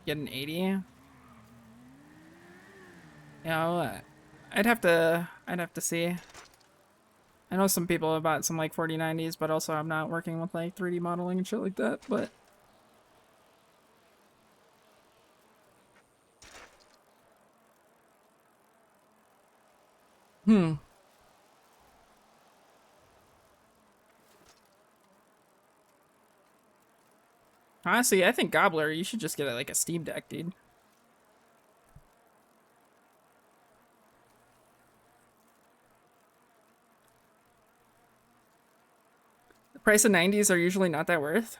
Get an 80. Yeah, well, I'd have to see. I know some people have bought some like 4090s, but also I'm not working with like 3D modeling and shit like that, but honestly, I think Gobbler, you should just get like a Steam Deck, dude. The price of 90s are usually not that worth.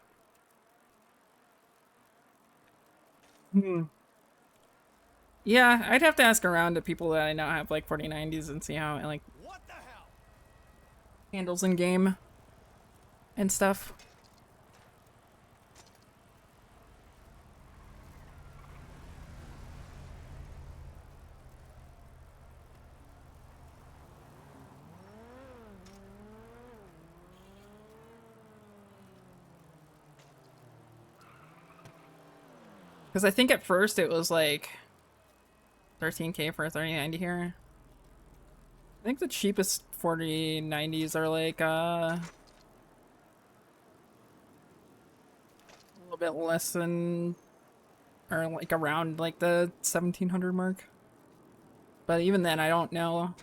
Yeah, I'd have to ask around to people that I know have like 4090s and see how it like handles in game and stuff. Because I think at first it was like 13K for a 3090 here. I think the cheapest 4090s are like a little bit less than, or like around like the 1700 mark. But even then, I don't know.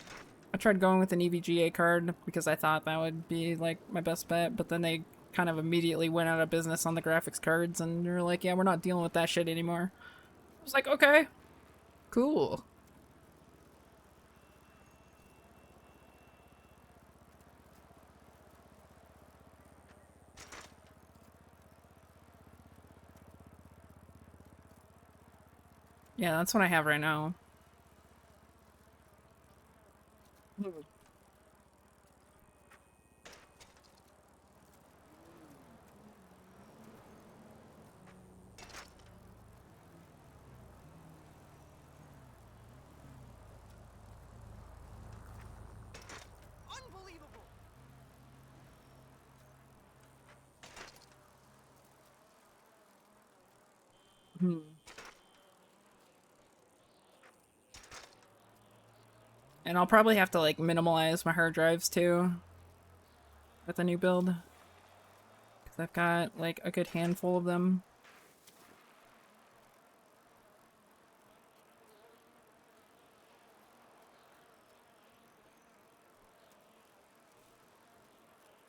I tried going with an EVGA card because I thought that would be like my best bet, but then they kind of immediately went out of business on the graphics cards and they're like, yeah, we're not dealing with that shit anymore. I was like, okay, cool. Yeah, that's what I have right now. Unbelievable. And I'll probably have to like minimalize my hard drives too with the new build. Cause I've got like a good handful of them.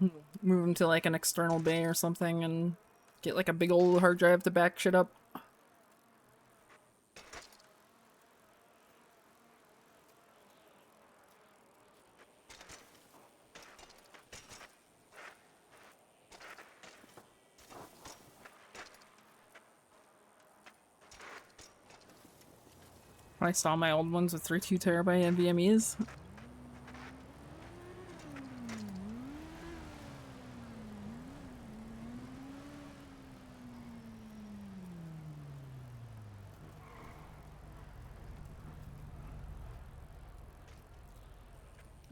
Move them to like an external bay or something and get like a big old hard drive to back shit up. I saw my old ones with 32 terabyte NVMe's.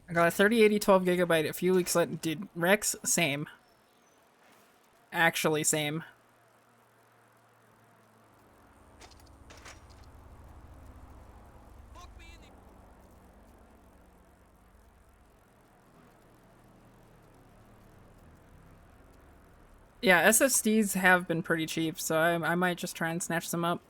I got a 3080 12 gigabyte a few weeks later. Dude, Rex, same. Actually, same. Yeah, SSDs have been pretty cheap, so I might just try and snatch some up.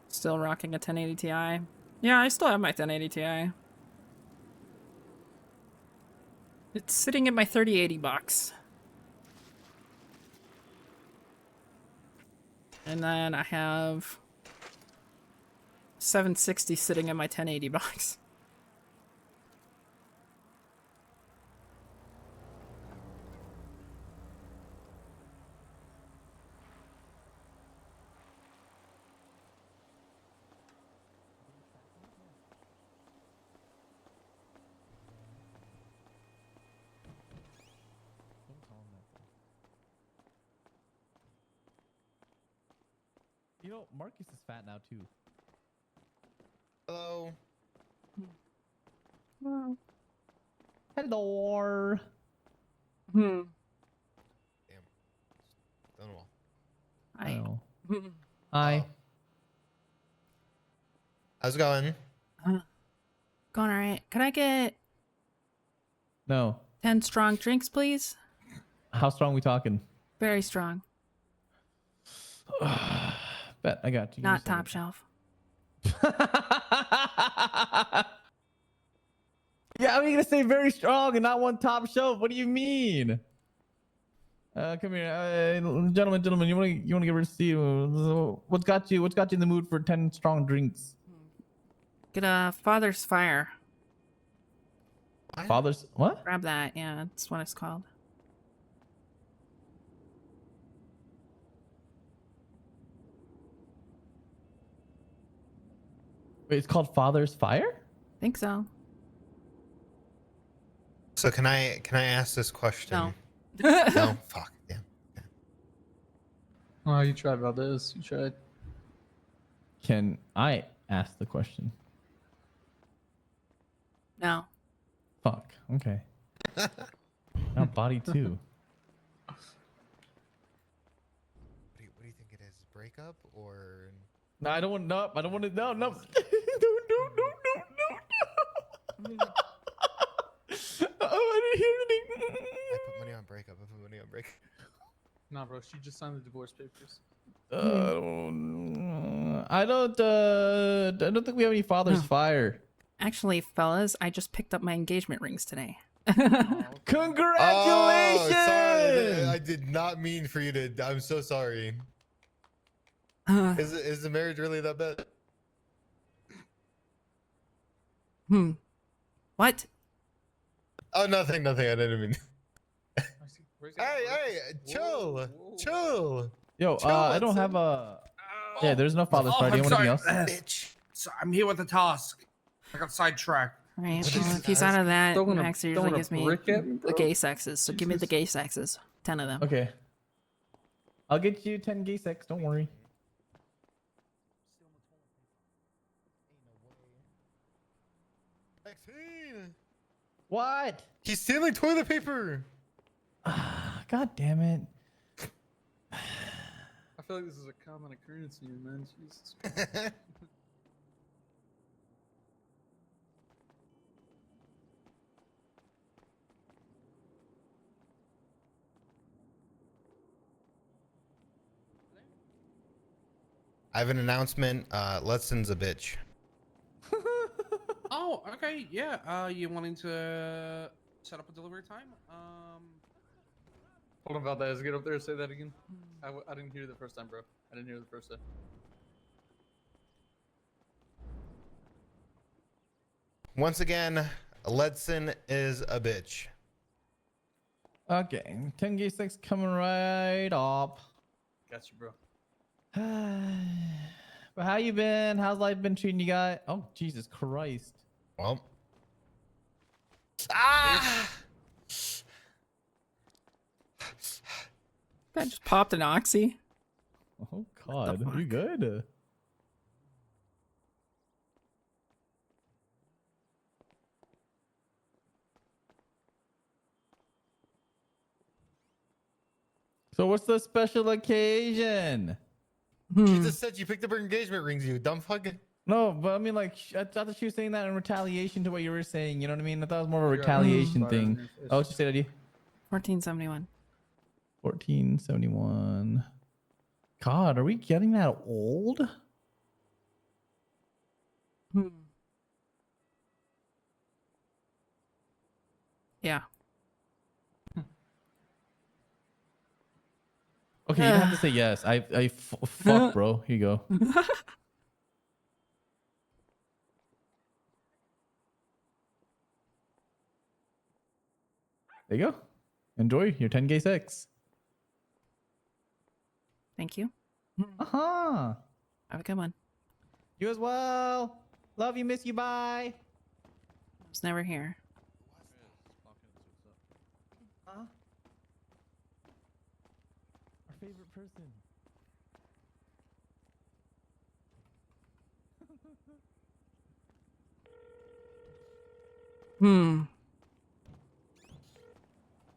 Still rocking a 1080 Ti. Yeah, I still have my 1080 Ti. It's sitting in my 3080 box. And then I have 760 sitting in my 1080 box. You know, Marcus is fat now too. Hello. Hello. Damn. Done well. Hi. Hi. How's it going? Going alright. Can I get No. 10 strong drinks, please? How strong we talking? Very strong. Bet I got you. Not top shelf. Yeah, I'm gonna say very strong and not one top shelf. What do you mean? Come here, gentlemen. You wanna get rid of Steve? What's got you in the mood for 10 strong drinks? Get a Father's Fire. Father's what? Grab that. Yeah, that's what it's called. Wait, it's called Father's Fire? Think so. So can I ask this question? No. No? Fuck. Damn. Oh, you tried about this. You tried. Can I ask the question? No. Fuck. Okay. Now body too. What do you think it is? Breakup or? No, I don't want. No, I don't want to. No. No. No. Oh, I didn't hear anything. I put money on breakup. I put money on breakup. Nah, bro. She just signed the divorce papers. I don't think we have any Father's Fire. Actually, fellas, I just picked up my engagement rings today. Congratulations! Oh, sorry. I did not mean for you to. I'm so sorry. Is the marriage really that bad? What? Oh, nothing. I didn't mean. Hey, chill, chill. Yo, Chill, I don't Hudson. have a. Yeah, there's no father's party. I'm Anything sorry. else? Bitch. So I'm here with a task. I got sidetracked. Right, well, if he's out of that, Throwing a- Max usually throwing a gives me brick at me, the bro? gay sexes. So give me the gay sexes. 10 of them. Okay. I'll get you 10 gay sex. Don't worry. Maxine, What? he's stealing toilet paper. God damn it. I feel like this is a common occurrence here, man. Jesus Christ. I have an announcement. Ludson's a bitch. Oh, okay, yeah. You wanting to set up a delivery time? Hold on, Valdez. Get up there and say that again. I didn't hear you the first time, bro. I didn't hear you the first time. Once again, Ledson is a bitch. Okay. 10 gay sex coming right up. Got you, bro. But how you been? How's life been treating you guys? Oh, Jesus Christ. Well. Ah! I just popped an oxy. Oh, God. You good? So what's the special occasion? She just said you picked up her engagement rings, you dumb fuck. No, but I mean, like, I thought that she was saying that in retaliation to what you were saying. You know what I mean? I thought it was more of a retaliation thing. Oh, what you say, Daddy? 1471. 1471. God, are we getting that old? Yeah. Okay, you don't have to say yes. Fuck, bro. Here you go. There you go. Enjoy your 10 gay sex. Thank you. Uh-huh. Have a good one. You as well. Love you, miss you, bye. I was never here. Huh? Our favorite person.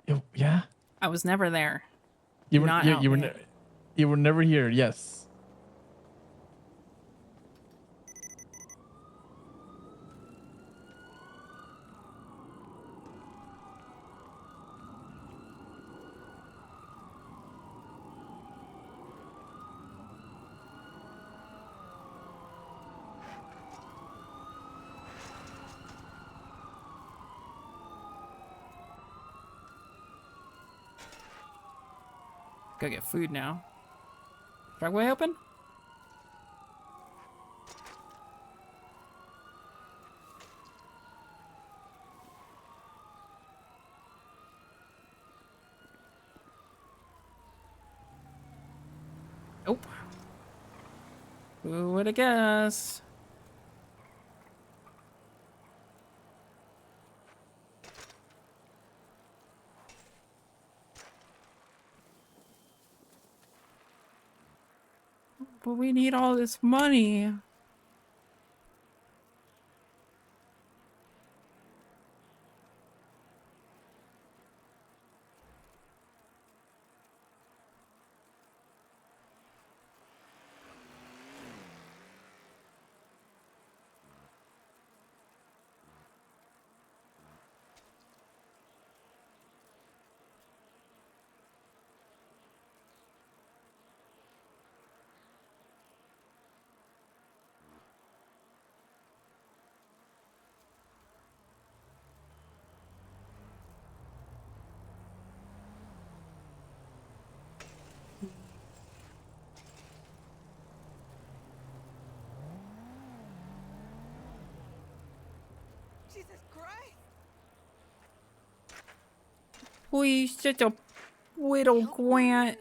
Yo, yeah. I was never there. You were Not you, out you were there. you were never here. Yes. Go get food now. Driveway open? Nope. Who would have guessed? But we need all this money. Jesus Christ! Please shut up. Whittle Grant.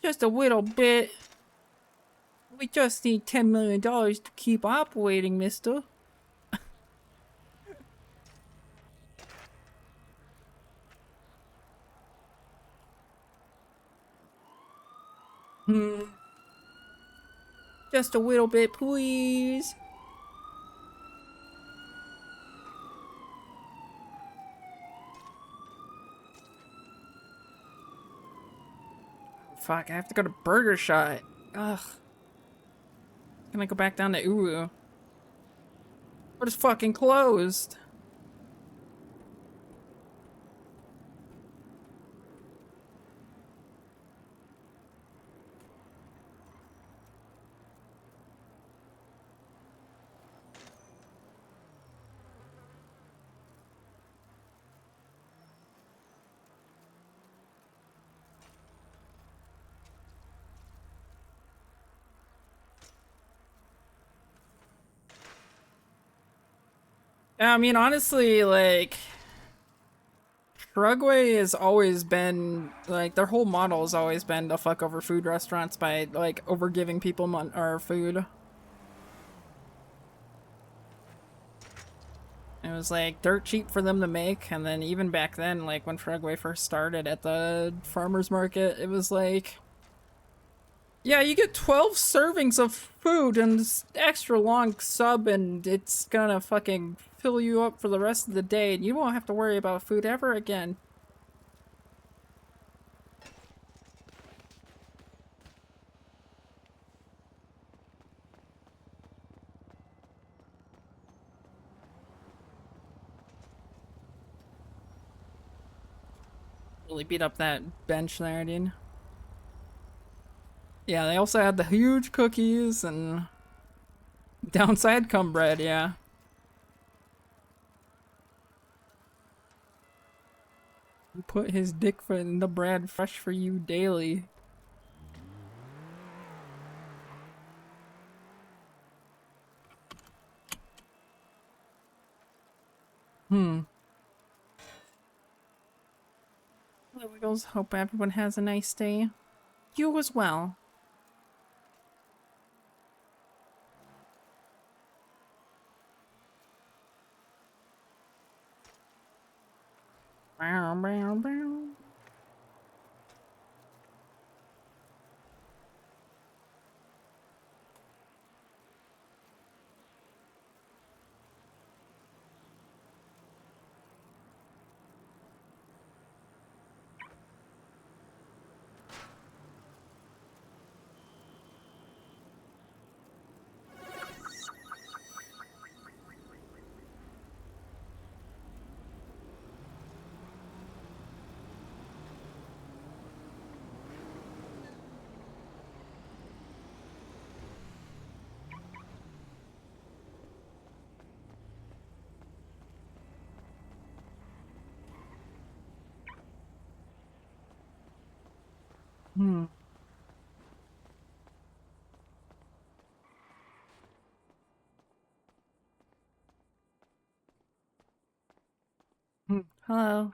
Just a little bit. We just need $10 million to keep operating, mister. Just a little bit, please. Fuck, I have to go to Burger Shot. Ugh. Can I go back down to Uru? But it's fucking closed. I mean, honestly, like, Shrugway has always been, like, their whole model has always been to fuck over food restaurants by, like, over giving people or food. It was, like, dirt cheap for them to make, and then even back then, like, when Shrugway first started at the farmer's market, it was like, yeah, you get 12 servings of food and this extra long sub, and it's gonna fucking fill you up for the rest of the day, and you won't have to worry about food ever again. Really beat up that bench there, dude. Yeah, they also had the huge cookies and downside come bread, yeah. He put his dick in the bread fresh for you daily. Hello, Wiggles. Hope everyone has a nice day. You as well. Bow, bow, bow. Hello.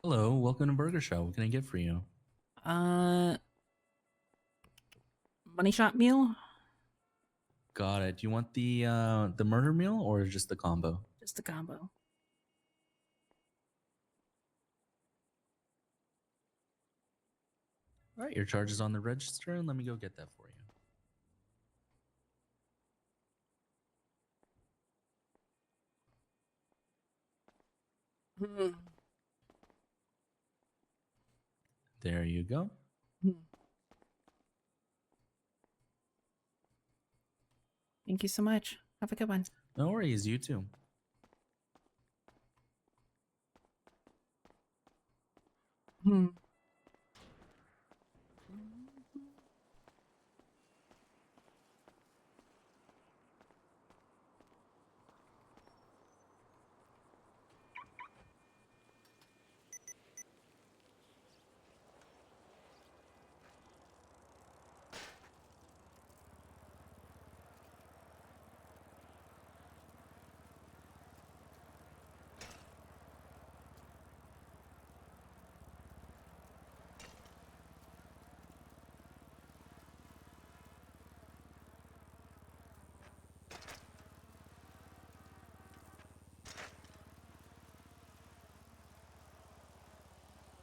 Hello, welcome to Burger Shot. What can I get for you? Money shot meal? Got it. Do you want the murder meal or just the combo? Just a combo. All right, your charge is on the register, and let me go get that for you. There you go. Thank you so much. Have a good one. No worries, you too.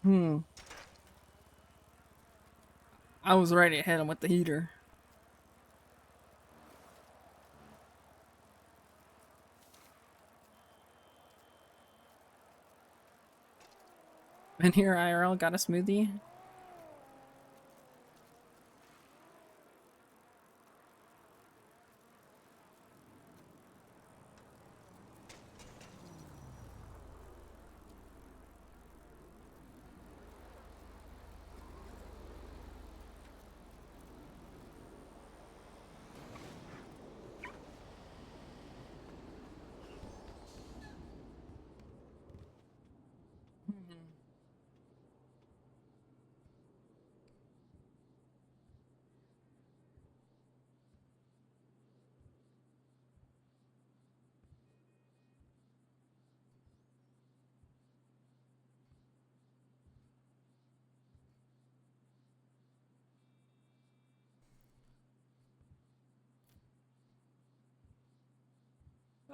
I was ready to hit him with the heater. And here IRL got a smoothie.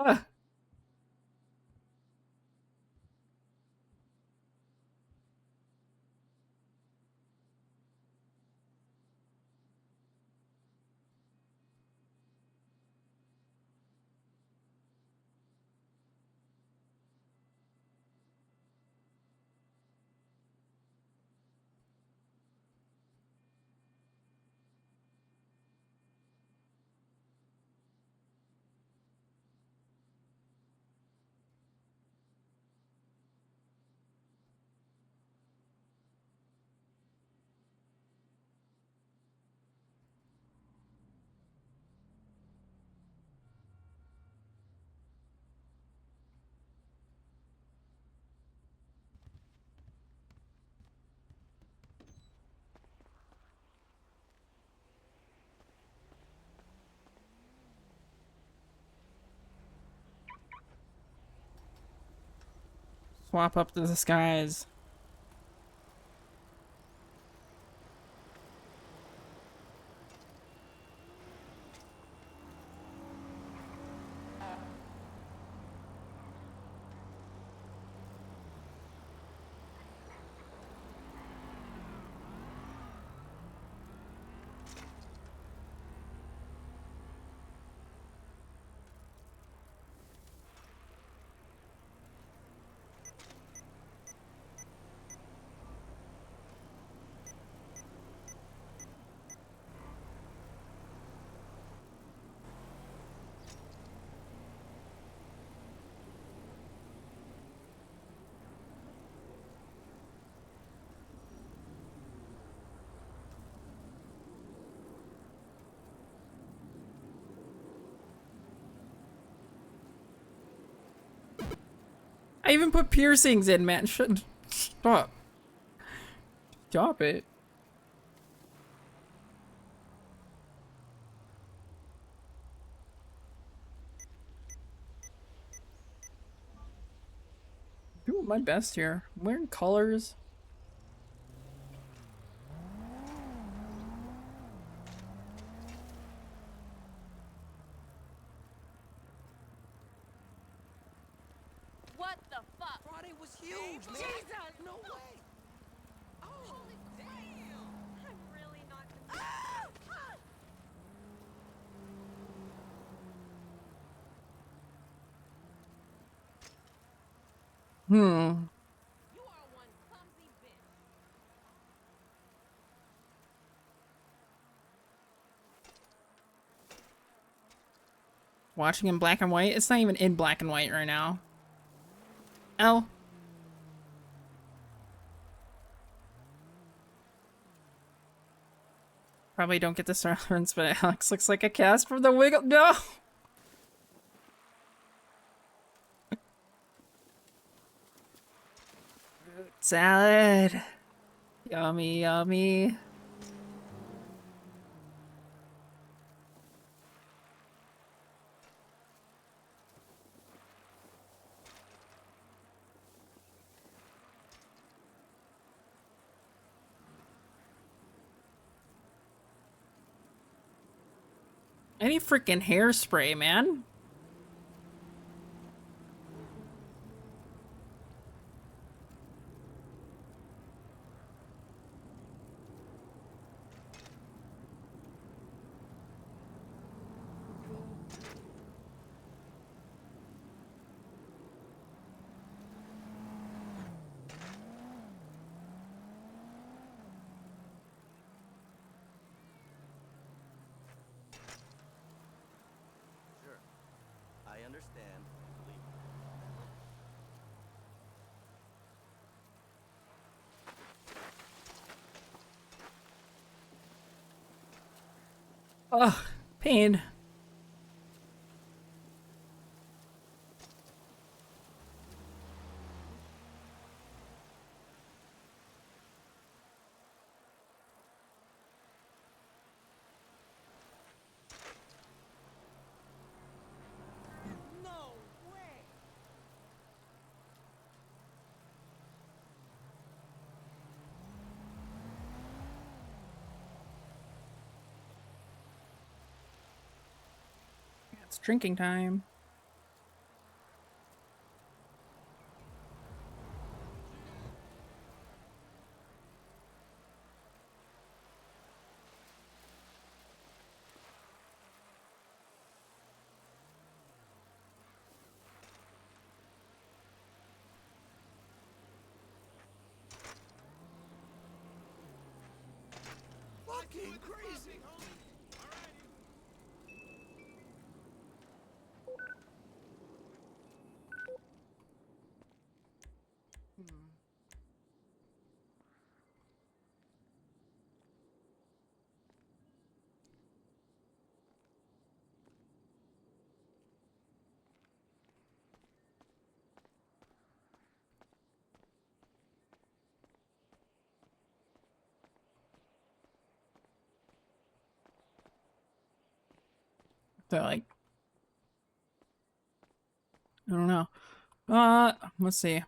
Ah. Swap up the skies. I even put piercings in, man. Stop. Stop it. Doing my best here. I'm wearing colors. What the fuck? Friday was huge, man. Jesus! No way. Oh, holy damn! I'm really not gonna. You are one clumsy bitch. Watching in black and white? It's not even in black and white right now. L. Probably don't get this reference, but Alex looks like a cast from the Wiggle. No! Fruit salad. Yummy, yummy. Any freaking hairspray, man. understand. Believe me. Ugh, pain. No way! It's drinking time. Fucking crazy! They're like, I don't know. Let's see.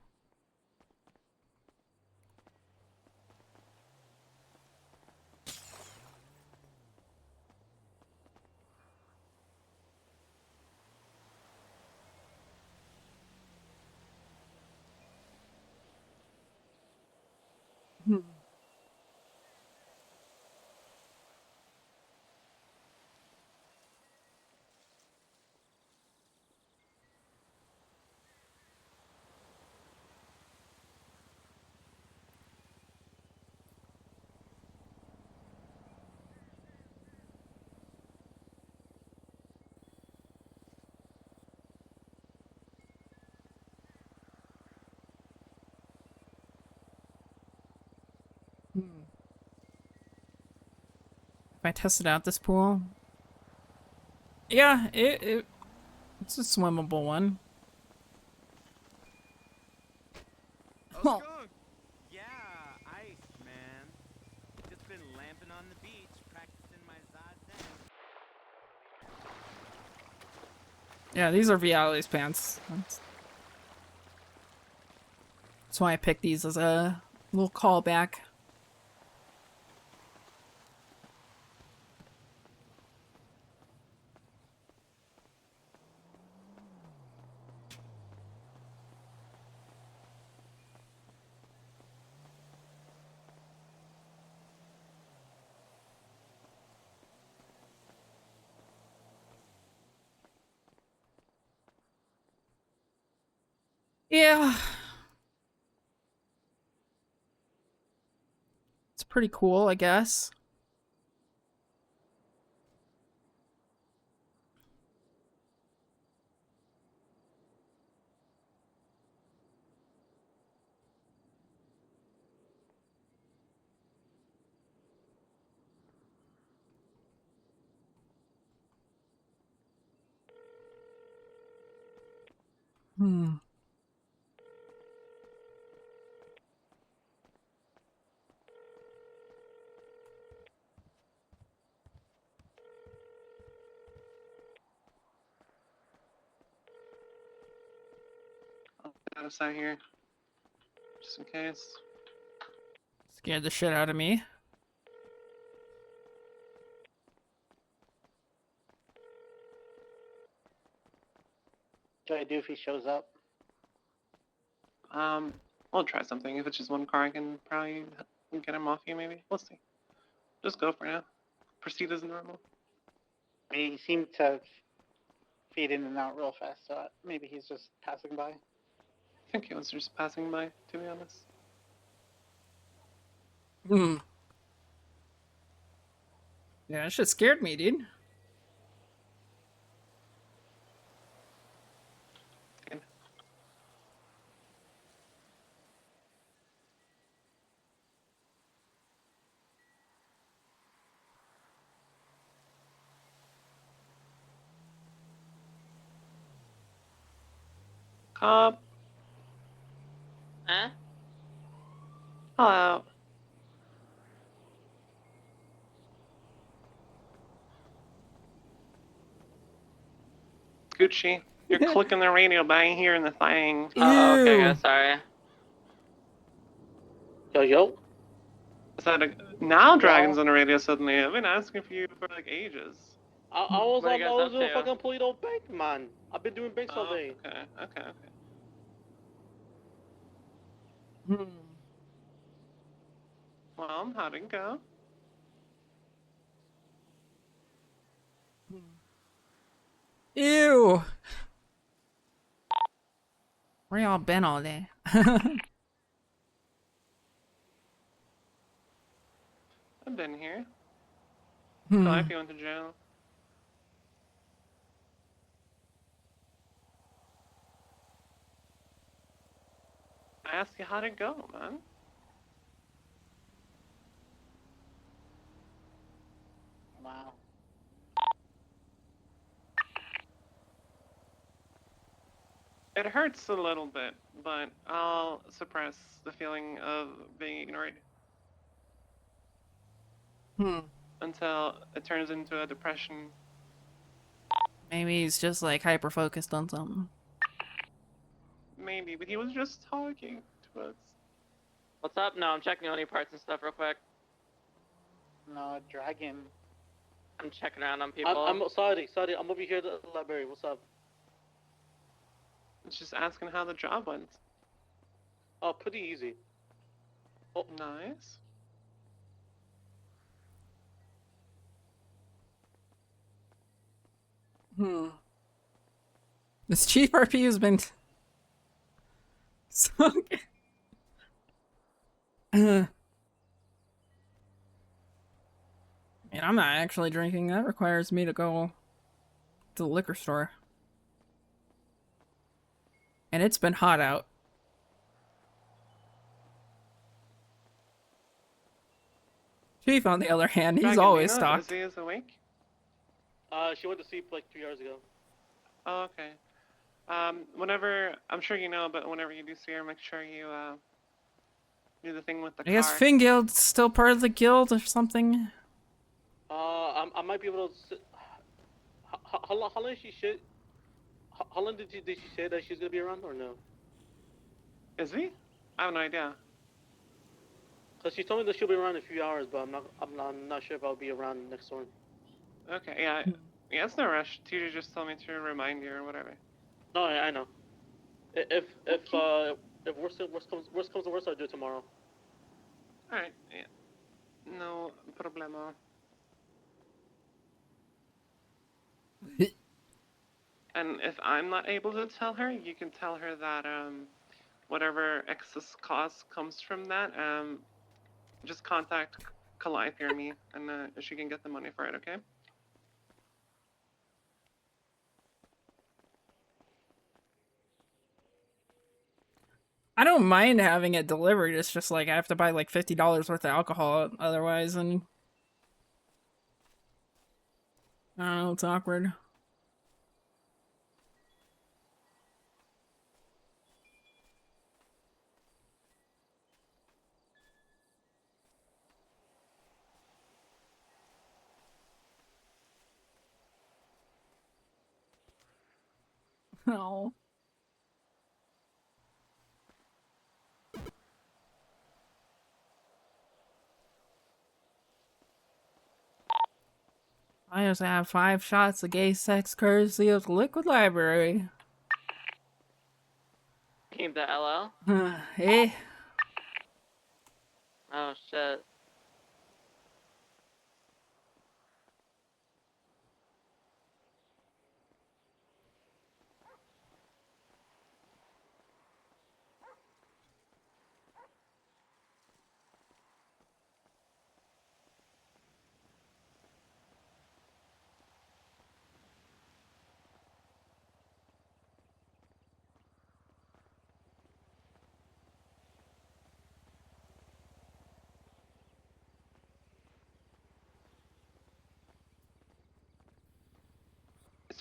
If I tested out this pool, yeah, it's a swimmable one. Oh, skunk! Yeah, ice, man. Just been lamping on the beach, practicing my zazen. Yeah, these are Viali's pants. That's why I picked these as a little callback. Yeah. It's pretty cool, I guess. Hmm. I'll put us out here, just in case. Scared the shit out of me. What do I do if he shows up? I'll try something. If it's just one car, I can probably get him off you, maybe. We'll see. Just go for now. Proceed as normal. He seemed to feed in and out real fast, so maybe he's just passing by. I think he was just passing by, to be honest. Hmm. Yeah, that shit scared me, dude. Cop. Huh? Hello. Gucci, you're clicking the radio, but I ain't hearing the thing. Oh, okay, Ew. guys, sorry. Yo, yo. Is that now Dragon's on the radio suddenly? I've been asking for you for like ages. I was on, I was doing fucking Polito Bank, man. I've been doing banks all day. Okay. Well, how'd it go? Ew. Where y'all been all day? I've been here. Hmm. So if you went to jail. I asked you how'd it go, man. Wow. It hurts a little bit, but I'll suppress the feeling of being ignored until it turns into a depression. Maybe he's just like hyper focused on something. Maybe, but he was just talking to us. What's up? No, I'm checking on any parts and stuff real quick. No, Dragon. I'm checking around on people. I'm sorry. I'm over here at the library. What's up? Just asking how the job went. Oh, pretty easy. Oh, nice. This chief RP has been so good. Man, I'm not actually drinking. That requires me to go to the liquor store. And it's been hot out. Chief, on the other hand, he's Dragon, always do you know if stocked. Izzy is awake? She went to sleep like 3 hours ago. Oh, okay. Whenever, I'm sure you know, but whenever you do see her, make sure you, do the thing with the I guess car. Finguild's still part of the guild or something. I might be able to. How long she should? How long did she say that she's gonna be around or no? Is he? I have no idea. Cause she told me that she'll be around in a few hours, but I'm not sure if I'll be around next one. Okay, yeah. Yeah, it's no rush. TJ just told me to remind you or whatever. No, I know. If worst comes to worst, I'll do it tomorrow. Alright, yeah. No problemo. And if I'm not able to tell her, you can tell her that whatever excess cost comes from that, just contact Calliope or me, and she can get the money for it, okay? I don't mind having it delivered. It's just like I have to buy like $50 worth of alcohol otherwise, and I don't know, it's awkward. Oh. I just have 5 shots of gay sex courtesy of the Liquid Library. Came to LL? Hey. Oh shit.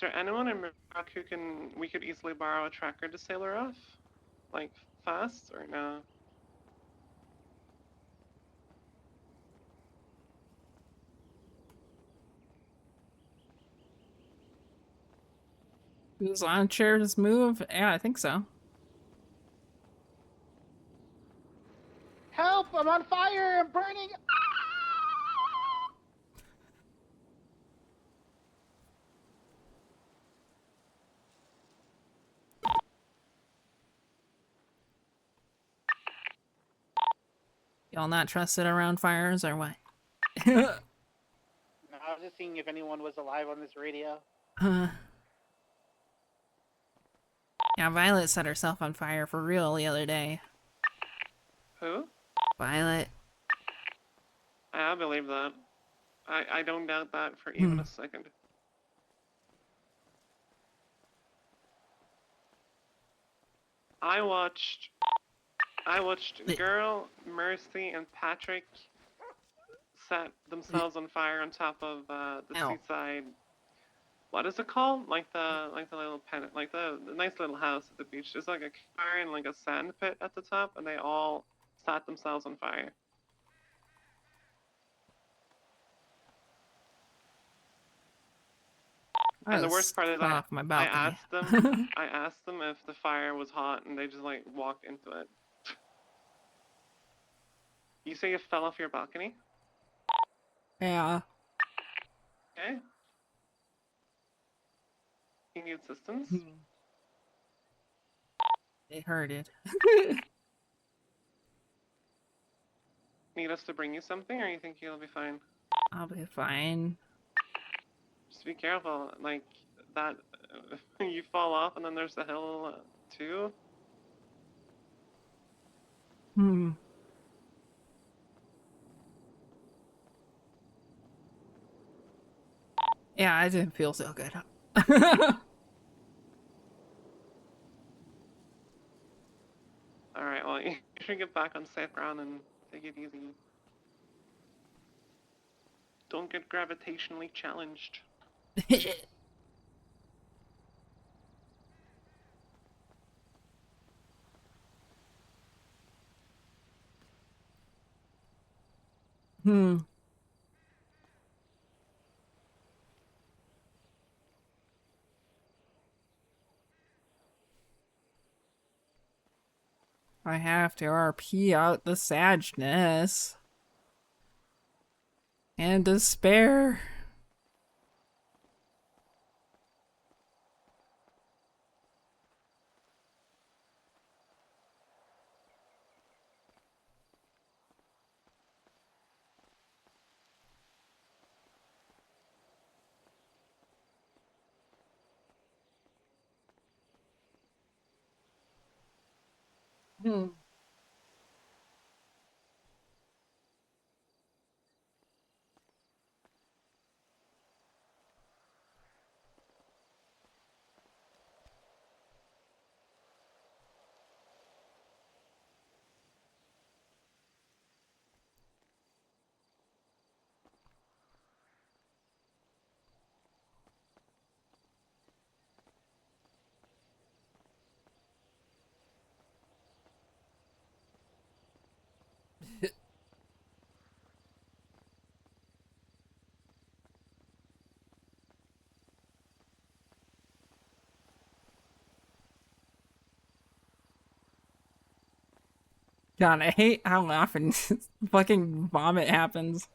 there anyone in Rock who we could easily borrow a tracker to sail her off? Like, fast or no? Who's on chair's move? Yeah, I think so. Help! I'm on fire! I'm burning! Y'all not trusted around fires or what? No, I was just seeing if anyone was alive on this radio. Yeah, Violet set herself on fire for real the other day. Who? Violet. I believe that. I don't doubt that for even a second. I watched Girl, Mercy, and Patrick set themselves on fire on top of the seaside. What is it called? Like the little pennant, like the nice little house at the beach. There's like a car and like a sand pit at the top, and they all set themselves on fire. And the worst part is I asked them if the fire was hot, and they just like walked into it. You say you fell off your balcony? Yeah. Okay. You need assistance? They heard it. Need us to bring you something, or you think you'll be fine? I'll be fine. Just be careful, like that. You fall off, and then there's the hill too. Yeah, I didn't feel so good. All right, well, you should get back on safe ground and take it easy. Don't get gravitationally challenged. I have to RP out the sadness and despair. God, I hate how often fucking vomit happens.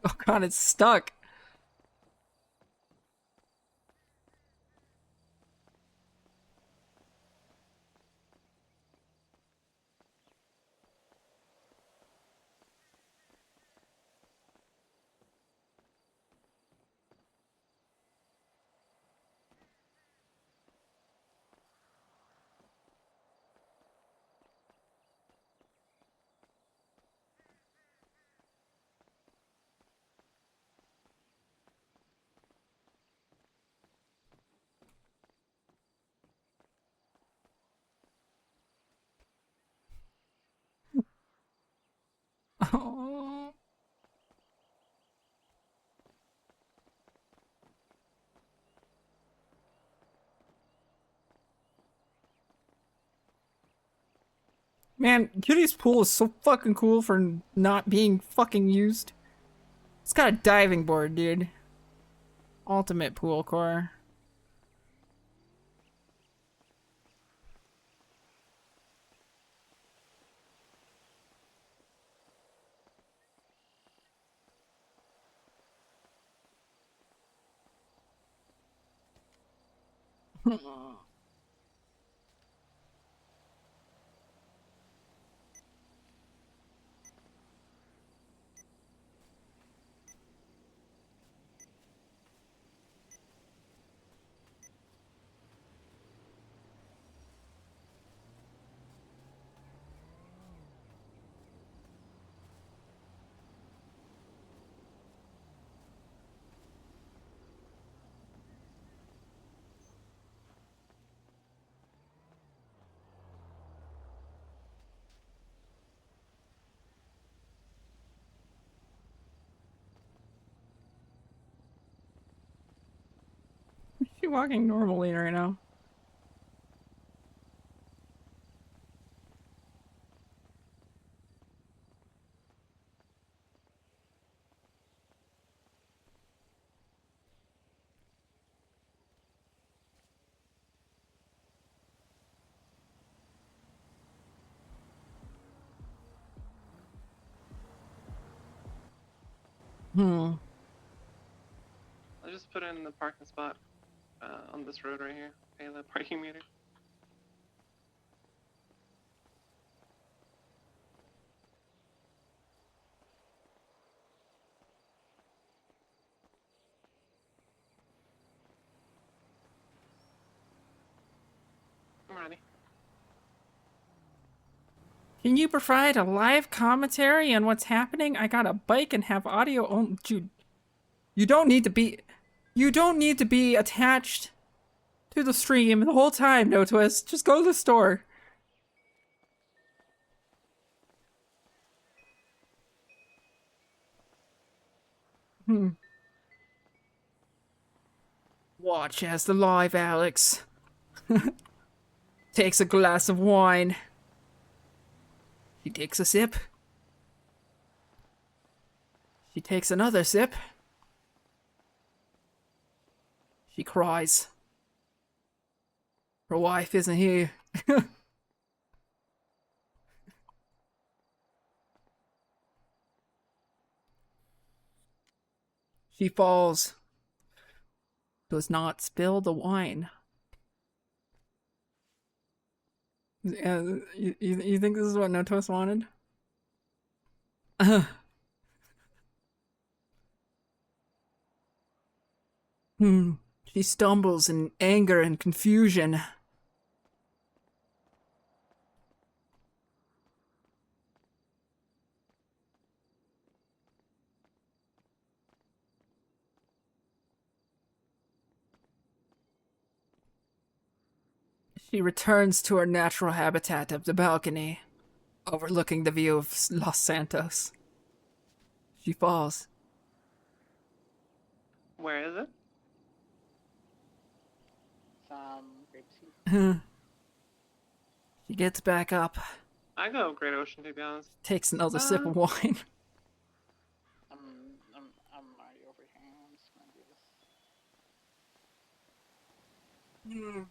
Oh god, it's stuck. Oh. Man, Cutie's pool is so fucking cool for not being fucking used. It's got a diving board, dude. Ultimate pool core. She's walking normally right now. Hmm. I'll just put it in the parking spot on this road right here. Pay the parking meter. I'm ready. Can you provide a live commentary on what's happening? I got a bike and have audio only. Dude, you don't need to be attached to the stream the whole time, No Twist. Just go to the store. Hmm. Watch as the live Alex takes a glass of wine. She takes a sip. She takes another sip. She cries. Her wife isn't here. She falls. Does not spill the wine. You think this is what No Toast wanted? She stumbles in anger and confusion. She returns to her natural habitat of the balcony, overlooking the view of Los Santos. She falls. Where is it? Grapeseed. She gets back up, I go Great Ocean, to be honest. takes another sip of wine. I'm already over here. I'm just gonna do this.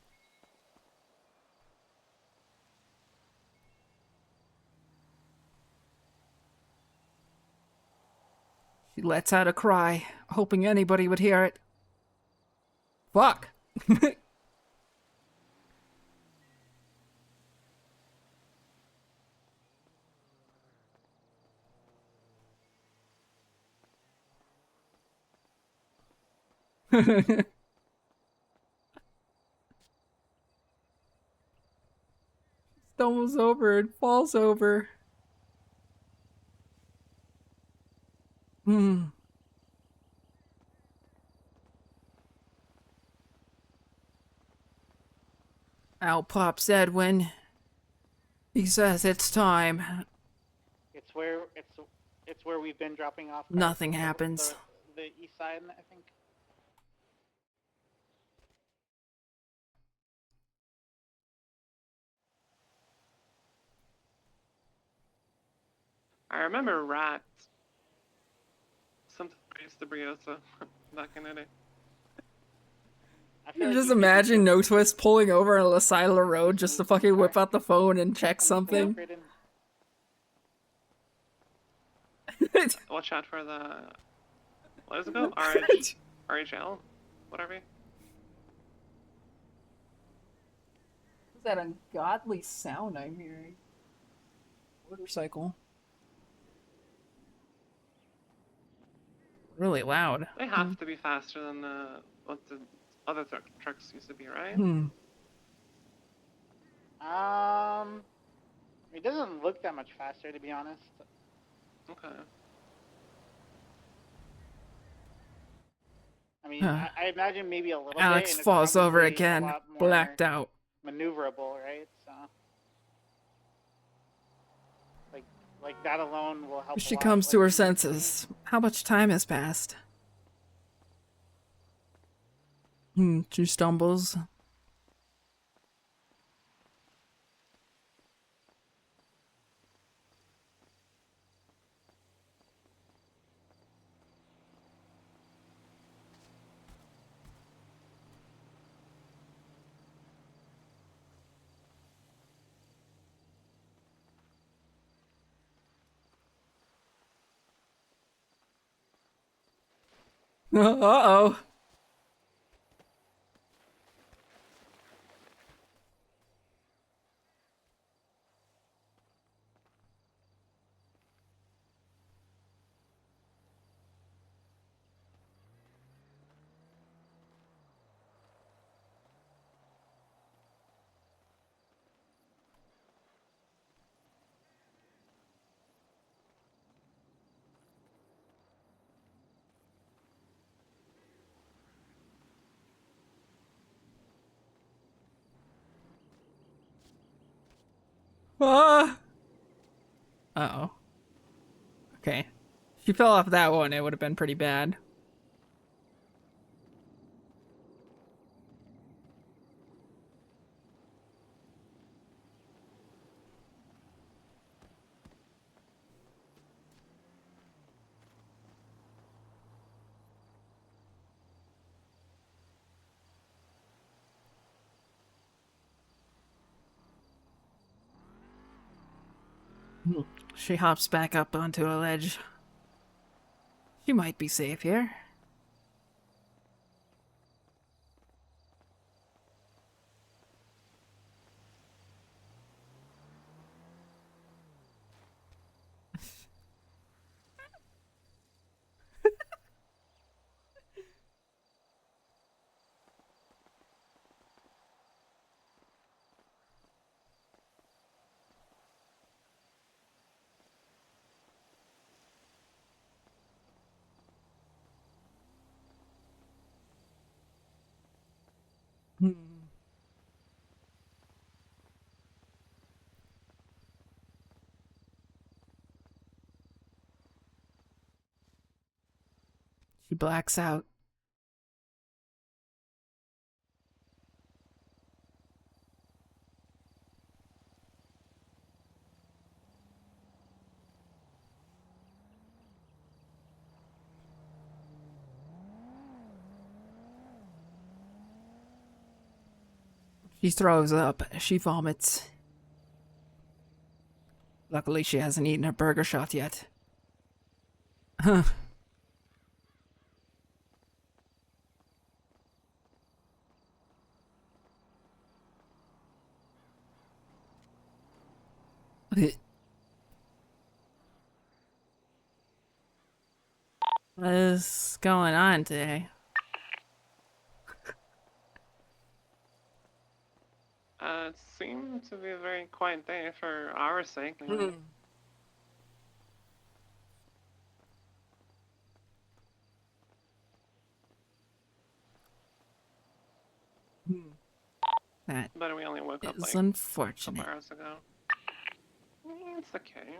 She lets out a cry, hoping anybody would hear it. Fuck. Stumbles over and falls over. Hmm. Al pops Edwin. He says it's time. It's where we've been dropping off. cars. Nothing happens. The east side, I think. I remember rats. Sometimes I used to Briosa back in the day. You just imagine No Twist pulling over on the side of the road just to fucking whip out the phone and check something. Watch out for the... What does it go? RH... RHL? Whatever. Is that ungodly sound I'm hearing? Motorcycle. Really loud. They have to be faster than what the other trucks used to be, right? It doesn't look that much faster, to be honest. Okay. I mean, I imagine maybe a little bit. Alex and it's falls over probably a again, lot more blacked out. maneuverable, right? So, like that alone will help. She comes to her senses. How much time has passed? She stumbles. Uh-oh. Ah! Uh-oh. Okay. If she fell off that one, it would have been pretty bad. She hops back up onto a ledge. She might be safe here. She blacks out. She throws up. She vomits. Luckily, she hasn't eaten her burger shot yet. Huh. What is going on today? It seemed to be a very quiet day for our sake. Anyway. That But we only woke up is like a unfortunate. couple hours ago. It's okay.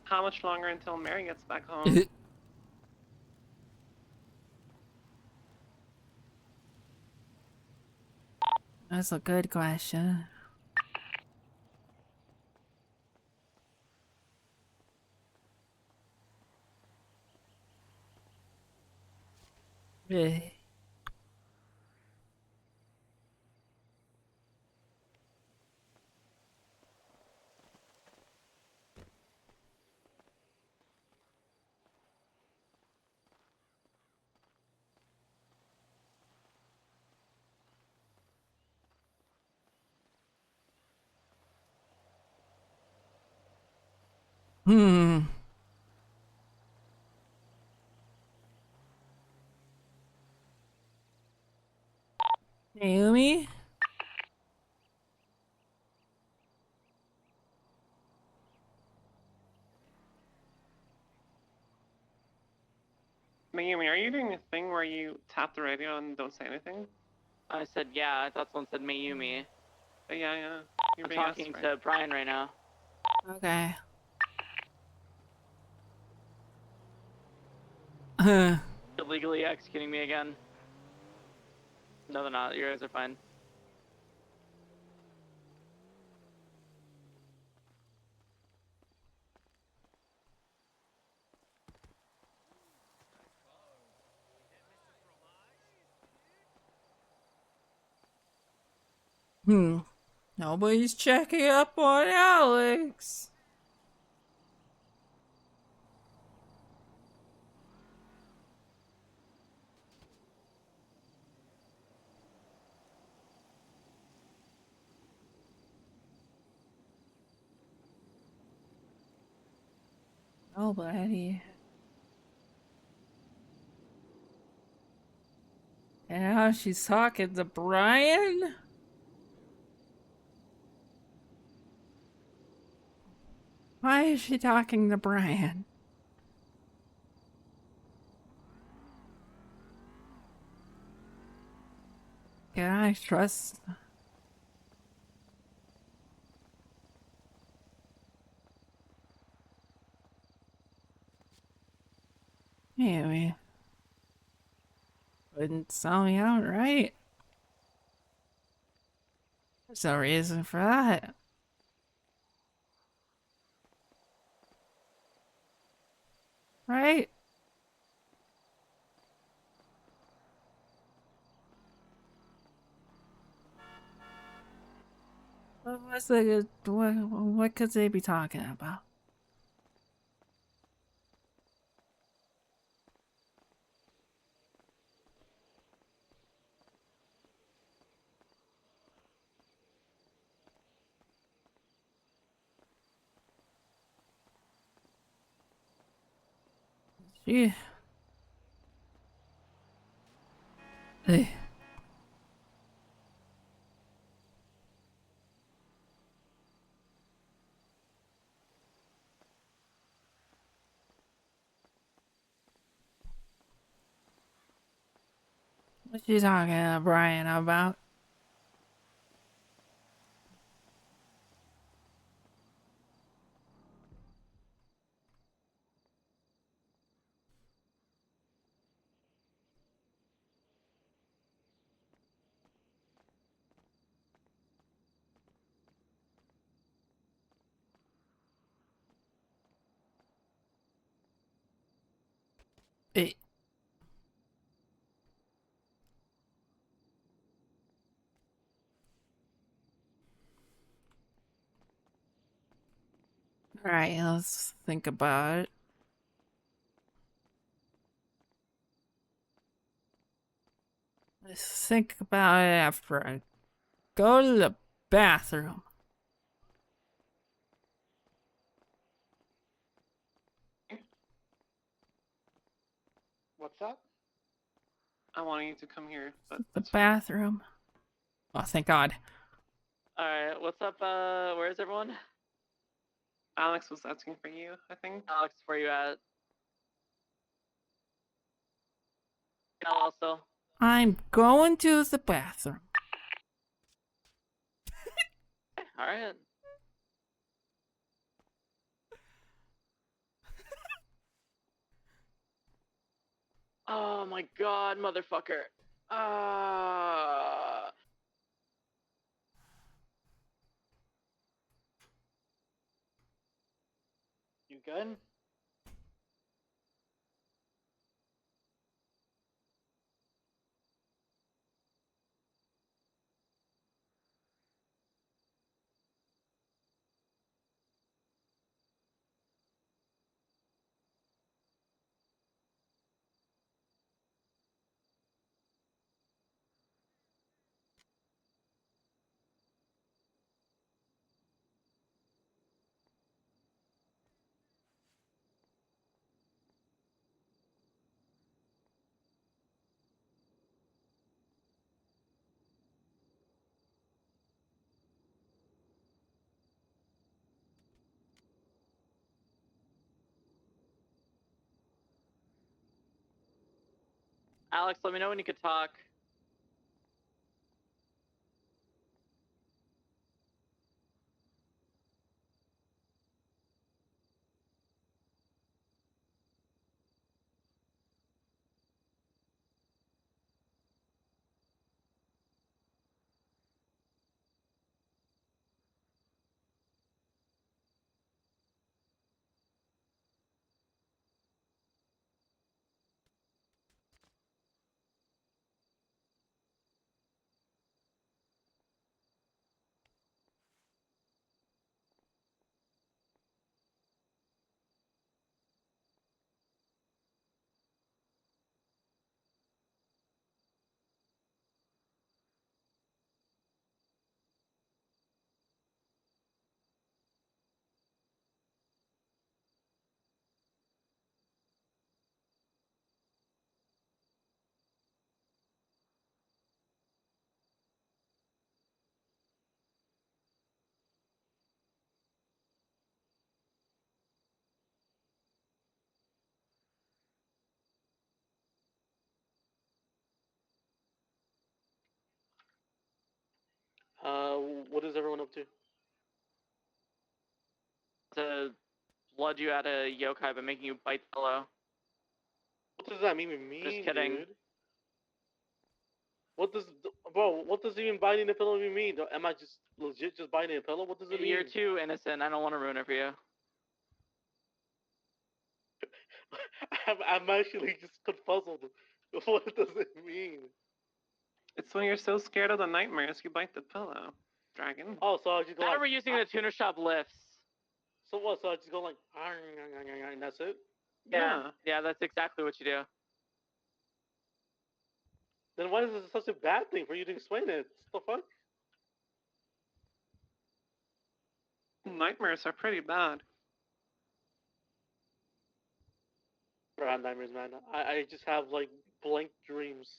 How much longer until Mary gets back home? That's a good question. Eh. Hmm. Naomi? Mayumi, are you doing a thing where you tap the radio and don't say anything? I said yeah. I thought someone said Mayumi. Yeah. You're I'm being asked, talking right? to Brian right now. Okay. Illegally executing me again. No, they're not. You guys are fine. Nobody's checking up on Alex. Nobody. And now she's talking to Brian? Why is she talking to Brian? Can I trust? Anyway. Wouldn't sell me out, right? There's no reason for that. Right? What could they be talking about? Gee. Hey. What you talking to Brian about? Hey. Alright, let's think about it. Let's think about it after I go to the bathroom. What's up? I wanted you to come here, but The bathroom. Oh, thank God. Alright, what's up, where is everyone? Alex was asking for you, I think. Alex, where you at? Also. I'm going to the bathroom. Alright. Oh my god, motherfucker. You good? Alex, let me know when you could talk. What is everyone up to? To blood you out of yokai by making you bite the pillow. What does that even mean, Just kidding. dude? What does even biting the pillow even mean? Am I just legit just biting a pillow? What does it mean? You're too innocent. I don't want to ruin it for you. I'm actually just confuzzled. What does it mean? It's when you're so scared of the nightmares, you bite the pillow, dragon. Oh, so I just go Now like... we're using the tuner shop lifts. So what? So I just go like... And that's it? Yeah, that's exactly what you do. Then why is this such a bad thing for you to explain it? What the fuck? Nightmares are pretty bad. I have nightmares, man. I just have like blank dreams.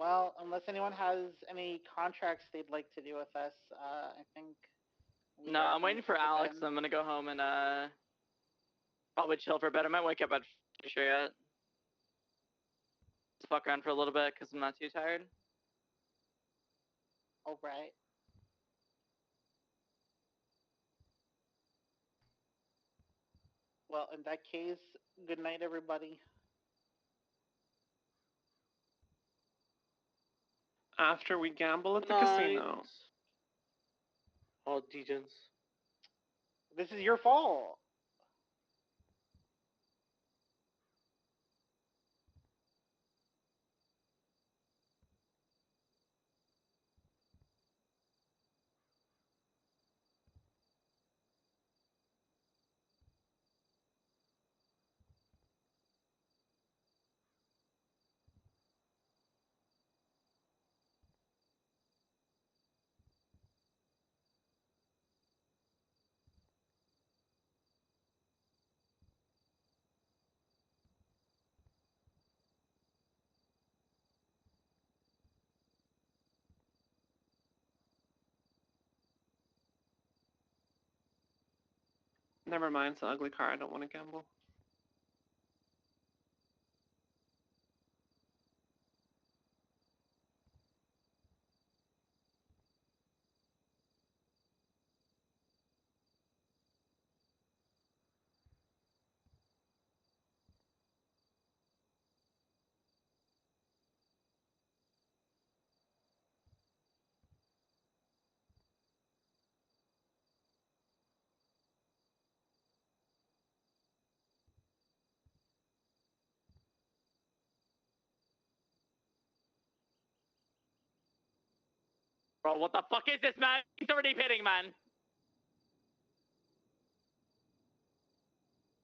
Well, unless anyone has any contracts they'd like to do with us, I think. No, I'm waiting for Alex. I'm gonna go home and probably chill for a bit. I might wake up at sure yet. Just fuck around for a little bit because I'm not too tired. All right. Well, in that case, good night, everybody. After we gamble at the casino. All degens. This is your fault. Never mind, it's an ugly car. I don't want to gamble. Bro, what the fuck is this, man? He's already hitting, man.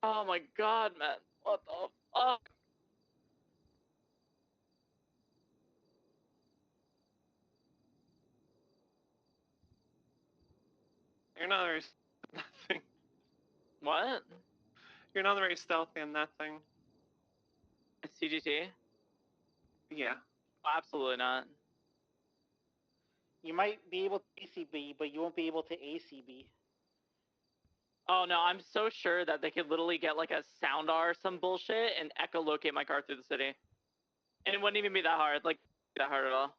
Oh my god, man. What the fuck? You're not very that thing. What? You're not very stealthy in that thing. CGT? Yeah. Absolutely not. You might be able to ACB, but you won't be able to ACB. Oh no, I'm so sure that they could literally get like a soundar or some bullshit and echolocate my car through the city. And it wouldn't even be that hard, like that hard at all.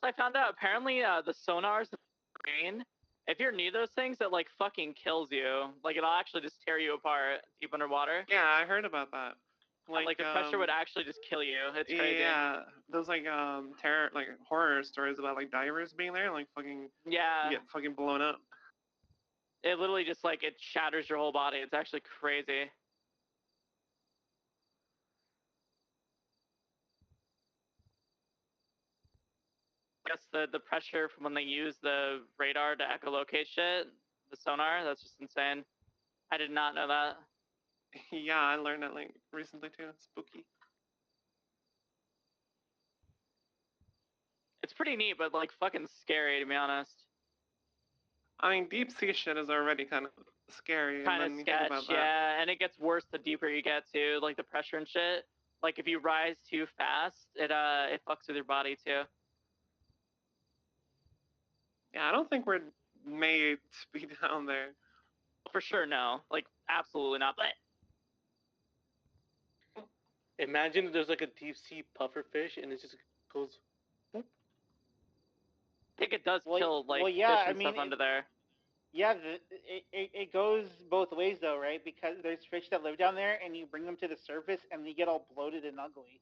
I found out apparently the sonars, the brain, if you're near those things, it like fucking kills you. Like it'll actually just tear you apart deep underwater. Yeah, I heard about that. Like the pressure would actually just kill you. It's crazy. Yeah, those like terror, like horror stories about like divers being there, like fucking Yeah. get fucking blown up. It literally just like it shatters your whole body. It's actually crazy. I guess the pressure from when they use the radar to echolocate shit, the sonar, that's just insane. I did not know that. Yeah, I learned that like recently too. It's spooky. It's pretty neat, but like fucking scary to be honest. I mean, deep sea shit is already kind of scary. Kind of and then you think sketch, about that. yeah, and it gets worse the deeper you get too, like the pressure and shit. Like if you rise too fast, it fucks with your body too. Yeah, I don't think we're made to be down there. For sure, no. Like absolutely not. But imagine there's like a deep sea puffer fish and it just goes. I think it does kill like yeah, fish and stuff under there. Yeah, it goes both ways though, right? Because there's fish that live down there, and you bring them to the surface, and they get all bloated and ugly.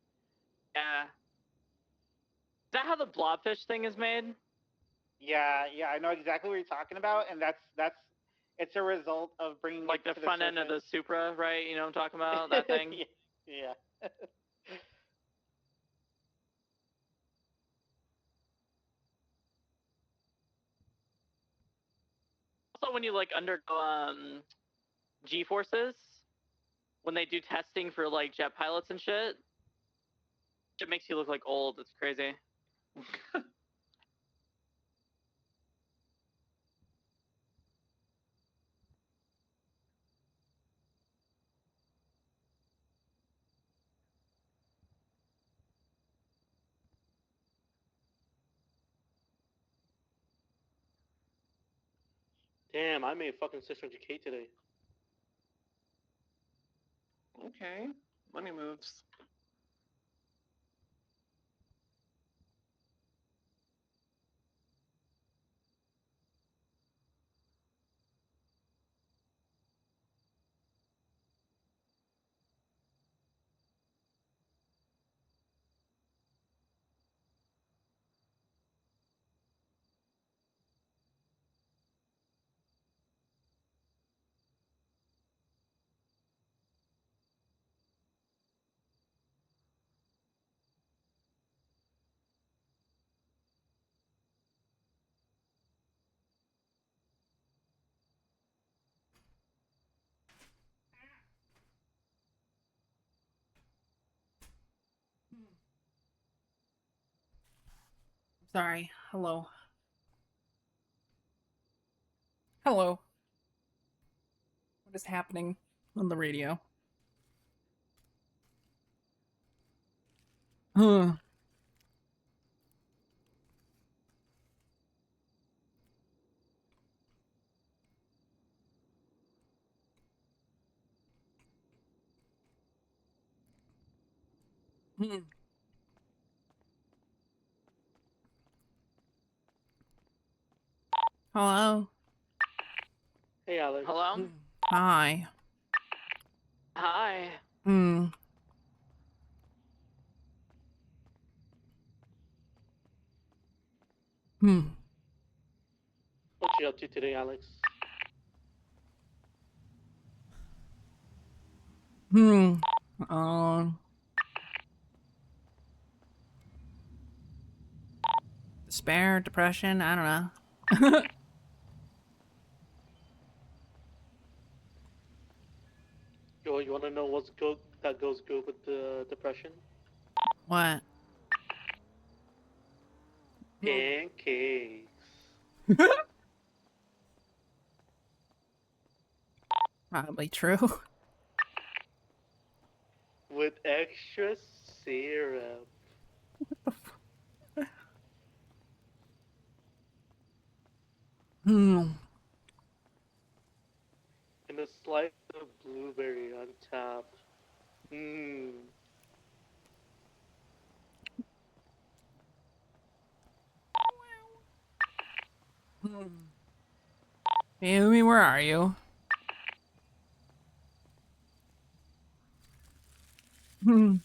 Yeah. Is that how the blobfish thing is made? Yeah, I know exactly what you're talking about, and that's it's a result of bringing like it the to front the end of the surface. Supra, right? You know what I'm talking about? That thing. Yeah. Also, when you like undergo G-forces, when they do testing for like jet pilots and shit, it makes you look like old. It's crazy. Damn, I made fucking 600K today. Okay, money moves. Sorry. Hello. Hello. What is happening on the radio? Huh. Hmm. Hello. Hey, Alex. Hello? Hi. Hi. Hmm. Hmm. What you up to today, Alex? Hmm. Despair, depression, I don't know. You want to know that goes good with the depression? What? Pancakes. Probably true. With extra syrup. Hmm. And a slice of blueberry on top. Mmm. Hey, Umi, where are you? Hmm.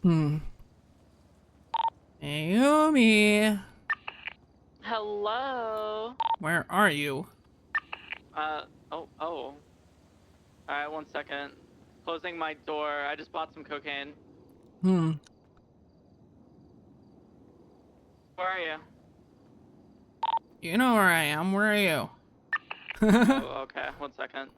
Hmm. Hey, Umi. Hello. Where are you? Oh. Alright, 1 second. Closing my door. I just bought some cocaine. Hmm. Where are you? You know where I am. Where are you? Oh, okay. 1 second.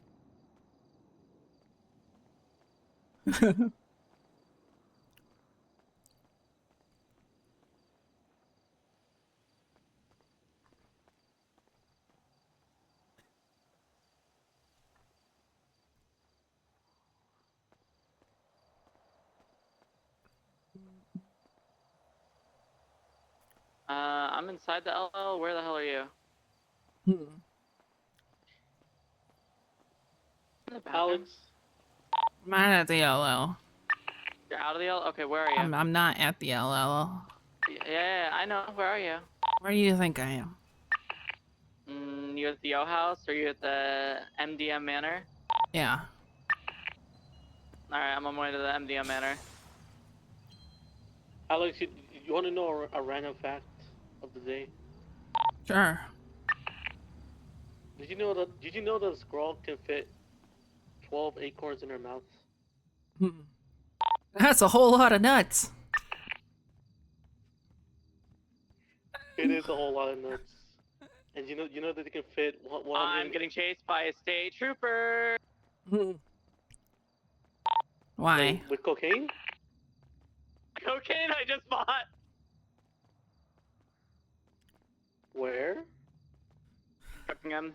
I'm inside the LL. Where the hell are you? Hmm. Alex. I'm not at the LL. You're out of the L? Okay, where are you? I'm not at the LL. Yeah, I know. Where are you? Where do you think I am? You at the O House or you at the MDM Manor? Yeah. Alright, I'm on my way to the MDM Manor. Alex, you want to know a random fact of the day? Sure. Did you know that a squirrel can fit 12 acorns in her mouth? Hmm. That's a whole lot of nuts. It is a whole lot of nuts. And you know that they can fit 100. I'm getting chased by a state trooper. Why? With cocaine? Cocaine I just bought. Where? Fucking him.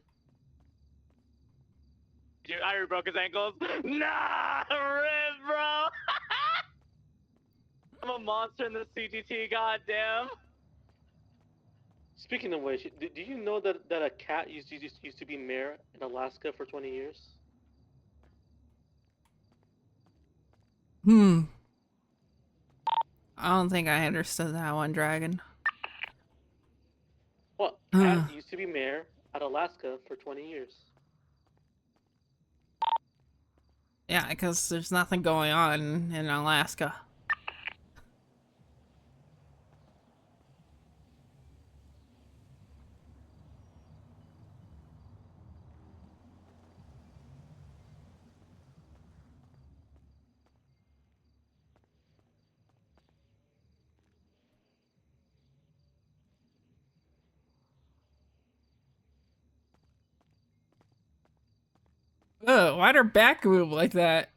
Dude, I broke his ankles. Nah, rip, bro. I'm a monster in the CGT, goddamn. Speaking of which, do you know that a cat used to be mayor in Alaska for 20 years? Hmm. I don't think I understood that one, Dragon. What? Cat used to be mayor at Alaska for 20 years. Yeah, because there's nothing going on in Alaska. Ugh, why'd her back move like that?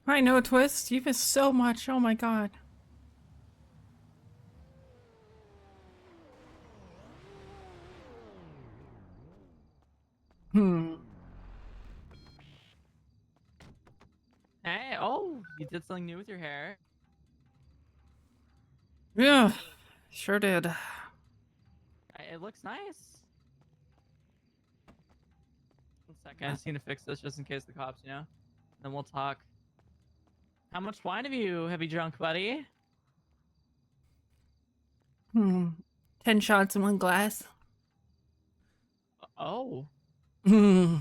I know, Twist. You missed so much. Oh my god. Hmm. Hey, oh, you did something new with your hair. Yeah, sure did. It looks nice. One second, I just need to fix this just in case the cops, you know? Then we'll talk. How much wine have you drunk, buddy? 10 shots in one glass. Oh. Hmm.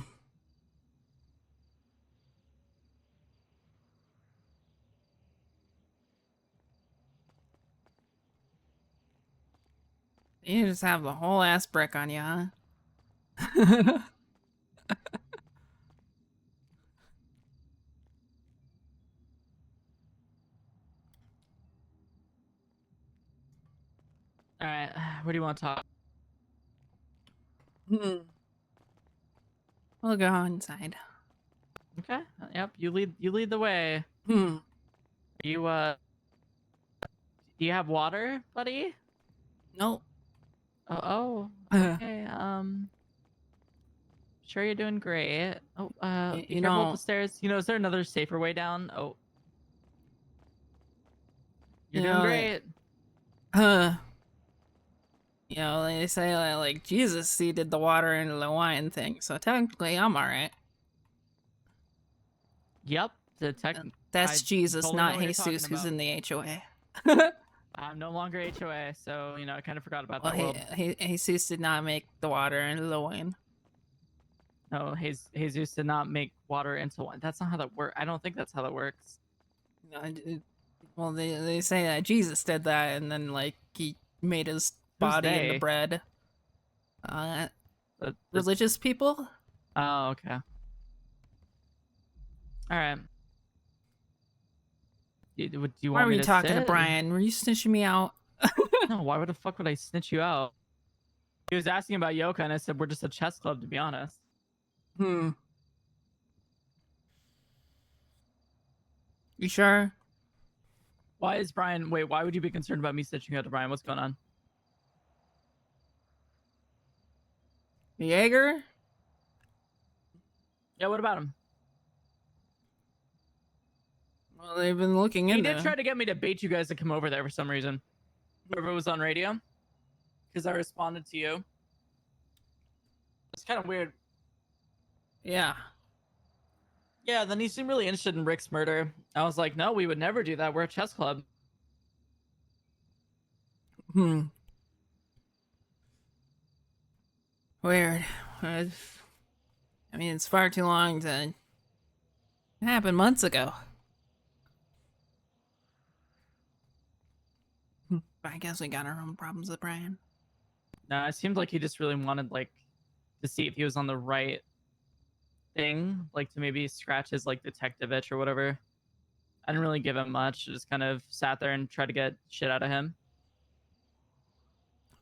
You just have the whole ass brick on you, huh? Alright, what do you want to talk? We'll go inside. Okay, yep, you lead the way. You, do you have water, buddy? Nope. Oh, okay, sure you're doing great. Oh, be you careful up know- the stairs. You know, is there another safer way down? Oh. You're You doing know, great. You know, they say like Jesus seeded the water into the wine thing, so technically I'm alright. Yep, That's I Jesus, totally know not what you're talking Jesus, who's about. in the HOA. I'm no longer HOA, so, you know, I kind of forgot about Well, that world. Jesus did not make the water into the wine. No, Jesus did not make water into wine. That's not how that works. I don't think that's how that works. No, well, they say that Jesus did that, and then like he made his body into they? bread. Religious people. Oh, okay. All right. Do you Why want were me you to talking to sit? Brian? Were you snitching me out? No, why would the fuck would I snitch you out? He was asking about Yoka, and I said we're just a chess club, to be honest. You sure? Why is Brian? Wait, why would you be concerned about me snitching you out to Brian? What's going on? Jaeger? Yeah, what about him? Well, they've been looking He into. did try to get me to bait you guys to come over there for some reason. Whoever was on radio, because I responded to you. It's kind of weird. Yeah. Yeah, then he seemed really interested in Rick's murder. I was like, no, we would never do that. We're a chess club. Weird. I mean, it's far too long to. It happened months ago. I guess we got our own problems with Brian. No, it seemed like he just really wanted, like, to see if he was on the right thing, like to maybe scratch his, like, detective itch or whatever. I didn't really give him much. Just kind of sat there and tried to get shit out of him.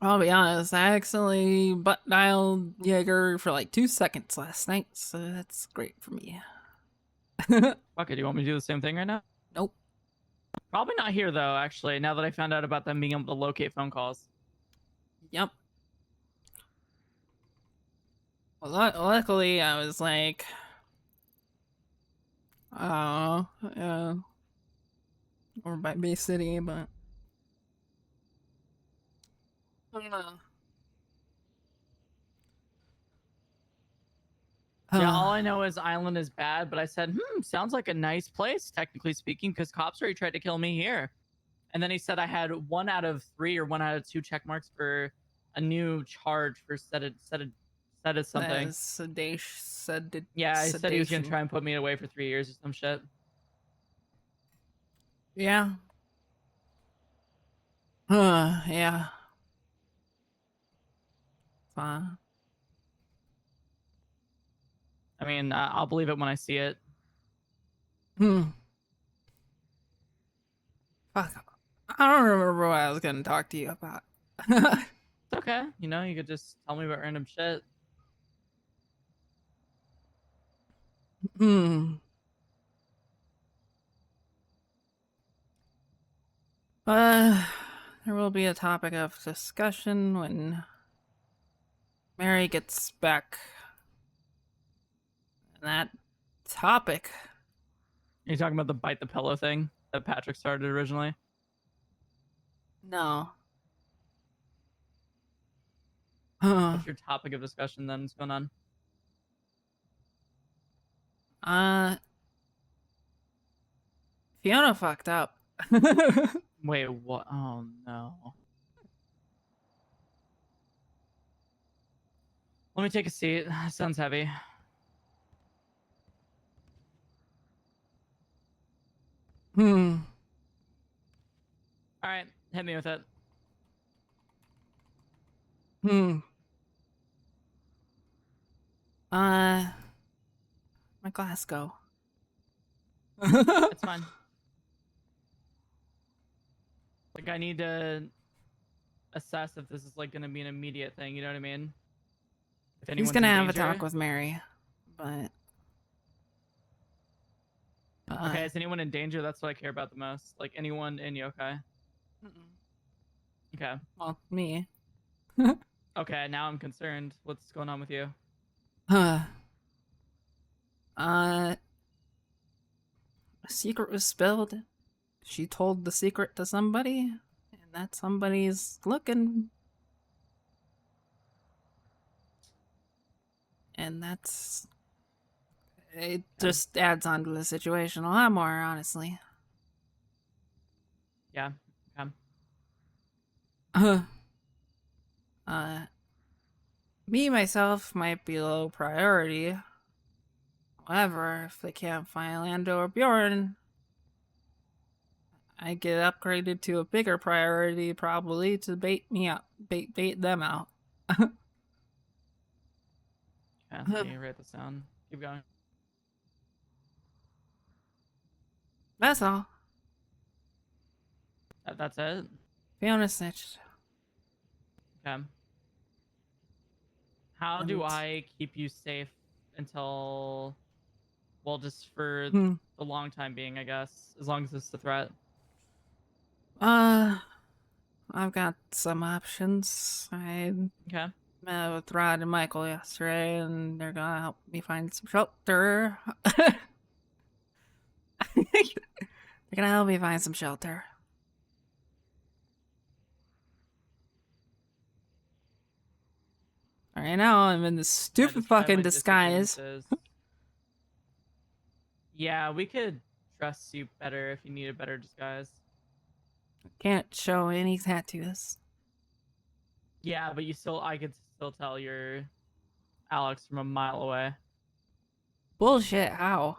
I'll be honest, I accidentally butt dialed Jaeger for like 2 seconds last night, so that's great for me. Fuck it, do you want me to do the same thing right now? Nope. Probably not here, though, actually, now that I found out about them being able to locate phone calls. Yep. Well, luckily, I was like, over by Bay City, but I don't know. Yeah, all I know is Island is bad, but I said, sounds like a nice place, technically speaking, because cops already tried to kill me here. And then he said I had 1 out of 3 or 1 out of 2 check marks for a new charge for said something. Yeah, he said he was going to try and put me away for 3 years or some shit. Yeah. Yeah. Fine. I mean, I'll believe it when I see it. Fuck. I don't remember what I was gonna talk to you about. It's okay. You know, you could just tell me about random shit. There will be a topic of discussion when Mary gets back. And that topic. Are you talking about the bite the pillow thing that Patrick started originally? No. What's your topic of discussion then? What's going on? Fiona fucked up. Wait, what? Oh no. Let me take a seat. Sounds heavy. All right, hit me with it. My glass go. It's fine. Like, I need to assess if this is like gonna be an immediate thing. You know what I mean? If He's anyone's gonna in have a danger. talk with Mary, but. Okay, is anyone in danger? That's what I care about the most. Like, anyone in yokai? Okay. Well, me. Okay, now I'm concerned. What's going on with you? A secret was spilled. She told the secret to somebody, and that somebody's looking. And that's... It just adds on to the situation a lot more, honestly. Yeah. Me, myself, might be low priority. However, if they can't find Lando or Bjorn, I get upgraded to a bigger priority, probably, to bait me out. Bait them out. Yeah, let me write this down. Keep going. That's all. That's it? Fiona snitched. Okay. How do I keep you safe until, well, just for the long time being, I guess, as long as it's a threat? I've got some options. I met with Rod and Michael yesterday, and they're gonna help me find some shelter. They're gonna help me find some shelter. Right now, I'm in this stupid fucking disguise. Yeah, we could dress you better if you need a better disguise. Can't show any tattoos. Yeah, but I could still tell you're Alex from a mile away. Bullshit, how?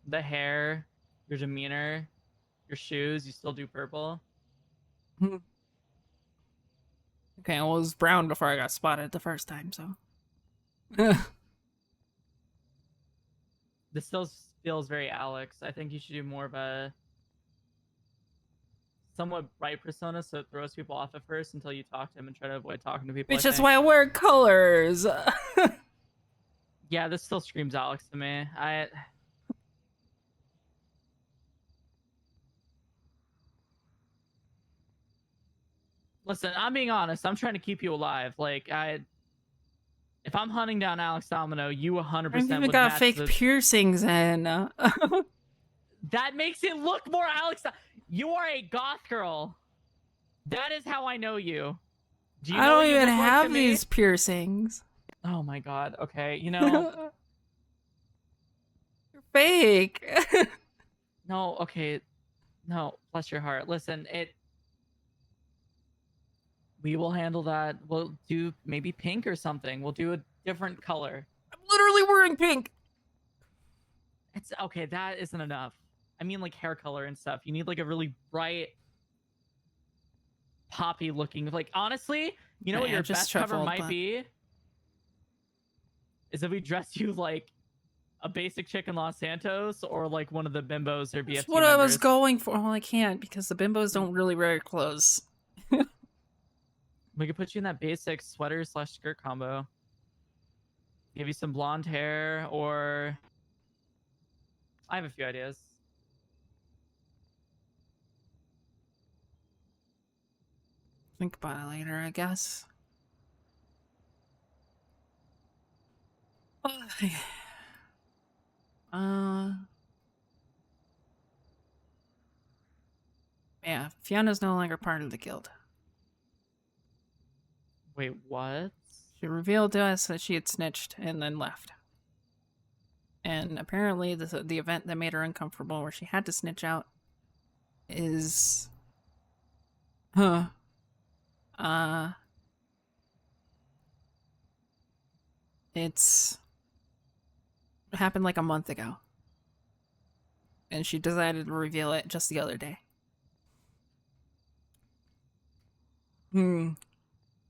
The hair, your demeanor, your shoes, you still do purple. Okay, well, it was brown before I got spotted the first time, so. This still feels very Alex. I think you should do more of a somewhat bright persona, so it throws people off at first until you talk to him and try to avoid talking to people. Which is why I wear colors. Yeah, this still screams Alex to me. Listen, I'm being honest. I'm trying to keep you alive. Like, if I'm hunting down Alex Domino, you 100% I've even would got match fake piercings in. That makes it look more Alex. You are a goth girl. That is how I know you. Do you I know what don't you even look like have to me? these piercings. Oh my god. Okay, you know. You're fake. No, okay. No, bless your heart. Listen, we will handle that. We'll do maybe pink or something. We'll do a different color. I'm literally wearing pink. It's okay, that isn't enough. I mean, like, hair color and stuff. You need like a really bright poppy looking. Like honestly, you know what Yeah, your just best cover shuffle, might but- be? Is if we dress you like a basic chick in Los Santos or like one of the bimbos or BFT That's what I was members. going for. Well, I can't because the bimbos don't really wear clothes. We could put you in that basic sweater / skirt combo. Give you some blonde hair, or I have a few ideas. Think about it later, I guess. Yeah, Fiona's no longer part of the guild. Wait, what? She revealed to us that she had snitched and then left. And apparently the event that made her uncomfortable, where she had to snitch out, is... It's... happened like a month ago. And she decided to reveal it just the other day.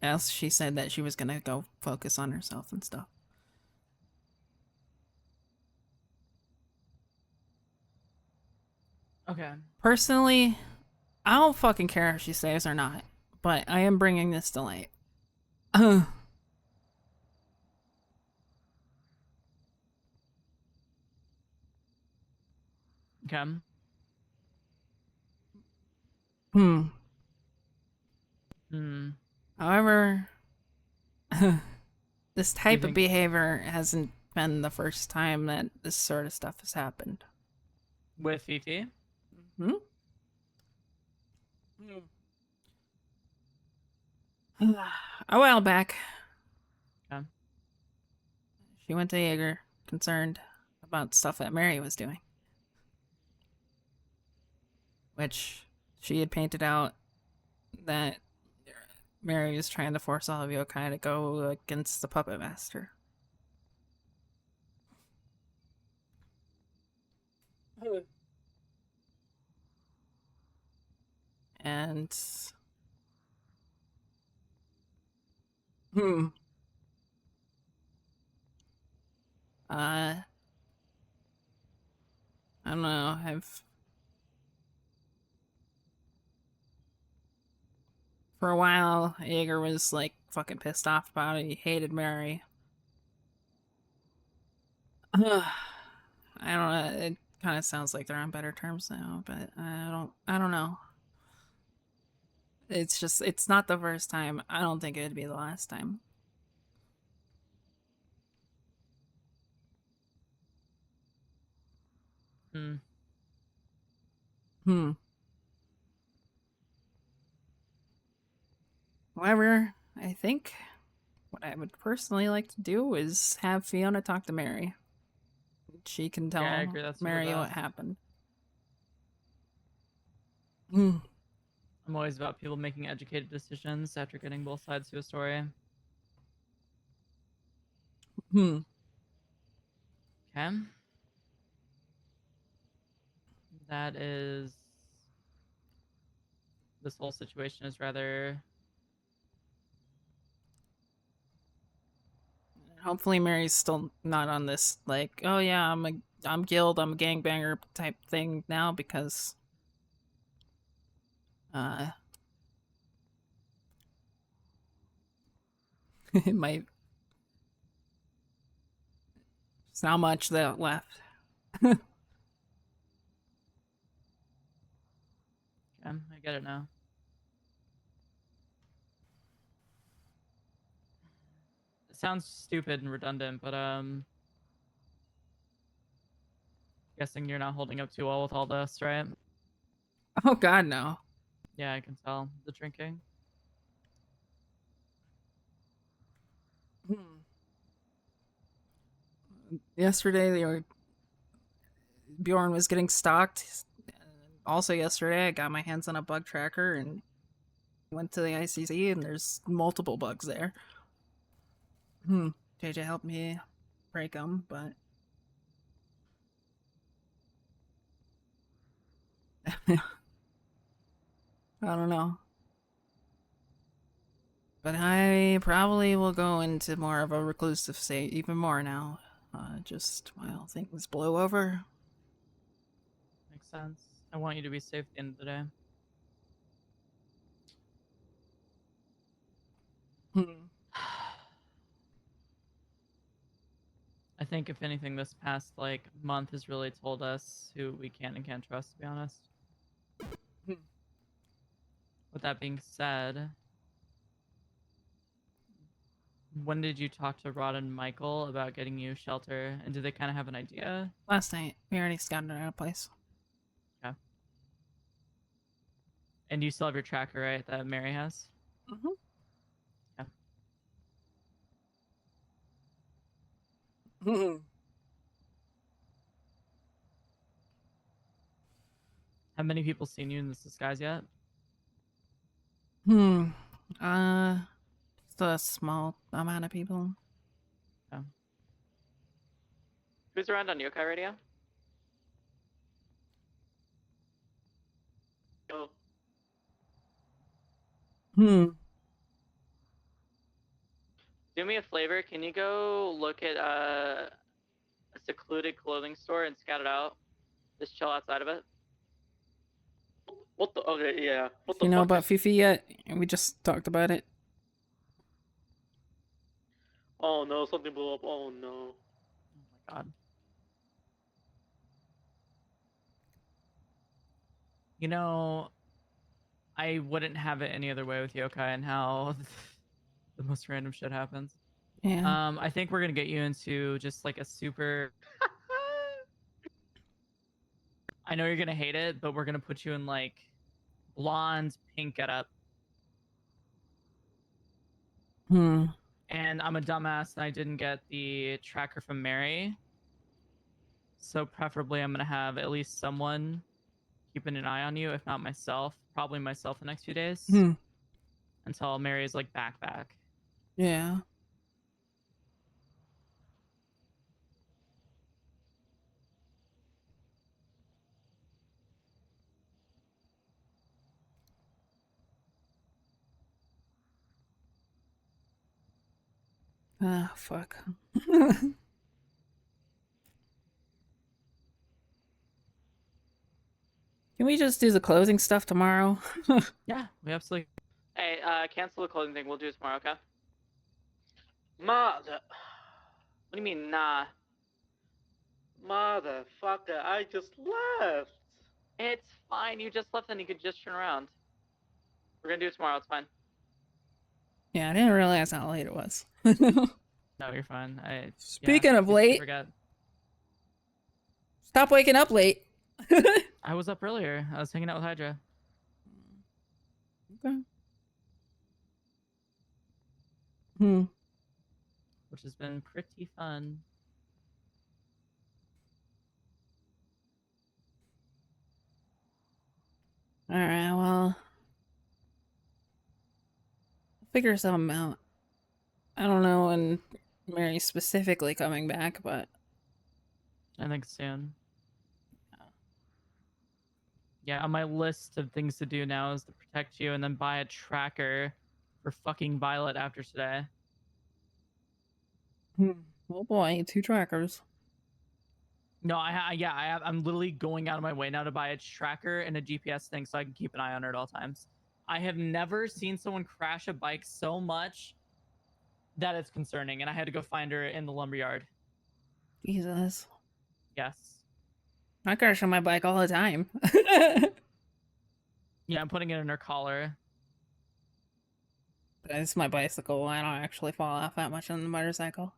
Else she said that she was gonna go focus on herself and stuff. Okay. Personally, I don't fucking care if she stays or not, but I am bringing this to light. Okay. However, this type of think- behavior hasn't been the first time that this sort of stuff has happened. With Fifi? A while back, Okay. she went to Jaeger, concerned about stuff that Mary was doing. Which she had painted out that Mary was trying to force all of yokai to go against the puppet master. And I don't know, for a while, Jaeger was like fucking pissed off about it. He hated Mary. I don't know. It kind of sounds like they're on better terms now, but I don't know. It's just, it's not the first time. I don't think it'd be the last time. However, I think what I would personally like to do is have Fiona talk to Mary. She can tell Yeah, I agree, that's for the Mary what best. happened. I'm always about people making educated decisions after getting both sides to a story. Okay. That is... This whole situation is rather... Hopefully Mary's still not on this, like, oh yeah, I'm guild, I'm a gangbanger type thing now, because it might, there's not much that left. Okay, I get it now. It sounds stupid and redundant, but guessing you're not holding up too well with all this, right? Oh god, no. Yeah, I can tell. The drinking. Yesterday, Bjorn was getting stalked. Also yesterday, I got my hands on a bug tracker and went to the ICC, and there's multiple bugs there. JJ helped me break them, but I don't know. But I probably will go into more of a reclusive state even more now. Just while things blow over. Makes sense. I want you to be safe at the end of the day. I think if anything, this past like month has really told us who we can and can't trust, to be honest. With that being said, when did you talk to Rod and Michael about getting you shelter? And do they kind of have an idea? Last night, we already scouted out a place. Okay. And you still have your tracker, right, that Mary has? Mm-hmm. Yeah. Have many people seen you in this disguise yet? Just a small amount of people. Yeah. Who's around on Yokai Radio? Oh, Do me a favor. Can you go look at a secluded clothing store and scout it out? Just chill outside of it. what the? Okay, yeah. What Do you the know fuck? about Fifi yet? We just talked about it. Oh no, something blew up. Oh no. Oh my god. You know, I wouldn't have it any other way with Yokai and how the most random shit happens. Yeah. I think we're gonna get you into just like a super. I know you're gonna hate it, but we're gonna put you in like blonde pink getup. And I'm a dumbass and I didn't get the tracker from Mary. So preferably I'm gonna have at least someone keeping an eye on you, if not myself. Probably myself the next few days. Until Mary is like back. Yeah. Ah, fuck. Can we just do the clothing stuff tomorrow? Yeah, we absolutely. Hey, cancel the clothing thing. We'll do it tomorrow, okay? Mother, What do you mean, nah? motherfucker! I just left. It's fine. You just left and you could just turn around. We're gonna do it tomorrow. It's fine. Yeah, I didn't realize how late it was. No, you're fine. Speaking of late, Forget. stop waking up late. I was up earlier. I was hanging out with Hydra. Okay. Which has been pretty fun. Alright, well. Figure something out. I don't know when Mary's specifically coming back, but I think soon. Yeah, on my list of things to do now is to protect you and then buy a tracker for fucking Violet after today. oh boy, 2 trackers. No, I'm literally going out of my way now to buy a tracker and a GPS thing so I can keep an eye on her at all times. I have never seen someone crash a bike so much that it's concerning, and I had to go find her in the lumberyard. Jesus. Yes. I crash on my bike all the time. Yeah, I'm putting it in her collar. But it's my bicycle. I don't actually fall off that much on the motorcycle.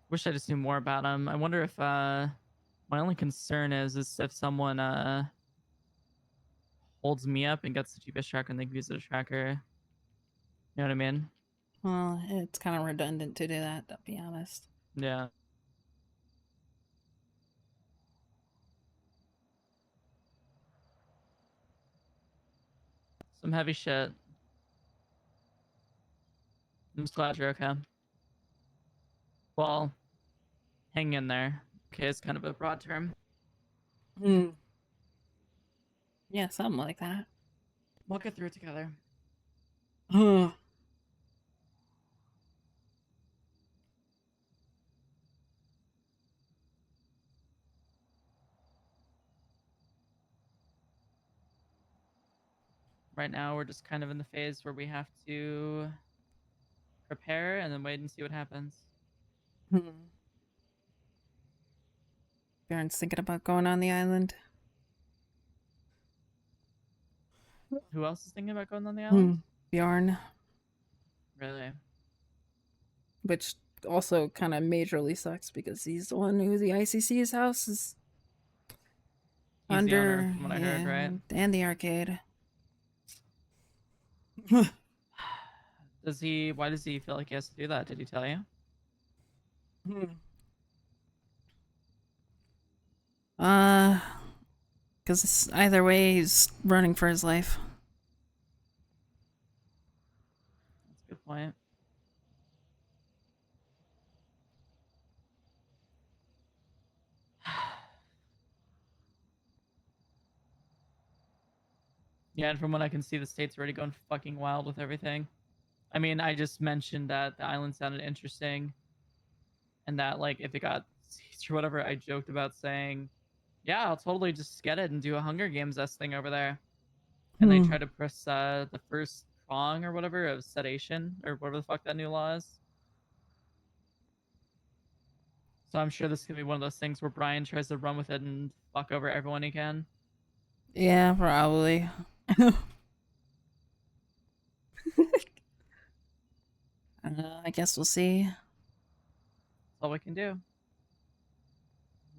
Wish I just knew more about him. I wonder if my only concern is if someone holds me up and gets the GPS tracker and they can use it as a tracker. You know what I mean? Well, it's kind of redundant to do that, to be honest. Yeah. Some heavy shit. I'm just glad you're okay. Well, hang in there. Okay, it's kind of a broad term. Yeah, something like that. We'll get through it together. Right now, we're just kind of in the phase where we have to prepare and then wait and see what happens. Baron's thinking about going on the island. Who else is thinking about going on the island? Bjorn. Really? Which also kind of majorly sucks because he's the one who the ICC's house is He's under. the owner, from what I heard, right? And the arcade. Does he? Why does he feel like he has to do that? Did he tell you? Because either way, he's running for his life. That's a good point. Yeah, and from what I can see, the state's already going fucking wild with everything. I mean, I just mentioned that the island sounded interesting, and that, like, if it got seized or whatever, I joked about saying, yeah, I'll totally just get it and do a Hunger Games-esque thing over there. And they try to press the first prong or whatever of sedation, or whatever the fuck that new law is. So I'm sure this is going to be one of those things where Brian tries to run with it and fuck over everyone he can. Yeah, probably. I guess we'll see. That's all we can do.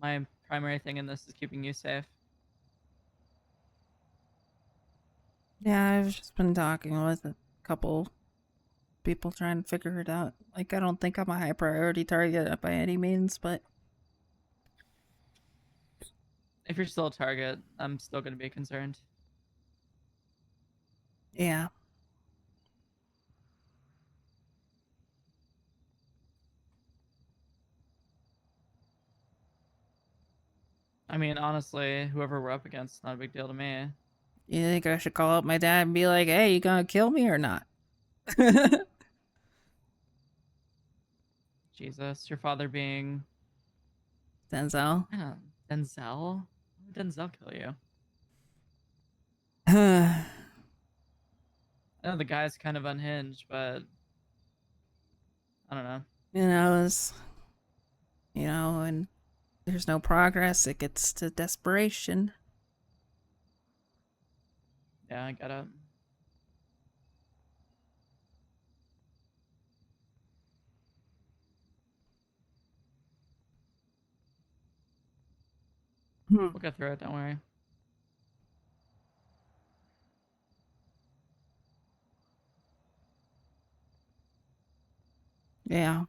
My primary thing in this is keeping you safe. Yeah, I've just been talking with a couple people trying to figure it out. Like, I don't think I'm a high priority target by any means, but If you're still a target, I'm still going to be concerned. yeah. I mean, honestly, whoever we're up against, not a big deal to me. You think I should call up my dad and be like, hey, you gonna kill me or not? Jesus, your father being... Denzel? Yeah, Denzel? Why would Denzel kill you? I I know the guy's kind of unhinged, but... I don't know. And there's no progress, it gets to desperation. Yeah, I get it. We'll get through it, don't worry. Yeah.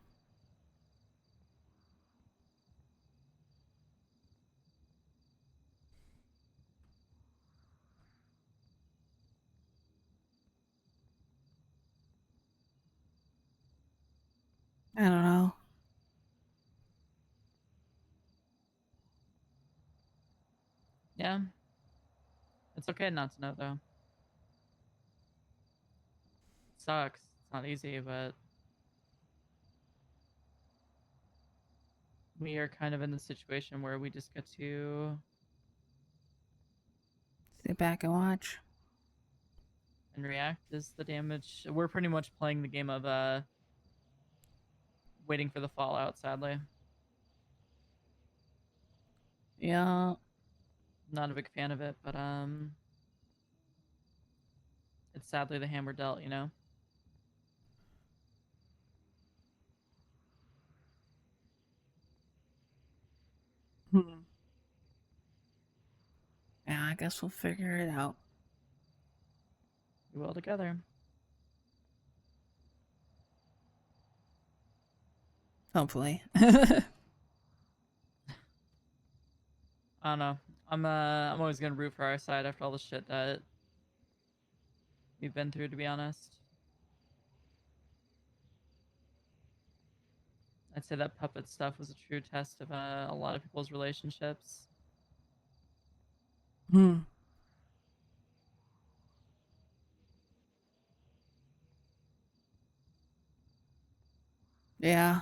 I don't know. Yeah. It's okay not to know, though. It sucks. It's not easy, but... we are kind of in the situation where we just get to... sit back and watch. and react is the damage. We're pretty much playing the game of, waiting for the fallout, sadly. Yeah. Not a big fan of it, but, it's sadly the hand we're dealt, you know? Yeah, I guess we'll figure it out. We will together. Hopefully. I don't know. I'm always gonna root for our side after all the shit that we've been through, to be honest. I'd say that puppet stuff was a true test of a lot of people's relationships. Yeah.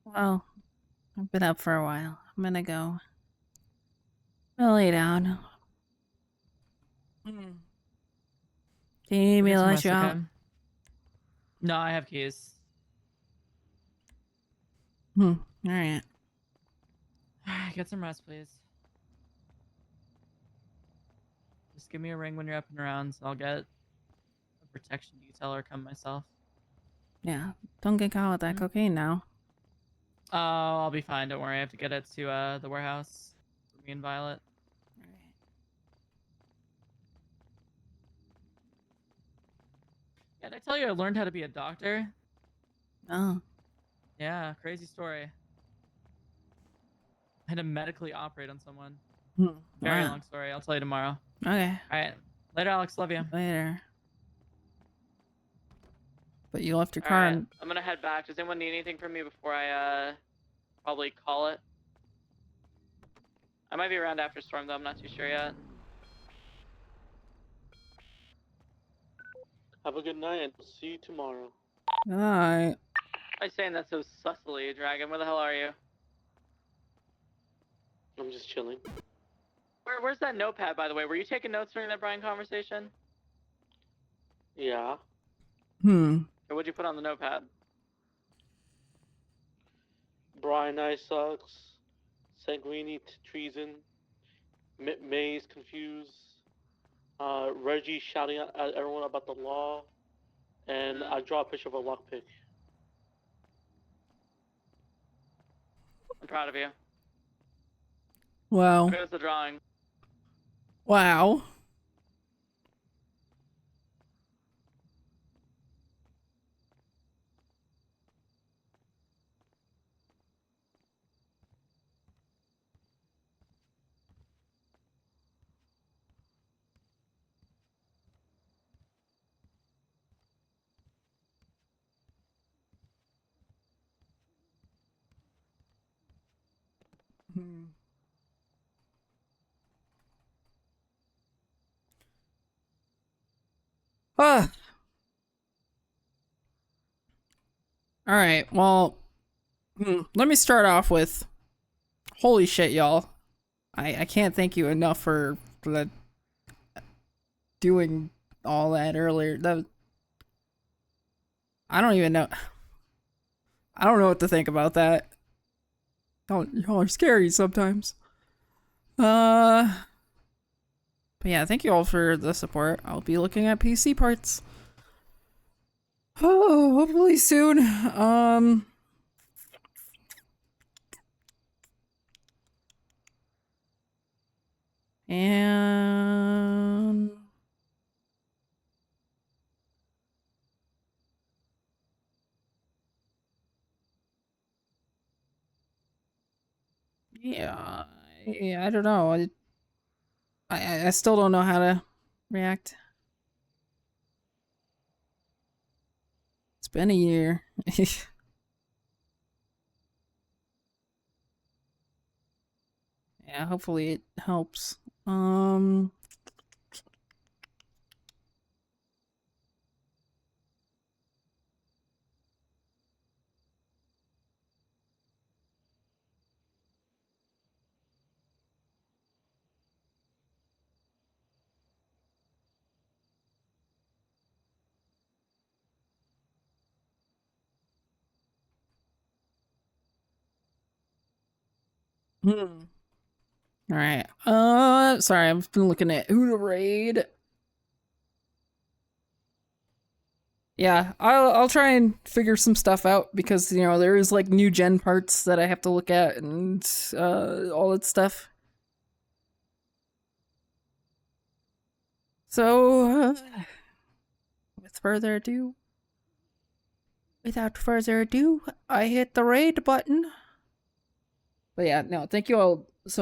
Well, I've been up for a while. I'm gonna go. I'll lay down. Mm. Do you need me Get to some let rest, you out? okay? No, I have keys. Alright. Get some rest, please. Just give me a ring when you're up and around, so I'll get a protection detail or come myself. Yeah. Don't get caught with that cocaine now. Oh, I'll be fine. Don't worry. I have to get it to the warehouse for me and Violet. Yeah, did I tell you I learned how to be a doctor? Oh. Yeah, crazy story. I had to medically operate on someone. Very Wow. long story. I'll tell you tomorrow. Okay. All right. Later, Alex. Love you. Later. But you left your All car right. in. I'm gonna head back. Does anyone need anything from me before I probably call it? I might be around after storm though. I'm not too sure yet. Have a good night and see you tomorrow. Alright. I'm saying that so sussily, Dragon. Where the hell are you? I'm just chilling. Where's that notepad, by the way? Were you taking notes during that Brian conversation? Yeah. Or what'd you put on the notepad? Brian I sucks. Sanguini treason. May's confused. Reggie shouting at everyone about the law. And I draw a picture of a lockpick. I'm proud of you. Wow. Where's the drawing? Wow. Ah. Alright, well, let me start off with, holy shit, y'all. I can't thank you enough for that, doing all that earlier. That, I don't even know. I don't know what to think about that. Y'all are scary sometimes. But yeah, thank you all for the support. I'll be looking at PC parts. Oh, hopefully soon. And yeah, I don't know. I still don't know how to react. It's been a year. Yeah, hopefully it helps. Alright. Sorry, I've been looking at who to raid. Yeah, I'll try and figure some stuff out because, you know, there is like new gen parts that I have to look at and all that stuff. So, without further ado, I hit the raid button. But yeah, no, thank you all